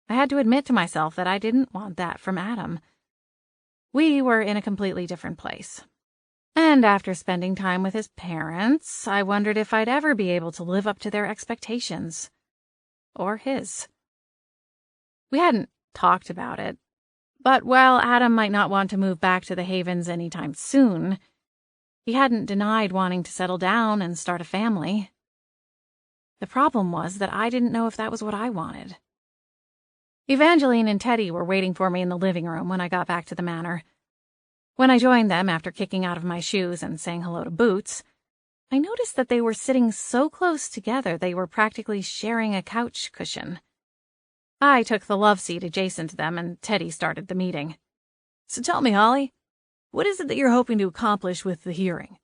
I had to admit to myself that I didn't want that from Adam. We were in a completely different place. And after spending time with his parents, I wondered if I'd ever be able to live up to their expectations. Or his. We hadn't talked about it, but while Adam might not want to move back to the Havens anytime soon, he hadn't denied wanting to settle down and start a family. The problem was that I didn't know if that was what I wanted. Evangeline and Teddy were waiting for me in the living room when I got back to the manor. When I joined them after kicking out of my shoes and saying hello to Boots, I noticed that they were sitting so close together they were practically sharing a couch cushion. I took the love seat adjacent to them, and Teddy started the meeting. So tell me, Holly, what is it that you're hoping to accomplish with the hearing?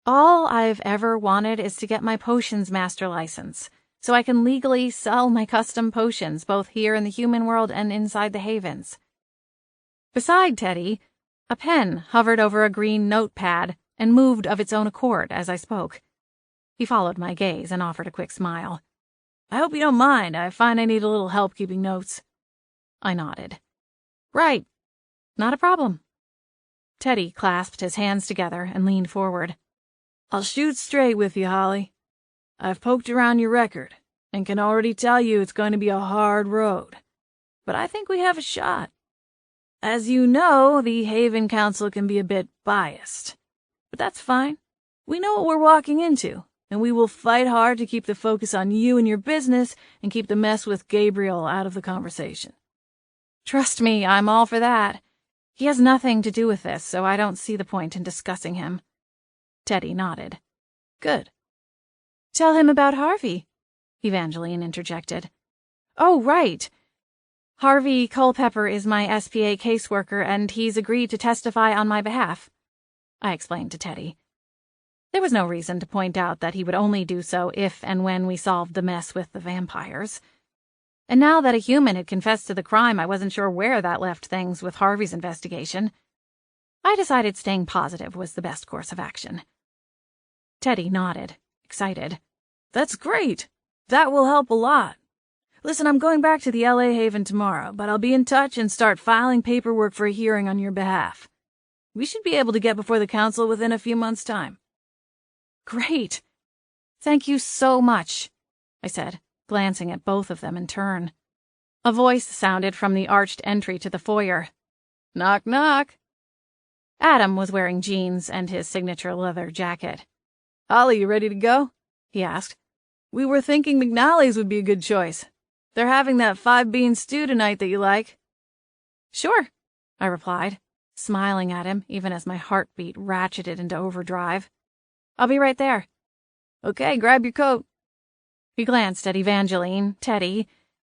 All I've ever wanted is to get my potions master license, so I can legally sell my custom potions both here in the human world and inside the Havens. Beside Teddy, a pen hovered over a green notepad and moved of its own accord as I spoke. He followed my gaze and offered a quick smile. I hope you don't mind. I find I need a little help keeping notes. I nodded. Right. Not a problem. Teddy clasped his hands together and leaned forward. I'll shoot straight with you, Holly. I've poked around your record and can already tell you it's going to be a hard road. But I think we have a shot. As you know, the Haven Council can be a bit biased. But that's fine. We know what we're walking into, and we will fight hard to keep the focus on you and your business and keep the mess with Gabriel out of the conversation. Trust me, I'm all for that. He has nothing to do with this, so I don't see the point in discussing him. Teddy nodded. Good. Tell him about Harvey, Evangeline interjected. Oh, right. Harvey Culpepper is my SPA caseworker, and he's agreed to testify on my behalf, I explained to Teddy. There was no reason to point out that he would only do so if and when we solved the mess with the vampires. And now that a human had confessed to the crime, I wasn't sure where that left things with Harvey's investigation. I decided staying positive was the best course of action. Teddy nodded, excited. That's great. That will help a lot. Listen, I'm going back to the L.A. Haven tomorrow, but I'll be in touch and start filing paperwork for a hearing on your behalf. We should be able to get before the council within a few months' time." "Great. Thank you so much," I said, glancing at both of them in turn. A voice sounded from the arched entry to the foyer. "Knock, knock." Adam was wearing jeans and his signature leather jacket. "Holly, you ready to go?" he asked. "We were thinking McNally's would be a good choice. They're having that 5-bean stew tonight that you like." "Sure," I replied, smiling at him even as my heartbeat ratcheted into overdrive. "I'll be right there." "Okay, grab your coat." He glanced at Evangeline, Teddy,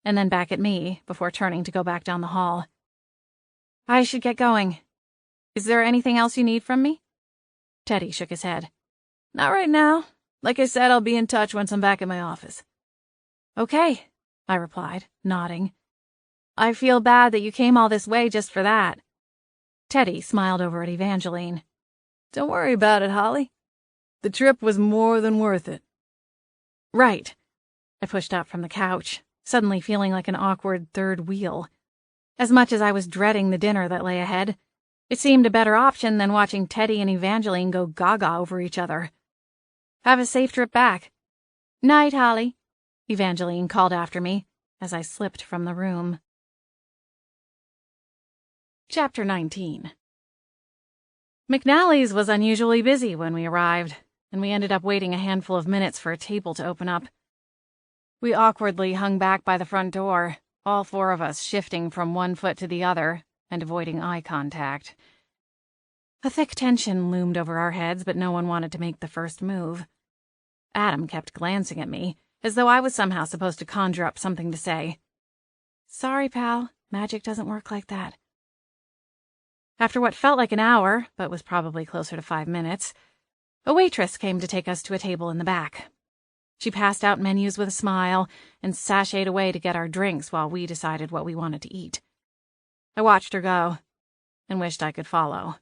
and then back at me before turning to go back down the hall. "I should get going. Is there anything else you need from me?" Teddy shook his head. "Not right now. Like I said, I'll be in touch once I'm back at my office." "Okay," I replied, nodding. "I feel bad that you came all this way just for that." Teddy smiled over at Evangeline. "Don't worry about it, Holly. The trip was more than worth it." "Right." I pushed up from the couch, suddenly feeling like an awkward third wheel. As much as I was dreading the dinner that lay ahead, it seemed a better option than watching Teddy and Evangeline go gaga over each other. "Have a safe trip back." "Night, Holly," Evangeline called after me as I slipped from the room. Chapter 19. McNally's was unusually busy when we arrived, and we ended up waiting a handful of minutes for a table to open up. We awkwardly hung back by the front door, all four of us shifting from one foot to the other and avoiding eye contact. A thick tension loomed over our heads, but no one wanted to make the first move. Adam kept glancing at me, as though I was somehow supposed to conjure up something to say. "Sorry, pal. Magic doesn't work like that." After what felt like an hour, but was probably closer to 5 minutes, a waitress came to take us to a table in the back. She passed out menus with a smile and sashayed away to get our drinks while we decided what we wanted to eat. I watched her go and wished I could follow.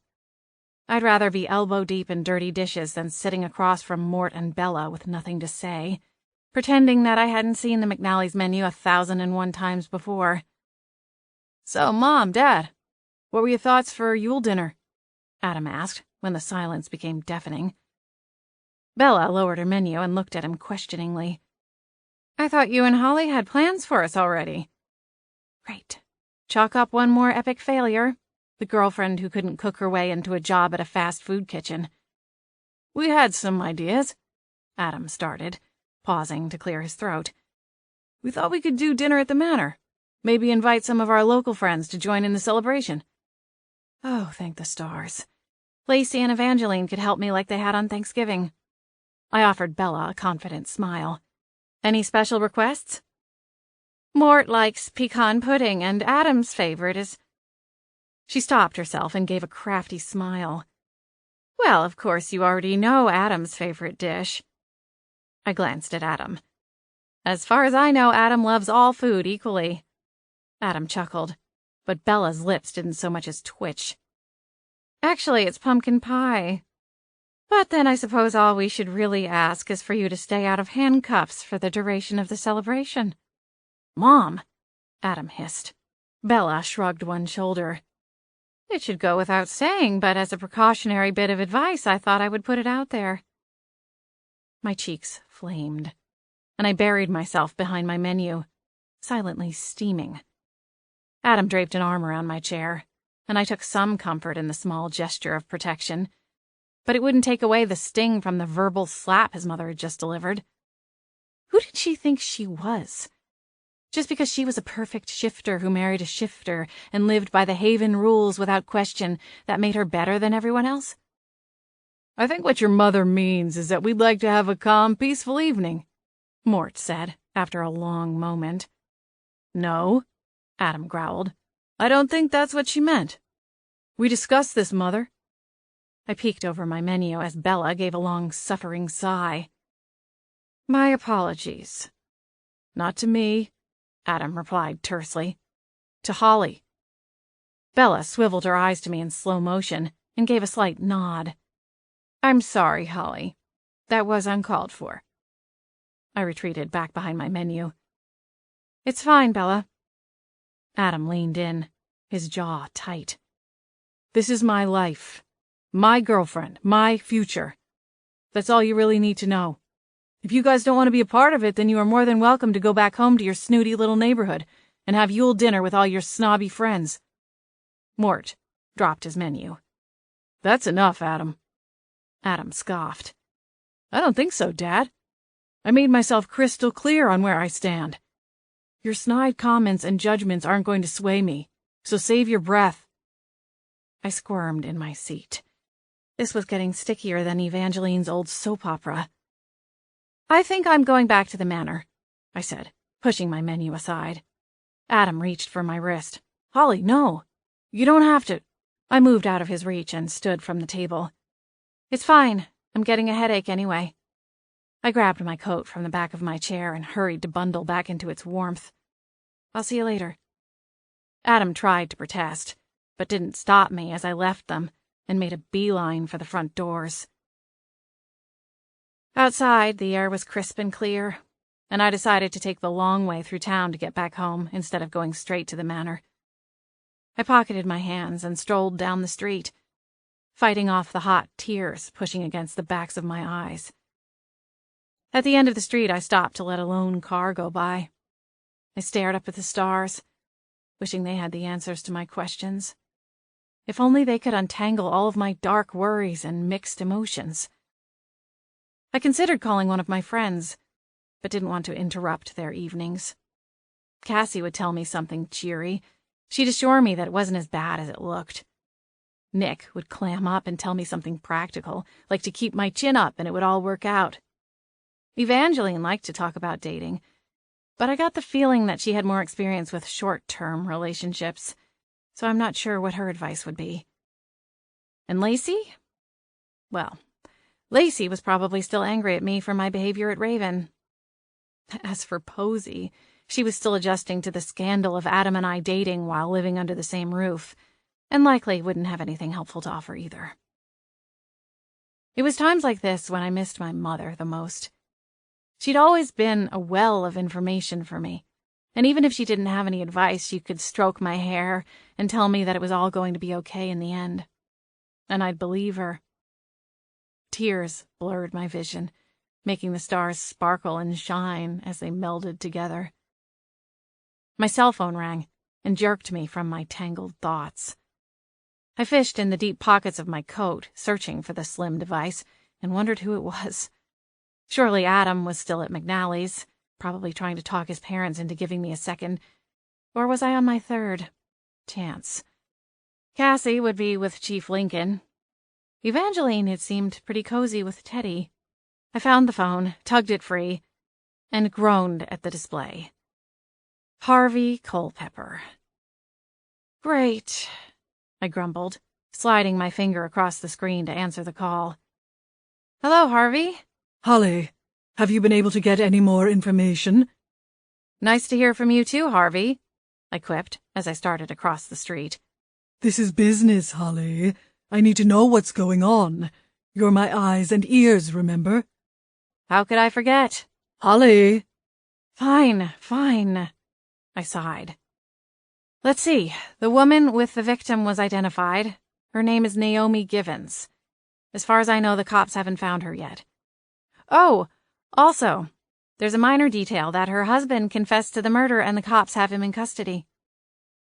I'd rather be elbow-deep in dirty dishes than sitting across from Mort and Bella with nothing to say, pretending that I hadn't seen the McNally's menu 1,001 times before. "So, Mom, Dad, what were your thoughts for Yule dinner?" Adam asked when the silence became deafening. Bella lowered her menu and looked at him questioningly. "I thought you and Holly had plans for us already." Right. Chalk up one more epic failure. The girlfriend who couldn't cook her way into a job at a fast food kitchen. "We had some ideas," Adam started, pausing to clear his throat. "We thought we could do dinner at the Manor. Maybe invite some of our local friends to join in the celebration." Oh, thank the stars. Lacey and Evangeline could help me like they had on Thanksgiving. I offered Bella a confident smile. "Any special requests?" "Mort likes pecan pudding, and Adam's favorite is—" She stopped herself and gave a crafty smile. "Well, of course you already know Adam's favorite dish." I glanced at Adam. "As far as I know, Adam loves all food equally." Adam chuckled, but Bella's lips didn't so much as twitch. "Actually, it's pumpkin pie. But then I suppose all we should really ask is for you to stay out of handcuffs for the duration of the celebration." "Mom," Adam hissed. Bella shrugged one shoulder. "It should go without saying, but as a precautionary bit of advice, I thought I would put it out there." My cheeks flamed, and I buried myself behind my menu, silently steaming. Adam draped an arm around my chair, and I took some comfort in the small gesture of protection, but it wouldn't take away the sting from the verbal slap his mother had just delivered. Who did she think she was? Just because she was a perfect shifter who married a shifter and lived by the Haven rules without question, that made her better than everyone else? "I think what your mother means is that we'd like to have a calm, peaceful evening," Mort said after a long moment. "No," Adam growled. "I don't think that's what she meant. We discussed this, Mother." I peeked over my menu as Bella gave a long, suffering sigh. "My apologies." "Not to me," Adam replied tersely. "To Holly." Bella swiveled her eyes to me in slow motion and gave a slight nod. "I'm sorry, Holly. That was uncalled for." I retreated back behind my menu. It's fine, Bella. Adam leaned in, his jaw tight. This is my life. My girlfriend. My future. That's all you really need to know. If you guys don't want to be a part of it, then you are more than welcome to go back home to your snooty little neighborhood and have Yule dinner with all your snobby friends. Mort dropped his menu. That's enough, Adam. Adam scoffed. I don't think so, Dad. I made myself crystal clear on where I stand. Your snide comments and judgments aren't going to sway me, so save your breath. I squirmed in my seat. This was getting stickier than Evangeline's old soap opera. I think I'm going back to the manor, I said, pushing my menu aside. Adam reached for my wrist. Holly, no. You don't have to. I moved out of his reach and stood from the table. It's fine. I'm getting a headache anyway. I grabbed my coat from the back of my chair and hurried to bundle back into its warmth. I'll see you later. Adam tried to protest, but didn't stop me as I left them and made a beeline for the front doors. Outside, the air was crisp and clear, and I decided to take the long way through town to get back home instead of going straight to the manor. I pocketed my hands and strolled down the street, fighting off the hot tears pushing against the backs of my eyes. At the end of the street, I stopped to let a lone car go by. I stared up at the stars, wishing they had the answers to my questions. If only they could untangle all of my dark worries and mixed emotions. I considered calling one of my friends, but didn't want to interrupt their evenings. Cassie would tell me something cheery. She'd assure me that it wasn't as bad as it looked. Nick would clam up and tell me something practical, like to keep my chin up and it would all work out. Evangeline liked to talk about dating, but I got the feeling that she had more experience with short-term relationships, so I'm not sure what her advice would be. And Lacey? Well, Lacey was probably still angry at me for my behavior at Raven. As for Posey, she was still adjusting to the scandal of Adam and I dating while living under the same roof, and likely wouldn't have anything helpful to offer either. It was times like this when I missed my mother the most. She'd always been a well of information for me, and even if she didn't have any advice, she could stroke my hair and tell me that it was all going to be okay in the end. And I'd believe her. Tears blurred my vision, making the stars sparkle and shine as they melded together. My cell phone rang and jerked me from my tangled thoughts. I fished in the deep pockets of my coat, searching for the slim device, and wondered who it was. Surely Adam was still at McNally's, probably trying to talk his parents into giving me a second. Or was I on my third chance? Cassie would be with Chief Lincoln. Evangeline had seemed pretty cozy with Teddy. I found the phone, tugged it free, and groaned at the display. Harvey Culpepper. Great, I grumbled, sliding my finger across the screen to answer the call. Hello, Harvey. Holly, have you been able to get any more information? Nice to hear from you too, Harvey, I quipped as I started across the street. This is business, Holly. I need to know what's going on. You're my eyes and ears, remember? How could I forget? Holly! Fine, I sighed. Let's see. The woman with the victim was identified. Her name is Naomi Givens. As far as I know, the cops haven't found her yet. Oh, also, there's a minor detail that her husband confessed to the murder and the cops have him in custody.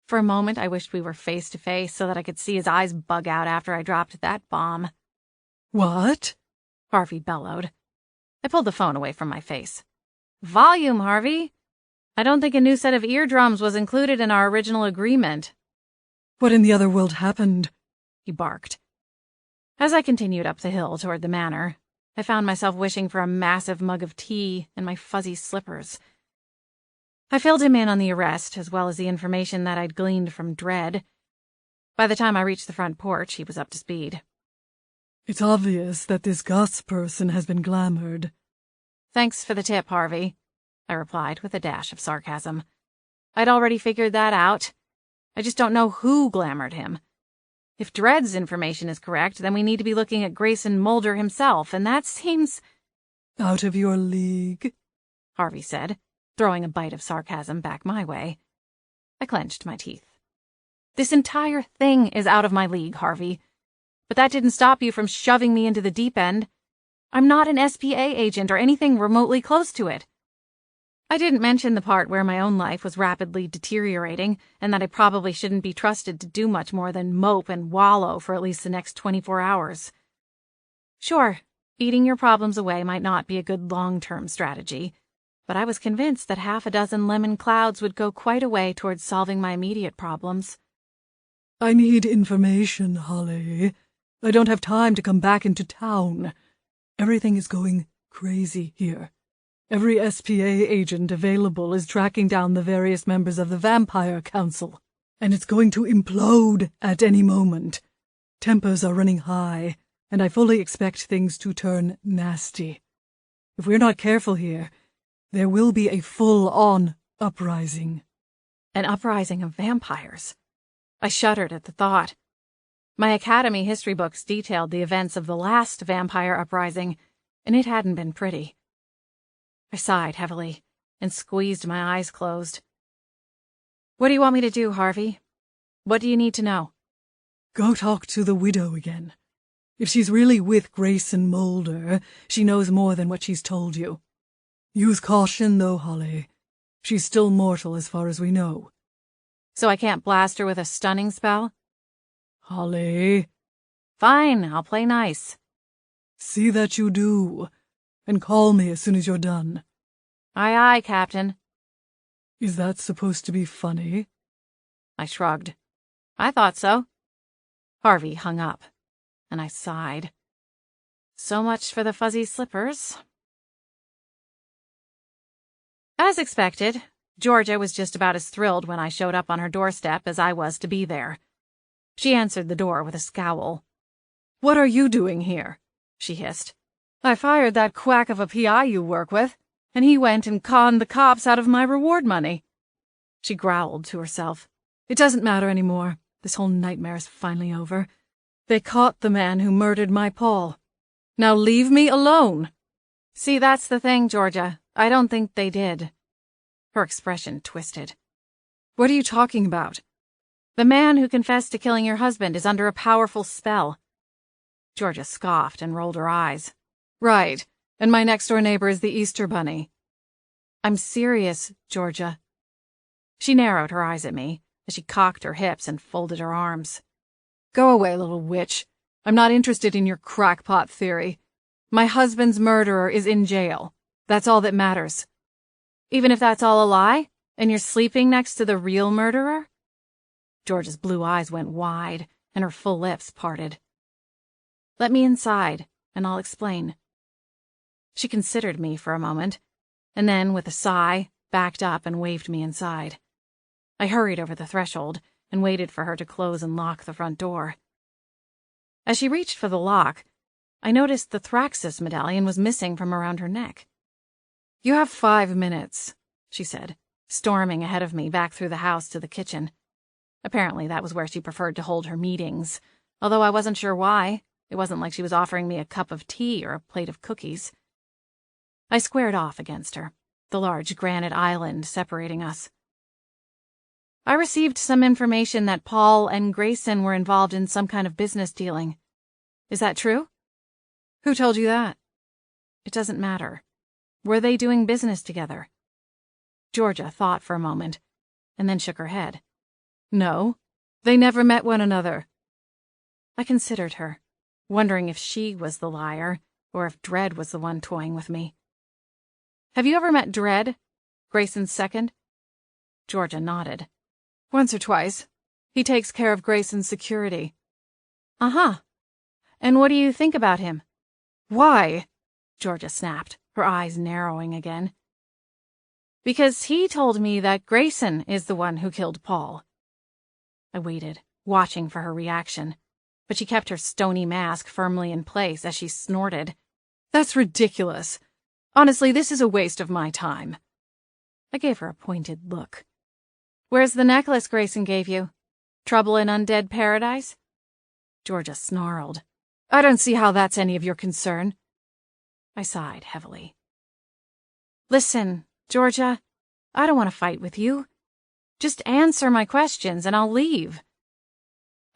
For a moment, I wished we were face to face so that I could see his eyes bug out after I dropped that bomb. What? Harvey bellowed. I pulled the phone away from my face. Volume, Harvey. I don't think a new set of eardrums was included in our original agreement. What in the other world happened? He barked. As I continued up the hill toward the manor, I found myself wishing for a massive mug of tea and my fuzzy slippers. I filled him in on the arrest, as well as the information that I'd gleaned from Dredd. By the time I reached the front porch, he was up to speed. It's obvious that this Gus person has been glamored. Thanks for the tip, Harvey, I replied with a dash of sarcasm. I'd already figured that out. I just don't know who glamored him. If Dredd's information is correct, then we need to be looking at Grayson Mulder himself, and that seems... Out of your league, Harvey said, throwing a bite of sarcasm back my way. I clenched my teeth. This entire thing is out of my league, Harvey. But that didn't stop you from shoving me into the deep end. I'm not an SPA agent or anything remotely close to it. I didn't mention the part where my own life was rapidly deteriorating and that I probably shouldn't be trusted to do much more than mope and wallow for at least the next 24 hours. Sure, eating your problems away might not be a good long-term strategy, but I was convinced that half a dozen lemon clouds would go quite a way towards solving my immediate problems. I need information, Holly. I don't have time to come back into town. Everything is going crazy here. Every SPA agent available is tracking down the various members of the Vampire Council, and it's going to implode at any moment. Tempers are running high, and I fully expect things to turn nasty. If we're not careful here, there will be a full-on uprising. An uprising of vampires? I shuddered at the thought. My Academy history books detailed the events of the last vampire uprising, and it hadn't been pretty. I sighed heavily and squeezed my eyes closed. What do you want me to do, Harvey? What do you need to know? Go talk to the widow again. If she's really with Grayson Mulder, she knows more than what she's told you. Use caution, though, Holly. She's still mortal as far as we know. So I can't blast her with a stunning spell? Holly. Fine, I'll play nice. See that you do, and call me as soon as you're done. Aye, aye, Captain. Is that supposed to be funny? I shrugged. I thought so. Harvey hung up, and I sighed. So much for the fuzzy slippers. As expected, Georgia was just about as thrilled when I showed up on her doorstep as I was to be there. She answered the door with a scowl. "What are you doing here?" she hissed. "I fired that quack of a PI you work with, and he went and conned the cops out of my reward money." She growled to herself. "It doesn't matter anymore. This whole nightmare is finally over. They caught the man who murdered my Paul. Now leave me alone." See, that's the thing, Georgia. I don't think they did. Her expression twisted. "What are you talking about?" The man who confessed to killing your husband is under a powerful spell. Georgia scoffed and rolled her eyes. "Right, and my next-door neighbor is the Easter Bunny." I'm serious, Georgia. She narrowed her eyes at me as she cocked her hips and folded her arms. "Go away, little witch. I'm not interested in your crackpot theory. My husband's murderer is in jail. That's all that matters." Even if that's all a lie, and you're sleeping next to the real murderer? Georgia's blue eyes went wide, and her full lips parted. Let me inside, and I'll explain. She considered me for a moment, and then, with a sigh, backed up and waved me inside. I hurried over the threshold and waited for her to close and lock the front door. As she reached for the lock, I noticed the Thraxus medallion was missing from around her neck. "You have 5 minutes," she said, storming ahead of me back through the house to the kitchen. Apparently that was where she preferred to hold her meetings, although I wasn't sure why. It wasn't like she was offering me a cup of tea or a plate of cookies. I squared off against her, the large granite island separating us. I received some information that Paul and Grayson were involved in some kind of business dealing. Is that true? "Who told you that?" It doesn't matter. Were they doing business together? Georgia thought for a moment, and then shook her head. "No, they never met one another." I considered her, wondering if she was the liar, or if Dredd was the one toying with me. Have you ever met Dredd, Grayson's second? Georgia nodded. "Once or twice. He takes care of Grayson's security." Uh-huh. And what do you think about him? "Why?" Georgia snapped, her eyes narrowing again. "Because he told me that Grayson is the one who killed Paul." I waited, watching for her reaction, but she kept her stony mask firmly in place as she snorted. "That's ridiculous. Honestly, this is a waste of my time." I gave her a pointed look. "Where's the necklace Grayson gave you? Trouble in Undead Paradise?" Georgia snarled. "I don't see how that's any of your concern." I sighed heavily. "Listen, Georgia, I don't want to fight with you. Just answer my questions and I'll leave.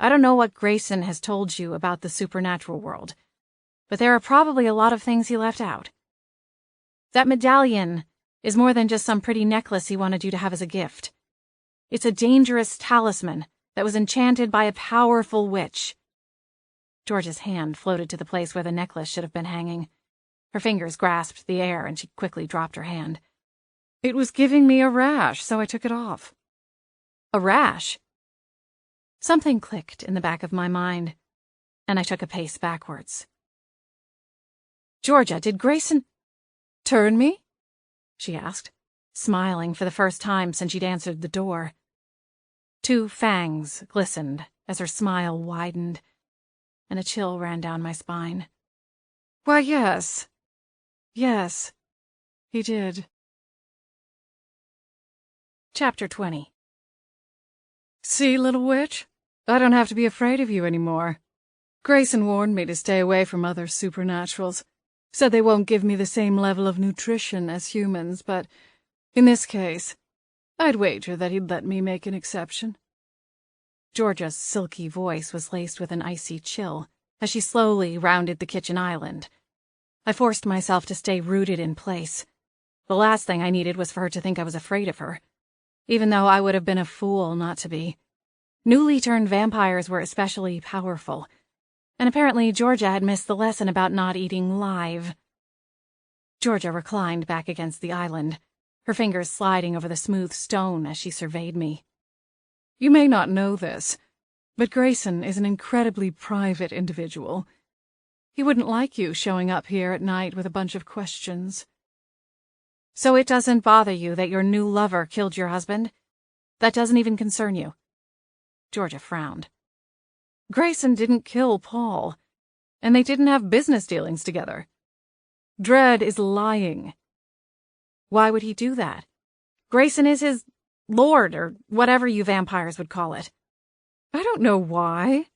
I don't know what Grayson has told you about the supernatural world, but there are probably a lot of things he left out. That medallion is more than just some pretty necklace he wanted you to have as a gift. It's a dangerous talisman that was enchanted by a powerful witch. Georgia's hand floated to the place where the necklace should have been hanging. Her fingers grasped the air and she quickly dropped her hand. It was giving me a rash, so I took it off. A rash? Something clicked in the back of my mind, and I took a pace backwards. Georgia, did Grayson turn me? She asked, smiling for the first time since she'd answered the door. Two fangs glistened as her smile widened, and a chill ran down my spine. Why, yes. Yes, he did. Chapter 20. See, little witch? I don't have to be afraid of you anymore. Grayson warned me to stay away from other supernaturals. Said they won't give me the same level of nutrition as humans, but in this case, I'd wager that he'd let me make an exception. Georgia's silky voice was laced with an icy chill as she slowly rounded the kitchen island. I forced myself to stay rooted in place. The last thing I needed was for her to think I was afraid of her, even though I would have been a fool not to be. Newly turned vampires were especially powerful, and apparently Georgia had missed the lesson about not eating live. Georgia reclined back against the island, her fingers sliding over the smooth stone as she surveyed me. You may not know this, but Grayson is an incredibly private individual. He wouldn't like you showing up here at night with a bunch of questions. So it doesn't bother you that your new lover killed your husband? That doesn't even concern you? Georgia frowned. Grayson didn't kill Paul, and they didn't have business dealings together. Dredd is lying. Why would he do that? Grayson is his lord, or whatever you vampires would call it. I don't know why.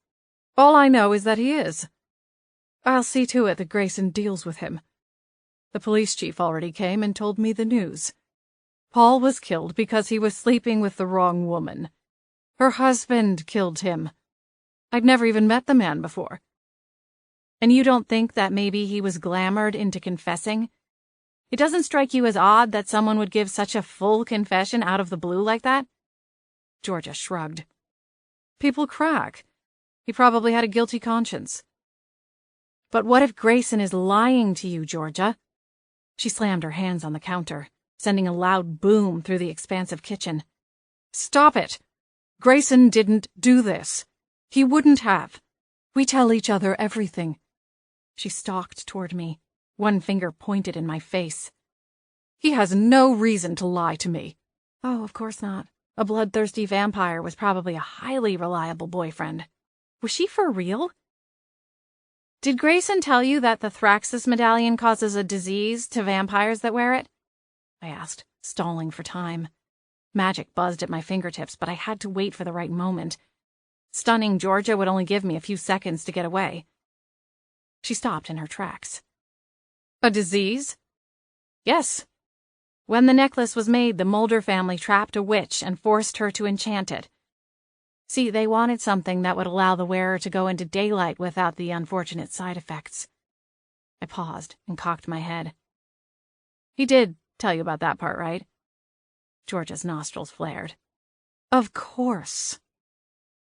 All I know is that he is. I'll see to it that Grayson deals with him. The police chief already came and told me the news. Paul was killed because he was sleeping with the wrong woman. Her husband killed him. I'd never even met the man before. And you don't think that maybe he was glamored into confessing? It doesn't strike you as odd that someone would give such a full confession out of the blue like that? Georgia shrugged. People crack. He probably had a guilty conscience. But what if Grayson is lying to you, Georgia? She slammed her hands on the counter, sending a loud boom through the expansive kitchen. Stop it! Grayson didn't do this. He wouldn't have. We tell each other everything. She stalked toward me, one finger pointed in my face. He has no reason to lie to me. Oh, of course not. A bloodthirsty vampire was probably a highly reliable boyfriend. Was she for real? Did Grayson tell you that the Thraxus medallion causes a disease to vampires that wear it? I asked, stalling for time. Magic buzzed at my fingertips, but I had to wait for the right moment. Stunning Georgia would only give me a few seconds to get away. She stopped in her tracks. A disease? Yes. When the necklace was made, the Mulder family trapped a witch and forced her to enchant it. See, they wanted something that would allow the wearer to go into daylight without the unfortunate side effects. I paused and cocked my head. He did tell you about that part, right? Georgia's nostrils flared. Of course.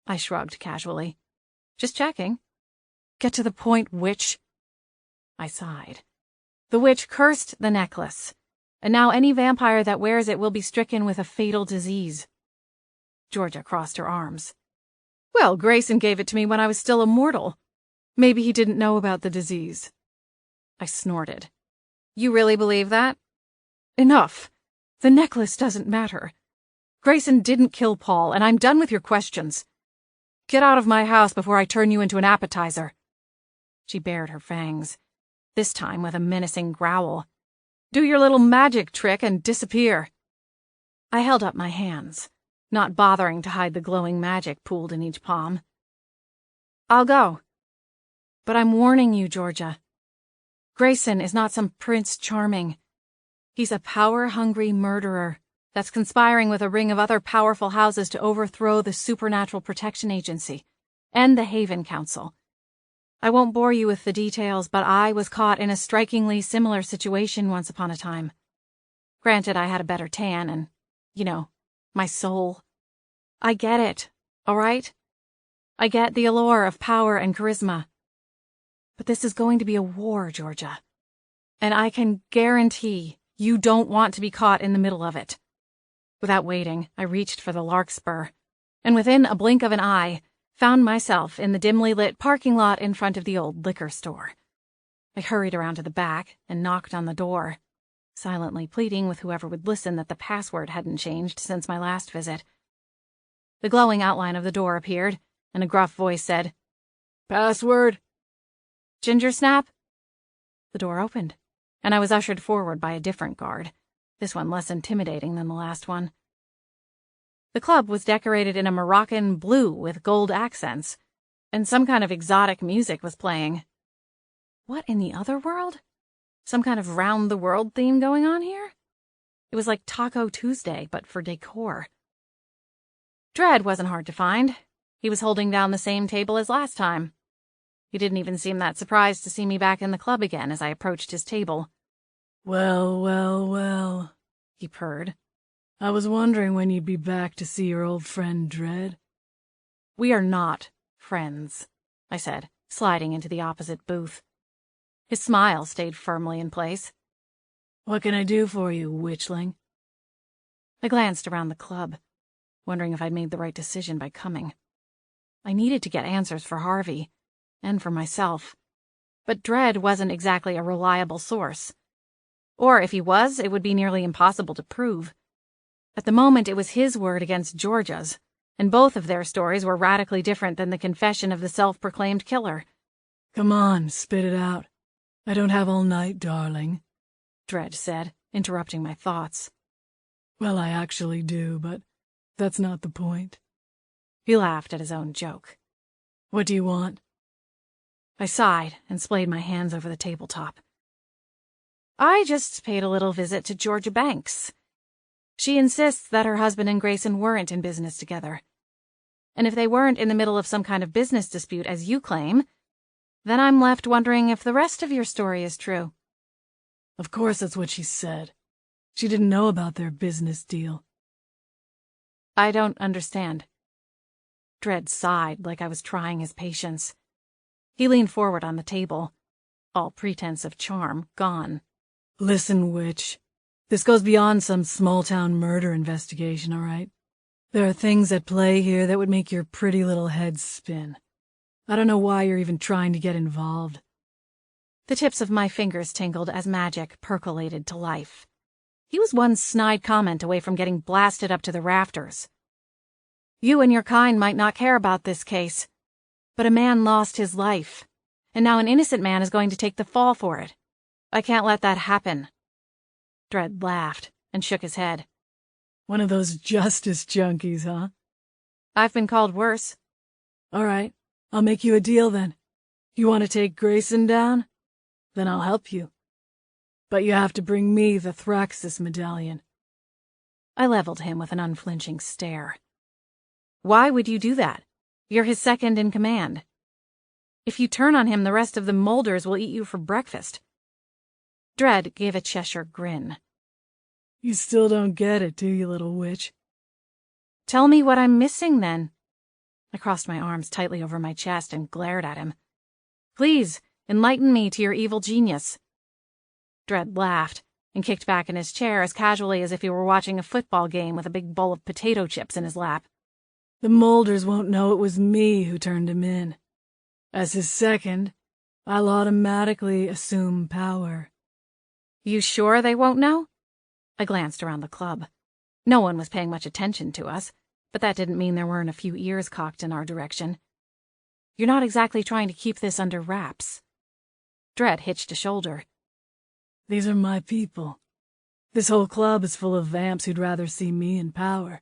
I shrugged casually. Just checking. Get to the point, witch. I sighed. The witch cursed the necklace, and now any vampire that wears it will be stricken with a fatal disease. Georgia crossed her arms. Well, Grayson gave it to me when I was still a mortal. Maybe he didn't know about the disease. I snorted. You really believe that? Enough. The necklace doesn't matter. Grayson didn't kill Paul, and I'm done with your questions. Get out of my house before I turn you into an appetizer. She bared her fangs, this time with a menacing growl. Do your little magic trick and disappear. I held up my hands, not bothering to hide the glowing magic pooled in each palm. I'll go. But I'm warning you, Georgia. Grayson is not some Prince Charming. He's a power-hungry murderer that's conspiring with a ring of other powerful houses to overthrow the Supernatural Protection Agency and the Haven Council. I won't bore you with the details, but I was caught in a strikingly similar situation once upon a time. Granted, I had a better tan and, my soul. I get it, all right? I get the allure of power and charisma. But this is going to be a war, Georgia. And I can guarantee you don't want to be caught in the middle of it. Without waiting, I reached for the larkspur, and within a blink of an eye, found myself in the dimly lit parking lot in front of the old liquor store. I hurried around to the back and knocked on the door, silently pleading with whoever would listen that the password hadn't changed since my last visit. The glowing outline of the door appeared, and a gruff voice said, "Password?" "Ginger snap?" The door opened, and I was ushered forward by a different guard, this one less intimidating than the last one. The club was decorated in a Moroccan blue with gold accents, and some kind of exotic music was playing. What in the other world? Some kind of round-the-world theme going on here? It was like Taco Tuesday, but for decor. Dredd wasn't hard to find. He was holding down the same table as last time. He didn't even seem that surprised to see me back in the club again as I approached his table. "Well, well, well," he purred. "I was wondering when you'd be back to see your old friend Dredd." "We are not friends," I said, sliding into the opposite booth. His smile stayed firmly in place. "What can I do for you, witchling?" I glanced around the club, wondering if I'd made the right decision by coming. I needed to get answers for Harvey, and for myself. But Dredd wasn't exactly a reliable source. Or if he was, it would be nearly impossible to prove. At the moment, it was his word against Georgia's, and both of their stories were radically different than the confession of the self-proclaimed killer. "Come on, spit it out. I don't have all night, darling," Dredd said, interrupting my thoughts. "Well, I actually do, but that's not the point." He laughed at his own joke. "What do you want?" I sighed and splayed my hands over the tabletop. I just paid a little visit to Georgia Banks. She insists that her husband and Grayson weren't in business together. And if they weren't in the middle of some kind of business dispute, as you claim, then I'm left wondering if the rest of your story is true. Of course that's what she said. She didn't know about their business deal. I don't understand. Dredd sighed like I was trying his patience. He leaned forward on the table, all pretense of charm gone. "Listen, witch. This goes beyond some small-town murder investigation, all right? There are things at play here that would make your pretty little head spin. I don't know why you're even trying to get involved." The tips of my fingers tingled as magic percolated to life. He was one snide comment away from getting blasted up to the rafters. You and your kind might not care about this case, but a man lost his life, and now an innocent man is going to take the fall for it. I can't let that happen. Dredd laughed and shook his head. "One of those justice junkies, huh?" I've been called worse. "All right, I'll make you a deal then. You want to take Grayson down? Then I'll help you. But you have to bring me the Thraxis medallion." I leveled him with an unflinching stare. Why would you do that? You're his second in command. If you turn on him, the rest of the Molders will eat you for breakfast. Dredd gave a Cheshire grin. "You still don't get it, do you, little witch?" Tell me what I'm missing, then. I crossed my arms tightly over my chest and glared at him. Please, enlighten me to your evil genius. Dredd laughed and kicked back in his chair as casually as if he were watching a football game with a big bowl of potato chips in his lap. "The Molders won't know it was me who turned him in. As his second, I'll automatically assume power." You sure they won't know? I glanced around the club. No one was paying much attention to us, but that didn't mean there weren't a few ears cocked in our direction. You're not exactly trying to keep this under wraps. Dredd hitched a shoulder. "These are my people. This whole club is full of vamps who'd rather see me in power.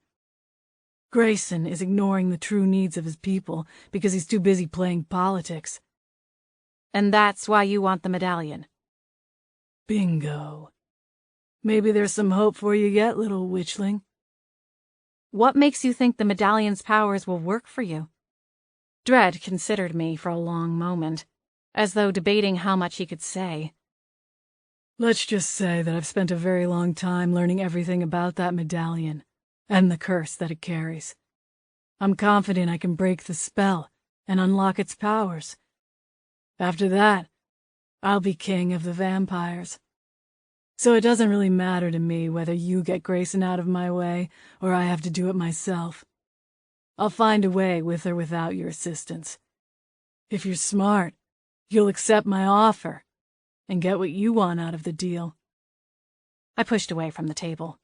Grayson is ignoring the true needs of his people because he's too busy playing politics." And that's why you want the medallion? Bingo. Maybe there's some hope for you yet, little witchling. What makes you think the medallion's powers will work for you? Dread considered me for a long moment, as though debating how much he could say. Let's just say that I've spent a very long time learning everything about that medallion, and the curse that it carries. I'm confident I can break the spell and unlock its powers. After that, I'll be king of the vampires. So it doesn't really matter to me whether you get Grayson out of my way or I have to do it myself. I'll find a way with or without your assistance. If you're smart, you'll accept my offer and get what you want out of the deal. I pushed away from the table.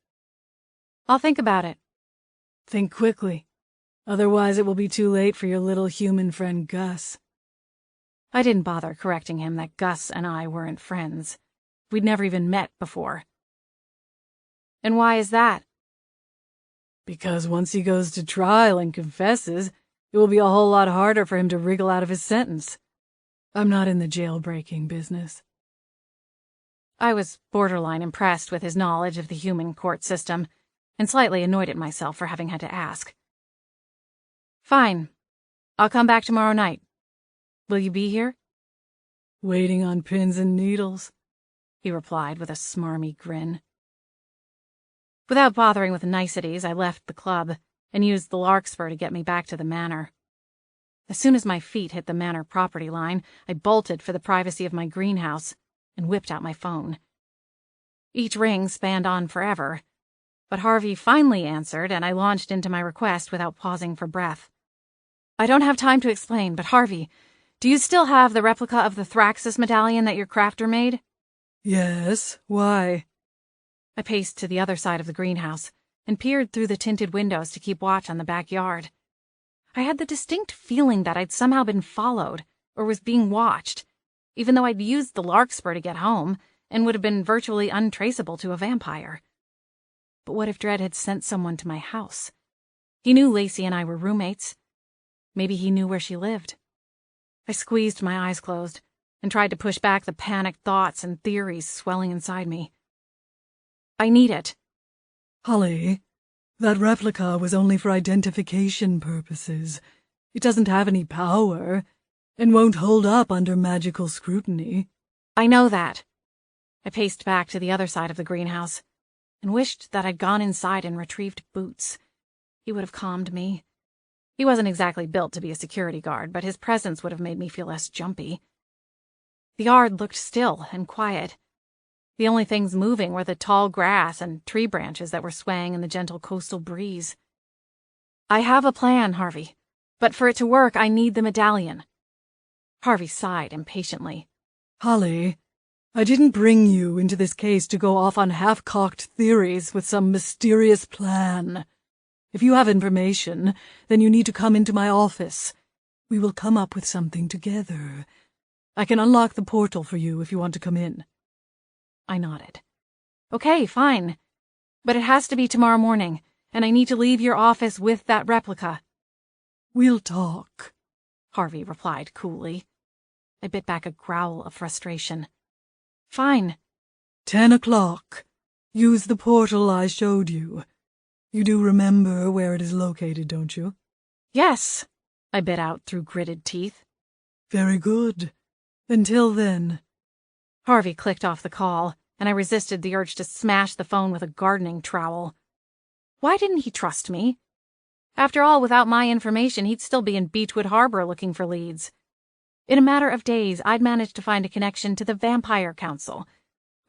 I'll think about it. Think quickly. Otherwise it will be too late for your little human friend Gus. I didn't bother correcting him that Gus and I weren't friends. We'd never even met before. And why is that? Because once he goes to trial and confesses, it will be a whole lot harder for him to wriggle out of his sentence. I'm not in the jailbreaking business. I was borderline impressed with his knowledge of the human court system, and slightly annoyed at myself for having had to ask. Fine. I'll come back tomorrow night. Will you be here? Waiting on pins and needles, he replied with a smarmy grin. Without bothering with niceties, I left the club and used the larkspur to get me back to the manor. As soon as my feet hit the manor property line, I bolted for the privacy of my greenhouse and whipped out my phone. Each ring spanned on forever, but Harvey finally answered, and I launched into my request without pausing for breath. I don't have time to explain, but Harvey, do you still have the replica of the Thraxus medallion that your crafter made? Yes, why? I paced to the other side of the greenhouse and peered through the tinted windows to keep watch on the backyard. I had the distinct feeling that I'd somehow been followed or was being watched, even though I'd used the larkspur to get home and would have been virtually untraceable to a vampire. But what if Dread had sent someone to my house? He knew Lacey and I were roommates. Maybe he knew where she lived. I squeezed my eyes closed and tried to push back the panicked thoughts and theories swelling inside me. I need it. Holly, that replica was only for identification purposes. It doesn't have any power, and won't hold up under magical scrutiny. I know that. I paced back to the other side of the greenhouse and wished that I'd gone inside and retrieved Boots. He would have calmed me. He wasn't exactly built to be a security guard, but his presence would have made me feel less jumpy. The yard looked still and quiet. The only things moving were the tall grass and tree branches that were swaying in the gentle coastal breeze. I have a plan, Harvey, but for it to work, I need the medallion. Harvey sighed impatiently. Holly, I didn't bring you into this case to go off on half-cocked theories with some mysterious plan. If you have information, then you need to come into my office. We will come up with something together. I can unlock the portal for you if you want to come in. I nodded. Okay, fine. But it has to be tomorrow morning, and I need to leave your office with that replica. We'll talk, Harvey replied coolly. I bit back a growl of frustration. Fine. 10 o'clock. Use the portal I showed you. You do remember where it is located, don't you? Yes, I bit out through gritted teeth. Very good. Until then. Harvey clicked off the call, and I resisted the urge to smash the phone with a gardening trowel. Why didn't he trust me? After all, without my information, he'd still be in Beechwood Harbor looking for leads. In a matter of days, I'd managed to find a connection to the Vampire Council.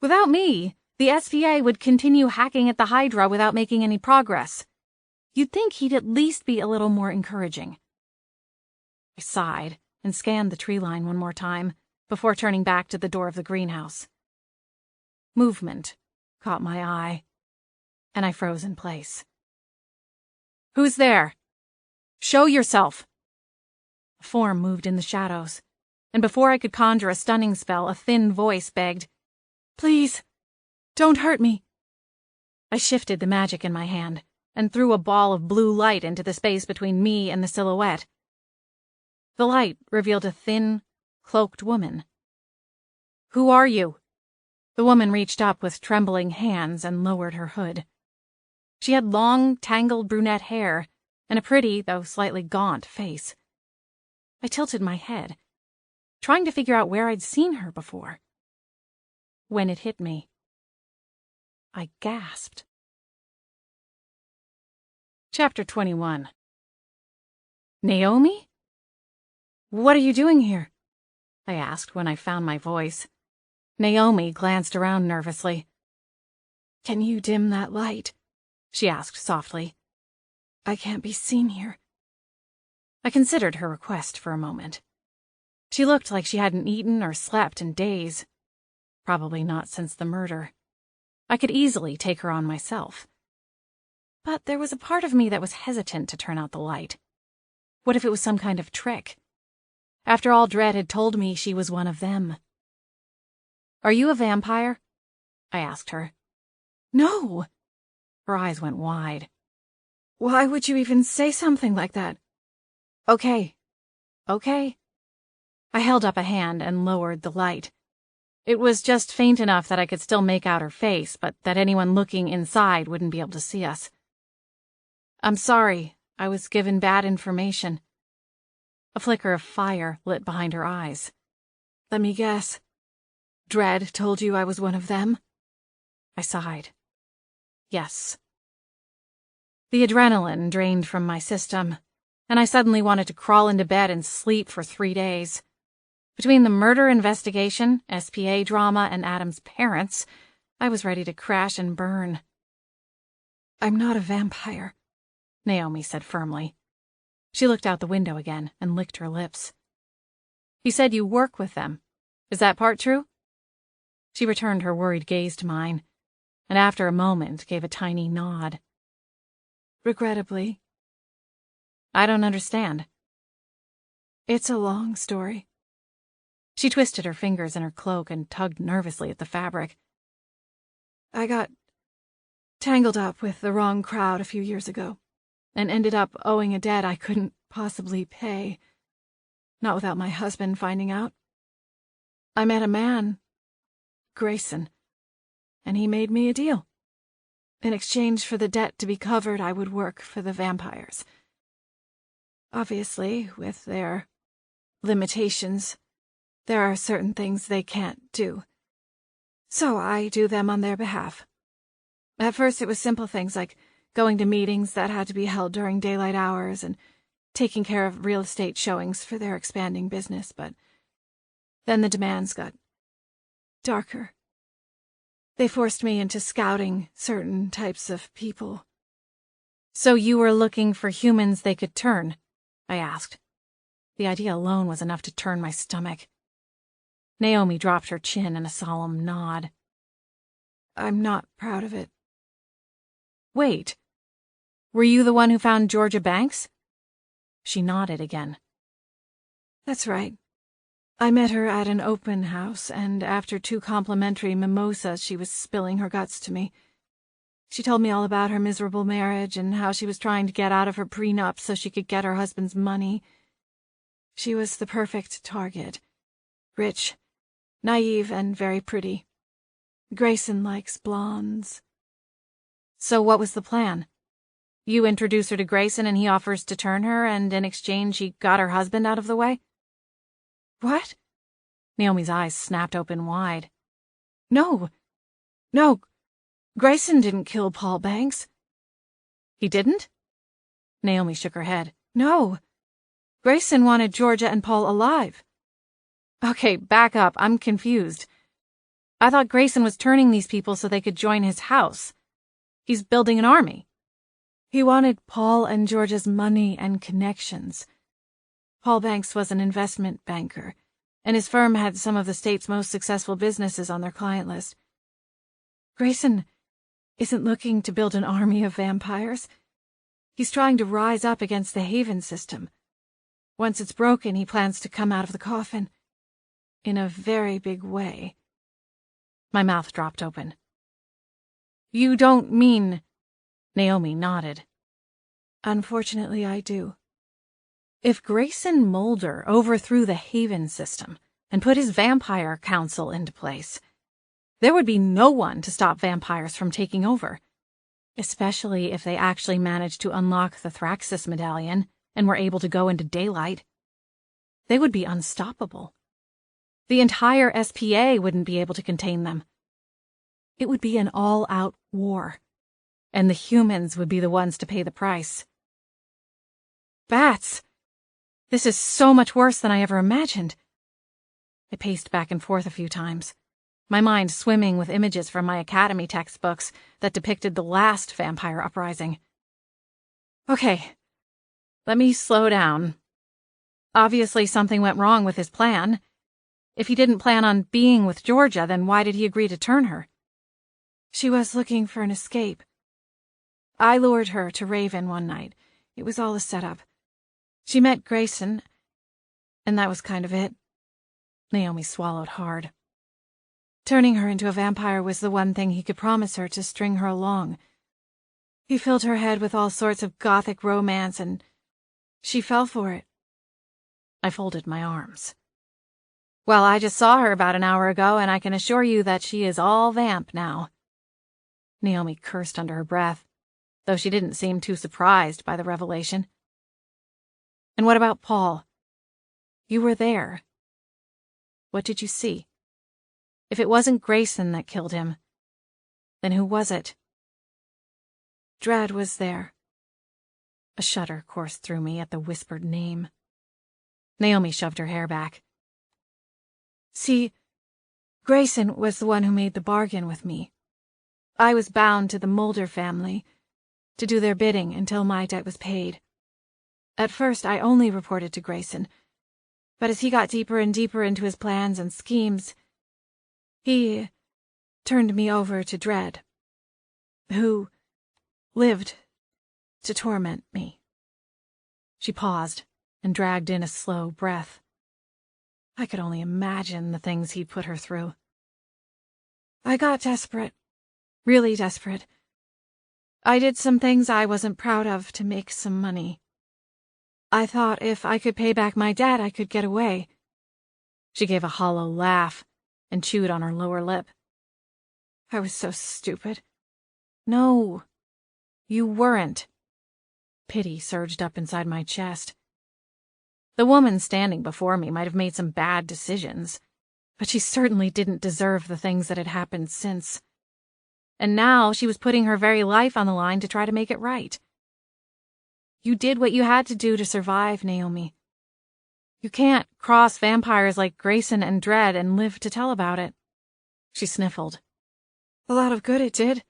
Without me, the SVA would continue hacking at the Hydra without making any progress. You'd think he'd at least be a little more encouraging. I sighed and scanned the tree line one more time before turning back to the door of the greenhouse. Movement caught my eye, and I froze in place. Who's there? Show yourself! A form moved in the shadows, and before I could conjure a stunning spell, a thin voice begged, Please, don't hurt me. I shifted the magic in my hand and threw a ball of blue light into the space between me and the silhouette. The light revealed a thin, cloaked woman. Who are you? The woman reached up with trembling hands and lowered her hood. She had long, tangled brunette hair and a pretty, though slightly gaunt, face. I tilted my head, trying to figure out where I'd seen her before. When it hit me, I gasped. Chapter 21. Naomi? What are you doing here? I asked when I found my voice. Naomi glanced around nervously. Can you dim that light? She asked softly. I can't be seen here. I considered her request for a moment. She looked like she hadn't eaten or slept in days. Probably not since the murder. I could easily take her on myself. But there was a part of me that was hesitant to turn out the light. What if it was some kind of trick? After all, Dredd had told me she was one of them. Are you a vampire? I asked her. No. Her eyes went wide. Why would you even say something like that? Okay. I held up a hand and lowered the light. It was just faint enough that I could still make out her face, but that anyone looking inside wouldn't be able to see us. I'm sorry, I was given bad information. A flicker of fire lit behind her eyes. Let me guess. Dredd told you I was one of them? I sighed. Yes. The adrenaline drained from my system, and I suddenly wanted to crawl into bed and sleep for 3 days. Between the murder investigation, SPA drama, and Adam's parents, I was ready to crash and burn. I'm not a vampire, Naomi said firmly. She looked out the window again and licked her lips. You said you work with them. Is that part true? She returned her worried gaze to mine, and after a moment gave a tiny nod. Regrettably. I don't understand. It's a long story. She twisted her fingers in her cloak and tugged nervously at the fabric. I got tangled up with the wrong crowd a few years ago, and ended up owing a debt I couldn't possibly pay. Not without my husband finding out. I met a man, Grayson, and he made me a deal. In exchange for the debt to be covered, I would work for the vampires. Obviously, with their limitations, there are certain things they can't do. So I do them on their behalf. At first it was simple things like going to meetings that had to be held during daylight hours and taking care of real estate showings for their expanding business, but then the demands got darker. They forced me into scouting certain types of people. So you were looking for humans they could turn? I asked. The idea alone was enough to turn my stomach. Naomi dropped her chin in a solemn nod. I'm not proud of it. Wait. Were you the one who found Georgia Banks? She nodded again. That's right. I met her at an open house, and after 2 complimentary mimosas, she was spilling her guts to me. She told me all about her miserable marriage and how she was trying to get out of her prenup so she could get her husband's money. She was the perfect target. Rich, naive, and very pretty. Grayson likes blondes. So what was the plan? You introduce her to Grayson and he offers to turn her, and in exchange he got her husband out of the way? What? Naomi's eyes snapped open wide. No, Grayson didn't kill Paul Banks. He didn't? Naomi shook her head. No. Grayson wanted Georgia and Paul alive. Okay, back up. I'm confused. I thought Grayson was turning these people so they could join his house. He's building an army. He wanted Paul and Georgia's money and connections. Paul Banks was an investment banker, and his firm had some of the state's most successful businesses on their client list. Grayson isn't looking to build an army of vampires. He's trying to rise up against the Haven system. Once it's broken, he plans to come out of the coffin. In a very big way. My mouth dropped open. You don't mean... Naomi nodded. Unfortunately, I do. If Grayson Mulder overthrew the Haven system and put his vampire council into place, There would be no one to stop vampires from taking over, especially if they actually managed to unlock the Thraxis medallion and were able to go into daylight. They would be unstoppable. The entire SPA wouldn't be able to contain them. It would be an all-out war, and the humans would be the ones to pay the price. Bats! This is so much worse than I ever imagined. I paced back and forth a few times, my mind swimming with images from my academy textbooks that depicted the last vampire uprising. Okay, let me slow down. Obviously something went wrong with his plan. If he didn't plan on being with Georgia, then why did he agree to turn her? She was looking for an escape. I lured her to Raven one night. It was all a setup. She met Grayson, and that was kind of it. Naomi swallowed hard. Turning her into a vampire was the one thing he could promise her to string her along. He filled her head with all sorts of gothic romance, and she fell for it. I folded my arms. Well, I just saw her about an hour ago, and I can assure you that she is all vamp now. Naomi cursed under her breath, though she didn't seem too surprised by the revelation. And what about Paul? You were there. What did you see? If it wasn't Grayson that killed him, then who was it? Dread was there. A shudder coursed through me at the whispered name. Naomi shoved her hair back. See, Grayson was the one who made the bargain with me. I was bound to the Mulder family, to do their bidding until my debt was paid. At first, I only reported to Grayson, but as he got deeper and deeper into his plans and schemes, he turned me over to Dread, who lived to torment me. She paused and dragged in a slow breath. I could only imagine the things he'd put her through. I got desperate, really desperate. I did some things I wasn't proud of to make some money. I thought if I could pay back my debt, I could get away. She gave a hollow laugh and chewed on her lower lip. I was so stupid. No, you weren't. Pity surged up inside my chest. The woman standing before me might have made some bad decisions, but she certainly didn't deserve the things that had happened since. And now she was putting her very life on the line to try to make it right. You did what you had to do to survive, Naomi. You can't cross vampires like Grayson and Dread and live to tell about it. She sniffled. A lot of good it did.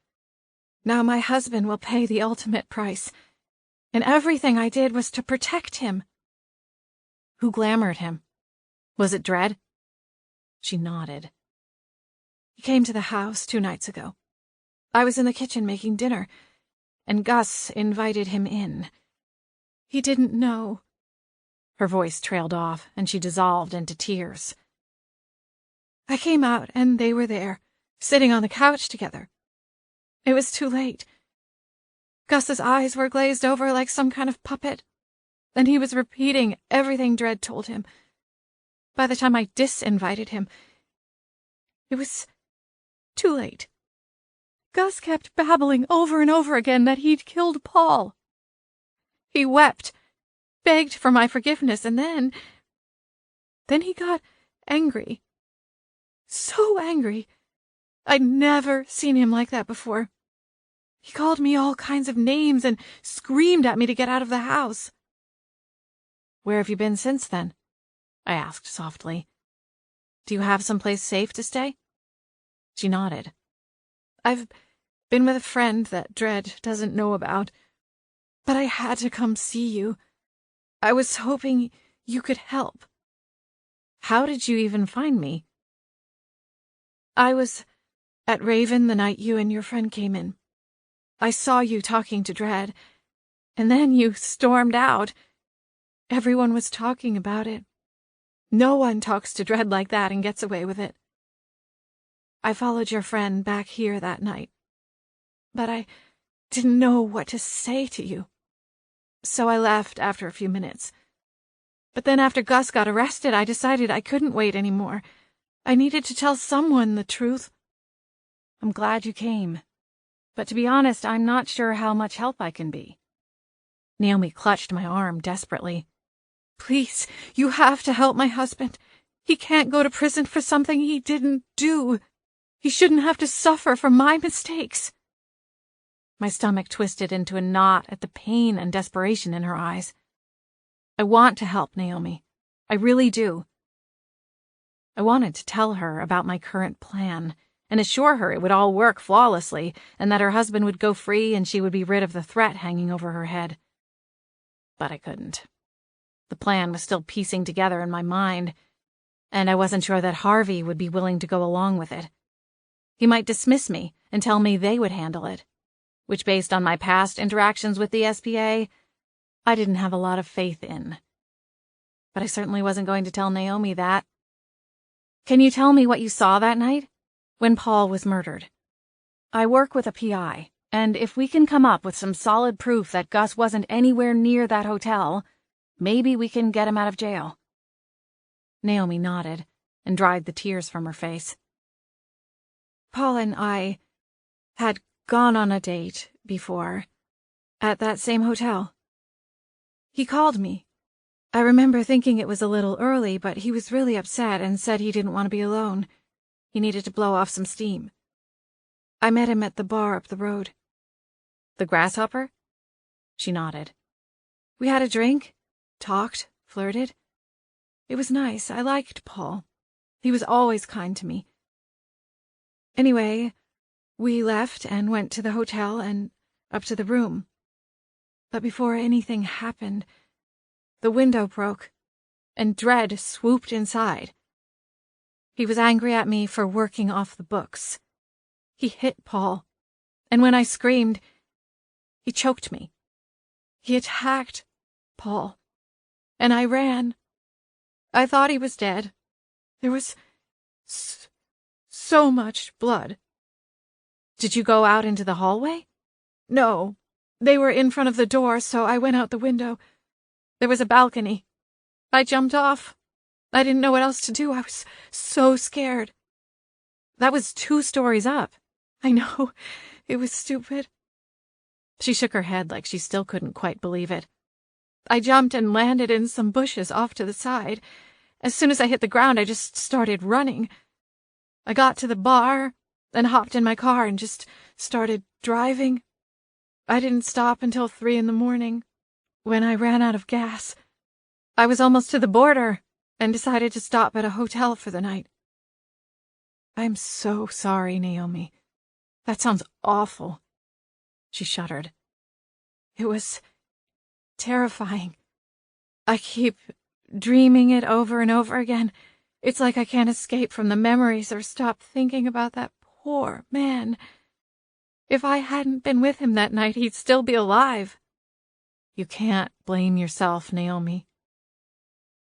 Now my husband will pay the ultimate price, and everything I did was to protect him. Who glamored him? Was it Dread? She nodded. He came to the house 2 nights ago. I was in the kitchen making dinner, and Gus invited him in. He didn't know. Her voice trailed off, and she dissolved into tears. I came out, and they were there, sitting on the couch together. It was too late. Gus's eyes were glazed over like some kind of puppet, and he was repeating everything Dread told him. By the time I disinvited him, it was too late. Gus kept babbling over and over again that he'd killed Paul. He wept, begged for my forgiveness, and then he got angry. So angry. I'd never seen him like that before. He called me all kinds of names and screamed at me to get out of the house. Where have you been since then? I asked softly. Do you have someplace safe to stay? She nodded. I've been with a friend that Dread doesn't know about, but I had to come see you. I was hoping you could help. How did you even find me? I was at Raven the night you and your friend came in. I saw you talking to Dread, and then you stormed out. Everyone was talking about it. No one talks to Dread like that and gets away with it. I followed your friend back here that night, but I didn't know what to say to you. So I left after a few minutes. But then after Gus got arrested, I decided I couldn't wait anymore. I needed to tell someone the truth. I'm glad you came. But to be honest, I'm not sure how much help I can be. Naomi clutched my arm desperately. Please, you have to help my husband. He can't go to prison for something he didn't do. He shouldn't have to suffer for my mistakes. My stomach twisted into a knot at the pain and desperation in her eyes. I want to help, Naomi. I really do. I wanted to tell her about my current plan and assure her it would all work flawlessly and that her husband would go free and she would be rid of the threat hanging over her head. But I couldn't. The plan was still piecing together in my mind, and I wasn't sure that Harvey would be willing to go along with it. He might dismiss me and tell me they would handle it, which, based on my past interactions with the SPA, I didn't have a lot of faith in. But I certainly wasn't going to tell Naomi that. Can you tell me what you saw that night, when Paul was murdered? I work with a PI, and if we can come up with some solid proof that Gus wasn't anywhere near that hotel, maybe we can get him out of jail. Naomi nodded and dried the tears from her face. Paul and I had gone on a date before, at that same hotel. He called me. I remember thinking it was a little early, but he was really upset and said he didn't want to be alone. He needed to blow off some steam. I met him at the bar up the road. The Grasshopper? She nodded. We had a drink, talked, flirted. It was nice. I liked Paul. He was always kind to me. Anyway, we left and went to the hotel and up to the room. But before anything happened, the window broke, and Dredd swooped inside. He was angry at me for working off the books. He hit Paul, and when I screamed, he choked me. He attacked Paul, and I ran. I thought he was dead. There was so much blood. Did you go out into the hallway? No. They were in front of the door, so I went out the window. There was a balcony. I jumped off. I didn't know what else to do. I was so scared. That was 2 stories up. I know. It was stupid. She shook her head like she still couldn't quite believe it. I jumped and landed in some bushes off to the side. As soon as I hit the ground, I just started running. I got to the bar and hopped in my car and just started driving. I didn't stop until 3 a.m, when I ran out of gas. I was almost to the border and decided to stop at a hotel for the night. I'm so sorry, Naomi. That sounds awful. She shuddered. It was terrifying. I keep dreaming it over and over again. It's like I can't escape from the memories or stop thinking about that poor man. If I hadn't been with him that night, he'd still be alive. You can't blame yourself, Naomi.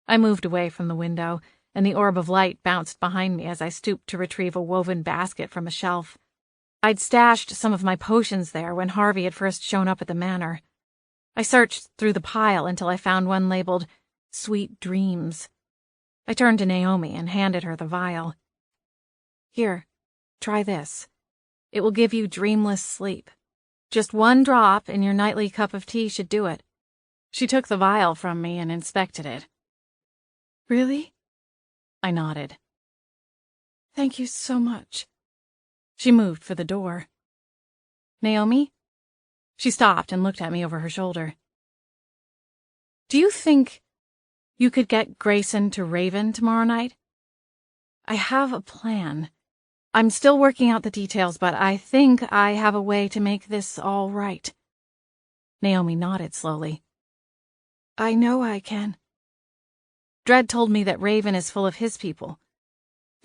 I moved away from the window, and the orb of light bounced behind me as I stooped to retrieve a woven basket from a shelf. I'd stashed some of my potions there when Harvey had first shown up at the manor. I searched through the pile until I found one labeled Sweet Dreams. I turned to Naomi and handed her the vial. Here, try this. It will give you dreamless sleep. Just 1 drop in your nightly cup of tea should do it. She took the vial from me and inspected it. Really? I nodded. Thank you so much. She moved for the door. Naomi? She stopped and looked at me over her shoulder. Do you think you could get Grayson to Raven tomorrow night? I have a plan. I'm still working out the details, but I think I have a way to make this all right. Naomi nodded slowly. I know I can. Dredd told me that Raven is full of his people.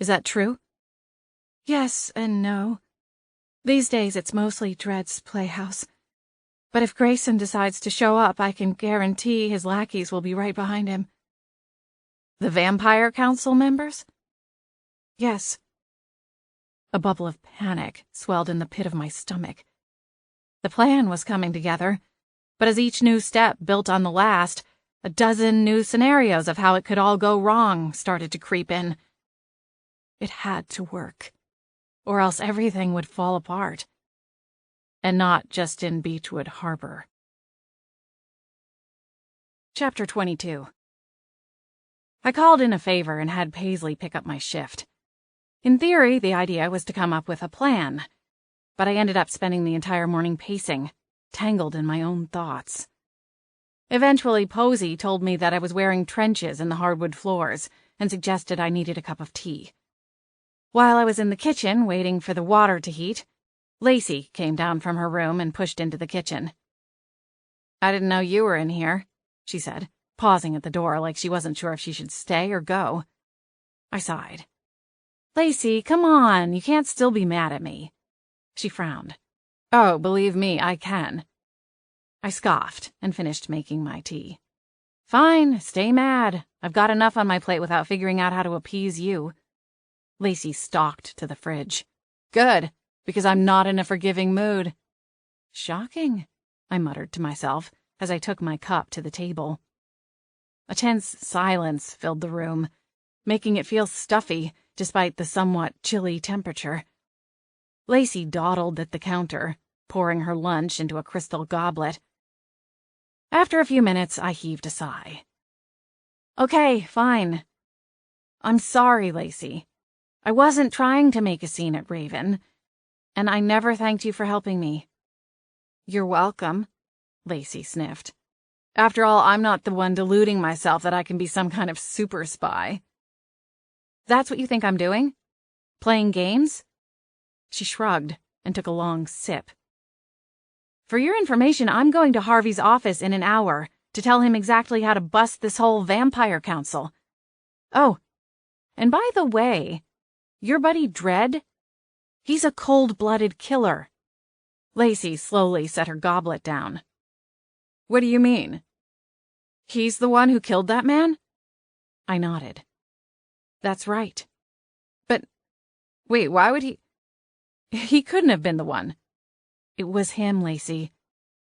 Is that true? Yes and no. These days it's mostly Dredd's playhouse. But if Grayson decides to show up, I can guarantee his lackeys will be right behind him. The Vampire Council members? Yes. A bubble of panic swelled in the pit of my stomach. The plan was coming together, but as each new step built on the last, a dozen new scenarios of how it could all go wrong started to creep in. It had to work. or else everything would fall apart. And not just in Beechwood Harbor. Chapter 22. I called in a favor and had Paisley pick up my shift. In theory, the idea was to come up with a plan, but I ended up spending the entire morning pacing, tangled in my own thoughts. Eventually, Posey told me that I was wearing trenches in the hardwood floors and suggested I needed a cup of tea. While I was in the kitchen waiting for the water to heat, Lacey came down from her room and pushed into the kitchen. "I didn't know you were in here," she said, pausing at the door like she wasn't sure if she should stay or go. I sighed. "Lacey, come on, you can't still be mad at me." She frowned. "Oh, believe me, I can." I scoffed and finished making my tea. "Fine, stay mad. I've got enough on my plate without figuring out how to appease you." Lacey stalked to the fridge. "Good, because I'm not in a forgiving mood." "Shocking," I muttered to myself as I took my cup to the table. A tense silence filled the room, making it feel stuffy despite the somewhat chilly temperature. Lacey dawdled at the counter, pouring her lunch into a crystal goblet. After a few minutes, I heaved a sigh. "Okay, fine. I'm sorry, Lacey. I wasn't trying to make a scene at Raven, and I never thanked you for helping me." "You're welcome," Lacey sniffed. "After all, I'm not the one deluding myself that I can be some kind of super spy." "That's what you think I'm doing? Playing games?" She shrugged and took a long sip. "For your information, I'm going to Harvey's office in an hour to tell him exactly how to bust this whole vampire council. Oh, and by the way, your buddy Dredd? He's a cold-blooded killer." Lacey slowly set her goblet down. "What do you mean? He's the one who killed that man?" I nodded. "That's right. But, wait, why would he? He couldn't have been the one." "It was him, Lacey.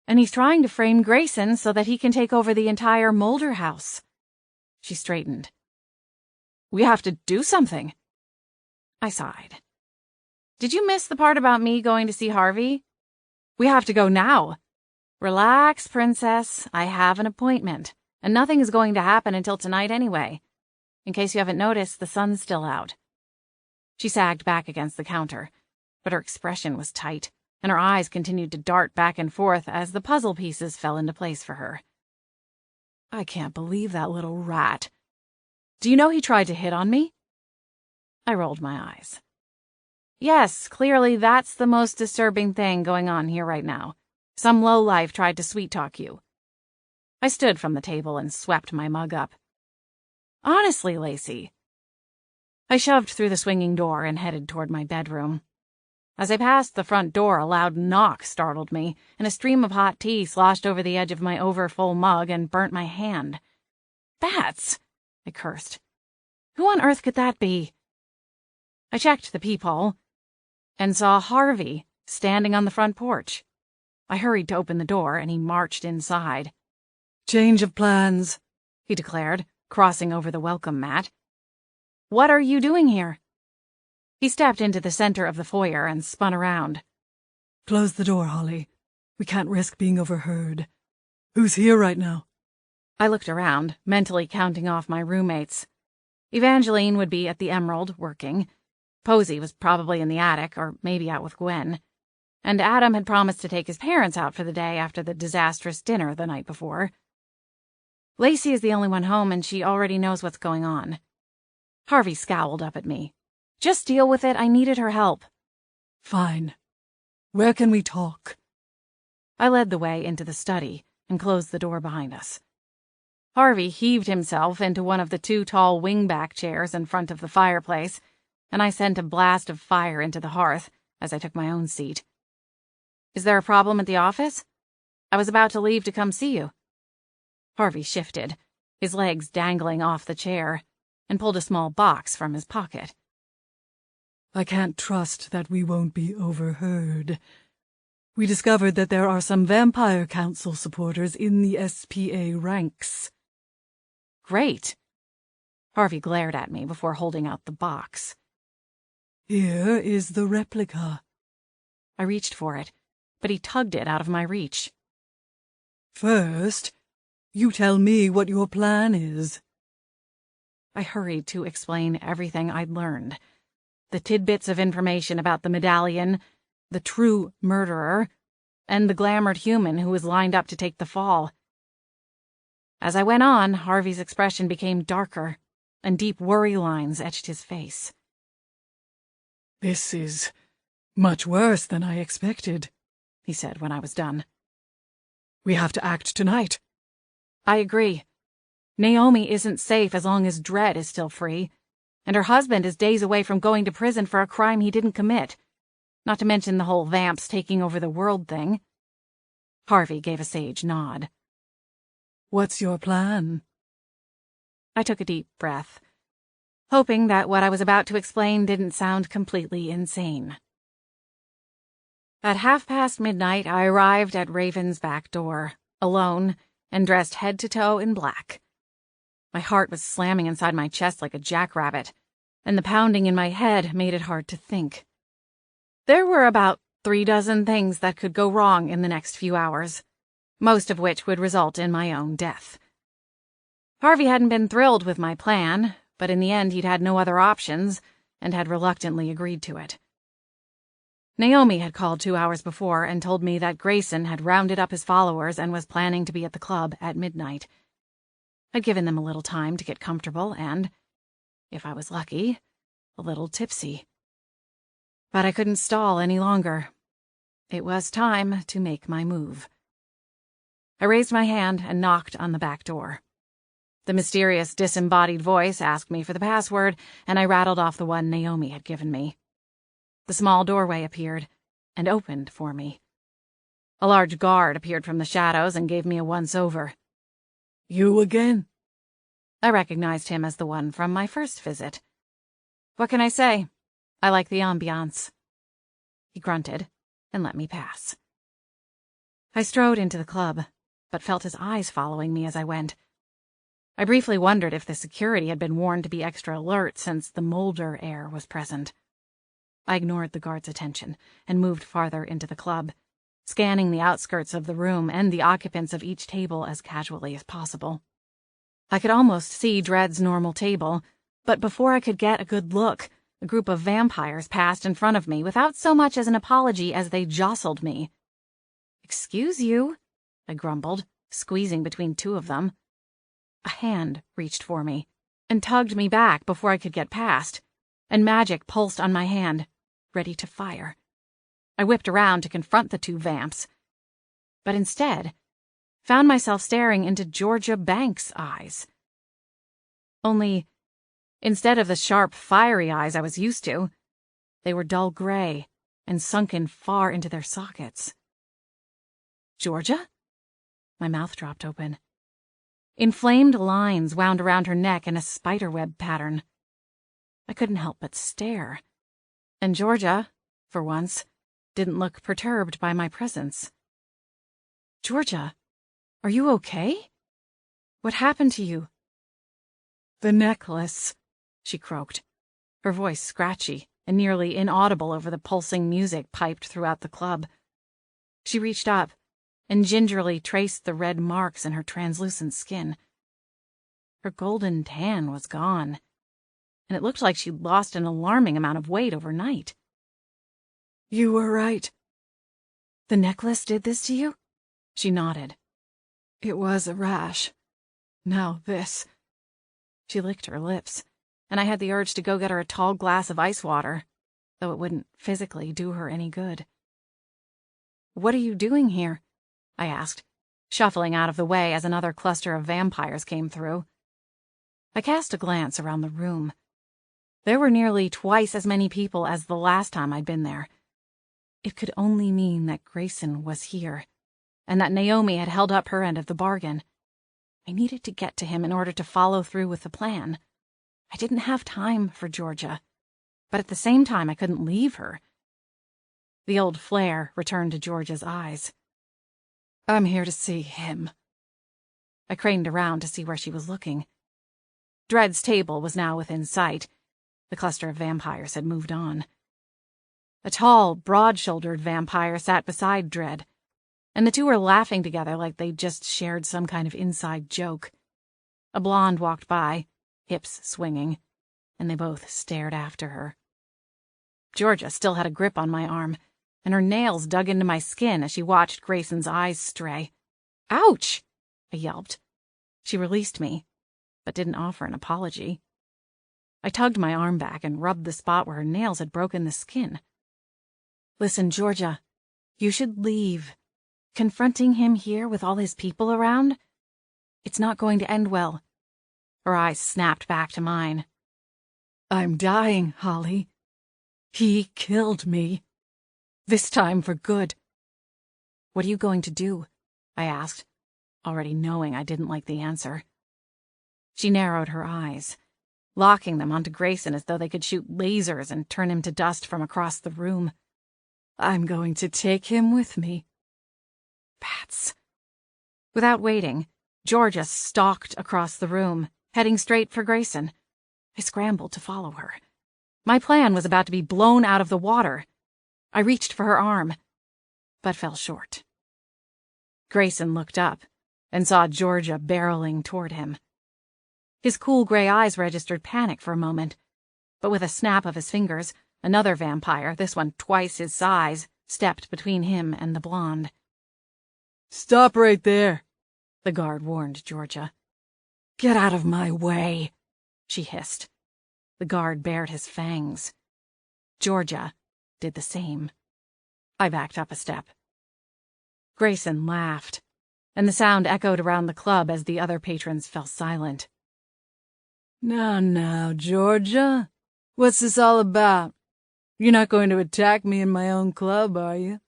And he's trying to frame Grayson so that he can take over the entire Mulder house." She straightened. "We have to do something." I sighed. "Did you miss the part about me going to see Harvey? We have to go now." "Relax, princess. I have an appointment, and nothing is going to happen until tonight anyway. In case you haven't noticed, the sun's still out." She sagged back against the counter, but her expression was tight, and her eyes continued to dart back and forth as the puzzle pieces fell into place for her. "I can't believe that little rat. Do you know he tried to hit on me?" I rolled my eyes. "Yes, clearly that's the most disturbing thing going on here right now. Some lowlife tried to sweet-talk you." I stood from the table and swept my mug up. "Honestly, Lacey." I shoved through the swinging door and headed toward my bedroom. As I passed the front door, a loud knock startled me, and a stream of hot tea sloshed over the edge of my overfull mug and burnt my hand. "Bats!" I cursed. "Who on earth could that be?" I checked the peephole and saw Harvey standing on the front porch. I hurried to open the door, and he marched inside. "Change of plans," he declared, crossing over the welcome mat. "What are you doing here?" He stepped into the center of the foyer and spun around. "Close the door, Holly. We can't risk being overheard. Who's here right now?" I looked around, mentally counting off my roommates. Evangeline would be at the Emerald, working. Posey was probably in the attic, or maybe out with Gwen. And Adam had promised to take his parents out for the day after the disastrous dinner the night before. Lacey is the only one home, and she already knows what's going on. Harvey scowled up at me. "Just deal with it. I needed her help." "Fine. Where can we talk?" I led the way into the study and closed the door behind us. Harvey heaved himself into one of the two tall wingback chairs in front of the fireplace, and I sent a blast of fire into the hearth as I took my own seat. "Is there a problem at the office? I was about to leave to come see you." Harvey shifted, his legs dangling off the chair, and pulled a small box from his pocket. "I can't trust that we won't be overheard. We discovered that there are some Vampire Council supporters in the SPA ranks." "Great." Harvey glared at me before holding out the box. Here is the replica. I reached for it, but he tugged it out of my reach. First, you tell me what your plan is. I hurried to explain everything I'd learned. The tidbits of information about the medallion, the true murderer, and the glamoured human who was lined up to take the fall. As I went on, Harvey's expression became darker, and deep worry lines etched his face. This is much worse than I expected, he said when I was done. We have to act tonight. I agree. Naomi isn't safe as long as Dread is still free, and her husband is days away from going to prison for a crime he didn't commit, not to mention the whole vamps taking over the world thing. Harvey gave a sage nod. What's your plan? I took a deep breath, hoping that what I was about to explain didn't sound completely insane. At midnight, I arrived at Raven's back door, alone, and dressed head to toe in black. My heart was slamming inside my chest like a jackrabbit, and the pounding in my head made it hard to think. There were about 36 things that could go wrong in the next few hours, most of which would result in my own death. Harvey hadn't been thrilled with my plan, but in the end he'd had no other options and had reluctantly agreed to it. Naomi had called 2 hours before and told me that Grayson had rounded up his followers and was planning to be at the club at midnight. I'd given them a little time to get comfortable and, if I was lucky, a little tipsy. But I couldn't stall any longer. It was time to make my move. I raised my hand and knocked on the back door. The mysterious disembodied voice asked me for the password, and I rattled off the one Naomi had given me. The small doorway appeared and opened for me. A large guard appeared from the shadows and gave me a once-over. You again? I recognized him as the one from my first visit. What can I say? I like the ambiance. He grunted and let me pass. I strode into the club, but felt his eyes following me as I went. I briefly wondered if the security had been warned to be extra alert since the Mulder air was present. I ignored the guard's attention and moved farther into the club, scanning the outskirts of the room and the occupants of each table as casually as possible. I could almost see Dread's normal table, but before I could get a good look, a group of vampires passed in front of me without so much as an apology as they jostled me. "Excuse you," I grumbled, squeezing between two of them. A hand reached for me and tugged me back before I could get past, and magic pulsed on my hand, ready to fire. I whipped around to confront the two vamps, but instead found myself staring into Georgia Banks' eyes. Only, instead of the sharp, fiery eyes I was used to, they were dull gray and sunken far into their sockets. "Georgia?" My mouth dropped open. Inflamed lines wound around her neck in a spiderweb pattern. I couldn't help but stare, and Georgia, for once, didn't look perturbed by my presence. "Georgia, are you okay? What happened to you?" "The necklace," she croaked, her voice scratchy and nearly inaudible over the pulsing music piped throughout the club. She reached up and gingerly traced the red marks in her translucent skin. Her golden tan was gone, and it looked like she'd lost an alarming amount of weight overnight. "You were right. "The necklace did this to you?" She nodded. It was a rash. Now this." She licked her lips, and I had the urge to go get her a tall glass of ice water, though it wouldn't physically do her any good. "What are you doing here?" I asked, shuffling out of the way as another cluster of vampires came through. I cast a glance around the room. There were nearly twice as many people as the last time I'd been there. It could only mean that Grayson was here, and that Naomi had held up her end of the bargain. I needed to get to him in order to follow through with the plan. I didn't have time for Georgia, but at the same time I couldn't leave her. The old flare returned to Georgia's eyes. "I'm here to see him." I craned around to see where she was looking. Dread's table was now within sight. The cluster of vampires had moved on, A tall, broad-shouldered vampire sat beside Dredd, and the two were laughing together like they'd just shared some kind of inside joke. A blonde walked by, hips swinging, and they both stared after her. Georgia still had a grip on my arm, and her nails dug into my skin as she watched Grayson's eyes stray. "Ouch!" I yelped. She released me, but didn't offer an apology. I tugged my arm back and rubbed the spot where her nails had broken the skin. "Listen, Georgia, you should leave. Confronting him here with all his people around? It's not going to end well." Her eyes snapped back to mine. "I'm dying, Holly. He killed me. This time for good." "What are you going to do?" I asked, already knowing I didn't like the answer. She narrowed her eyes, locking them onto Grayson as though they could shoot lasers and turn him to dust from across the room. "I'm going to take him with me." Bats. Without waiting, Georgia stalked across the room, heading straight for Grayson. I scrambled to follow her. My plan was about to be blown out of the water. I reached for her arm, but fell short. Grayson looked up and saw Georgia barreling toward him. His cool gray eyes registered panic for a moment, but with a snap of his fingers, another vampire, this one twice his size, stepped between him and the blonde. "Stop right there," the guard warned Georgia. "Get out of my way," she hissed. The guard bared his fangs. Georgia did the same. I backed up a step. Grayson laughed, and the sound echoed around the club as the other patrons fell silent. Now, Georgia, what's this all about? You're not going to attack me in my own club, are you?"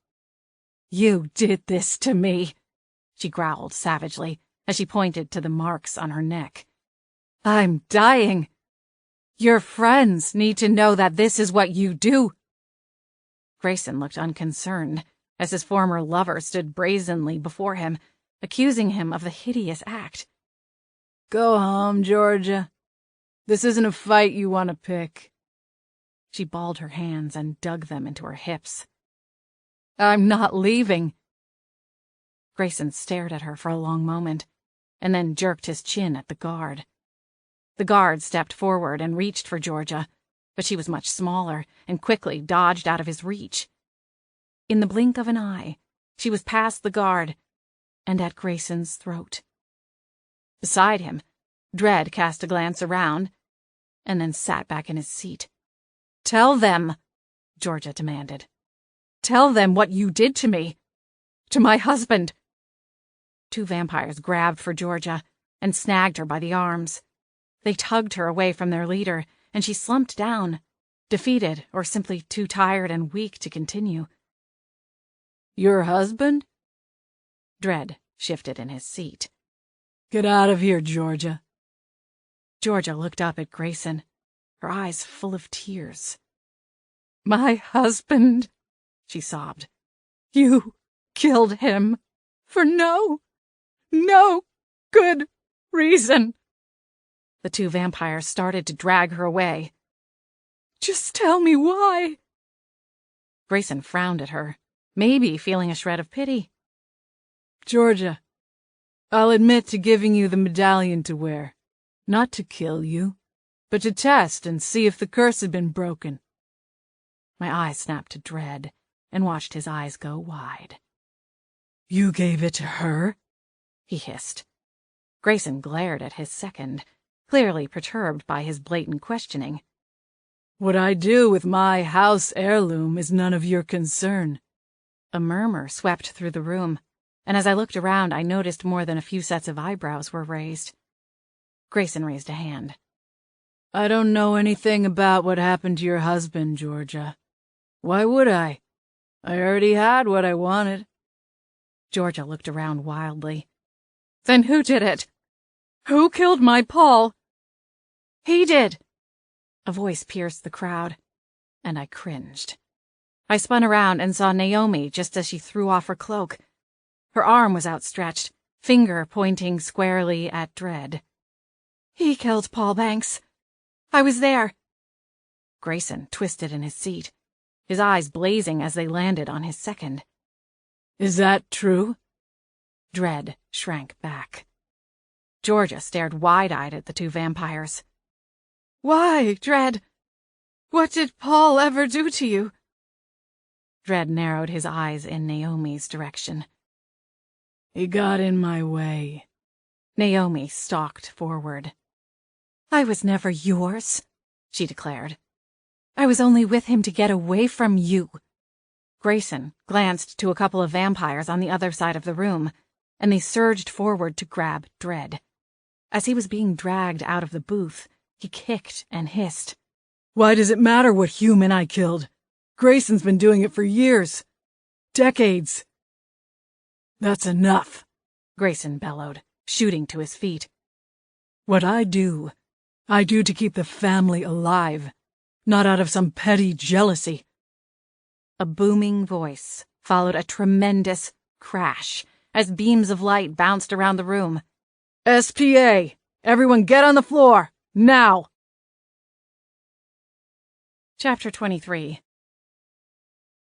"You did this to me," she growled savagely as she pointed to the marks on her neck. "I'm dying. Your friends need to know that this is what you do." Grayson looked unconcerned as his former lover stood brazenly before him, accusing him of the hideous act. "Go home, Georgia. This isn't a fight you want to pick." She balled her hands and dug them into her hips. "I'm not leaving." Grayson stared at her for a long moment, and then jerked his chin at the guard. The guard stepped forward and reached for Georgia, but she was much smaller and quickly dodged out of his reach. In the blink of an eye, she was past the guard and at Grayson's throat. Beside him, Dredd cast a glance around and then sat back in his seat. "Tell them," Georgia demanded. "Tell them what you did to me. To my husband." Two vampires grabbed for Georgia and snagged her by the arms. They tugged her away from their leader, and she slumped down, defeated or simply too tired and weak to continue. "Your husband?" Dredd shifted in his seat. "Get out of here, Georgia." Georgia looked up at Grayson, her eyes full of tears. "My husband," she sobbed. "You killed him for no good reason." The two vampires started to drag her away. "Just tell me why." Grayson frowned at her, maybe feeling a shred of pity. "Georgia, I'll admit to giving you the medallion to wear. Not to kill you, but to test and see if the curse had been broken." My eyes snapped to Dredd and watched his eyes go wide. "You gave it to her?" he hissed. Grayson glared at his second, clearly perturbed by his blatant questioning. "What I do with my house heirloom is none of your concern." A murmur swept through the room, and as I looked around, I noticed more than a few sets of eyebrows were raised. Grayson raised a hand. "I don't know anything about what happened to your husband, Georgia. Why would I? I already had what I wanted." Georgia looked around wildly. "Then who did it? Who killed my Paul?" "He did!" A voice pierced the crowd, and I cringed. I spun around and saw Naomi just as she threw off her cloak. Her arm was outstretched, finger pointing squarely at Dredd. "He killed Paul Banks. I was there." Grayson twisted in his seat, his eyes blazing as they landed on his second. Is that true? Dread shrank back. Georgia stared wide-eyed at the two vampires. Why, Dread? What did Paul ever do to you? Dread narrowed his eyes in Naomi's direction. He got in my way. Naomi stalked forward. I was never yours, she declared. I was only with him to get away from you. Grayson glanced to a couple of vampires on the other side of the room, and they surged forward to grab Dread. As he was being dragged out of the booth, he kicked and hissed. Why does it matter what human I killed? Grayson's been doing it for years. Decades. That's enough, Grayson bellowed, shooting to his feet. What I do to keep the family alive, not out of some petty jealousy. A booming voice followed a tremendous crash as beams of light bounced around the room. SPA! Everyone get on the floor! Now! Chapter 23.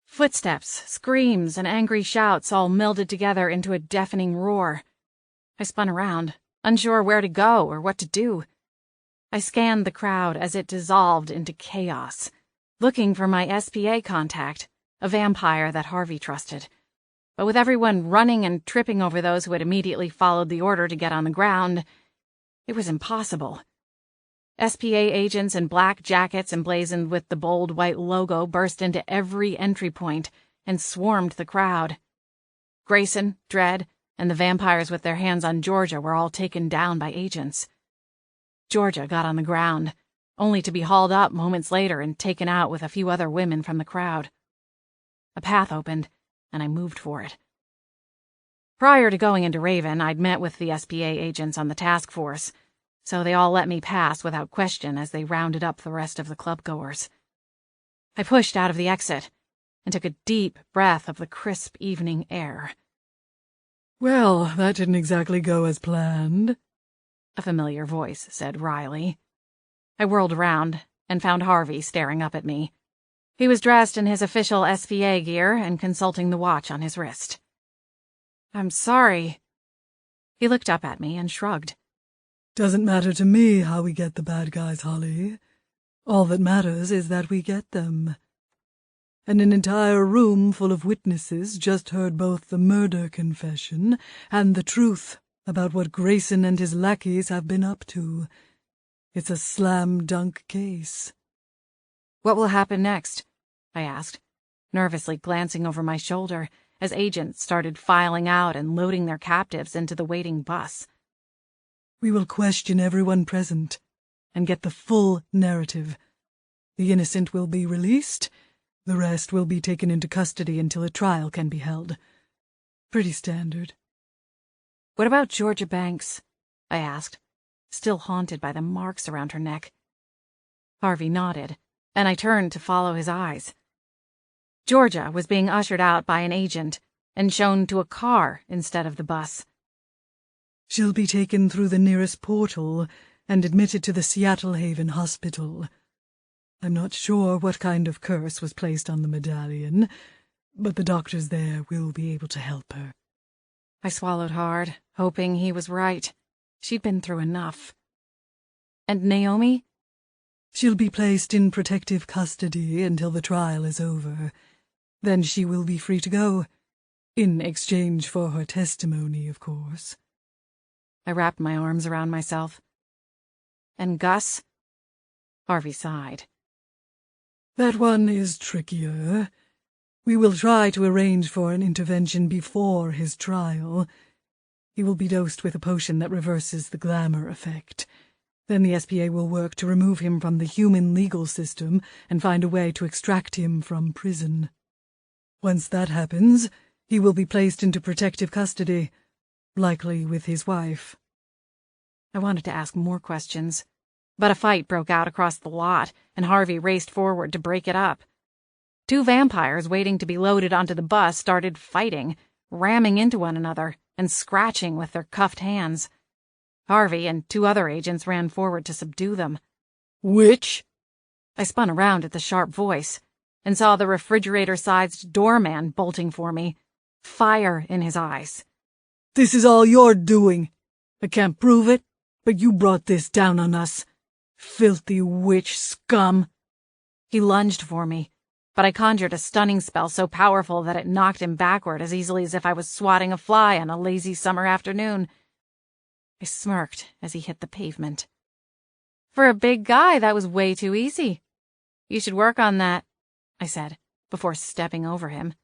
Footsteps, screams, and angry shouts all melded together into a deafening roar. I spun around, unsure where to go or what to do. I scanned the crowd as it dissolved into chaos, looking for my SPA contact, a vampire that Harvey trusted. But with everyone running and tripping over those who had immediately followed the order to get on the ground, it was impossible. SPA agents in black jackets emblazoned with the bold white logo burst into every entry point and swarmed the crowd. Grayson, Dread, and the vampires with their hands on Georgia were all taken down by agents. Georgia got on the ground, only to be hauled up moments later and taken out with a few other women from the crowd. A path opened, and I moved for it. Prior to going into Raven, I'd met with the SPA agents on the task force, so they all let me pass without question as they rounded up the rest of the clubgoers. I pushed out of the exit and took a deep breath of the crisp evening air. Well, that didn't exactly go as planned, a familiar voice said wryly. I whirled around and found Harvey staring up at me. He was dressed in his official SPA gear and consulting the watch on his wrist. I'm sorry. He looked up at me and shrugged. Doesn't matter to me how we get the bad guys, Holly. All that matters is that we get them. And an entire room full of witnesses just heard both the murder confession and the truth about what Grayson and his lackeys have been up to. It's a slam-dunk case. What will happen next? I asked, nervously glancing over my shoulder as agents started filing out and loading their captives into the waiting bus. We will question everyone present and get the full narrative. The innocent will be released. The rest will be taken into custody until a trial can be held. Pretty standard. What about Georgia Banks? I asked, still haunted by the marks around her neck. Harvey nodded, and I turned to follow his eyes. Georgia was being ushered out by an agent and shown to a car instead of the bus. She'll be taken through the nearest portal and admitted to the Seattle Haven Hospital. I'm not sure what kind of curse was placed on the medallion, but the doctors there will be able to help her. I swallowed hard, hoping he was right. She'd been through enough. And Naomi? She'll be placed in protective custody until the trial is over. Then she will be free to go. In exchange for her testimony, of course. I wrapped my arms around myself. And Gus? Harvey sighed. That one is trickier. We will try to arrange for an intervention before his trial. He will be dosed with a potion that reverses the glamour effect. Then the SPA will work to remove him from the human legal system and find a way to extract him from prison. Once that happens, he will be placed into protective custody, likely with his wife. I wanted to ask more questions, but a fight broke out across the lot, and Harvey raced forward to break it up. Two vampires waiting to be loaded onto the bus started fighting, ramming into one another and scratching with their cuffed hands. Harvey and two other agents ran forward to subdue them. Which? I spun around at the sharp voice. and saw the refrigerator-sized doorman bolting for me, fire in his eyes. "This is all your doing. I can't prove it, but you brought this down on us. Filthy witch scum." He lunged for me, but I conjured a stunning spell so powerful that it knocked him backward as easily as if I was swatting a fly on a lazy summer afternoon. I smirked as he hit the pavement. For a big guy, that was way too easy. You should work on that, I said, before stepping over him.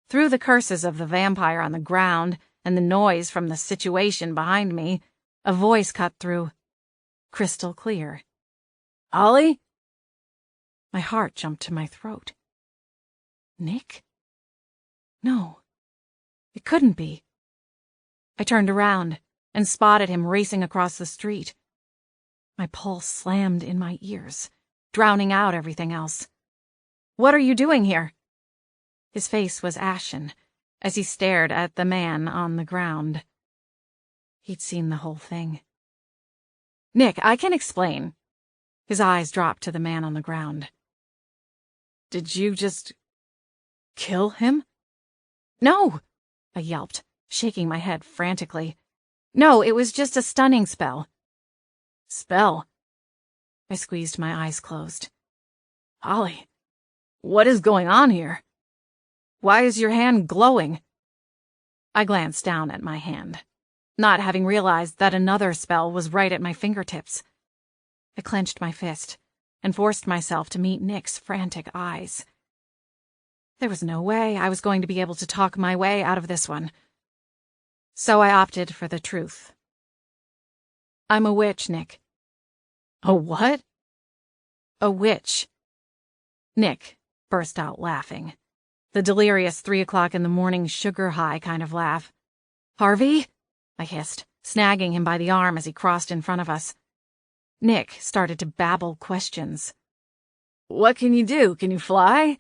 Through the curses of the vampire on the ground and the noise from the situation behind me, a voice cut through, crystal clear. "Ollie?" My heart jumped to my throat. Nick? No, it couldn't be. I turned around and spotted him racing across the street. My pulse slammed in my ears, drowning out everything else. "What are you doing here?" His face was ashen as he stared at the man on the ground. He'd seen the whole thing. "Nick, I can explain." His eyes dropped to the man on the ground. "Did you just kill him?" "No," I yelped, shaking my head frantically. "No, it was just a stunning spell." "Spell?" I squeezed my eyes closed. "Ollie, what is going on here? Why is your hand glowing?" I glanced down at my hand, not having realized that another spell was right at my fingertips. I clenched my fist and forced myself to meet Nick's frantic eyes. There was no way I was going to be able to talk my way out of this one. So I opted for the truth. "I'm a witch, Nick." "A what?" "A witch." Nick burst out laughing, the delirious 3 o'clock in the morning sugar high kind of laugh. "Harvey?" I hissed, snagging him by the arm as he crossed in front of us. Nick started to babble questions. "What can you do? Can you fly?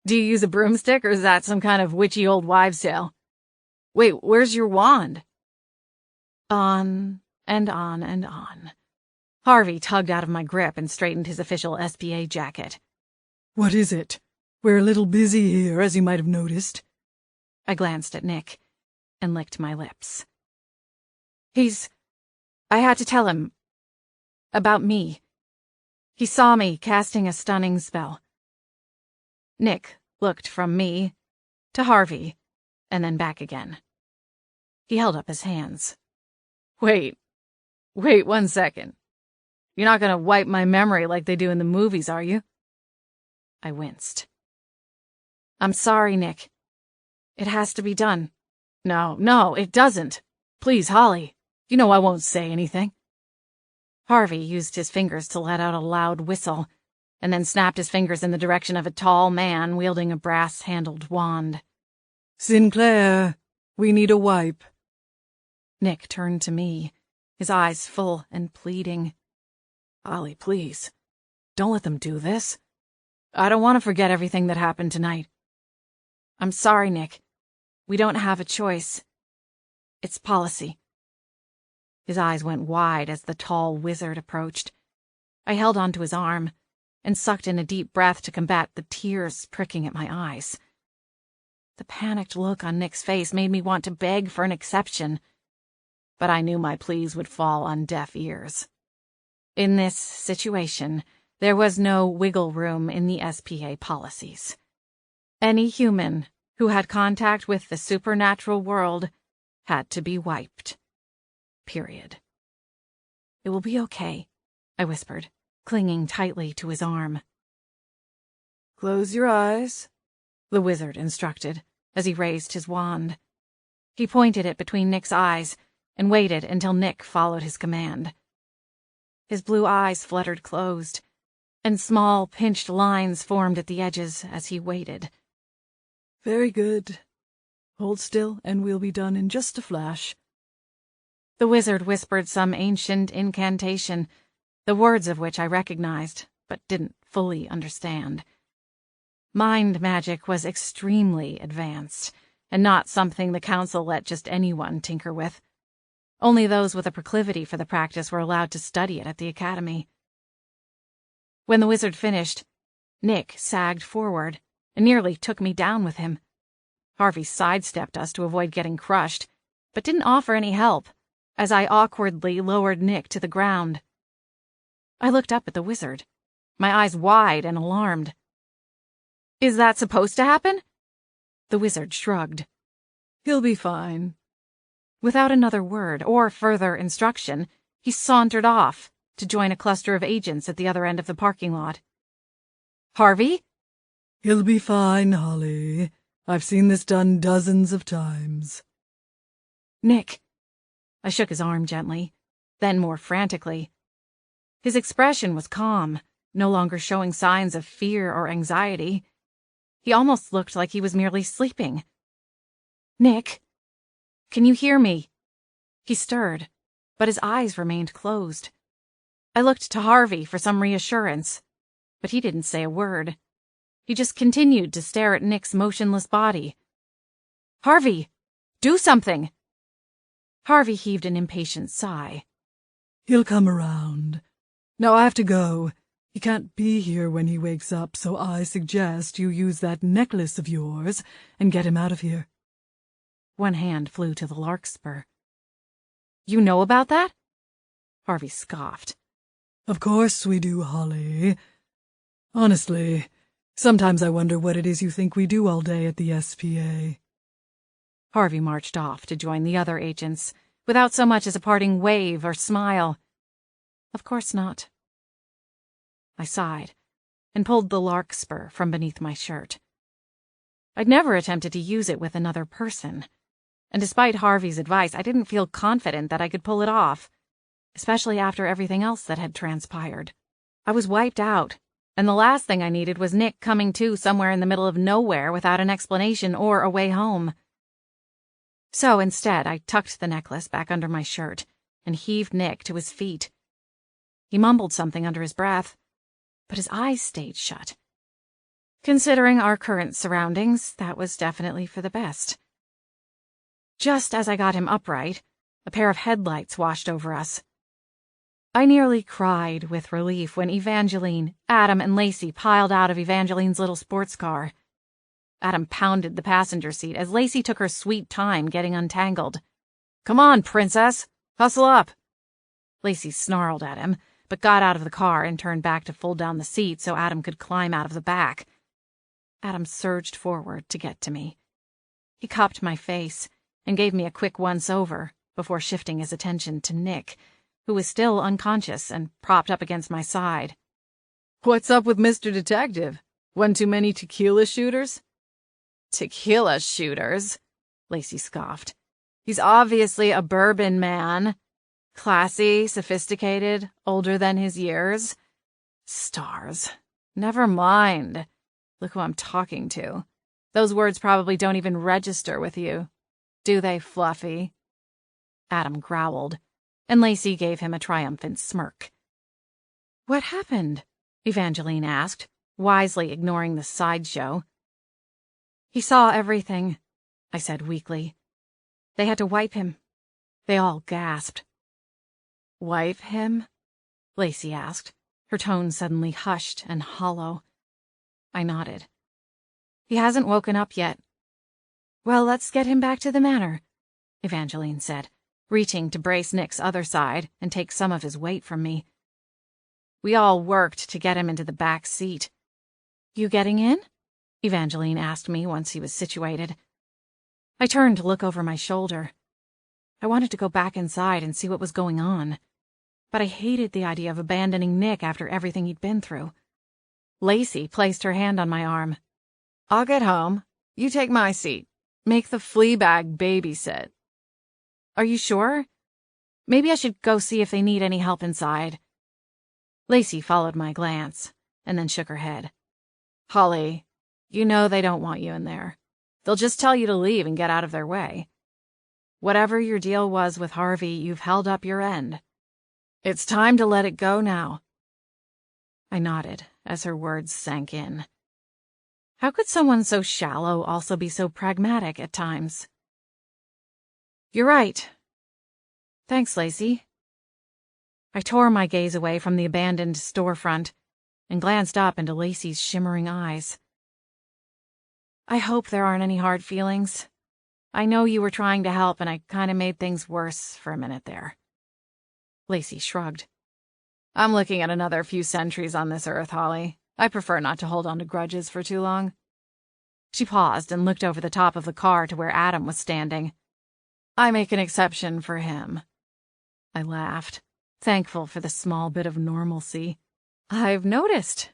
Do you use a broomstick, or is that some kind of witchy old wives' tale? Wait, where's your wand?" On and on and on. Harvey tugged out of my grip and straightened his official SPA jacket. "What is it? We're a little busy here, as you might have noticed." I glanced at Nick and licked my lips. I had to tell him about me. He saw me casting a stunning spell." Nick looked from me to Harvey and then back again. He held up his hands. Wait 1 second. You're not going to wipe my memory like they do in the movies, are you?" I winced. "I'm sorry, Nick. It has to be done." No, it doesn't. Please, Holly. You know I won't say anything." Harvey used his fingers to let out a loud whistle, and then snapped his fingers in the direction of a tall man wielding a brass-handled wand. "Sinclair, we need a wipe." Nick turned to me, his eyes full and pleading. "Ollie, please, don't let them do this. I don't want to forget everything that happened tonight." "I'm sorry, Nick. We don't have a choice. It's policy." His eyes went wide as the tall wizard approached. I held onto his arm and sucked in a deep breath to combat the tears pricking at my eyes. The panicked look on Nick's face made me want to beg for an exception, but I knew my pleas would fall on deaf ears. In this situation, there was no wiggle room in the SPA policies. Any human who had contact with the supernatural world had to be wiped. Period. "It will be okay," I whispered, clinging tightly to his arm. "Close your eyes," the wizard instructed as he raised his wand. He pointed it between Nick's eyes and waited until Nick followed his command. His blue eyes fluttered closed, and small, pinched lines formed at the edges as he waited. "Very good. Hold still, and we'll be done in just a flash." The wizard whispered some ancient incantation, the words of which I recognized, but didn't fully understand. Mind magic was extremely advanced, and not something the council let just anyone tinker with. Only those with a proclivity for the practice were allowed to study it at the academy. When the wizard finished, Nick sagged forward and nearly took me down with him. Harvey sidestepped us to avoid getting crushed, but didn't offer any help, as I awkwardly lowered Nick to the ground. I looked up at the wizard, my eyes wide and alarmed. "Is that supposed to happen?" The wizard shrugged. "He'll be fine." Without another word or further instruction, he sauntered off to join a cluster of agents at the other end of the parking lot. "Harvey?" "He'll be fine, Holly. I've seen this done dozens of times." "Nick." I shook his arm gently, then more frantically. His expression was calm, no longer showing signs of fear or anxiety. He almost looked like he was merely sleeping. "Nick, can you hear me?" He stirred, but his eyes remained closed. I looked to Harvey for some reassurance, but he didn't say a word. He just continued to stare at Nick's motionless body. "Harvey, do something!" Harvey heaved an impatient sigh. "He'll come around. Now I have to go. He can't be here when he wakes up, so I suggest you use that necklace of yours and get him out of here." One hand flew to the larkspur. "You know about that?" Harvey scoffed. "Of course we do, Holly. Honestly, sometimes I wonder what it is you think we do all day at the SPA. Harvey marched off to join the other agents, without so much as a parting wave or smile. Of course not. I sighed and pulled the larkspur from beneath my shirt. I'd never attempted to use it with another person, and despite Harvey's advice, I didn't feel confident that I could pull it off, especially after everything else that had transpired. I was wiped out, and the last thing I needed was Nick coming to somewhere in the middle of nowhere without an explanation or a way home. So instead, I tucked the necklace back under my shirt and heaved Nick to his feet. He mumbled something under his breath, but his eyes stayed shut. Considering our current surroundings, that was definitely for the best. Just as I got him upright, a pair of headlights washed over us. I nearly cried with relief when Evangeline, Adam, and Lacey piled out of Evangeline's little sports car. Adam pounded the passenger seat as Lacey took her sweet time getting untangled. "Come on, princess! Hustle up!" Lacey snarled at him, but got out of the car and turned back to fold down the seat so Adam could climb out of the back. Adam surged forward to get to me. He cupped my face and gave me a quick once-over before shifting his attention to Nick, who was still unconscious and propped up against my side. "What's up with Mr. Detective? One too many tequila shooters?" "Tequila shooters?" Lacey scoffed. "He's obviously a bourbon man. Classy, sophisticated, older than his years. Stars. Never mind. Look who I'm talking to. Those words probably don't even register with you. Do they, Fluffy?" Adam growled, and Lacey gave him a triumphant smirk. "What happened?" Evangeline asked, wisely ignoring the sideshow. "He saw everything," I said weakly. "They had to wipe him." They all gasped. "Wipe him?" Lacey asked, her tone suddenly hushed and hollow. I nodded. "He hasn't woken up yet." "Well, let's get him back to the manor," Evangeline said, reaching to brace Nick's other side and take some of his weight from me. We all worked to get him into the back seat. "You getting in?" Evangeline asked me once he was situated. I turned to look over my shoulder. I wanted to go back inside and see what was going on, but I hated the idea of abandoning Nick after everything he'd been through. Lacey placed her hand on my arm. "I'll get home. You take my seat. Make the flea bag babysit." "Are you sure? Maybe I should go see if they need any help inside." Lacey followed my glance and then shook her head. "Holly, you know they don't want you in there. They'll just tell you to leave and get out of their way. Whatever your deal was with Harvey, you've held up your end. It's time to let it go now." I nodded as her words sank in. How could someone so shallow also be so pragmatic at times? "You're right. Thanks, Lacey." I tore my gaze away from the abandoned storefront and glanced up into Lacey's shimmering eyes. I hope there aren't any hard feelings. I know you were trying to help, and I kind of made things worse for a minute there. Lacey shrugged. I'm looking at another few centuries on this earth, Holly. I prefer not to hold on to grudges for too long. She paused and looked over the top of the car to where Adam was standing. I make an exception for him. I laughed, thankful for the small bit of normalcy. I've noticed.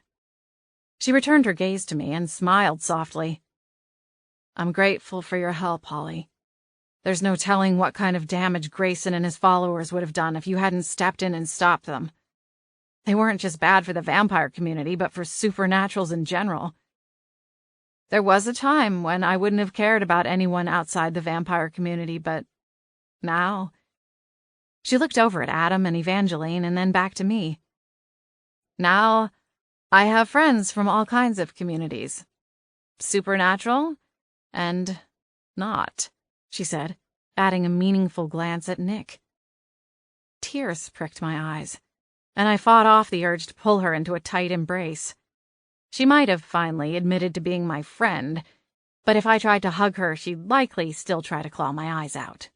She returned her gaze to me and smiled softly. I'm grateful for your help, Holly. There's no telling what kind of damage Grayson and his followers would have done if you hadn't stepped in and stopped them. They weren't just bad for the vampire community, but for supernaturals in general. There was a time when I wouldn't have cared about anyone outside the vampire community, but now... She looked over at Adam and Evangeline and then back to me. Now, I have friends from all kinds of communities. Supernatural and not, she said, adding a meaningful glance at Nick. Tears pricked my eyes, and I fought off the urge to pull her into a tight embrace. She might have finally admitted to being my friend, but if I tried to hug her, she'd likely still try to claw my eyes out.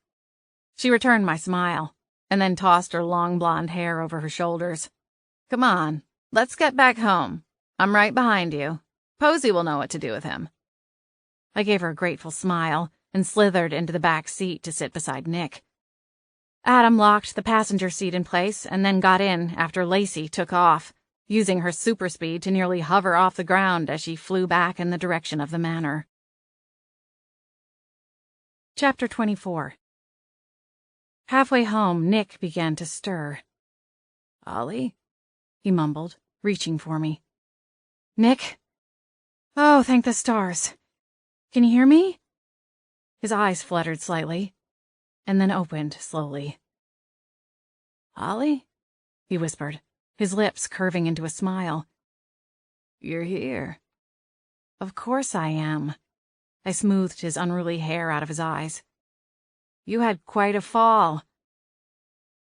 She returned my smile, and then tossed her long blonde hair over her shoulders. Come on, let's get back home. I'm right behind you. Posey will know what to do with him. I gave her a grateful smile and slithered into the back seat to sit beside Nick. Adam locked the passenger seat in place and then got in after Lacey took off, using her super speed to nearly hover off the ground as she flew back in the direction of the manor. Chapter 24. Halfway home, Nick began to stir. Ollie? He mumbled, reaching for me. Nick? Oh, thank the stars. Can you hear me? His eyes fluttered slightly, and then opened slowly. Ollie? He whispered, his lips curving into a smile. You're here. Of course I am. I smoothed his unruly hair out of his eyes. You had quite a fall.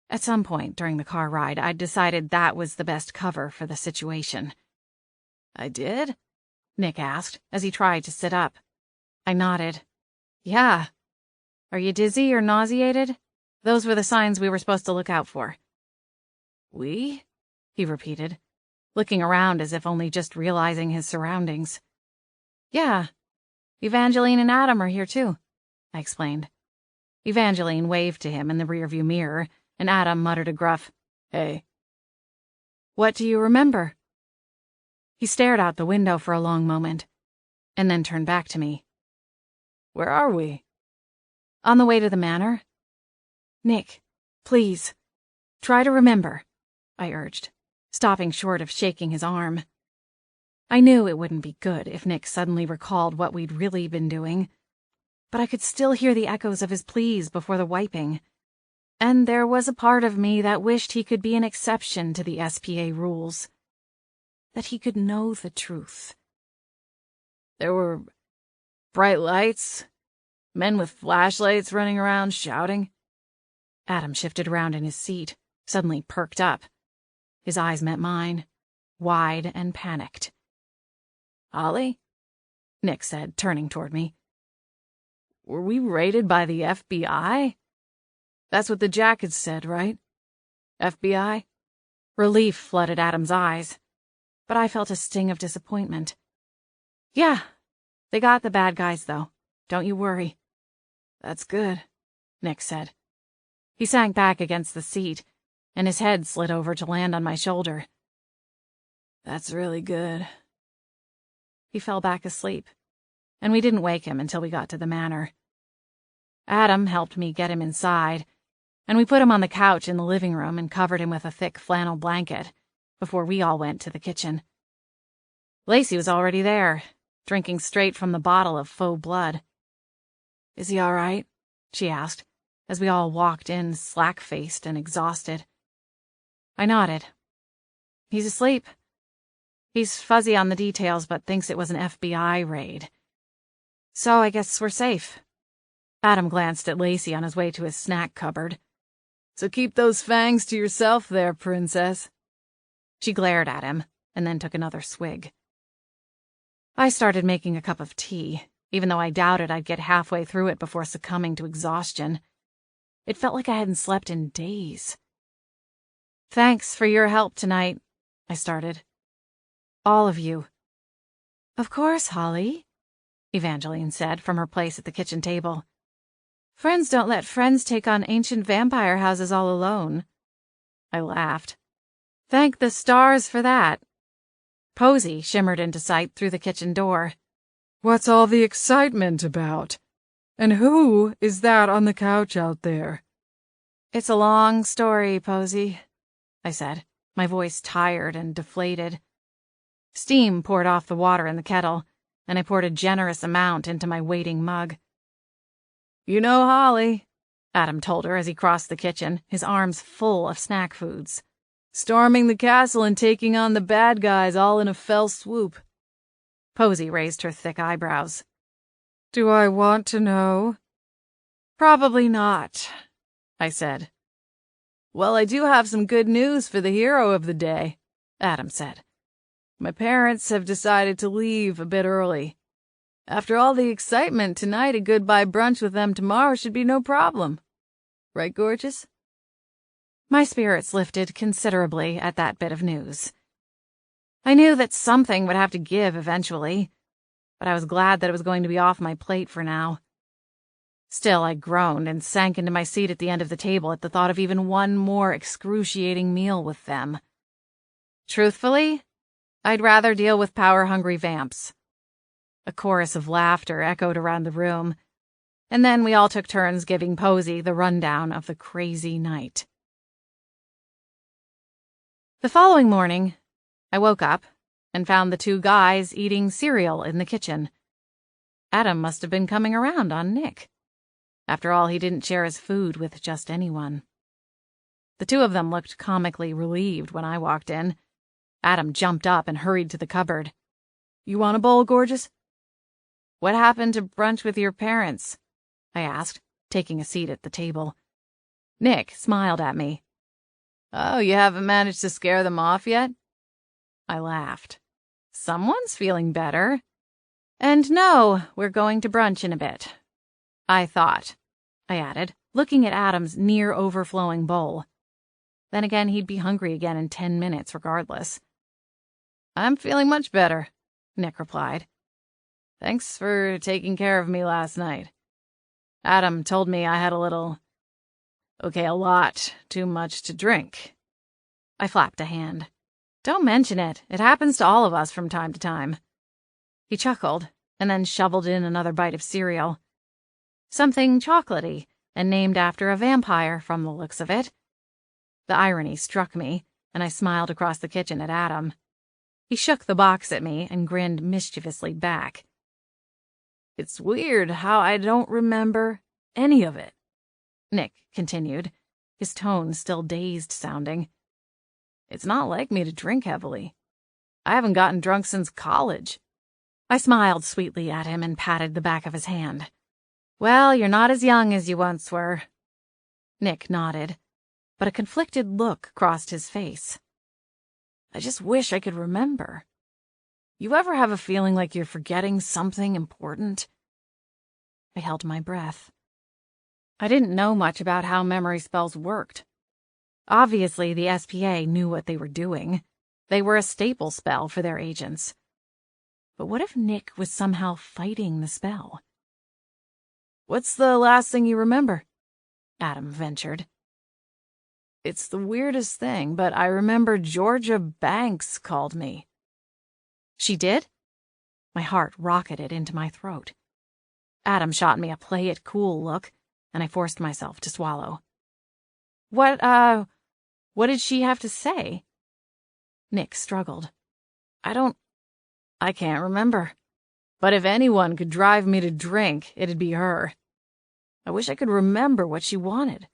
At some point during the car ride, I'd decided that was the best cover for the situation. I did? Nick asked as he tried to sit up. I nodded. Yeah. Are you dizzy or nauseated? Those were the signs we were supposed to look out for. We? He repeated, looking around as if only just realizing his surroundings. Yeah. Evangeline and Adam are here too, I explained. Evangeline waved to him in the rearview mirror, and Adam muttered a gruff, Hey. What do you remember? He stared out the window for a long moment, and then turned back to me. Where are we? On the way to the manor. Nick, please, try to remember, I urged, stopping short of shaking his arm. I knew it wouldn't be good if Nick suddenly recalled what we'd really been doing, but I could still hear the echoes of his pleas before the wiping, and there was a part of me that wished he could be an exception to the SPA rules, that he could know the truth. There were bright lights, men with flashlights running around shouting. Adam shifted around in his seat, suddenly perked up. His eyes met mine, wide and panicked. Ollie? Nick said, turning toward me. Were we raided by the FBI? That's what the jacket said, right? FBI? Relief flooded Adam's eyes, but I felt a sting of disappointment. Yeah, they got the bad guys, though. Don't you worry. That's good, Nick said. He sank back against the seat, and his head slid over to land on my shoulder. That's really good. He fell back asleep, and we didn't wake him until we got to the manor. Adam helped me get him inside, and we put him on the couch in the living room and covered him with a thick flannel blanket before we all went to the kitchen. Lacey was already there, drinking straight from the bottle of faux blood. Is he all right? She asked, as we all walked in slack-faced and exhausted. I nodded. He's asleep. He's fuzzy on the details but thinks it was an FBI raid. So I guess we're safe. Adam glanced at Lacey on his way to his snack cupboard. So keep those fangs to yourself there, princess. She glared at him, and then took another swig. I started making a cup of tea, even though I doubted I'd get halfway through it before succumbing to exhaustion. It felt like I hadn't slept in days. "Thanks for your help tonight," I started. "All of you." "Of course, Holly," Evangeline said from her place at the kitchen table. "Friends don't let friends take on ancient vampire houses all alone." I laughed. "Thank the stars for that." Posy shimmered into sight through the kitchen door. "What's all the excitement about? And who is that on the couch out there?" "It's a long story, Posy," I said, my voice tired and deflated. Steam poured off the water in the kettle, and I poured a generous amount into my waiting mug. "You know Holly," Adam told her as he crossed the kitchen, his arms full of snack foods. "Storming the castle and taking on the bad guys all in a fell swoop." Posy raised her thick eyebrows. "Do I want to know?" "Probably not," I said. "Well, I do have some good news for the hero of the day," Adam said. "My parents have decided to leave a bit early. After all the excitement tonight, a goodbye brunch with them tomorrow should be no problem. Right, gorgeous?" My spirits lifted considerably at that bit of news. I knew that something would have to give eventually, but I was glad that it was going to be off my plate for now. Still, I groaned and sank into my seat at the end of the table at the thought of even one more excruciating meal with them. Truthfully, I'd rather deal with power-hungry vamps. A chorus of laughter echoed around the room, and then we all took turns giving Posy the rundown of the crazy night. The following morning, I woke up and found the two guys eating cereal in the kitchen. Adam must have been coming around on Nick. After all, he didn't share his food with just anyone. The two of them looked comically relieved when I walked in. Adam jumped up and hurried to the cupboard. "You want a bowl, gorgeous?" "What happened to brunch with your parents?" I asked, taking a seat at the table. Nick smiled at me. "Oh, you haven't managed to scare them off yet?" I laughed. "Someone's feeling better. And no, we're going to brunch in a bit. I thought," I added, looking at Adam's near-overflowing bowl. Then again, he'd be hungry again in 10 minutes regardless. "I'm feeling much better," Nick replied. "Thanks for taking care of me last night. Adam told me I had a lot too much to drink." I flapped a hand. "Don't mention it. It happens to all of us from time to time." He chuckled, and then shoveled in another bite of cereal. Something chocolatey, and named after a vampire from the looks of it. The irony struck me, and I smiled across the kitchen at Adam. He shook the box at me and grinned mischievously back. "It's weird how I don't remember any of it," Nick continued, his tone still dazed-sounding. "It's not like me to drink heavily. I haven't gotten drunk since college." I smiled sweetly at him and patted the back of his hand. "Well, you're not as young as you once were." Nick nodded, but a conflicted look crossed his face. "I just wish I could remember. You ever have a feeling like you're forgetting something important?" I held my breath. I didn't know much about how memory spells worked. Obviously, the SPA knew what they were doing. They were a staple spell for their agents. But what if Nick was somehow fighting the spell? "What's the last thing you remember?" Adam ventured. "It's the weirdest thing, but I remember Georgia Banks called me." "She did?" My heart rocketed into my throat. Adam shot me a play-it-cool look, and I forced myself to swallow. What did she have to say?" Nick struggled. I can't remember. But if anyone could drive me to drink, it'd be her. I wish I could remember what she wanted."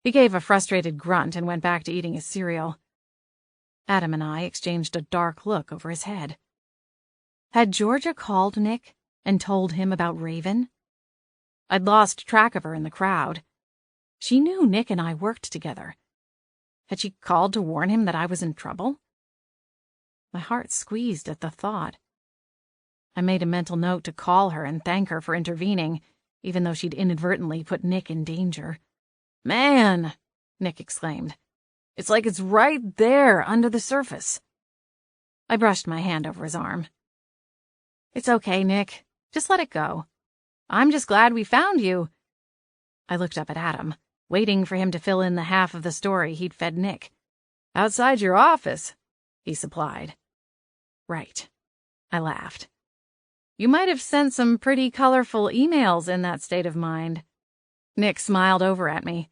He gave a frustrated grunt and went back to eating his cereal. Adam and I exchanged a dark look over his head. Had Georgia called Nick and told him about Raven? I'd lost track of her in the crowd. She knew Nick and I worked together. Had she called to warn him that I was in trouble? My heart squeezed at the thought. I made a mental note to call her and thank her for intervening, even though she'd inadvertently put Nick in danger. "Man," Nick exclaimed. "It's like it's right there under the surface." I brushed my hand over his arm. "It's okay, Nick. Just let it go. I'm just glad we found you." I looked up at Adam, waiting for him to fill in the half of the story he'd fed Nick. "Outside your office," he supplied. "Right." I laughed. "You might have sent some pretty colorful emails in that state of mind." Nick smiled over at me.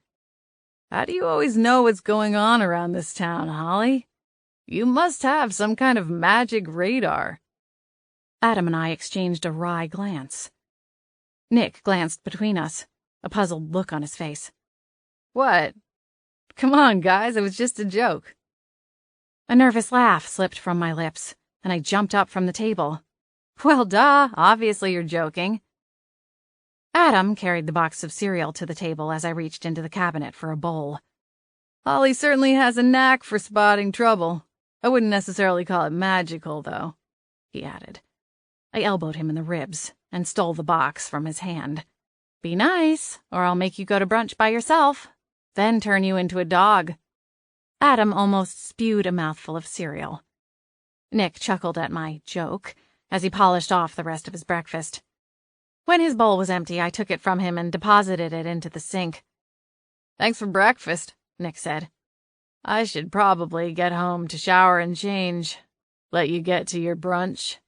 "How do you always know what's going on around this town, Holly? You must have some kind of magic radar." Adam and I exchanged a wry glance. Nick glanced between us, a puzzled look on his face. "What? Come on, guys, it was just a joke." A nervous laugh slipped from my lips, and I jumped up from the table. "Well, duh, obviously you're joking." Adam carried the box of cereal to the table as I reached into the cabinet for a bowl. "Holly certainly has a knack for spotting trouble. I wouldn't necessarily call it magical, though," he added. I elbowed him in the ribs and stole the box from his hand. "Be nice, or I'll make you go to brunch by yourself, then turn you into a dog." Adam almost spewed a mouthful of cereal. Nick chuckled at my joke as he polished off the rest of his breakfast. When his bowl was empty, I took it from him and deposited it into the sink. "Thanks for breakfast," Nick said. "I should probably get home to shower and change. Let you get to your brunch,"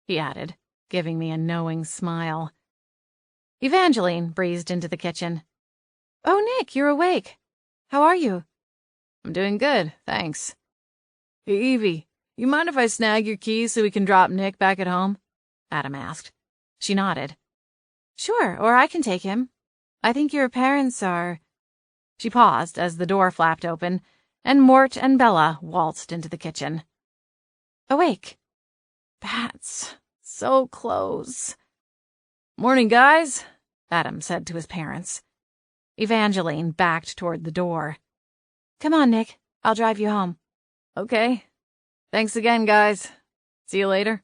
he added, giving me a knowing smile. Evangeline breezed into the kitchen. "Oh, Nick, you're awake. How are you?" "I'm doing good, thanks." "Hey, Evie, you mind if I snag your keys so we can drop Nick back at home?" Adam asked. She nodded. "Sure, or I can take him. I think your parents are—" She paused as the door flapped open, and Mort and Bella waltzed into the kitchen. "Awake." "Bats. So close." "Morning, guys," Adam said to his parents. Evangeline backed toward the door. "Come on, Nick. I'll drive you home." "Okay. Thanks again, guys. See you later."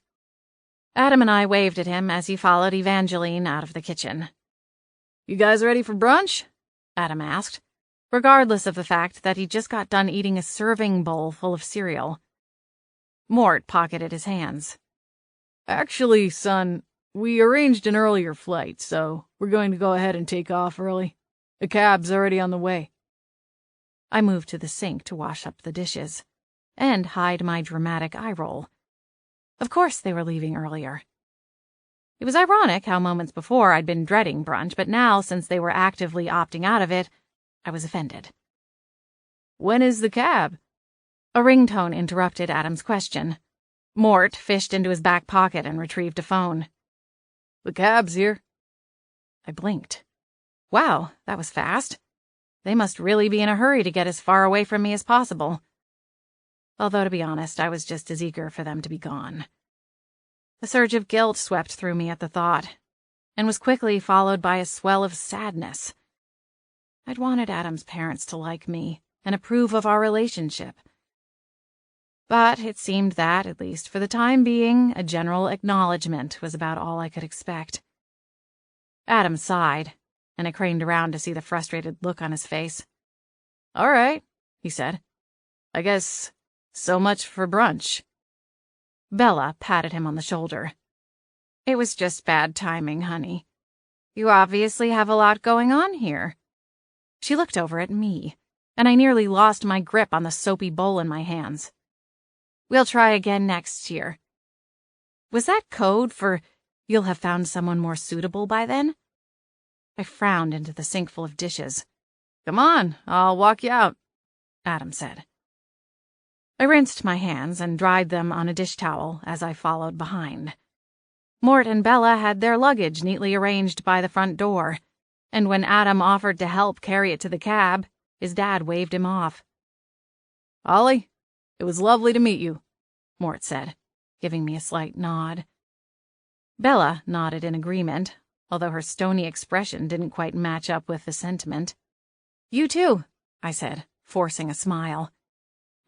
Adam and I waved at him as he followed Evangeline out of the kitchen. "You guys ready for brunch?" Adam asked, regardless of the fact that he'd just got done eating a serving bowl full of cereal. Mort pocketed his hands. "Actually, son, we arranged an earlier flight, so we're going to go ahead and take off early. A cab's already on the way." I moved to the sink to wash up the dishes and hide my dramatic eye roll. Of course they were leaving earlier. It was ironic how moments before I'd been dreading brunch, but now, since they were actively opting out of it, I was offended. "When is the cab?" A ringtone interrupted Adam's question. Mort fished into his back pocket and retrieved a phone. "The cab's here." I blinked. Wow, that was fast. They must really be in a hurry to get as far away from me as possible. Although, to be honest, I was just as eager for them to be gone. A surge of guilt swept through me at the thought, and was quickly followed by a swell of sadness. I'd wanted Adam's parents to like me and approve of our relationship. But it seemed that, at least for the time being, a general acknowledgement was about all I could expect. Adam sighed, and I craned around to see the frustrated look on his face. "All right," he said. "I guess so much for brunch." Bella patted him on the shoulder. "It was just bad timing, honey. You obviously have a lot going on here." She looked over at me, and I nearly lost my grip on the soapy bowl in my hands. "We'll try again next year." Was that code for "you'll have found someone more suitable by then"? I frowned into the sink full of dishes. "Come on, I'll walk you out," Adam said. I rinsed my hands and dried them on a dish towel as I followed behind. Mort and Bella had their luggage neatly arranged by the front door, and when Adam offered to help carry it to the cab, his dad waved him off. "Ollie, it was lovely to meet you," Mort said, giving me a slight nod. Bella nodded in agreement, although her stony expression didn't quite match up with the sentiment. "You too," I said, forcing a smile.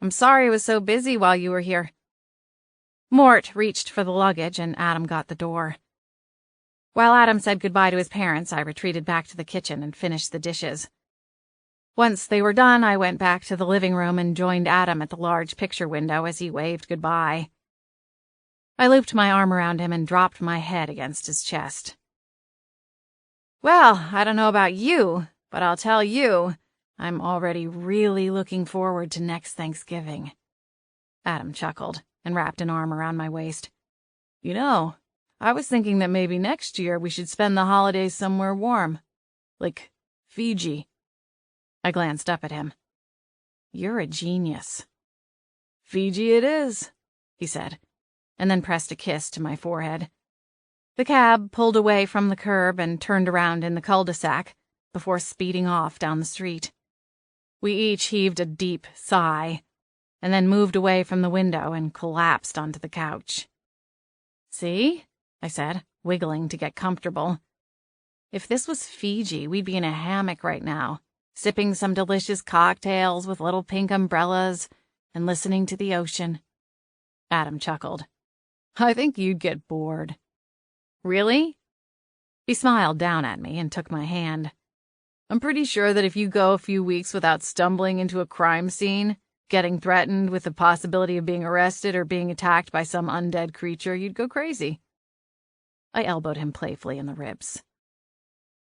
"I'm sorry I was so busy while you were here." Mort reached for the luggage, and Adam got the door. While Adam said goodbye to his parents, I retreated back to the kitchen and finished the dishes. Once they were done, I went back to the living room and joined Adam at the large picture window as he waved goodbye. I looped my arm around him and dropped my head against his chest. Well, I don't know about you, but I'll tell you, I'm already really looking forward to next Thanksgiving. Adam chuckled and wrapped an arm around my waist. You know, I was thinking that maybe next year we should spend the holidays somewhere warm, like Fiji. I glanced up at him. You're a genius. Fiji it is, he said, and then pressed a kiss to my forehead. The cab pulled away from the curb and turned around in the cul-de-sac before speeding off down the street. We each heaved a deep sigh, and then moved away from the window and collapsed onto the couch. See? I said, wiggling to get comfortable. If this was Fiji, we'd be in a hammock right now, sipping some delicious cocktails with little pink umbrellas and listening to the ocean. Adam chuckled. I think you'd get bored. Really? He smiled down at me and took my hand. I'm pretty sure that if you go a few weeks without stumbling into a crime scene, getting threatened with the possibility of being arrested or being attacked by some undead creature, you'd go crazy. I elbowed him playfully in the ribs.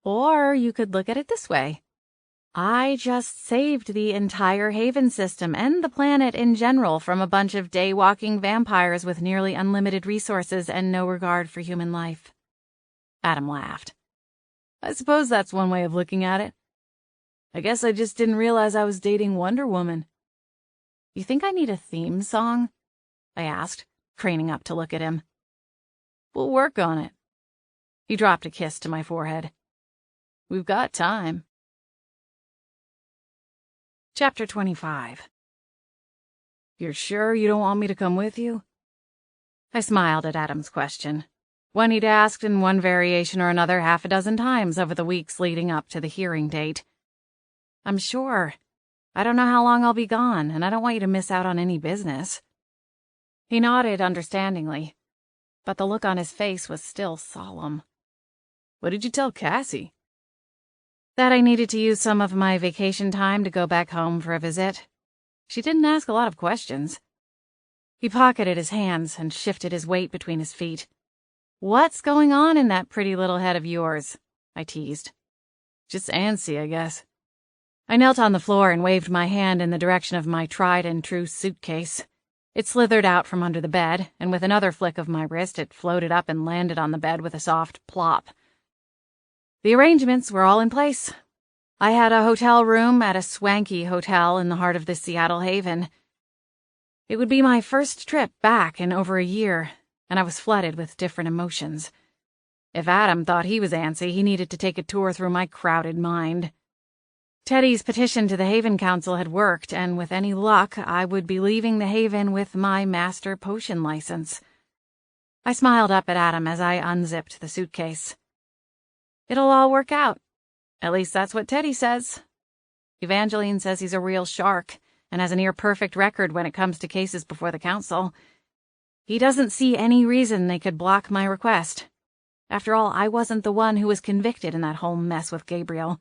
Or you could look at it this way. I just saved the entire Haven system and the planet in general from a bunch of day-walking vampires with nearly unlimited resources and no regard for human life. Adam laughed. I suppose that's one way of looking at it. I guess I just didn't realize I was dating Wonder Woman. You think I need a theme song? I asked, craning up to look at him. We'll work on it. He dropped a kiss to my forehead. We've got time. Chapter 25. You're sure you don't want me to come with you? I smiled at Adam's question, one he'd asked in one variation or another half a dozen times over the weeks leading up to the hearing date. I'm sure. I don't know how long I'll be gone, and I don't want you to miss out on any business. He nodded understandingly, but the look on his face was still solemn. What did you tell Cassie? That I needed to use some of my vacation time to go back home for a visit. She didn't ask a lot of questions. He pocketed his hands and shifted his weight between his feet. What's going on in that pretty little head of yours? I teased. Just antsy, I guess. I knelt on the floor and waved my hand in the direction of my tried-and-true suitcase. It slithered out from under the bed, and with another flick of my wrist, it floated up and landed on the bed with a soft plop. The arrangements were all in place. I had a hotel room at a swanky hotel in the heart of the Seattle Haven. It would be my first trip back in over a year, and I was flooded with different emotions. If Adam thought he was antsy, he needed to take a tour through my crowded mind. Teddy's petition to the Haven Council had worked, and with any luck, I would be leaving the Haven with my master potion license. I smiled up at Adam as I unzipped the suitcase. It'll all work out. At least that's what Teddy says. Evangeline says he's a real shark and has a near-perfect record when it comes to cases before the council. He doesn't see any reason they could block my request. After all, I wasn't the one who was convicted in that whole mess with Gabriel.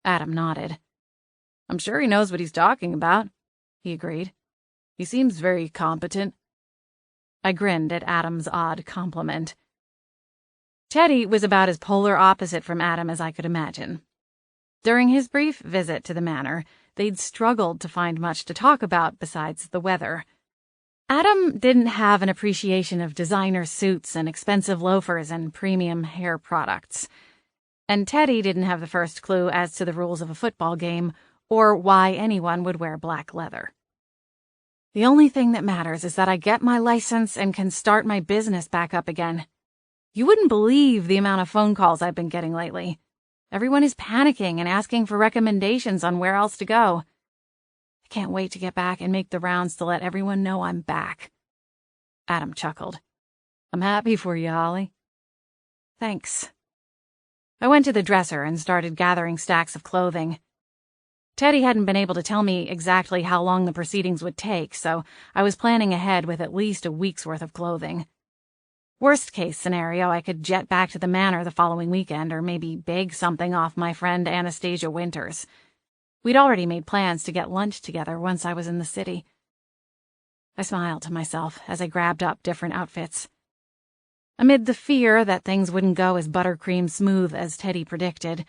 Adam nodded. I'm sure he knows what he's talking about, he agreed. He seems very competent. I grinned at Adam's odd compliment. Teddy was about as polar opposite from Adam as I could imagine. During his brief visit to the manor, they'd struggled to find much to talk about besides the weather. Adam didn't have an appreciation of designer suits and expensive loafers and premium hair products. And Teddy didn't have the first clue as to the rules of a football game or why anyone would wear black leather. The only thing that matters is that I get my license and can start my business back up again. You wouldn't believe the amount of phone calls I've been getting lately. Everyone is panicking and asking for recommendations on where else to go. I can't wait to get back and make the rounds to let everyone know I'm back. Adam chuckled. I'm happy for you, Holly. Thanks. I went to the dresser and started gathering stacks of clothing. Teddy hadn't been able to tell me exactly how long the proceedings would take, so I was planning ahead with at least a week's worth of clothing. Worst case scenario, I could jet back to the manor the following weekend or maybe beg something off my friend Anastasia Winters. We'd already made plans to get lunch together once I was in the city. I smiled to myself as I grabbed up different outfits. Amid the fear that things wouldn't go as buttercream smooth as Teddy predicted,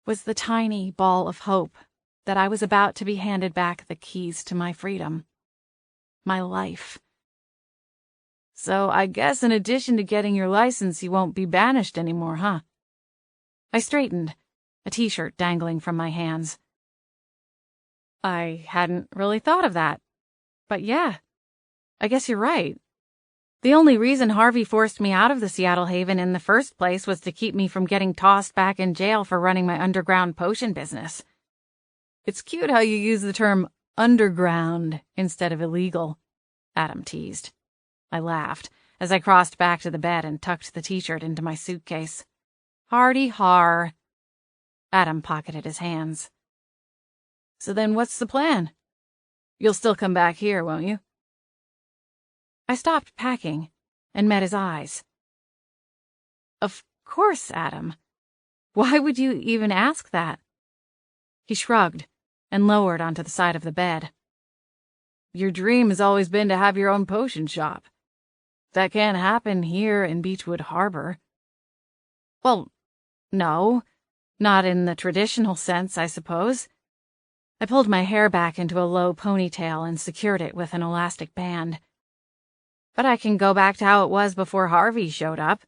was the tiny ball of hope that I was about to be handed back the keys to my freedom. My life. So I guess in addition to getting your license, you won't be banished anymore, huh? I straightened, a t-shirt dangling from my hands. I hadn't really thought of that. But yeah, I guess you're right. The only reason Harvey forced me out of the Seattle Haven in the first place was to keep me from getting tossed back in jail for running my underground potion business. It's cute how you use the term underground instead of illegal, Adam teased. I laughed as I crossed back to the bed and tucked the t-shirt into my suitcase. Hardy har. Adam pocketed his hands. So then what's the plan? You'll still come back here, won't you? I stopped packing and met his eyes. Of course, Adam. Why would you even ask that? He shrugged and lowered onto the side of the bed. Your dream has always been to have your own potion shop. That can't happen here in Beechwood Harbor. Well, no, not in the traditional sense, I suppose. I pulled my hair back into a low ponytail and secured it with an elastic band. But I can go back to how it was before Harvey showed up,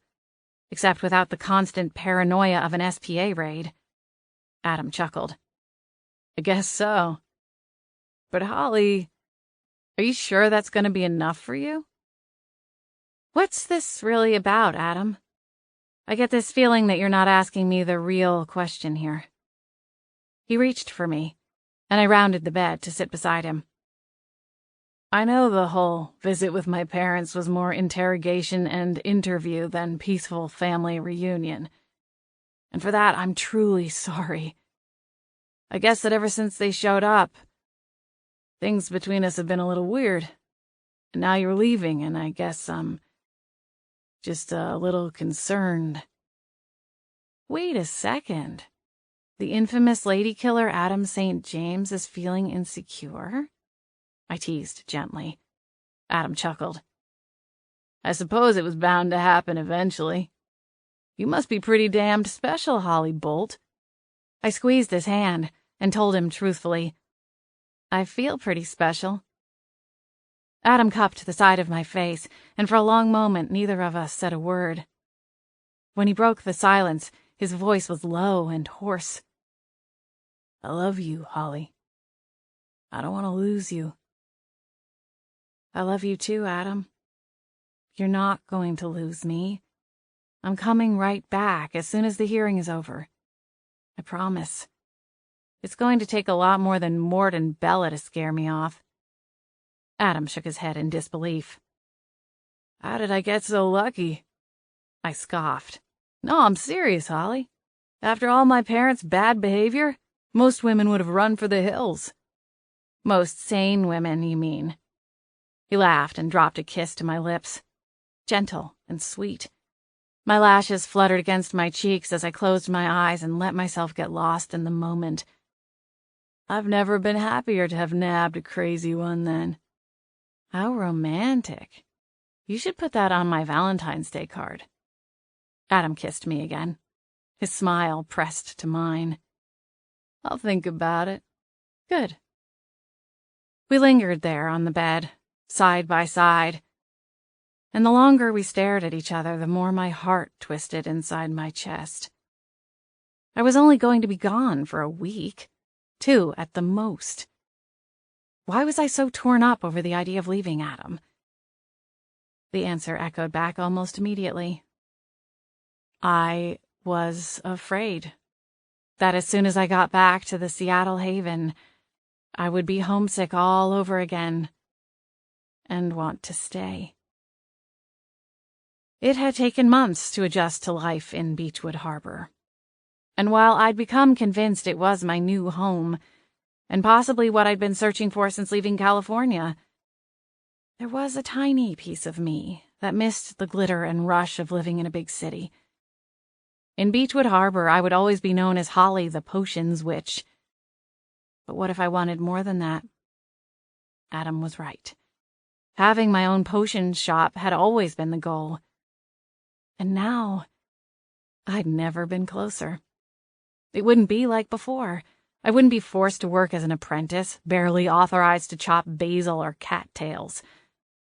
except without the constant paranoia of an SPA raid. Adam chuckled. I guess so. But Holly, are you sure that's going to be enough for you? What's this really about, Adam? I get this feeling that you're not asking me the real question here. He reached for me, and I rounded the bed to sit beside him. I know the whole visit with my parents was more interrogation and interview than peaceful family reunion. And for that, I'm truly sorry. I guess that ever since they showed up, things between us have been a little weird. And now you're leaving, and I guess I'm just a little concerned. Wait a second. The infamous lady killer Adam St. James is feeling insecure? I teased gently. Adam chuckled. I suppose it was bound to happen eventually. You must be pretty damned special, Holly Bolt. I squeezed his hand and told him truthfully, I feel pretty special. Adam cupped the side of my face, and for a long moment neither of us said a word. When he broke the silence, his voice was low and hoarse. I love you, Holly. I don't want to lose you. I love you too, Adam. You're not going to lose me. I'm coming right back as soon as the hearing is over. I promise. It's going to take a lot more than Mort and Bella to scare me off. Adam shook his head in disbelief. How did I get so lucky? I scoffed. No, I'm serious, Holly. After all my parents' bad behavior, most women would have run for the hills. Most sane women, you mean. He laughed and dropped a kiss to my lips. Gentle and sweet. My lashes fluttered against my cheeks as I closed my eyes and let myself get lost in the moment. I've never been happier to have nabbed a crazy one then. How romantic. You should put that on my Valentine's Day card. Adam kissed me again. His smile pressed to mine. I'll think about it. Good. We lingered there on the bed, side by side, and the longer we stared at each other, the more my heart twisted inside my chest. I was only going to be gone for a week, 2 at the most. Why was I so torn up over the idea of leaving Adam? The answer echoed back almost immediately. I was afraid that as soon as I got back to the Seattle Haven, I would be homesick all over again and want to stay. It had taken months to adjust to life in Beechwood Harbor, and while I'd become convinced it was my new home, and possibly what I'd been searching for since leaving California. There was a tiny piece of me that missed the glitter and rush of living in a big city. In Beechwood Harbor, I would always be known as Holly the Potions Witch. But what if I wanted more than that? Adam was right. Having my own potion shop had always been the goal. And now, I'd never been closer. It wouldn't be like before. I wouldn't be forced to work as an apprentice, barely authorized to chop basil or cattails.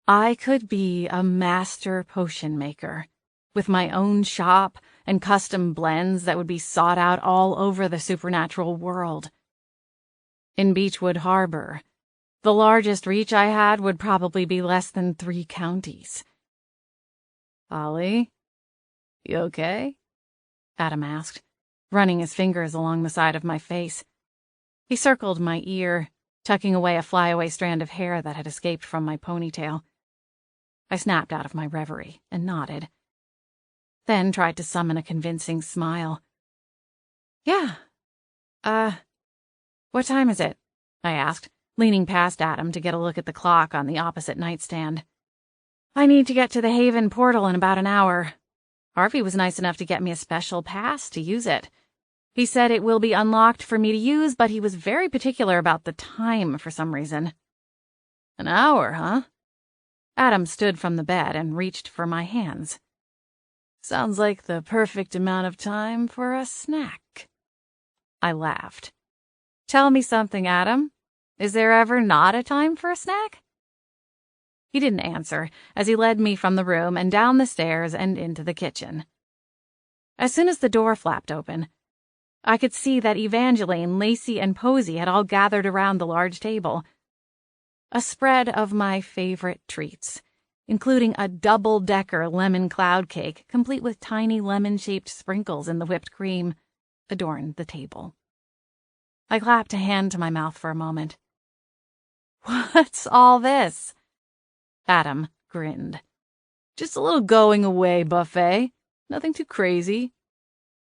I could be a master potion maker, with my own shop and custom blends that would be sought out all over the supernatural world. In Beechwood Harbor, the largest reach I had would probably be less than 3 counties. "Holly, you okay?" Adam asked, running his fingers along the side of my face. He circled my ear, tucking away a flyaway strand of hair that had escaped from my ponytail. I snapped out of my reverie and nodded, then tried to summon a convincing smile. "Yeah. What time is it?" I asked, leaning past Adam to get a look at the clock on the opposite nightstand. "I need to get to the Haven portal in about an hour. Harvey was nice enough to get me a special pass to use it. He said it will be unlocked for me to use, but he was very particular about the time for some reason." "An hour, huh?" Adam stood from the bed and reached for my hands. "Sounds like the perfect amount of time for a snack." I laughed. "Tell me something, Adam. Is there ever not a time for a snack?" He didn't answer as he led me from the room and down the stairs and into the kitchen. As soon as the door flapped open, I could see that Evangeline, Lacey, and Posey had all gathered around the large table. A spread of my favorite treats, including a double-decker lemon cloud cake, complete with tiny lemon-shaped sprinkles in the whipped cream, adorned the table. I clapped a hand to my mouth for a moment. "What's all this?" Adam grinned. "Just a little going-away buffet. Nothing too crazy."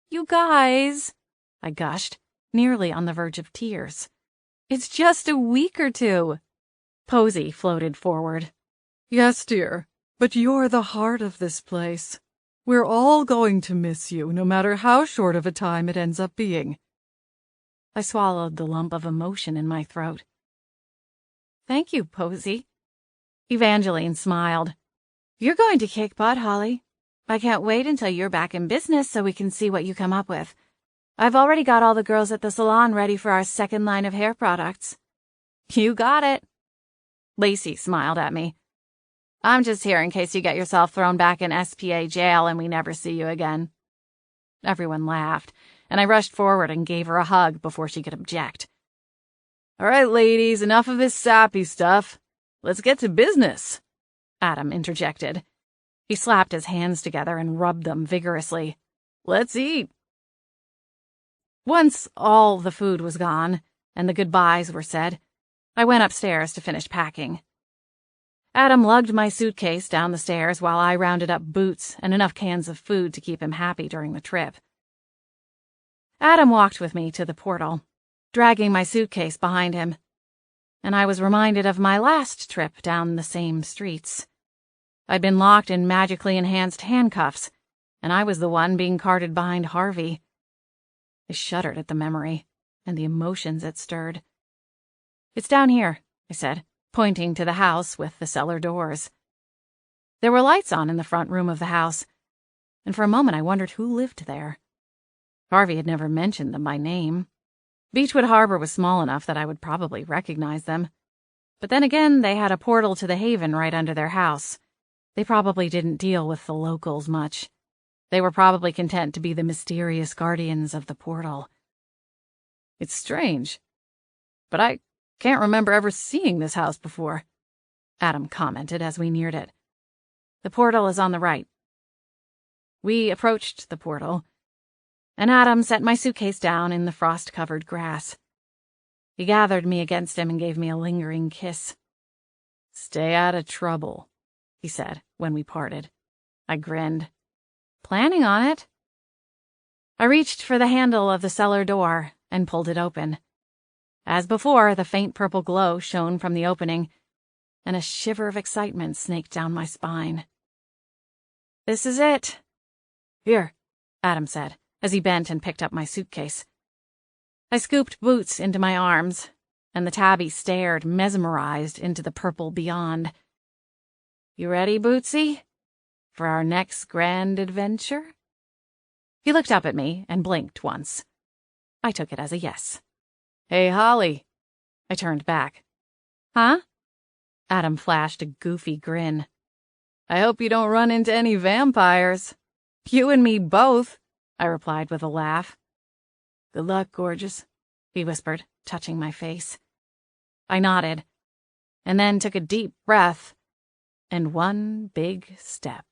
"You guys," I gushed, nearly on the verge of tears. "It's just a week or 2. Posey floated forward. "Yes, dear, but you're the heart of this place. We're all going to miss you, no matter how short of a time it ends up being." I swallowed the lump of emotion in my throat. "Thank you, Posey." Evangeline smiled. "You're going to kick butt, Holly. I can't wait until you're back in business so we can see what you come up with. I've already got all the girls at the salon ready for our second line of hair products." "You got it." Lacey smiled at me. "I'm just here in case you get yourself thrown back in SPA jail and we never see you again." Everyone laughed, and I rushed forward and gave her a hug before she could object. "All right, ladies, enough of this sappy stuff. Let's get to business," Adam interjected. He slapped his hands together and rubbed them vigorously. "Let's eat." Once all the food was gone and the goodbyes were said, I went upstairs to finish packing. Adam lugged my suitcase down the stairs while I rounded up boots and enough cans of food to keep him happy during the trip. Adam walked with me to the portal, dragging my suitcase behind him, and I was reminded of my last trip down the same streets. I'd been locked in magically enhanced handcuffs, and I was the one being carted behind Harvey. I shuddered at the memory and the emotions it stirred. "It's down here," I said, pointing to the house with the cellar doors. There were lights on in the front room of the house, and for a moment I wondered who lived there. Harvey had never mentioned them by name. Beechwood Harbor was small enough that I would probably recognize them. But then again, they had a portal to the Haven right under their house. They probably didn't deal with the locals much. They were probably content to be the mysterious guardians of the portal. "It's strange, but I can't remember ever seeing this house before," Adam commented as we neared it. "The portal is on the right." We approached the portal, and Adam set my suitcase down in the frost-covered grass. He gathered me against him and gave me a lingering kiss. "Stay out of trouble," he said when we parted. I grinned. "Planning on it." I reached for the handle of the cellar door and pulled it open. As before, the faint purple glow shone from the opening, and a shiver of excitement snaked down my spine. "This is it." "Here," Adam said, as he bent and picked up my suitcase. I scooped Boots into my arms, and the tabby stared, mesmerized, into the purple beyond. "You ready, Bootsy, for our next grand adventure?" He looked up at me and blinked once. I took it as a yes. "Hey, Holly." I turned back. "Huh?" Adam flashed a goofy grin. "I hope you don't run into any vampires." "You and me both," I replied with a laugh. "Good luck, gorgeous," he whispered, touching my face. I nodded, and then took a deep breath and one big step.